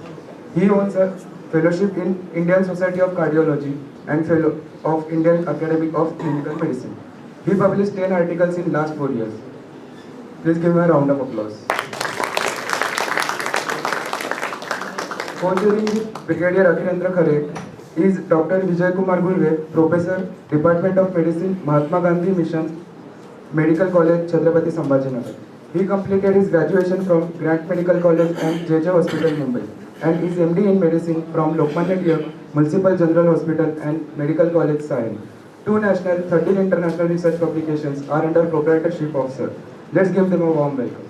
He owns a fellowship in Indian Society of Cardiology and fellow of Indian Academy of Clinical Medicine. He published 10 articles in last 4 years. Please give him a round of applause. Co-chairing with Brigadier Akhilendra Khare is Dr. Vijay Kumar Gulve, Professor, Department of Medicine, Mahatma Gandhi Mission, Medical College, Chhatrapati Sambhajinagar. He completed his graduation from Grant Medical College and JJ Hospital, Mumbai, and is MD in Medicine from Lokmanya Tilak Municipal General Hospital and Medical College, Sion. 2 national, 13 international research publications are under proprietorship of Sir. Let's give them a warm welcome.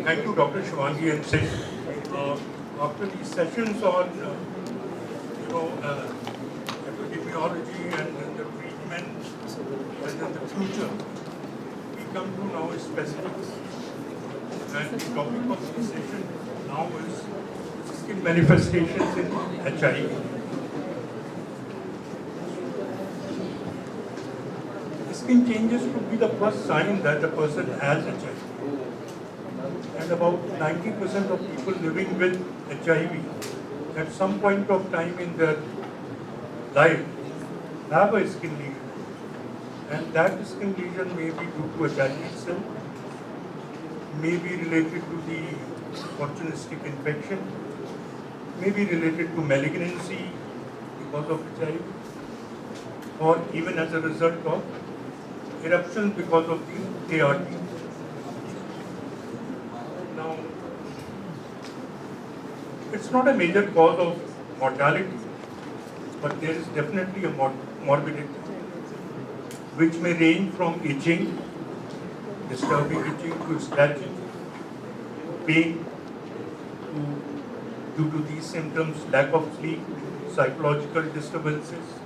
Thank you, Dr. Shivangi and Singh. After these sessions on, epidemiology and then the treatment and then the future, we come to now specifics. And the topic of this session now is skin manifestations in HIV. Skin changes could be the first sign that the person has HIV. And about 90% of people living with HIV at some point of time in their life have a skin lesion. And that skin lesion may be due to HIV itself, may be related to the opportunistic infection, may be related to malignancy because of HIV, or even as a result of eruptions because of the ART. Now, it's not a major cause of mortality, but there is definitely a morbidity. which may range from itching, disturbing itching to scratching, pain, due to these symptoms, lack of sleep, psychological disturbances,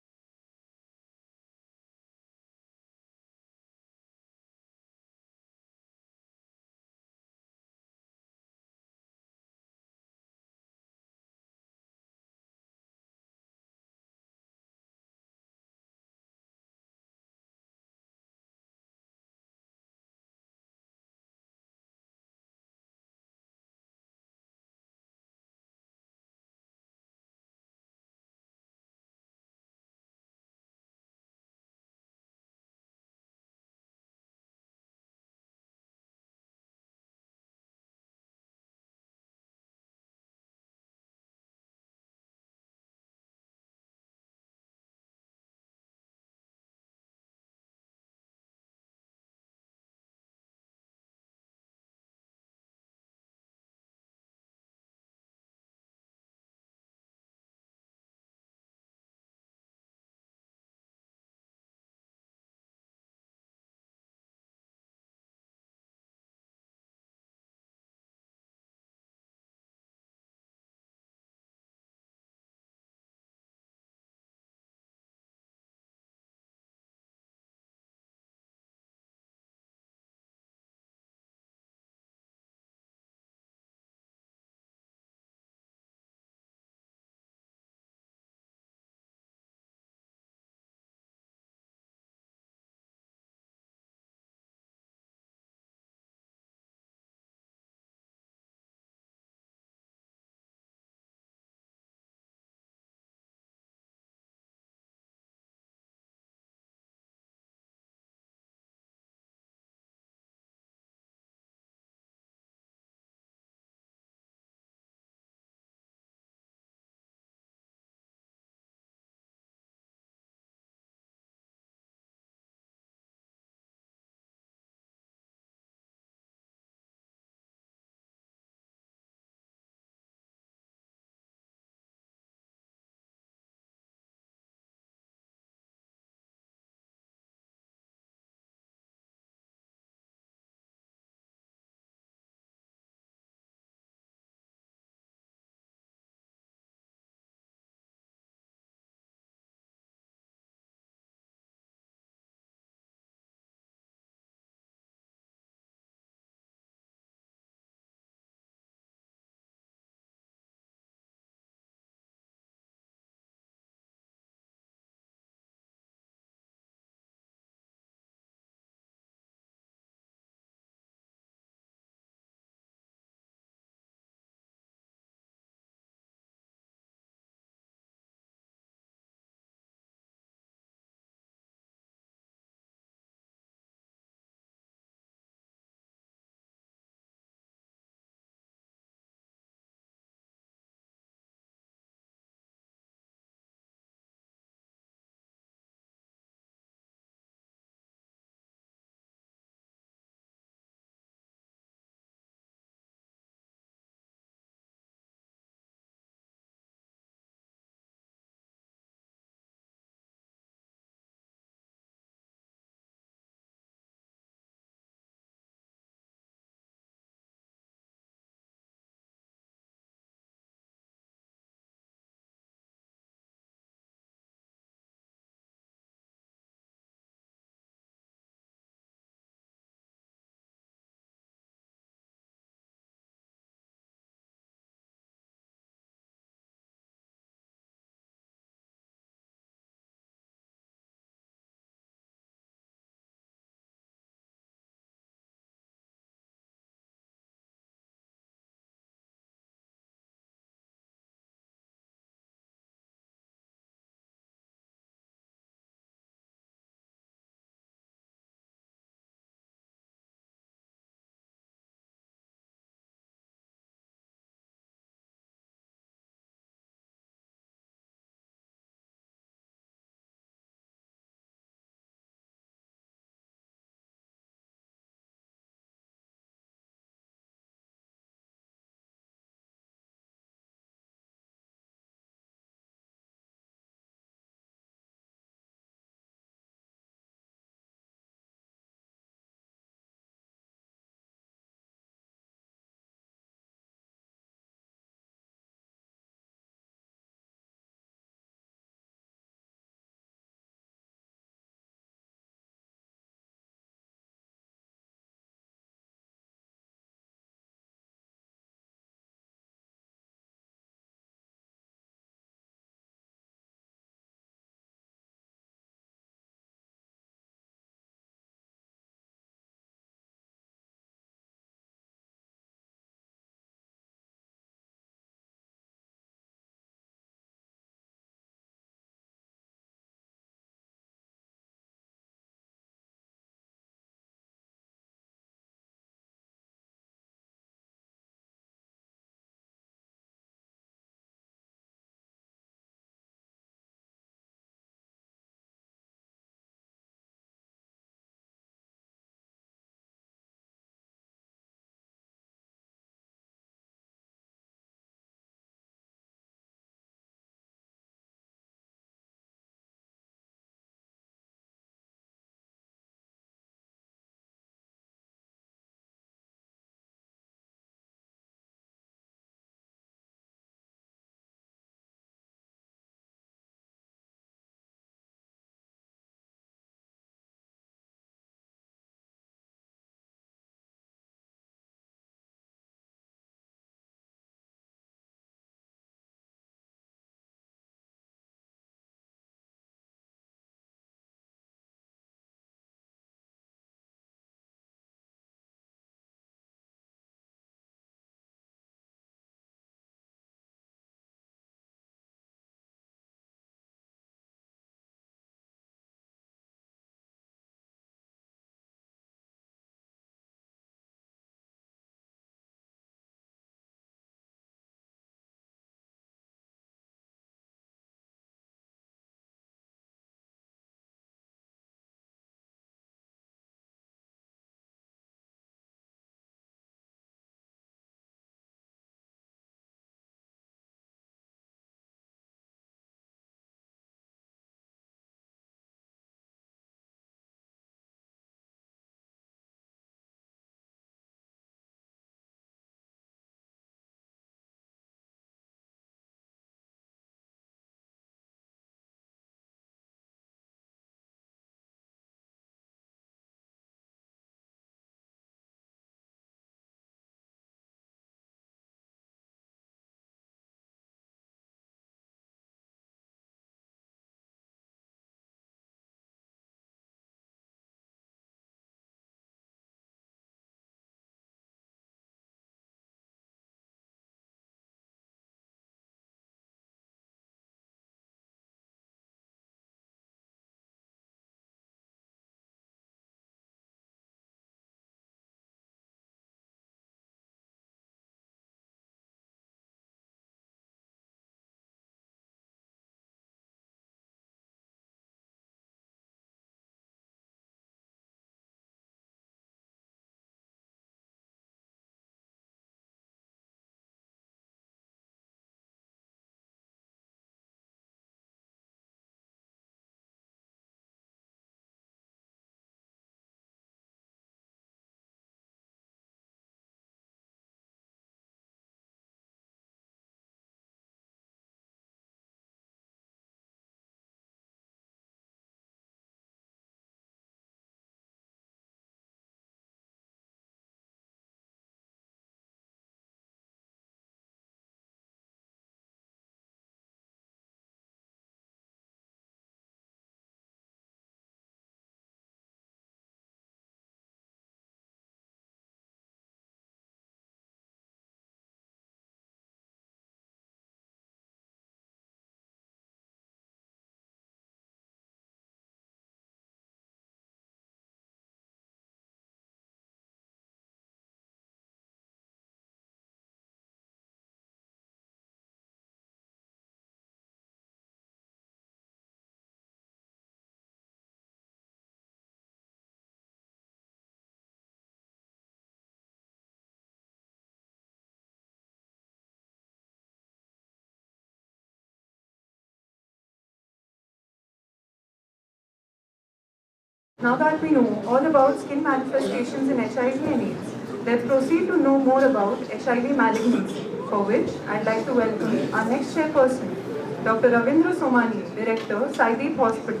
Now that we know all about skin manifestations in HIV and AIDS, let's proceed to know more about HIV malignancy, for which I'd like to welcome our next chairperson, Dr. Ravindra Somani, Director, Saideep Hospital,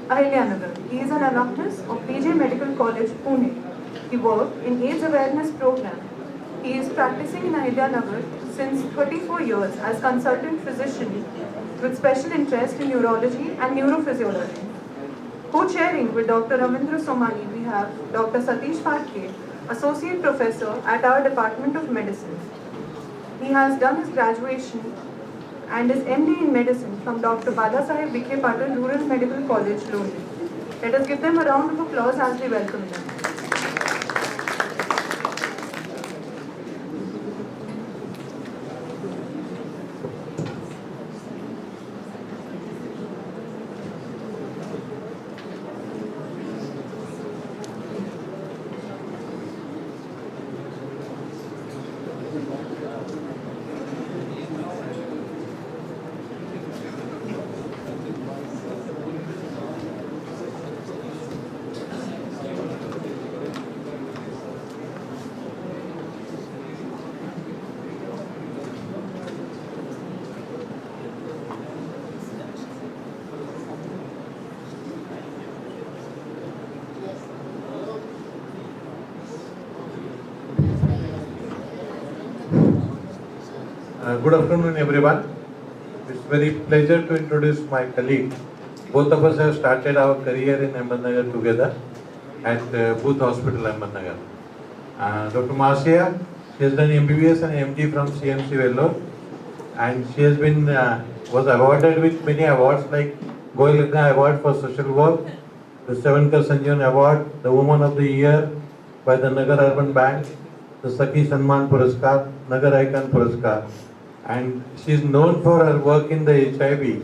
Ahmednagar. He is an alumnus of PJ Medical College, Pune. He worked in AIDS awareness program. He is practicing in Ahmednagar since 34 years as consultant physician with special interest in neurology and neurophysiology. Co-chairing with Dr. Ravindra Somani, we have Dr. Satish Phadke, Associate Professor at our Department of Medicine. He has done his graduation and his MD in Medicine from Dr. Badasaheb Vikhe Patil Rural Medical College, Lodi. Let us give them a round of applause as we welcome them. Good afternoon, everyone. It's very pleasure to introduce my colleague. Both of us have started our career in Ahmednagar together at Booth Hospital, Ahmednagar. Dr. Marcia, she has done MBBS and MD from CMC Vellore, and she has been was awarded with many awards like Goyal Ratna Award for Social Work, the 7th Sanjan Award, the Woman of the Year by the Nagar Urban Bank, the Sakhi Sanman Puraskar, Nagar Icon Puraskar. And she is known for her work in the HIV.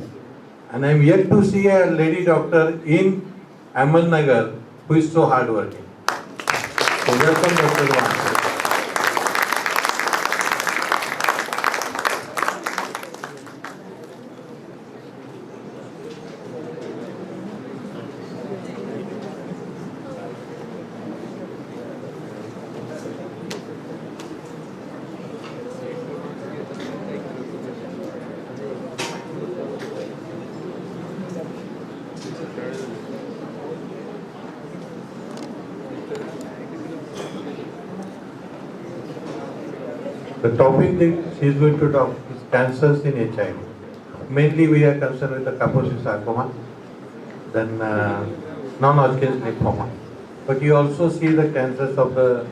And I am yet to see a lady doctor in Ahmednagar who is so hardworking. So welcome, Dr. Marcia. The topic that she is going to talk is cancers in HIV. Mainly we are concerned with the Kaposi sarcoma, then non-Hodgkin's lymphoma. But you also see the cancers of the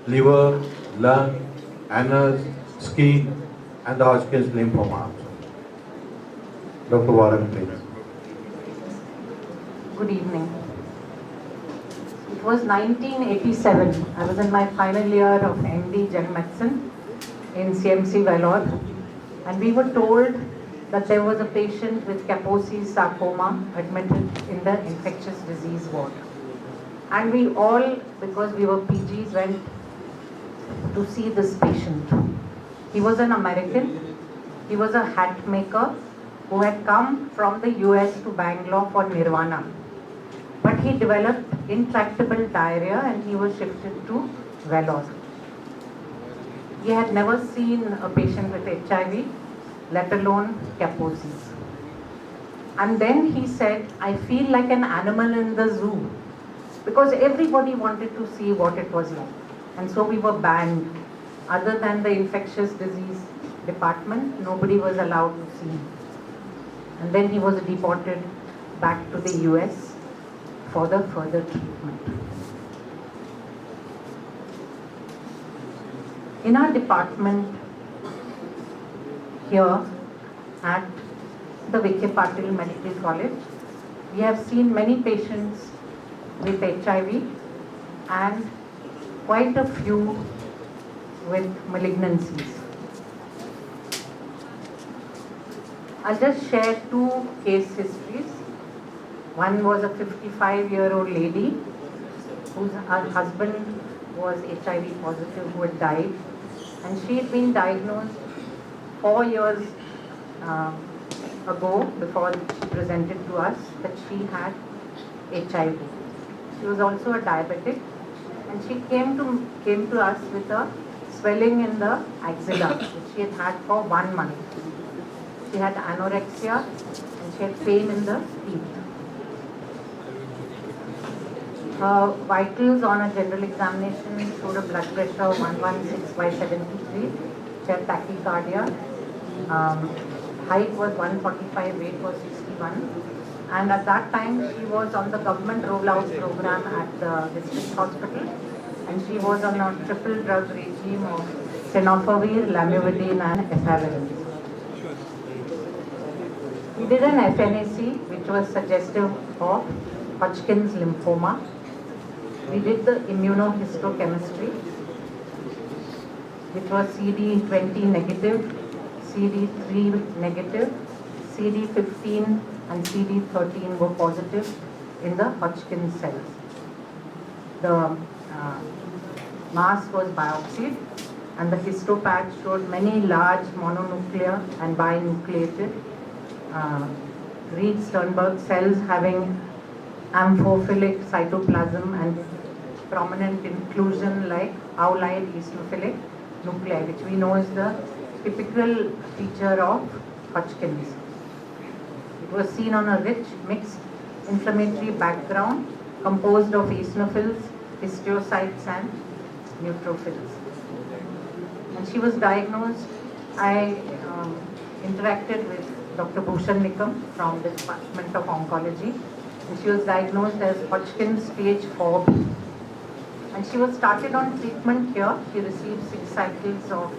liver, lung, anus, skin, and the Hodgkin's lymphoma also. Dr. Warren, please. Good evening. It was 1987. I was in my final year of MD General Medicine in CMC Vellore, and we were told that there was a patient with Kaposi sarcoma admitted in the infectious disease ward. And we all, because we were PGs, went to see this patient. He was an American. He was a hat maker who had come from the US to Bangalore for Nirvana. But he developed intractable diarrhea and he was shifted to Vellore. He had never seen a patient with HIV, let alone Kaposi's. And then he said, I feel like an animal in the zoo, because everybody wanted to see what it was like. And so we were banned. Other than the infectious disease department, nobody was allowed to see him. And then he was deported back to the US for the further treatment. In our department here at the Vikhe Patil Medical College, we have seen many patients with HIV and quite a few with malignancies. I'll just share two case histories. One was a 55-year-old lady whose husband was HIV positive, who had died, and she had been diagnosed 4 years ago, before she presented to us, that she had HIV. She was also a diabetic, and she came to us with a swelling in the axilla, which she had had for 1 month. She had anorexia and she had pain in the teeth. Her vitals on a general examination showed a blood pressure of 116 by 73. She had tachycardia. Height was 145, weight was 61. And at that time, she was on the government rollout program at the district hospital. And she was on a triple drug regime of tenofovir, lamivudine and efavirenz. We did an FNAC, which was suggestive of Hodgkin's lymphoma. We did the immunohistochemistry, which was CD20 negative, CD3 negative, CD15 and CD13 were positive in the Hodgkin's cells. The mass was biopsied and the histopatch showed many large mononuclear and binucleated Reed-Sternberg cells having amphophilic cytoplasm and prominent inclusion like ovolite eosinophilic nuclei, which we know is the typical feature of Hodgkin's. It was seen on a rich mixed inflammatory background composed of eosinophils, histiocytes and neutrophils. And she was diagnosed, I interacted with Dr. Bhushan Nikam from the Department of Oncology, and she was diagnosed as Hodgkin's stage 4B. And she was started on treatment here. She received 6 cycles of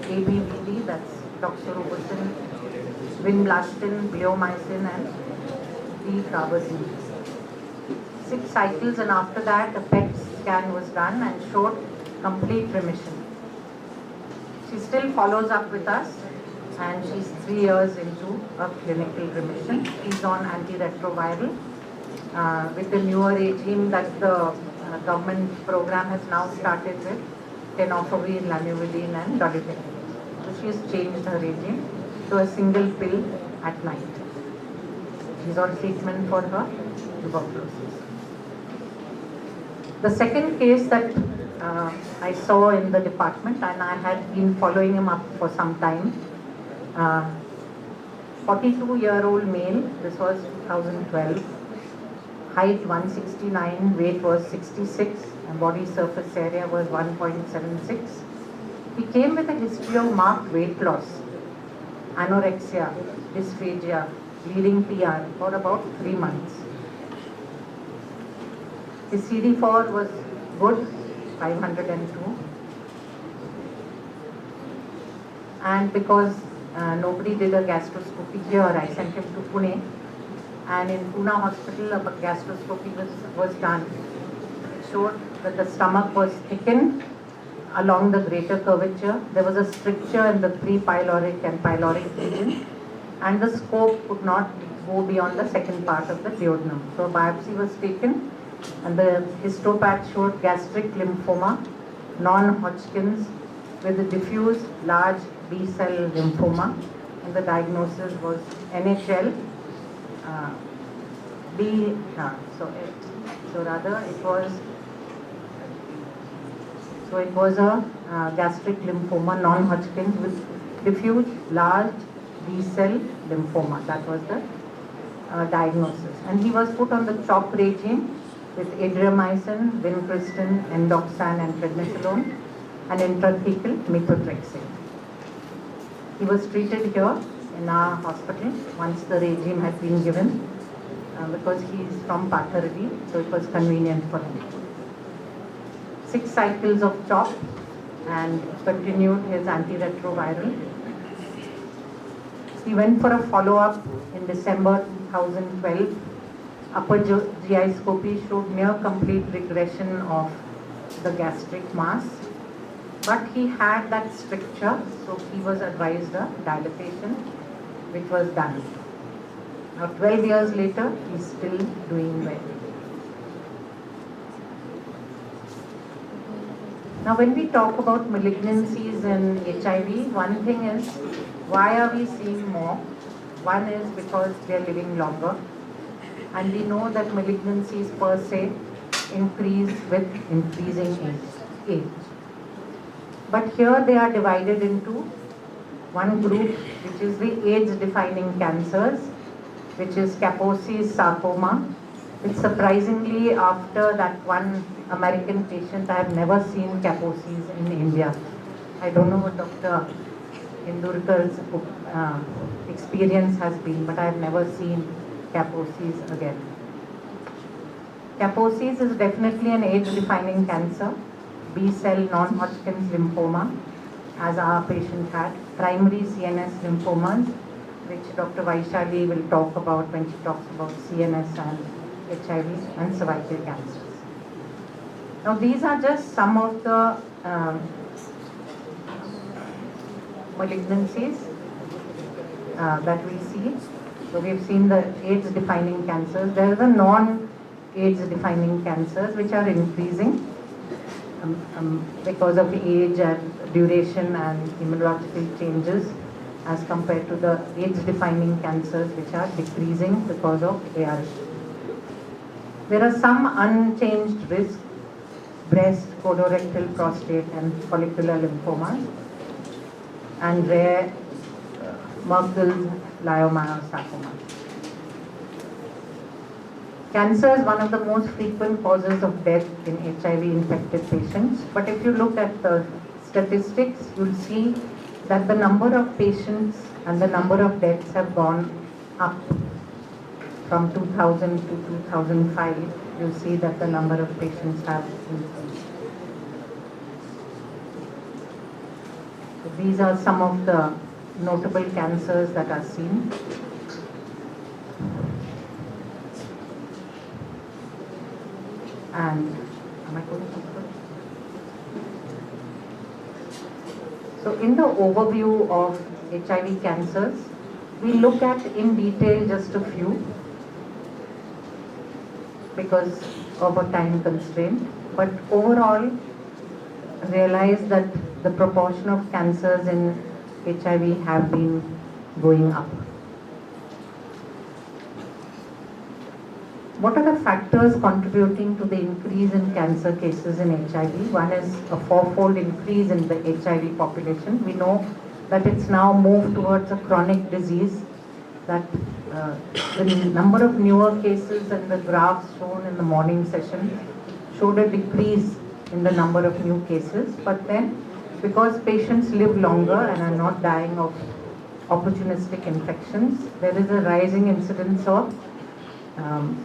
ABVD, that's doxorubicin, vinblastine, bleomycin and dicarbazine. 6 cycles, and after that a PET scan was done and showed complete remission. She still follows up with us and she's 3 years into a clinical remission. She's on antiretroviral with the newer regime that the government program has now started with tenofovir, lamivudine and dolutegravir. So she has changed her regime to a single pill at night. She's on treatment for her tuberculosis. The second case that I saw in the department, and I had been following him up for some time, 42-year-old male, this was 2012, height 169, weight was 66 and body surface area was 1.76. He came with a history of marked weight loss, anorexia, dysphagia, bleeding PR for about 3 months. His CD4 was good, 502. And because nobody did a gastroscopy here, I sent him to Pune. And in Pune hospital, a gastroscopy was done. It showed that the stomach was thickened along the greater curvature. There was a stricture in the pre-pyloric and pyloric region, and the scope could not go beyond the second part of the duodenum. So a biopsy was taken, and the histopatch showed gastric lymphoma, non-Hodgkin's, with a diffuse large B-cell lymphoma, and the diagnosis was NHL. It was a gastric lymphoma, non-Hodgkin's, with diffuse large B-cell lymphoma. That was the diagnosis. And he was put on the CHOP regime with adriamycin, vincristine, endoxan and prednisolone, and intrathecal methotrexate. He was treated here in our hospital once the regime had been given because he is from Pathardi, so it was convenient for him. 6 cycles of CHOP and continued his antiretroviral. He went for a follow-up in December 2012. Upper GI scopy showed near complete regression of the gastric mass, but he had that stricture, so he was advised a dilatation, which was done. Now 12 years later, he's still doing well. Now when we talk about malignancies in HIV, one thing is, why are we seeing more? One is because they are living longer, and we know that malignancies per se increase with increasing age. But here they are divided into one group, which is the age-defining cancers, which is Kaposi's sarcoma, which surprisingly, after that one American patient, I have never seen Kaposi's in India. I don't know what Dr. Indurkar's experience has been, but I have never seen Kaposi's again. Kaposi's is definitely an age-defining cancer, B-cell non-Hodgkin's lymphoma, as our patient had, primary CNS lymphomas, which Dr. Vaishali will talk about when she talks about CNS and HIV and cervical cancers. Now these are just some of the malignancies that we see. So we've seen the age-defining cancers. There are the non-age-defining cancers which are increasing because of age and duration and immunological changes, as compared to the age-defining cancers which are decreasing because of ART. There are some unchanged risk: breast, colorectal, prostate and follicular lymphomas, and rare Merkel's leiomyosarcoma. Cancer is one of the most frequent causes of death in HIV-infected patients. But if you look at the statistics, you'll see that the number of patients and the number of deaths have gone up from 2000 to 2005. You'll see that the number of patients have increased. So these are some of the notable cancers that are seen. And am I going to keep going? So in the overview of HIV cancers, we look at in detail just a few because of a time constraint. But overall, realize that the proportion of cancers in HIV have been going up. What are the factors contributing to the increase in cancer cases in HIV? One is a fourfold increase in the HIV population. We know that it's now moved towards a chronic disease, that the number of newer cases and the graphs shown in the morning session showed a decrease in the number of new cases. But then, because patients live longer and are not dying of opportunistic infections, there is a rising incidence of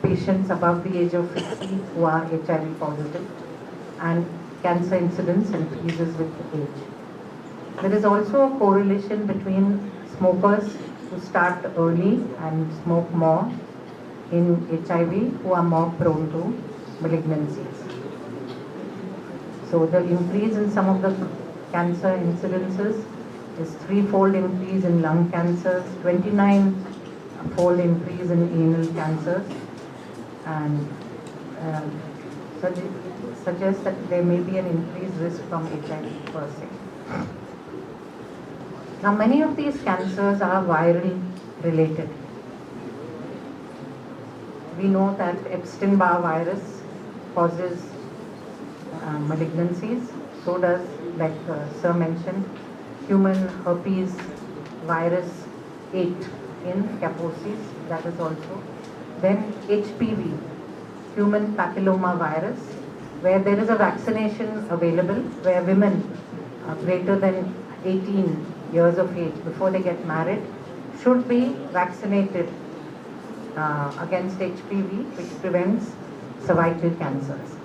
patients above the age of 50 who are HIV positive, and cancer incidence increases with age. There is also a correlation between smokers who start early and smoke more in HIV who are more prone to malignancies. So the increase in some of the cancer incidences is threefold increase in lung cancers, 29-fold increase in anal cancers, and suggests that there may be an increased risk from HIV per se. Now, many of these cancers are viral related. We know that Epstein-Barr virus causes malignancies. So does, like Sir mentioned, human herpes virus 8 in Kaposi's, that is also. Then HPV, human papilloma virus, where there is a vaccination available, where women greater than 18 years of age before they get married should be vaccinated against HPV, which prevents cervical cancers.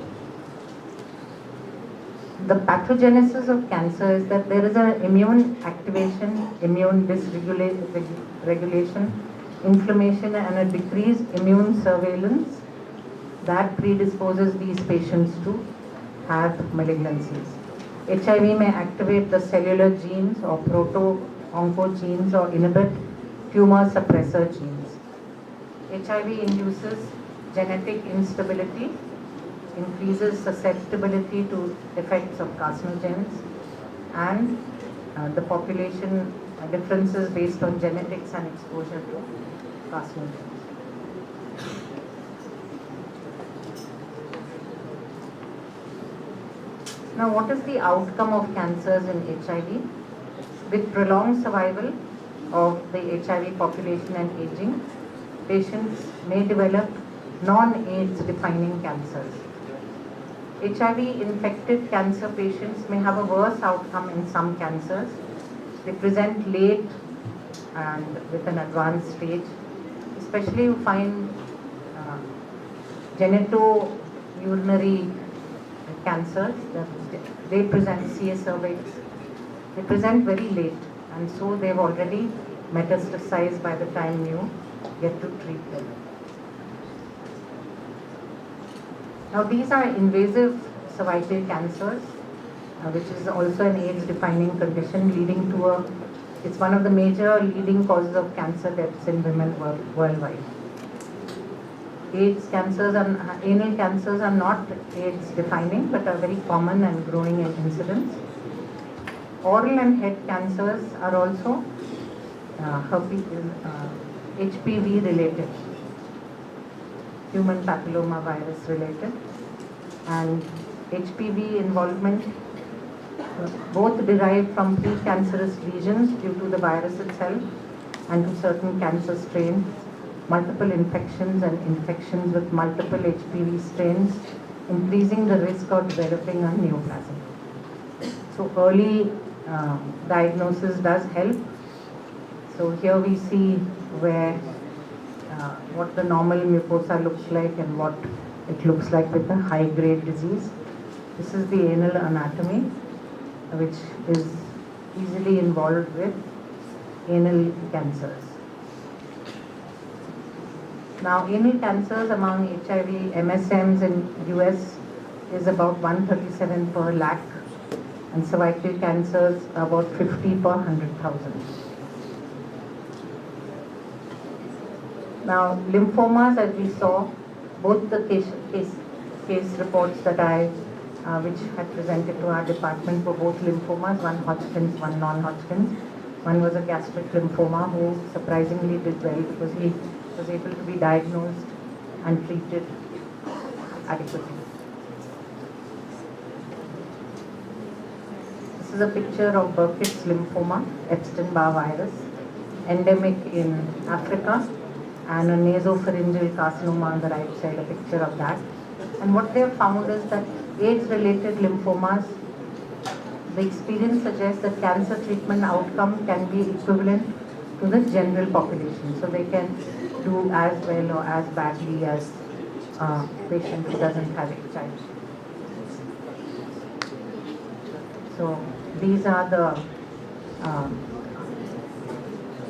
The pathogenesis of cancer is that there is an immune activation, immune dysregulation, inflammation, and a decreased immune surveillance that predisposes these patients to have malignancies. HIV may activate the cellular genes or proto-oncogenes or inhibit tumor suppressor genes. HIV induces genetic instability, increases susceptibility to effects of carcinogens, and the population differences based on genetics and exposure to carcinogens. Now, what is the outcome of cancers in HIV? With prolonged survival of the HIV population and aging, patients may develop non-AIDS defining cancers. HIV-infected cancer patients may have a worse outcome in some cancers. They present late and with an advanced stage. Especially you find genitourinary cancers, they present CA cervix. They present very late, and so they've already metastasized by the time you get to treat them. Now these are invasive cervical cancers, which is also an AIDS-defining condition leading to it's one of the major leading causes of cancer deaths in women worldwide. AIDS cancers and anal cancers are not AIDS-defining, but are very common and growing in incidence. Oral and head cancers are also HPV related, human papilloma virus related, and HPV involvement both derived from precancerous lesions due to the virus itself and to certain cancer strains, multiple infections and infections with multiple HPV strains, increasing the risk of developing a neoplasm. So early diagnosis does help. So here we see what the normal mucosa looks like and what it looks like with a high-grade disease. This is the anal anatomy, which is easily involved with anal cancers. Now, anal cancers among HIV MSMs in US is about 137 per lakh, and cervical cancers about 50 per 100,000. Now, lymphomas, as we saw, both the case reports that which had presented to our department were both lymphomas, one Hodgkin's, one non-Hodgkin's. One was a gastric lymphoma who surprisingly did well because he was able to be diagnosed and treated adequately. This is a picture of Burkitt's lymphoma, Epstein-Barr virus, endemic in Africa, and a nasopharyngeal carcinoma on the right side, a picture of that. And what they have found is that AIDS-related lymphomas, the experience suggests that cancer treatment outcome can be equivalent to the general population. So they can do as well or as badly as a patient who doesn't have HIV. So these are the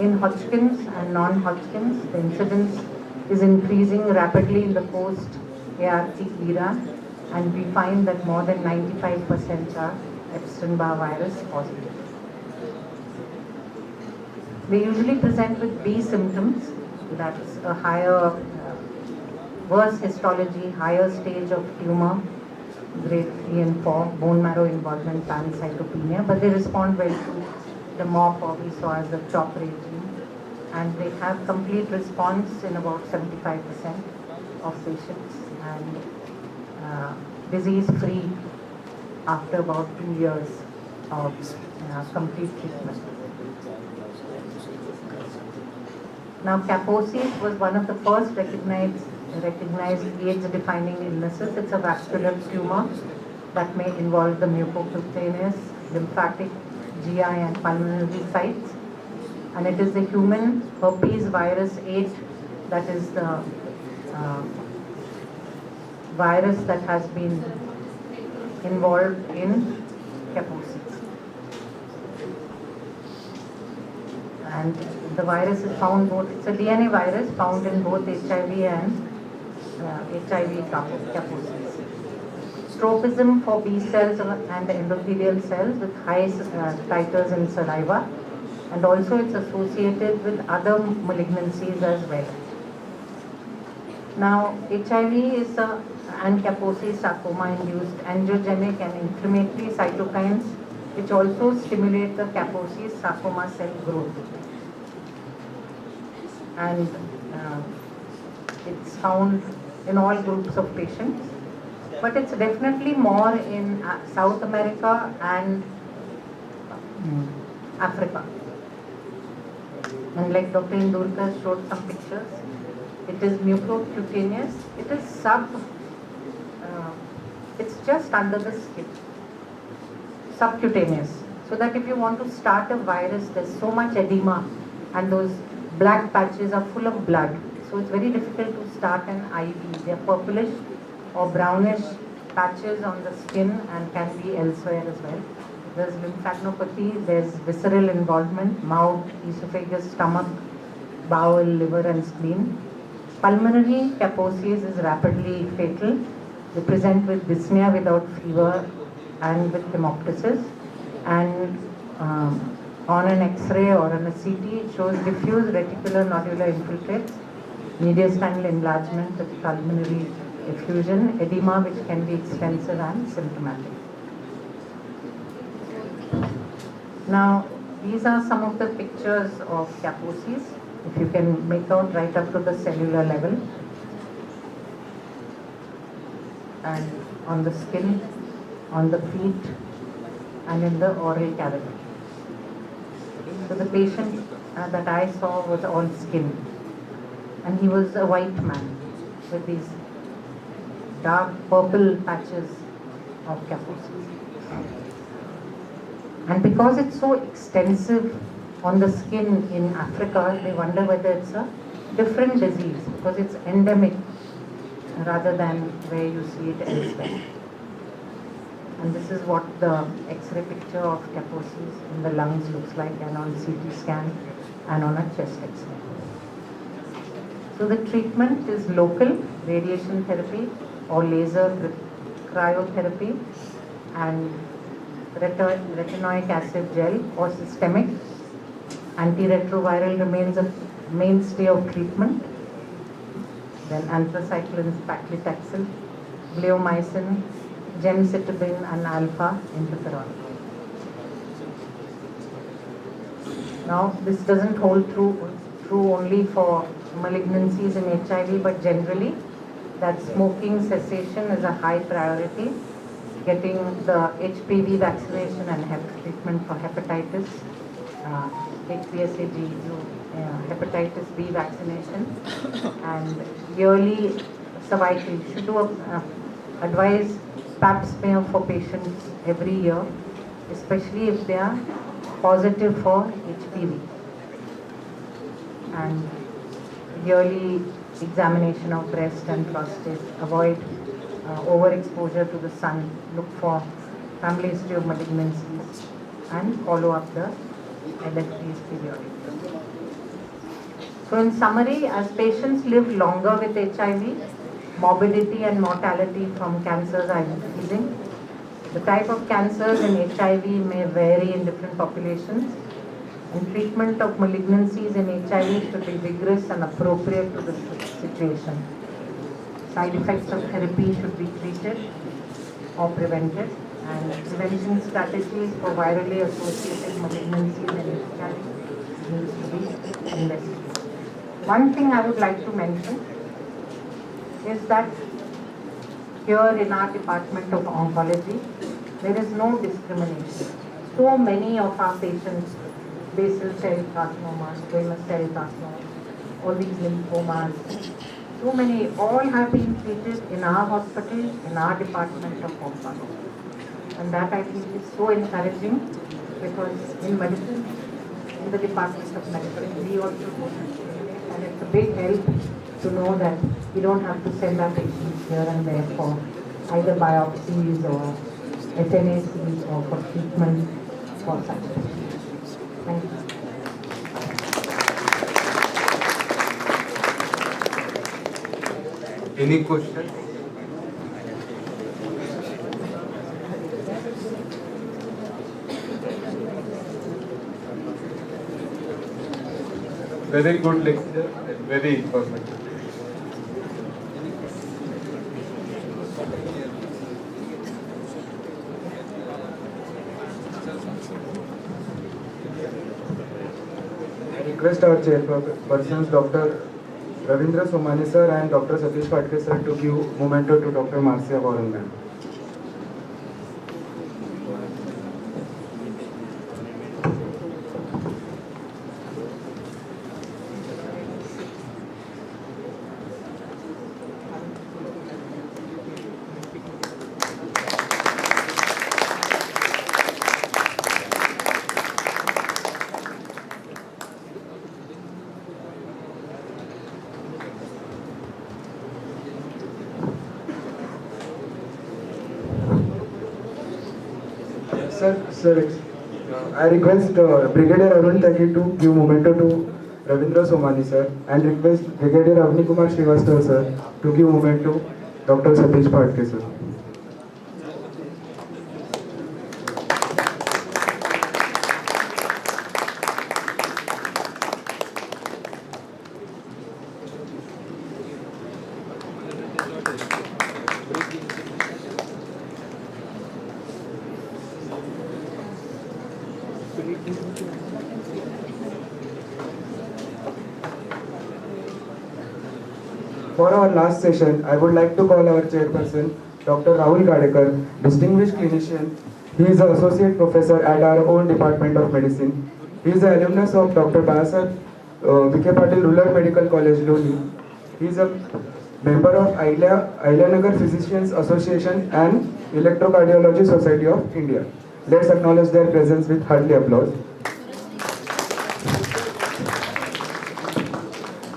in Hodgkin's and non-Hodgkin's, the incidence is increasing rapidly in the post-ART era, and we find that more than 95% are Epstein-Barr virus positive. They usually present with B symptoms, that's a higher, worse histology, higher stage of tumor, grade 3 and 4, bone marrow involvement, pancytopenia, but they respond well to the MOP, or we saw as the CHOP regime, and they have complete response in about 75% of patients, and disease-free after about 2 years of complete treatment. Now, Kaposi's was one of the first recognized AIDS-defining illnesses. It's a vascular tumor that may involve the mucocutaneous, lymphatic, GI and pulmonary sites. And it is the human herpes virus 8 that is the virus that has been involved in Kaposi's. And the virus is found both, it's a DNA virus found in both HIV and HIV Kaposi's. Tropism for B cells and endothelial cells with high titers in saliva, and also it's associated with other malignancies as well. Now, HIV is and Kaposi's sarcoma-induced angiogenic and inflammatory cytokines which also stimulate the Kaposi's sarcoma cell growth. And it's found in all groups of patients. but it's definitely more in South America and Africa. And like Dr. Indurkar showed some pictures, it is mucocutaneous, it is it's just under the skin, subcutaneous. So that if you want to start a virus, there's so much edema and those black patches are full of blood. So it's very difficult to start an IV. They're purplish or brownish patches on the skin and can be elsewhere as well. There's lymphadenopathy, there's visceral involvement, mouth, esophagus, stomach, bowel, liver and spleen. Pulmonary Kaposi's is rapidly fatal. They present with dyspnea without fever and with hemoptysis. And on an X-ray or on a CT, it shows diffuse reticular nodular infiltrates, mediastinal enlargement with pulmonary effusion, edema which can be extensive and symptomatic. Now, these are some of the pictures of Kaposi's, if you can make out right up to the cellular level. And on the skin, on the feet, and in the oral cavity. So the patient that I saw was all skin. And he was a white man with these dark purple patches of Kaposi's. And because it's so extensive on the skin in Africa, they wonder whether it's a different disease because it's endemic rather than where you see it elsewhere. And this is what the X-ray picture of Kaposi's in the lungs looks like, and on CT scan and on a chest X-ray. So the treatment is local, radiation therapy or laser cryotherapy, and retinoic acid gel, or systemic. Antiretroviral remains a mainstay of treatment. Then anthracyclines, paclitaxel, bleomycin, gemcitabine and alpha interferon. Now this doesn't hold true only for malignancies in HIV, but generally that smoking cessation is a high priority. Getting the HPV vaccination and treatment for hepatitis, HPSAG, hepatitis B vaccination, and yearly cervical. You should do advise pap smear for patients every year, especially if they are positive for HPV. And yearly examination of breast and prostate. Avoid overexposure to the sun. Look for family history of malignancies and follow up the LFTs periodically. So in summary, as patients live longer with HIV, morbidity and mortality from cancers are increasing. The type of cancers in HIV may vary in different populations, and treatment of malignancies in HIV should be vigorous and appropriate to the situation. Side effects of therapy should be treated or prevented, and prevention strategies for virally associated malignancies in HIV needs to be investigated. One thing I would like to mention is that here in our Department of Oncology, there is no discrimination. So many of our patients, basal cell carcinoma, squamous cell carcinoma, all these lymphomas, so many, all have been treated in our hospital, in our Department of Oncology. And that I think is so encouraging, because in medicine, in the Department of Medicine, we also do that. And it's a big help to know that we don't have to send our patients here and there for either biopsies or FNACs or for treatment for such patients. Thank you. Any questions? Very good lecture and very informative. I request our chairpersons, Dr. Ravindra Somani sir and Dr. Satish Patke sir to give memento to Dr. Marcia Warren ma'am. Sir, I request Brigadier Arun Taki to give memento to Ravindra Somani sir and request Brigadier Avni Kumar Srivastava sir to give memento Dr. Satish Patke sir. For our last session, I would like to call our chairperson, Dr. Rahul Gadekar, distinguished clinician. He is an associate professor at our own Department of Medicine. He is an alumnus of Dr. Bahasar V.K. Patil Rural Medical College, Loni. He is a member of Ahmednagar Physicians Association and Electrocardiology Society of India. Let's acknowledge their presence with hearty applause.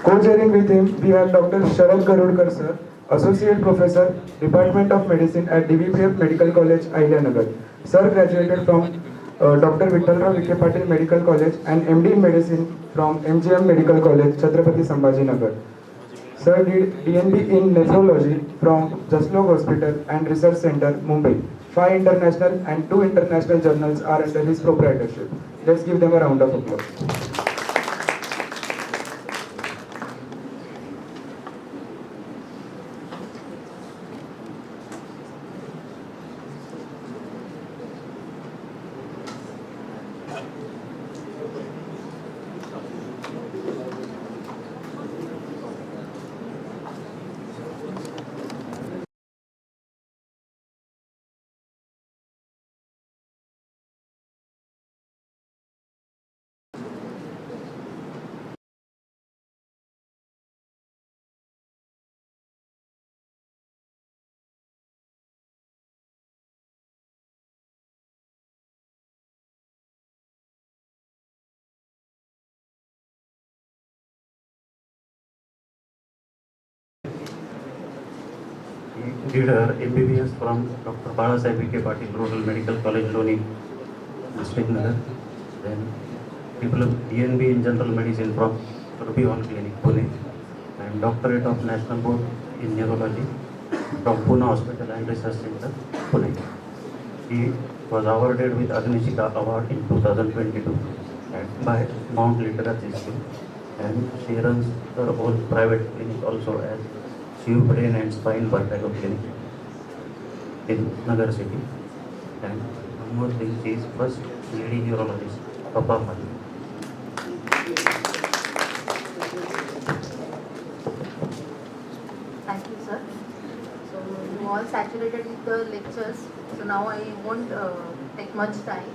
Co-chairing with him, we have Dr. Sharad Garudkar sir, Associate Professor, Department of Medicine at VVPF Medical College, Ahmednagar. Sir graduated from Dr. Vittalrao V.K. Patil Medical College and MD in Medicine from MGM Medical College, Chhatrapati Sambhajinagar. Sir did DNB in Nephrology from Jaslok Hospital and Research Center, Mumbai. 5 international and 2 international journals are under his proprietorship. Let's give them a round of applause. He did her MBBS from Dr. Bahasar V.K. Patil Rural Medical College, Loni, Ahmednagar. Then developed DNB in General Medicine from Ruby Hall Clinic, Pune, and Doctorate of National Board in Neurology from Pune Hospital and Research Center, Pune. He was awarded with Agnishika Award in 2022 by Mount Literate Institute, and she runs her own private clinic also as Shiv Brain and Spine Vertigo Clinic in Nagar City. And one more thing, she is first lady neurologist of Ahmednagar. Thank you, sir. So you all saturated with the lectures. So now I won't take much time.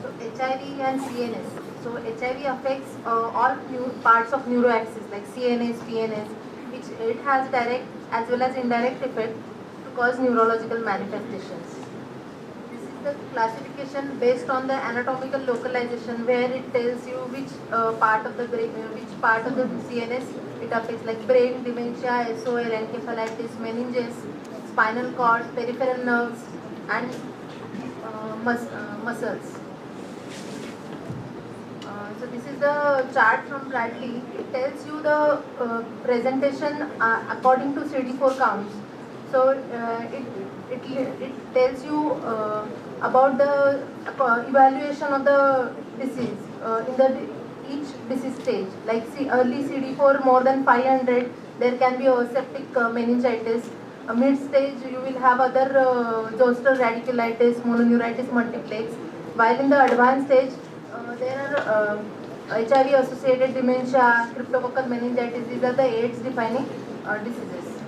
So HIV and CNS. So HIV affects all parts of neuroaxis like CNS, PNS, which it has direct as well as indirect effect to cause neurological manifestations. This is the classification based on the anatomical localization, where it tells you which part of the brain, which part of the CNS it affects, like brain, dementia, SOL, encephalitis, meninges, spinal cord, peripheral nerves, and muscles. So this is the chart from Bradley. It tells you the presentation according to CD4 counts. So it tells you about the evaluation of the disease in the each disease stage. Like early CD4 more than 500, there can be a septic meningitis. Mid stage you will have other zoster radiculitis, mononeuritis multiplex. While in the advanced stage there are HIV associated dementia, cryptococcal meningitis, these are the AIDS defining diseases.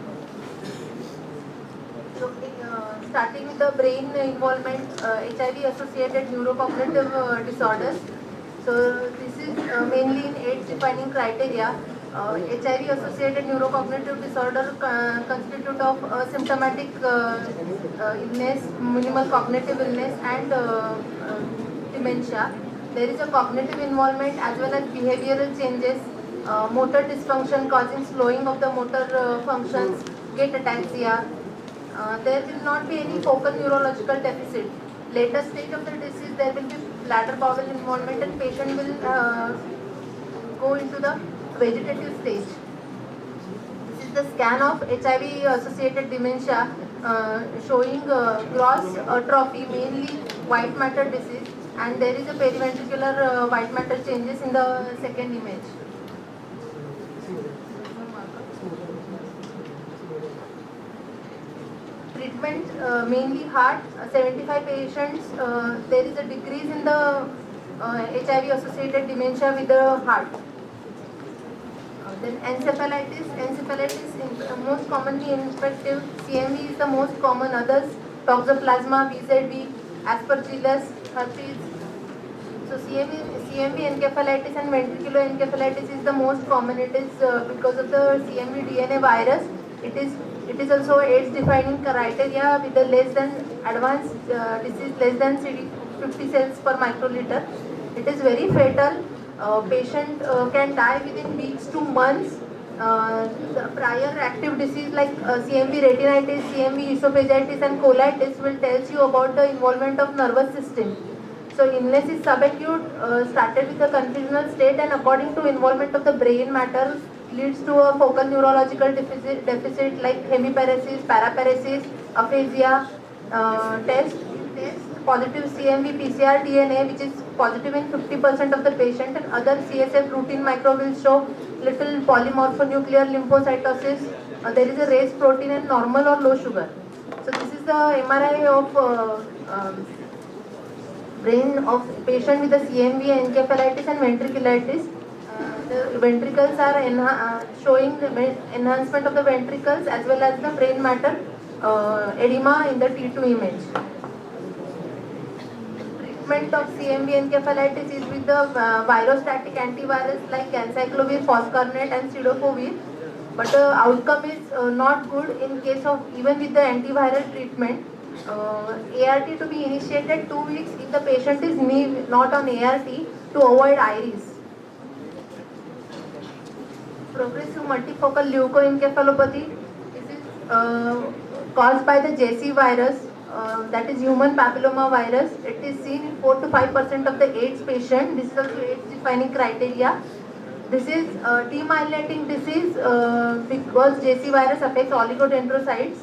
So, starting with the brain involvement, HIV associated neurocognitive disorders. So, this is mainly in AIDS defining criteria. HIV associated neurocognitive disorder constitute of symptomatic illness, minimal cognitive illness, and dementia. There is a cognitive involvement as well as behavioral changes, motor dysfunction causing slowing of the motor functions, gait ataxia. There will not be any focal neurological deficit. Later stage of the disease, there will be bladder bowel involvement and patient will go into the vegetative stage. This is the scan of HIV associated dementia showing gross atrophy, mainly white matter disease, and there is a periventricular white matter changes in the second image. Treatment mainly heart, 75 patients, there is a decrease in the HIV associated dementia with the heart. Then encephalitis is most commonly infective, CMV is the most common, others, toxoplasma, VZV, aspergillus, herpes. So CMV encephalitis and ventricular encephalitis is the most common. It is because of the CMV DNA virus. It is also AIDS defining criteria with a less than advanced disease less than CD50 cells per microliter. It is very fatal. Patient can die within weeks to months. The prior active disease like CMV retinitis, CMV esophagitis and colitis will tell you about the involvement of nervous system. So illness is subacute, started with a confusional state, and according to involvement of the brain matter leads to a focal neurological deficit like hemiparesis, paraparesis, aphasia. Test positive CMV PCR DNA, which is positive in 50% of the patient, and other CSF routine micro will show little polymorphonuclear lymphocytosis. There is a race protein and normal or low sugar. So this is the MRI of brain of patient with the CMV, encephalitis and ventriculitis. The ventricles are showing the enhancement of the ventricles as well as the brain matter edema in the T2 image. Treatment of CMV encephalitis is with the virostatic antivirus like acyclovir, foscarnet and cidofovir. But the outcome is not good in case of even with the antiviral treatment. ART to be initiated 2 weeks if the patient is not on ART to avoid iris. Progressive multifocal leukoencephalopathy. This is caused by the JC virus, that is human papilloma virus. It is seen in 4 to 5% of the AIDS patient. This is also AIDS defining criteria. This is demyelinating disease because JC virus affects oligodendrocytes.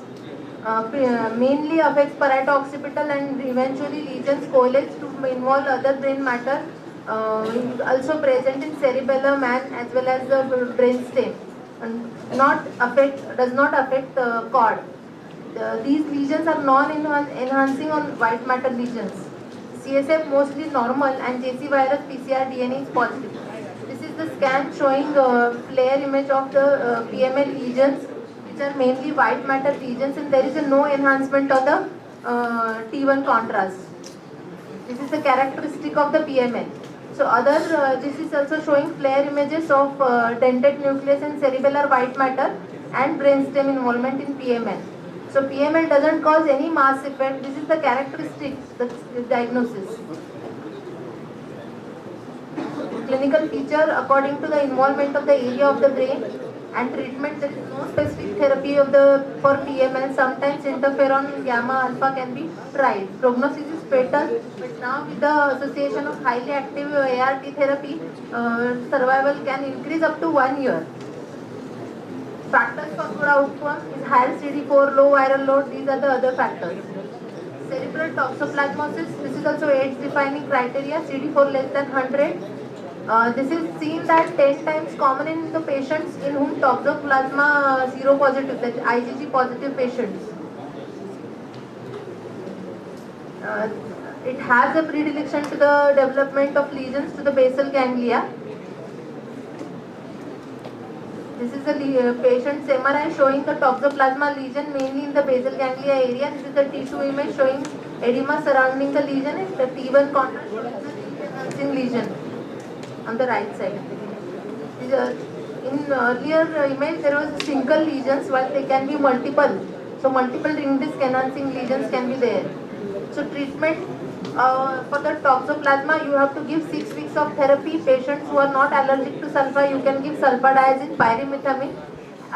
Mainly affects parieto-occipital and eventually lesions coalesce to involve other brain matter. Also present in cerebellum and as well as the brain stem, and does not affect the cord. These lesions are non-enhancing on white matter lesions. CSF mostly normal and JC virus PCR DNA is positive. This is the scan showing flare image of the PML lesions, which are mainly white matter lesions, and there is no enhancement of the T1 contrast. This is the characteristic of the PML. So this is also showing flare images of dentate nucleus and cerebellar white matter and brainstem involvement in PML. So PML doesn't cause any mass effect. This is the characteristic, the diagnosis. Clinical feature according to the involvement of the area of the brain and treatment. There is no specific therapy for PML. Sometimes interferon gamma alpha can be tried. Prognosis is fatal, but now with the association of highly active ART therapy, survival can increase up to 1 year. Factors for good outcome is higher CD4, low viral load. These are the other factors. Cerebral toxoplasmosis. This is also AIDS defining criteria. CD4 less than 100. This is seen that 10 times common in the patients in whom toxoplasma seropositive, that IgG positive patients. It has a predilection to the development of lesions to the basal ganglia. This is the patient's MRI showing the toxoplasma lesion mainly in the basal ganglia area. This is the tissue image showing edema surrounding the lesion and the T1 contrast enhancing lesion on the right side. In earlier image there was single lesions while they can be multiple. So multiple ring disc enhancing lesions can be there. So treatment for the toxoplasma, you have to give 6 weeks of therapy. Patients who are not allergic to sulfa, you can give sulfadiazine, pyrimethamine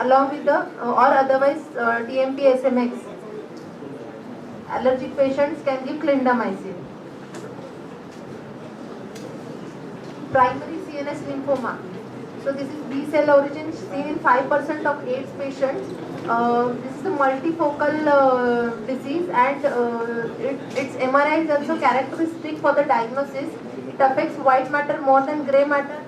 along with the or otherwise TMP SMX. Allergic patients can give clindamycin. Primary CNS lymphoma. So this is B cell origin seen in 5% of AIDS patients. This is a multifocal disease and its MRI is also characteristic for the diagnosis. It affects white matter more than grey matter,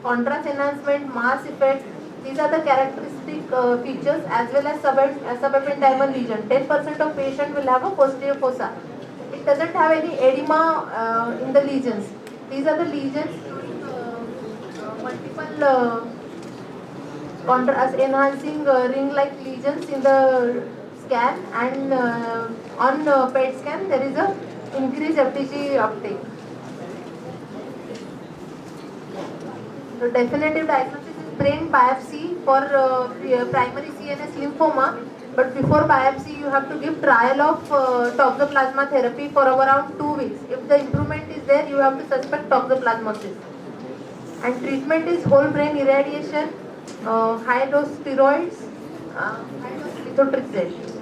contrast enhancement, mass effect. These are the characteristic features as well as subependymal lesion. 10% of patient will have a posterior fossa. It doesn't have any edema in the lesions. These are the lesions multiple contrast enhancing ring-like lesions in the scan, and on PET scan there is a increased FTG uptake. The definitive diagnosis is brain biopsy for primary CNS lymphoma, but before biopsy you have to give trial of toxoplasma therapy for around 2 weeks. If the improvement is there, you have to suspect toxoplasmosis. And treatment is whole brain irradiation, high dose steroids, high dose lithotripsy.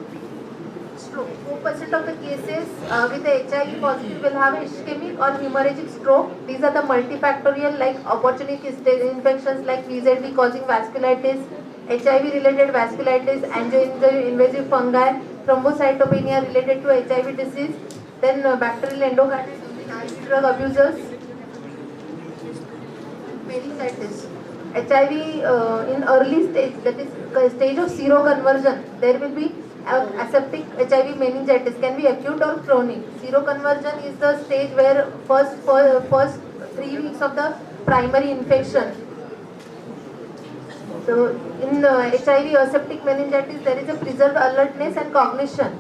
4% of the cases with the HIV positive will have ischemic or hemorrhagic stroke. These are the multifactorial like opportunistic infections like VZV causing vasculitis, HIV related vasculitis, angioinvasive fungi, thrombocytopenia related to HIV disease, then bacterial endocarditis in drug abusers, meningitis. HIV in early stage, that is stage of seroconversion, there will be aseptic HIV meningitis, can be acute or chronic. Seroconversion is the stage where first 3 weeks of the primary infection. So in HIV aseptic meningitis, there is a preserved alertness and cognition.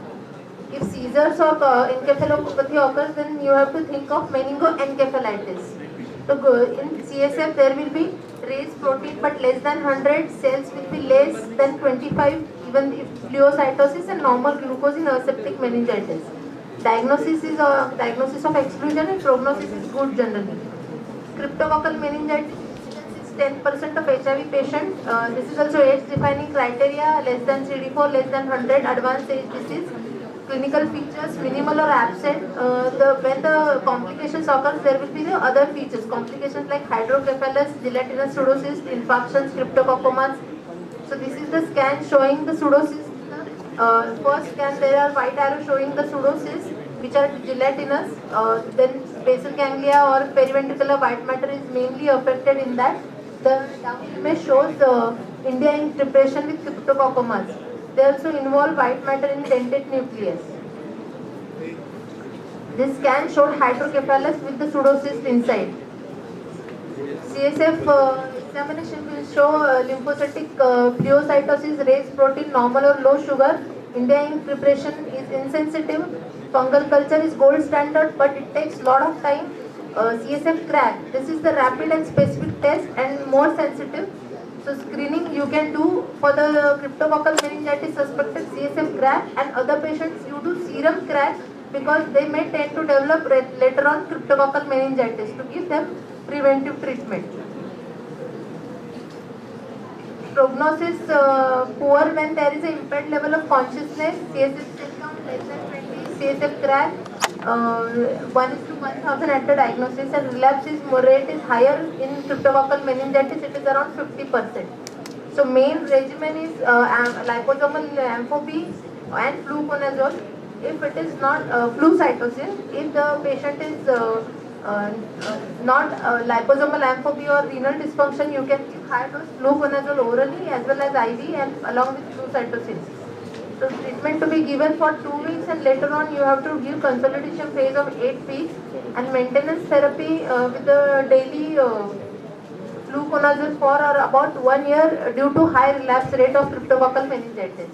If seizures or encephalopathy occurs, then you have to think of meningoencephalitis. So in CSF there will be raised protein but less than 100, cells will be less than 25, even if pleocytosis, and normal glucose in aseptic meningitis. Diagnosis of exclusion and prognosis is good generally. Cryptococcal meningitis is 10% of HIV patients. This is also age defining criteria, less than CD4, less than 100, advanced age disease. Clinical features minimal or absent. When the complications occur, there will be the other features. Complications like hydrocephalus, gelatinous pseudocyst, infarctions, cryptococcomas. So this is the scan showing the pseudocyst. First scan there are white arrow showing the pseudocysts which are gelatinous. Then basal ganglia or periventricular white matter is mainly affected in that. The down image shows India in preparation with cryptococcomas. They also involve white matter in dentate nucleus. This scan showed hydrocephalus with the pseudocyst inside. CSF examination will show lymphocytic pleocytosis, raised protein, normal or low sugar. India in preparation is insensitive. Fungal culture is gold standard, but it takes lot of time. CSF crack. This is the rapid and specific test and more sensitive. So screening you can do for the cryptococcal meningitis suspected CSF crack, and other patients you do serum crack because they may tend to develop later on cryptococcal meningitis, to give them preventive treatment. Prognosis poor when there is an impaired level of consciousness, CSF cell count less than 20, CSF crack 1:1000 at the diagnosis, and relapse rate is higher in cryptococcal meningitis, it is around 50%. So main regimen is liposomal amphoby and fluconazole. If it is not flucytosine, if the patient is not liposomal amphoby or renal dysfunction, you can give high dose fluconazole orally as well as IV and along with flucytosine. So treatment to be given for 2 weeks, and later on you have to give consolidation phase of 8 weeks, and maintenance therapy with the daily fluconazole for about 1 year due to high relapse rate of cryptococcal meningitis.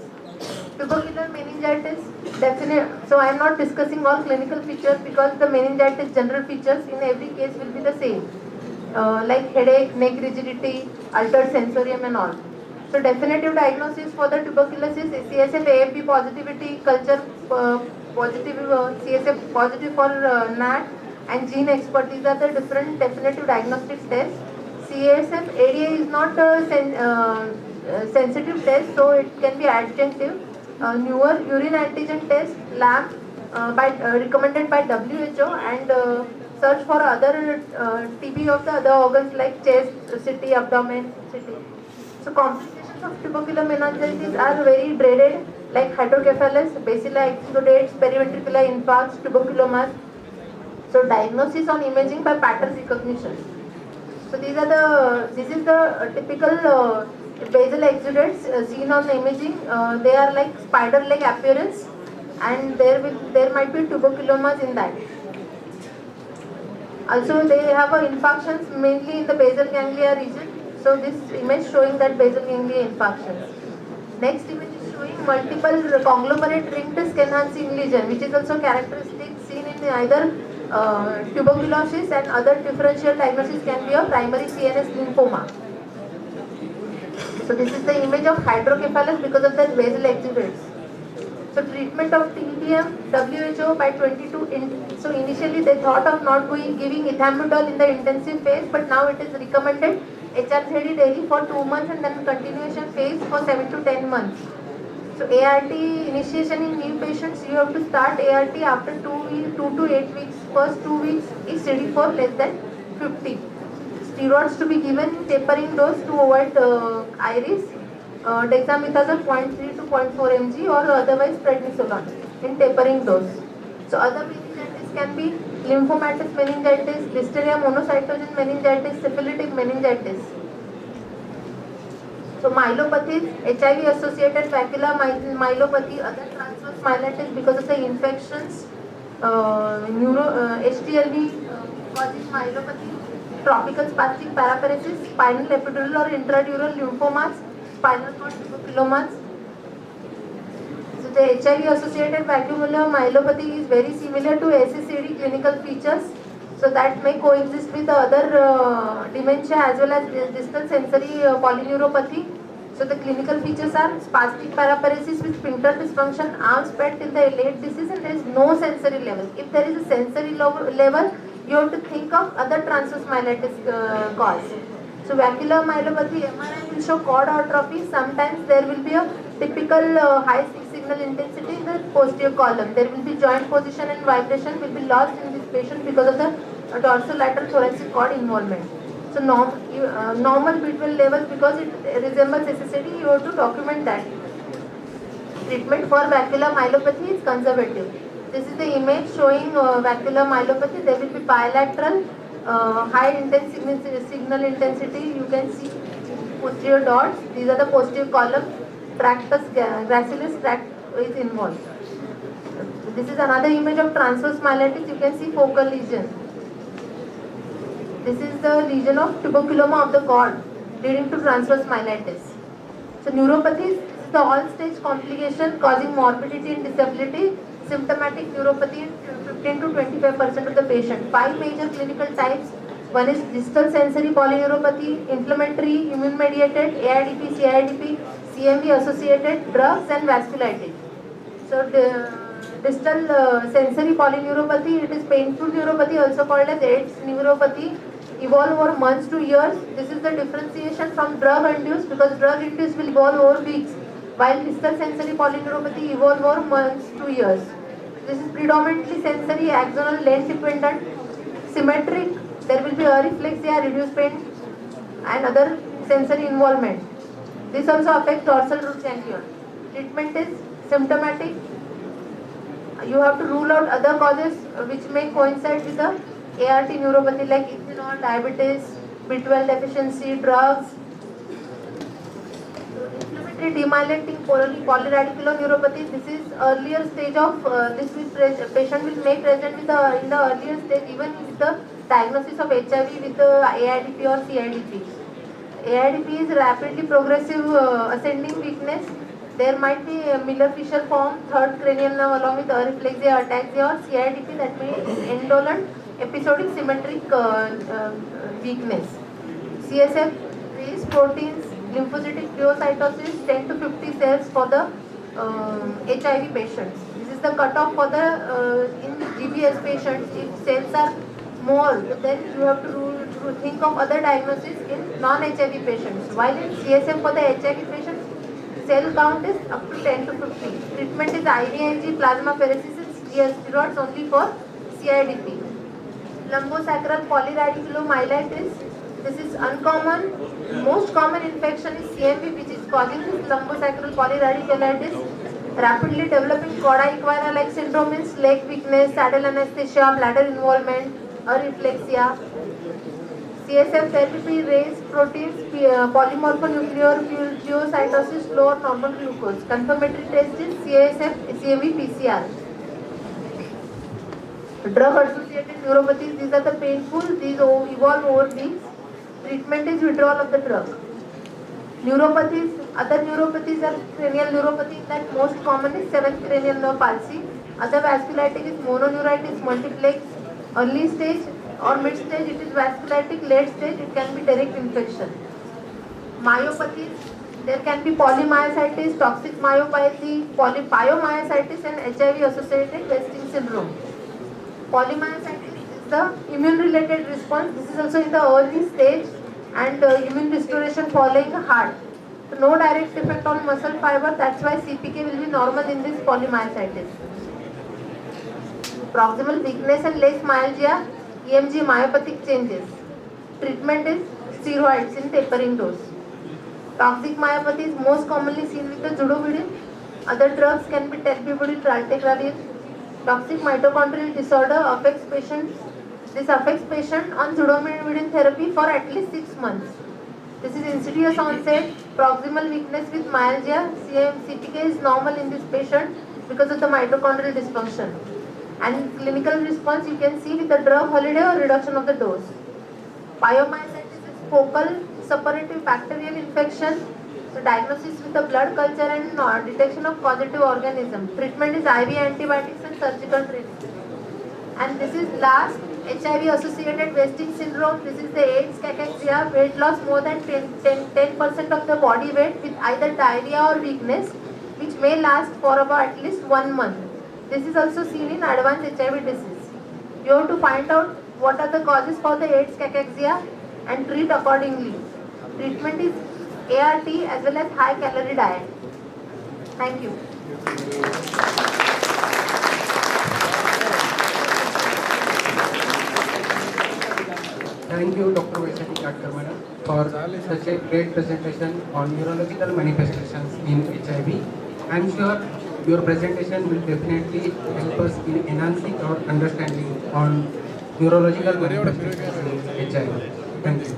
Tubercular meningitis, definite. So I am not discussing all clinical features because the meningitis general features in every case will be the same, like headache, neck rigidity, altered sensorium and all. So definitive diagnosis for the tuberculosis is CSF AFP positivity, culture positive, CSF positive for NAT, and gene expert. These are the different definitive diagnostic tests. CSF ADA is not a sensitive test, so it can be adjunctive. Newer urine antigen test lab recommended by WHO, and search for other TB of the other organs like chest, CT, abdomen, CT. So complications of tubercular meningitis are very dreaded, like hydrocephalus, bacilli exudates, periventricular infarcts, tuberculomas. So diagnosis on imaging by pattern recognition. So this is the typical basal exudates seen on the imaging. They are like spider-like appearance, and there might be tuberculomas in that. Also, they have infarctions mainly in the basal ganglia region. So this image showing that basal ganglia infarctions. Next image is showing multiple conglomerate ring disc enhancing lesion, which is also characteristic seen in either tuberculosis, and other differential diagnosis can be a primary CNS lymphoma. So this is the image of hydrocephalus because of that basal exudates. So treatment of TBM, WHO by 22. So initially they thought of not giving ethambutol in the intensive phase, but now it is recommended HRZD daily for 2 months and then continuation phase for 7 to 10 months. So ART initiation in new patients, you have to start ART after 2 to 8 weeks. First 2 weeks is CD4 less than 50. Steroids to be given in tapering dose to avoid iris. Dexamethasone 0.3 to 0.4 mg or otherwise prednisolone in tapering dose. So other meningitis can be lymphomatous meningitis, Listeria monocytogen meningitis, syphilitic meningitis. So myelopathies, HIV associated vacuolar myelopathy, other transverse myelitis because of the infections, HTLV causes myelopathy, tropical spastic paraparesis, spinal epidural or intradural lymphomas, spinal cord tuberculomas. So the HIV associated vacuolar myelopathy is very similar to SCCD clinical features. So that may coexist with the other dementia as well as distal sensory polyneuropathy. So the clinical features are spastic paraparesis with sphincter dysfunction, arms spread till the late disease, and there is no sensory level. If there is a sensory level, you have to think of other transverse myelitis cause. So vacuolar myelopathy, MRI will show cord atrophy. Sometimes there will be a typical high signal intensity in the posterior column. There will be joint position and vibration will be lost in this patient because of the dorsolateral thoracic cord involvement. So normal visual level, because it resembles SSAD, you have to document that. Treatment for vacuolar myelopathy is conservative. This is the image showing vacuolar myelopathy. There will be bilateral high intense signal intensity. You can see posterior dots. These are the posterior column. Tractus gracilis tract is involved. This is another image of transverse myelitis. You can see focal lesion. This is the lesion of tuberculoma of the cord leading to transverse myelitis. So neuropathy is the all-stage complication causing morbidity and disability. Symptomatic neuropathy in 15 to 25% of the patient. 5 major clinical types. One is distal sensory polyneuropathy, inflammatory, immune-mediated, AIDP, CIDP, CME associated, drugs and vasculitis. So distal sensory polyneuropathy, it is painful neuropathy, also called as AIDS neuropathy, evolve over months to years. This is the differentiation from drug-induced, because drug-induced will evolve over weeks, while distal sensory polyneuropathy evolve over months to years. This is predominantly sensory, axonal, length dependent, symmetric. There will be areflexia, reduced pain, and other sensory involvement. This also affects dorsal root ganglion. Treatment is symptomatic. You have to rule out other causes which may coincide with the ART neuropathy like ethanol, diabetes, B12 deficiency, drugs. Inflammatory demyelinating polyradicular neuropathy. This is earlier stage of patient will may present with in the earlier stage, even with the diagnosis of HIV with the AIDP or CIDP. AIDP is rapidly progressive ascending weakness. There might be a Miller-Fisher form, third cranial nerve along with areflexia, ataxia, or CIDP, that means indolent episodic symmetric weakness. CSF release proteins, lymphocytic phagocytosis, 10 to 50 cells for the HIV patients. This is the cutoff for the in GBS patients. If cells are more, then you have to think of other diagnosis in non-HIV patients. While in CSF for the HIV patients, cell count is up to 10 to 50. Treatment is IVIG, plasmapheresis, and steroids only for CIDP. Lumbosacral polyradiculomyelitis. This is uncommon. Most common infection is CMV, which is causing this lumbosacral polyradiculitis. Rapidly developing cauda equina-like syndrome means leg weakness, saddle anesthesia, bladder involvement, areflexia. CSF therapy raise proteins, polymorphonuclear phagocytosis, lower normal glucose. Confirmatory test is CSF, CMV, PCR. Drug-associated neuropathies, these are the painful, these evolve over weeks. Treatment is withdrawal of the drug. Neuropathies, other neuropathies are cranial neuropathy, that most common is 7th cranial nerve palsy. Other vasculitis is mononeuritis multiplex. Early stage or mid stage it is vasculitic, late stage it can be direct infection. Myopathies, there can be polymyositis, toxic myopathy, pyomyositis, and HIV associated wasting syndrome. Polymyositis is the immune related response. This is also in the early stage and immune restoration following the heart. So no direct effect on muscle fiber, that's why CPK will be normal in this polymyositis. Proximal weakness and less myalgia, EMG myopathic changes. Treatment is steroids in tapering dose. Toxic myopathy is most commonly seen with the zidovudine. Other drugs can be terpibudine, raltegravir. Toxic mitochondrial disorder affects patients. This affects patient on zidovudine therapy for at least 6 months. This is insidious onset, proximal weakness with myalgia. CPK is normal in this patient because of the mitochondrial dysfunction. And clinical response you can see with the drug holiday or reduction of the dose. Pyomyositis is focal suppurative bacterial infection. So diagnosis with the blood culture and detection of causative organism. Treatment is IV antibiotics and surgical training. And this is last, HIV associated wasting syndrome. This is the AIDS cachexia, weight loss more than 10% of the body weight with either diarrhea or weakness, which may last for about at least 1 month. This is also seen in advanced HIV disease. You have to find out what are the causes for the AIDS cachexia and treat accordingly. Treatment is ART as well as high calorie diet. Thank you. Thank you, Dr. Vaishali Katkarmana, for such a great presentation on neurological manifestations in HIV. I am sure your presentation will definitely help us in enhancing our understanding on neurological manifestations in HIV. Thank you.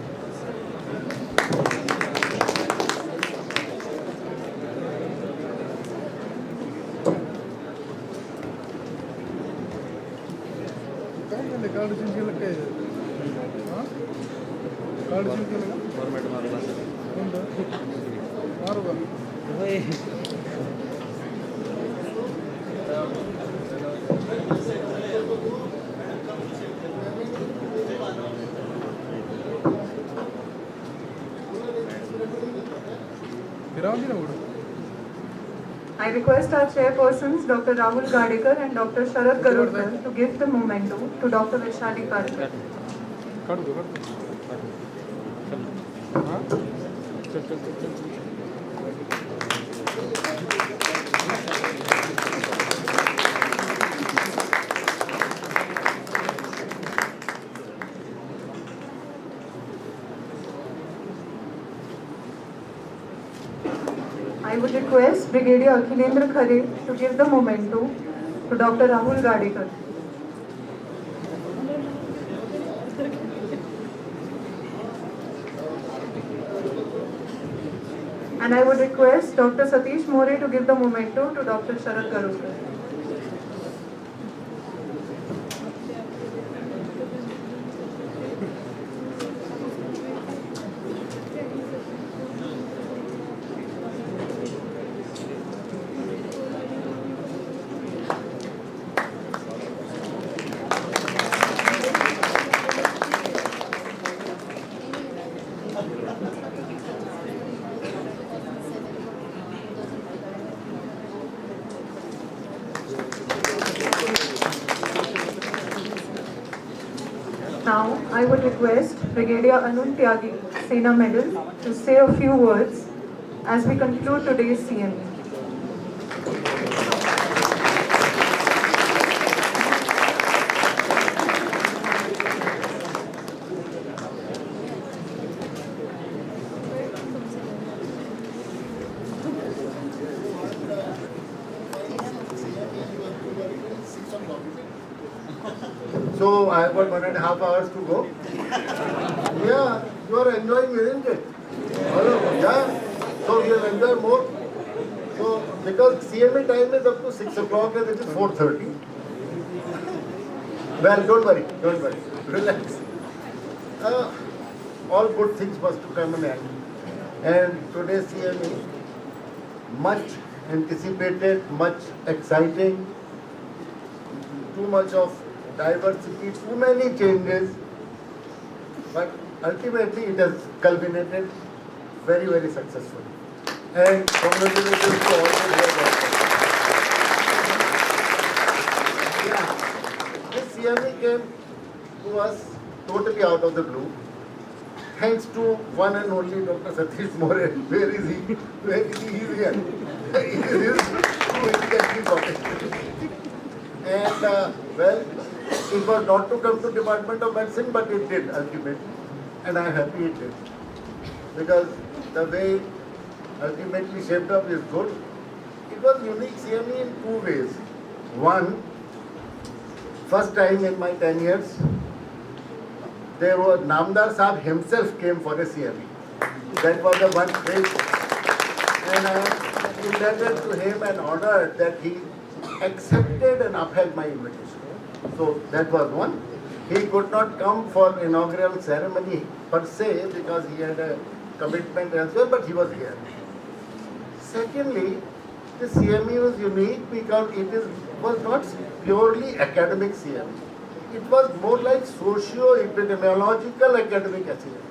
I request our chairpersons, Dr. Rahul Gadekar and Dr. Sharad Garudkar, to give the memento to Dr. Vaishali Katkarmana. I would request Brigadier Akhilendra Khare to give the memento to Dr. Rahul Gadekar. And I would request Dr. Satish More to give the memento to Dr. Sharad Garudkar. now, I would request Brigadier Anun Tyagi, Sena Medal, to say a few words as we conclude today's CME. So I have got 1.5 hours to go. Yeah, you are enjoying, isn't it? Hello, yeah. So we will enjoy more. So because CME time is up to 6 o'clock and it is 4:30. Well, don't worry, relax. All good things must to come in end. And today's CME, much anticipated, much exciting, too much of diversity, too many changes, but ultimately it has culminated very, very successfully. And congratulations to all the workers. Yeah, this CME came to us totally out of the blue, thanks to one and only Dr. Satish More. Where is he? Where is he? He is here. He is here. And well, it was not to come to Department of Medicine, but it did ultimately, and I am happy it did, because the way ultimately shaped up is good. It was unique CME in two ways. One, first time in my 10 years, there was Namdar Saab himself came for a CME. That was the one place, and I am indebted to him and honored that he accepted and upheld my invitation. So that was one. He could not come for inaugural ceremony per se because he had a commitment elsewhere, but he was here. Secondly, the CME was unique because was not purely academic CME. It was more like socio-epidemiological academic CME.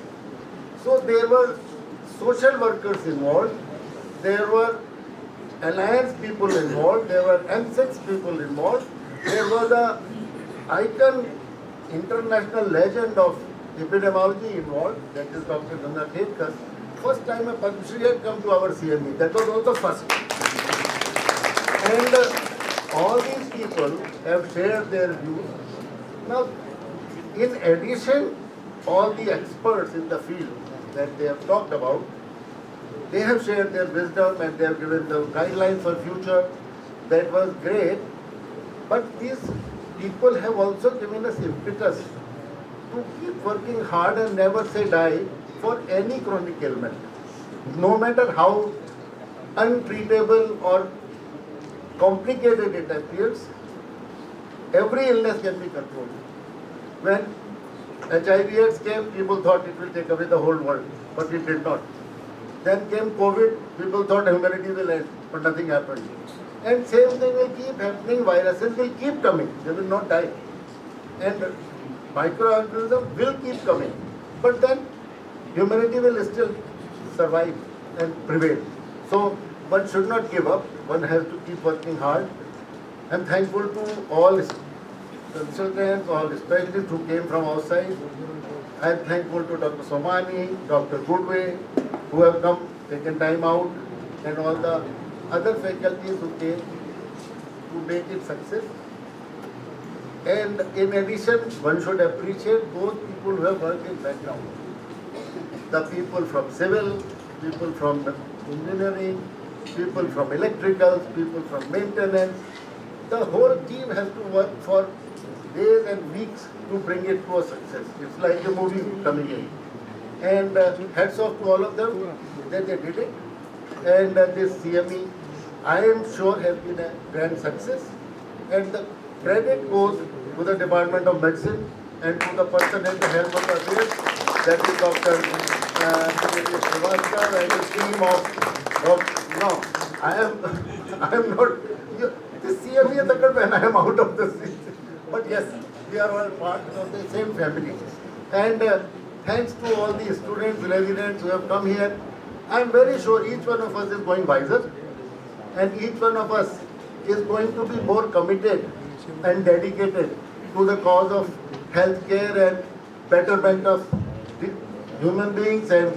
So there were social workers involved, there were alliance people involved, there were M6 people involved, there was a icon, international legend of epidemiology involved, that is Dr. Ganga Khedkar. First time a Padma Shri had come to our CME, that was also first. And all these people have shared their views. Now, in addition, all the experts in the field that they have talked about, they have shared their wisdom and they have given the guidelines for future. That was great. But these people have also given us impetus to keep working hard and never say die for any chronic ailment. No matter how untreatable or complicated it appears, every illness can be controlled. When HIV/AIDS came, people thought it will take away the whole world, but it did not. Then came COVID, people thought humanity will end, but nothing happened. And same thing will keep happening, viruses will keep coming, they will not die. And microorganisms will keep coming. But then humanity will still survive and prevail. So one should not give up, one has to keep working hard. I'm thankful to all consultants, all specialists who came from outside. I'm thankful to Dr. Somani, Dr. Goodway, who have come, taken time out, and all the other faculties who came to make it success. And in addition, one should appreciate those people who have worked in background. The people from civil, people from engineering, people from electricals, people from maintenance. The whole team has to work for days and weeks to bring it to a success. It's like a movie coming in. And hats off to all of them that they did it. And this CME, I am sure, has been a grand success. And the credit goes to the Department of Medicine and to the person at the helm of the affairs, that is Dr. Srivastava and the team of no, I am not, this CME is the when I am out of the seat. But yes, we are all part of the same family. And thanks to all the students, residents who have come here, I am very sure each one of us is going wiser, and each one of us is going to be more committed and dedicated to the cause of healthcare and betterment of human beings and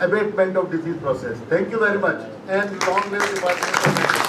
abatement of disease process. Thank you very much, and long live Department of Health.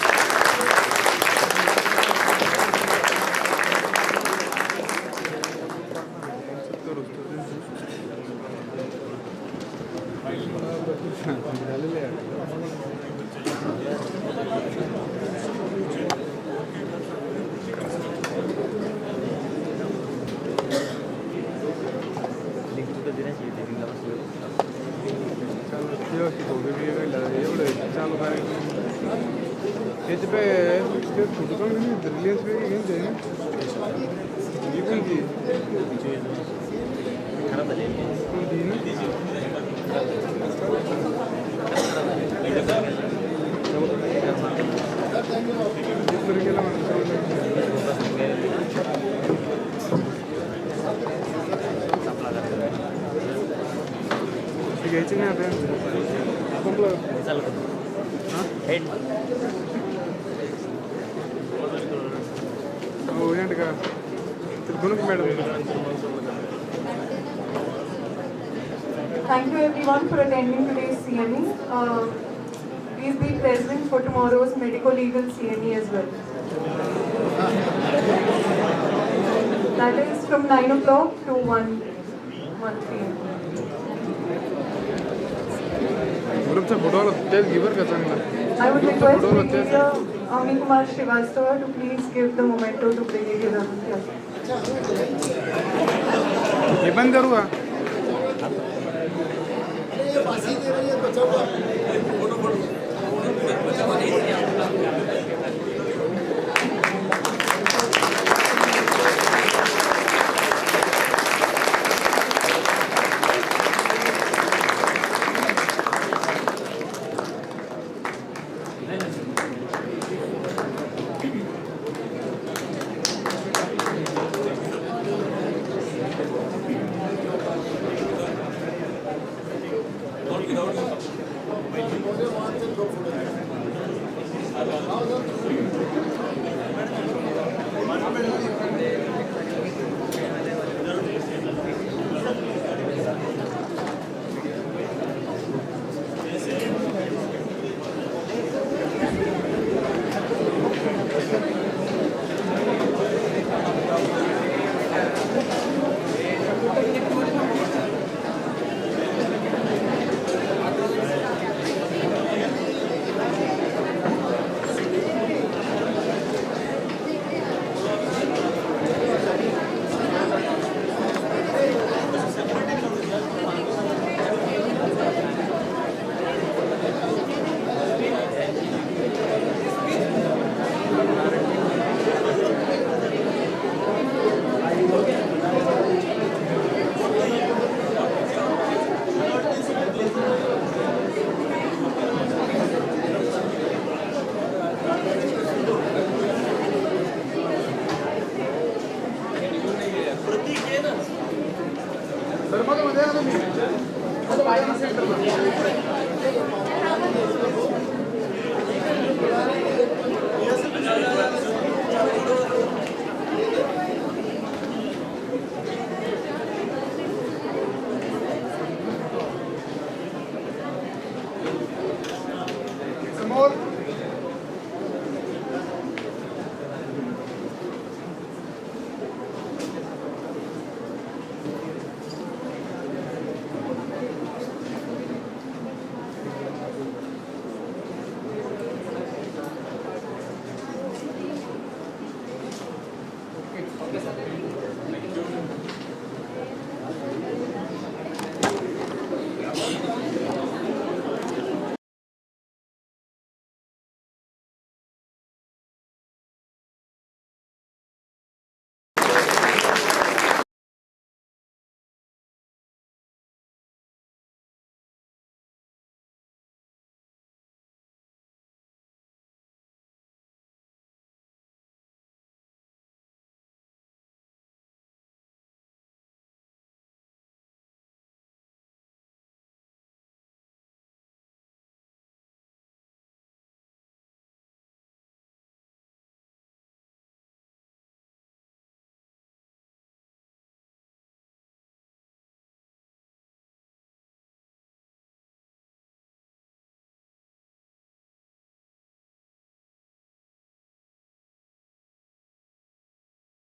Thank you everyone for attending today's CME. Please be present for tomorrow's medico-legal CME as well. That is from 9 o'clock to 1 p.m. I would request Brigadier Ami Kumar Srivastava to please give the memento to Brigadier Aditya. More.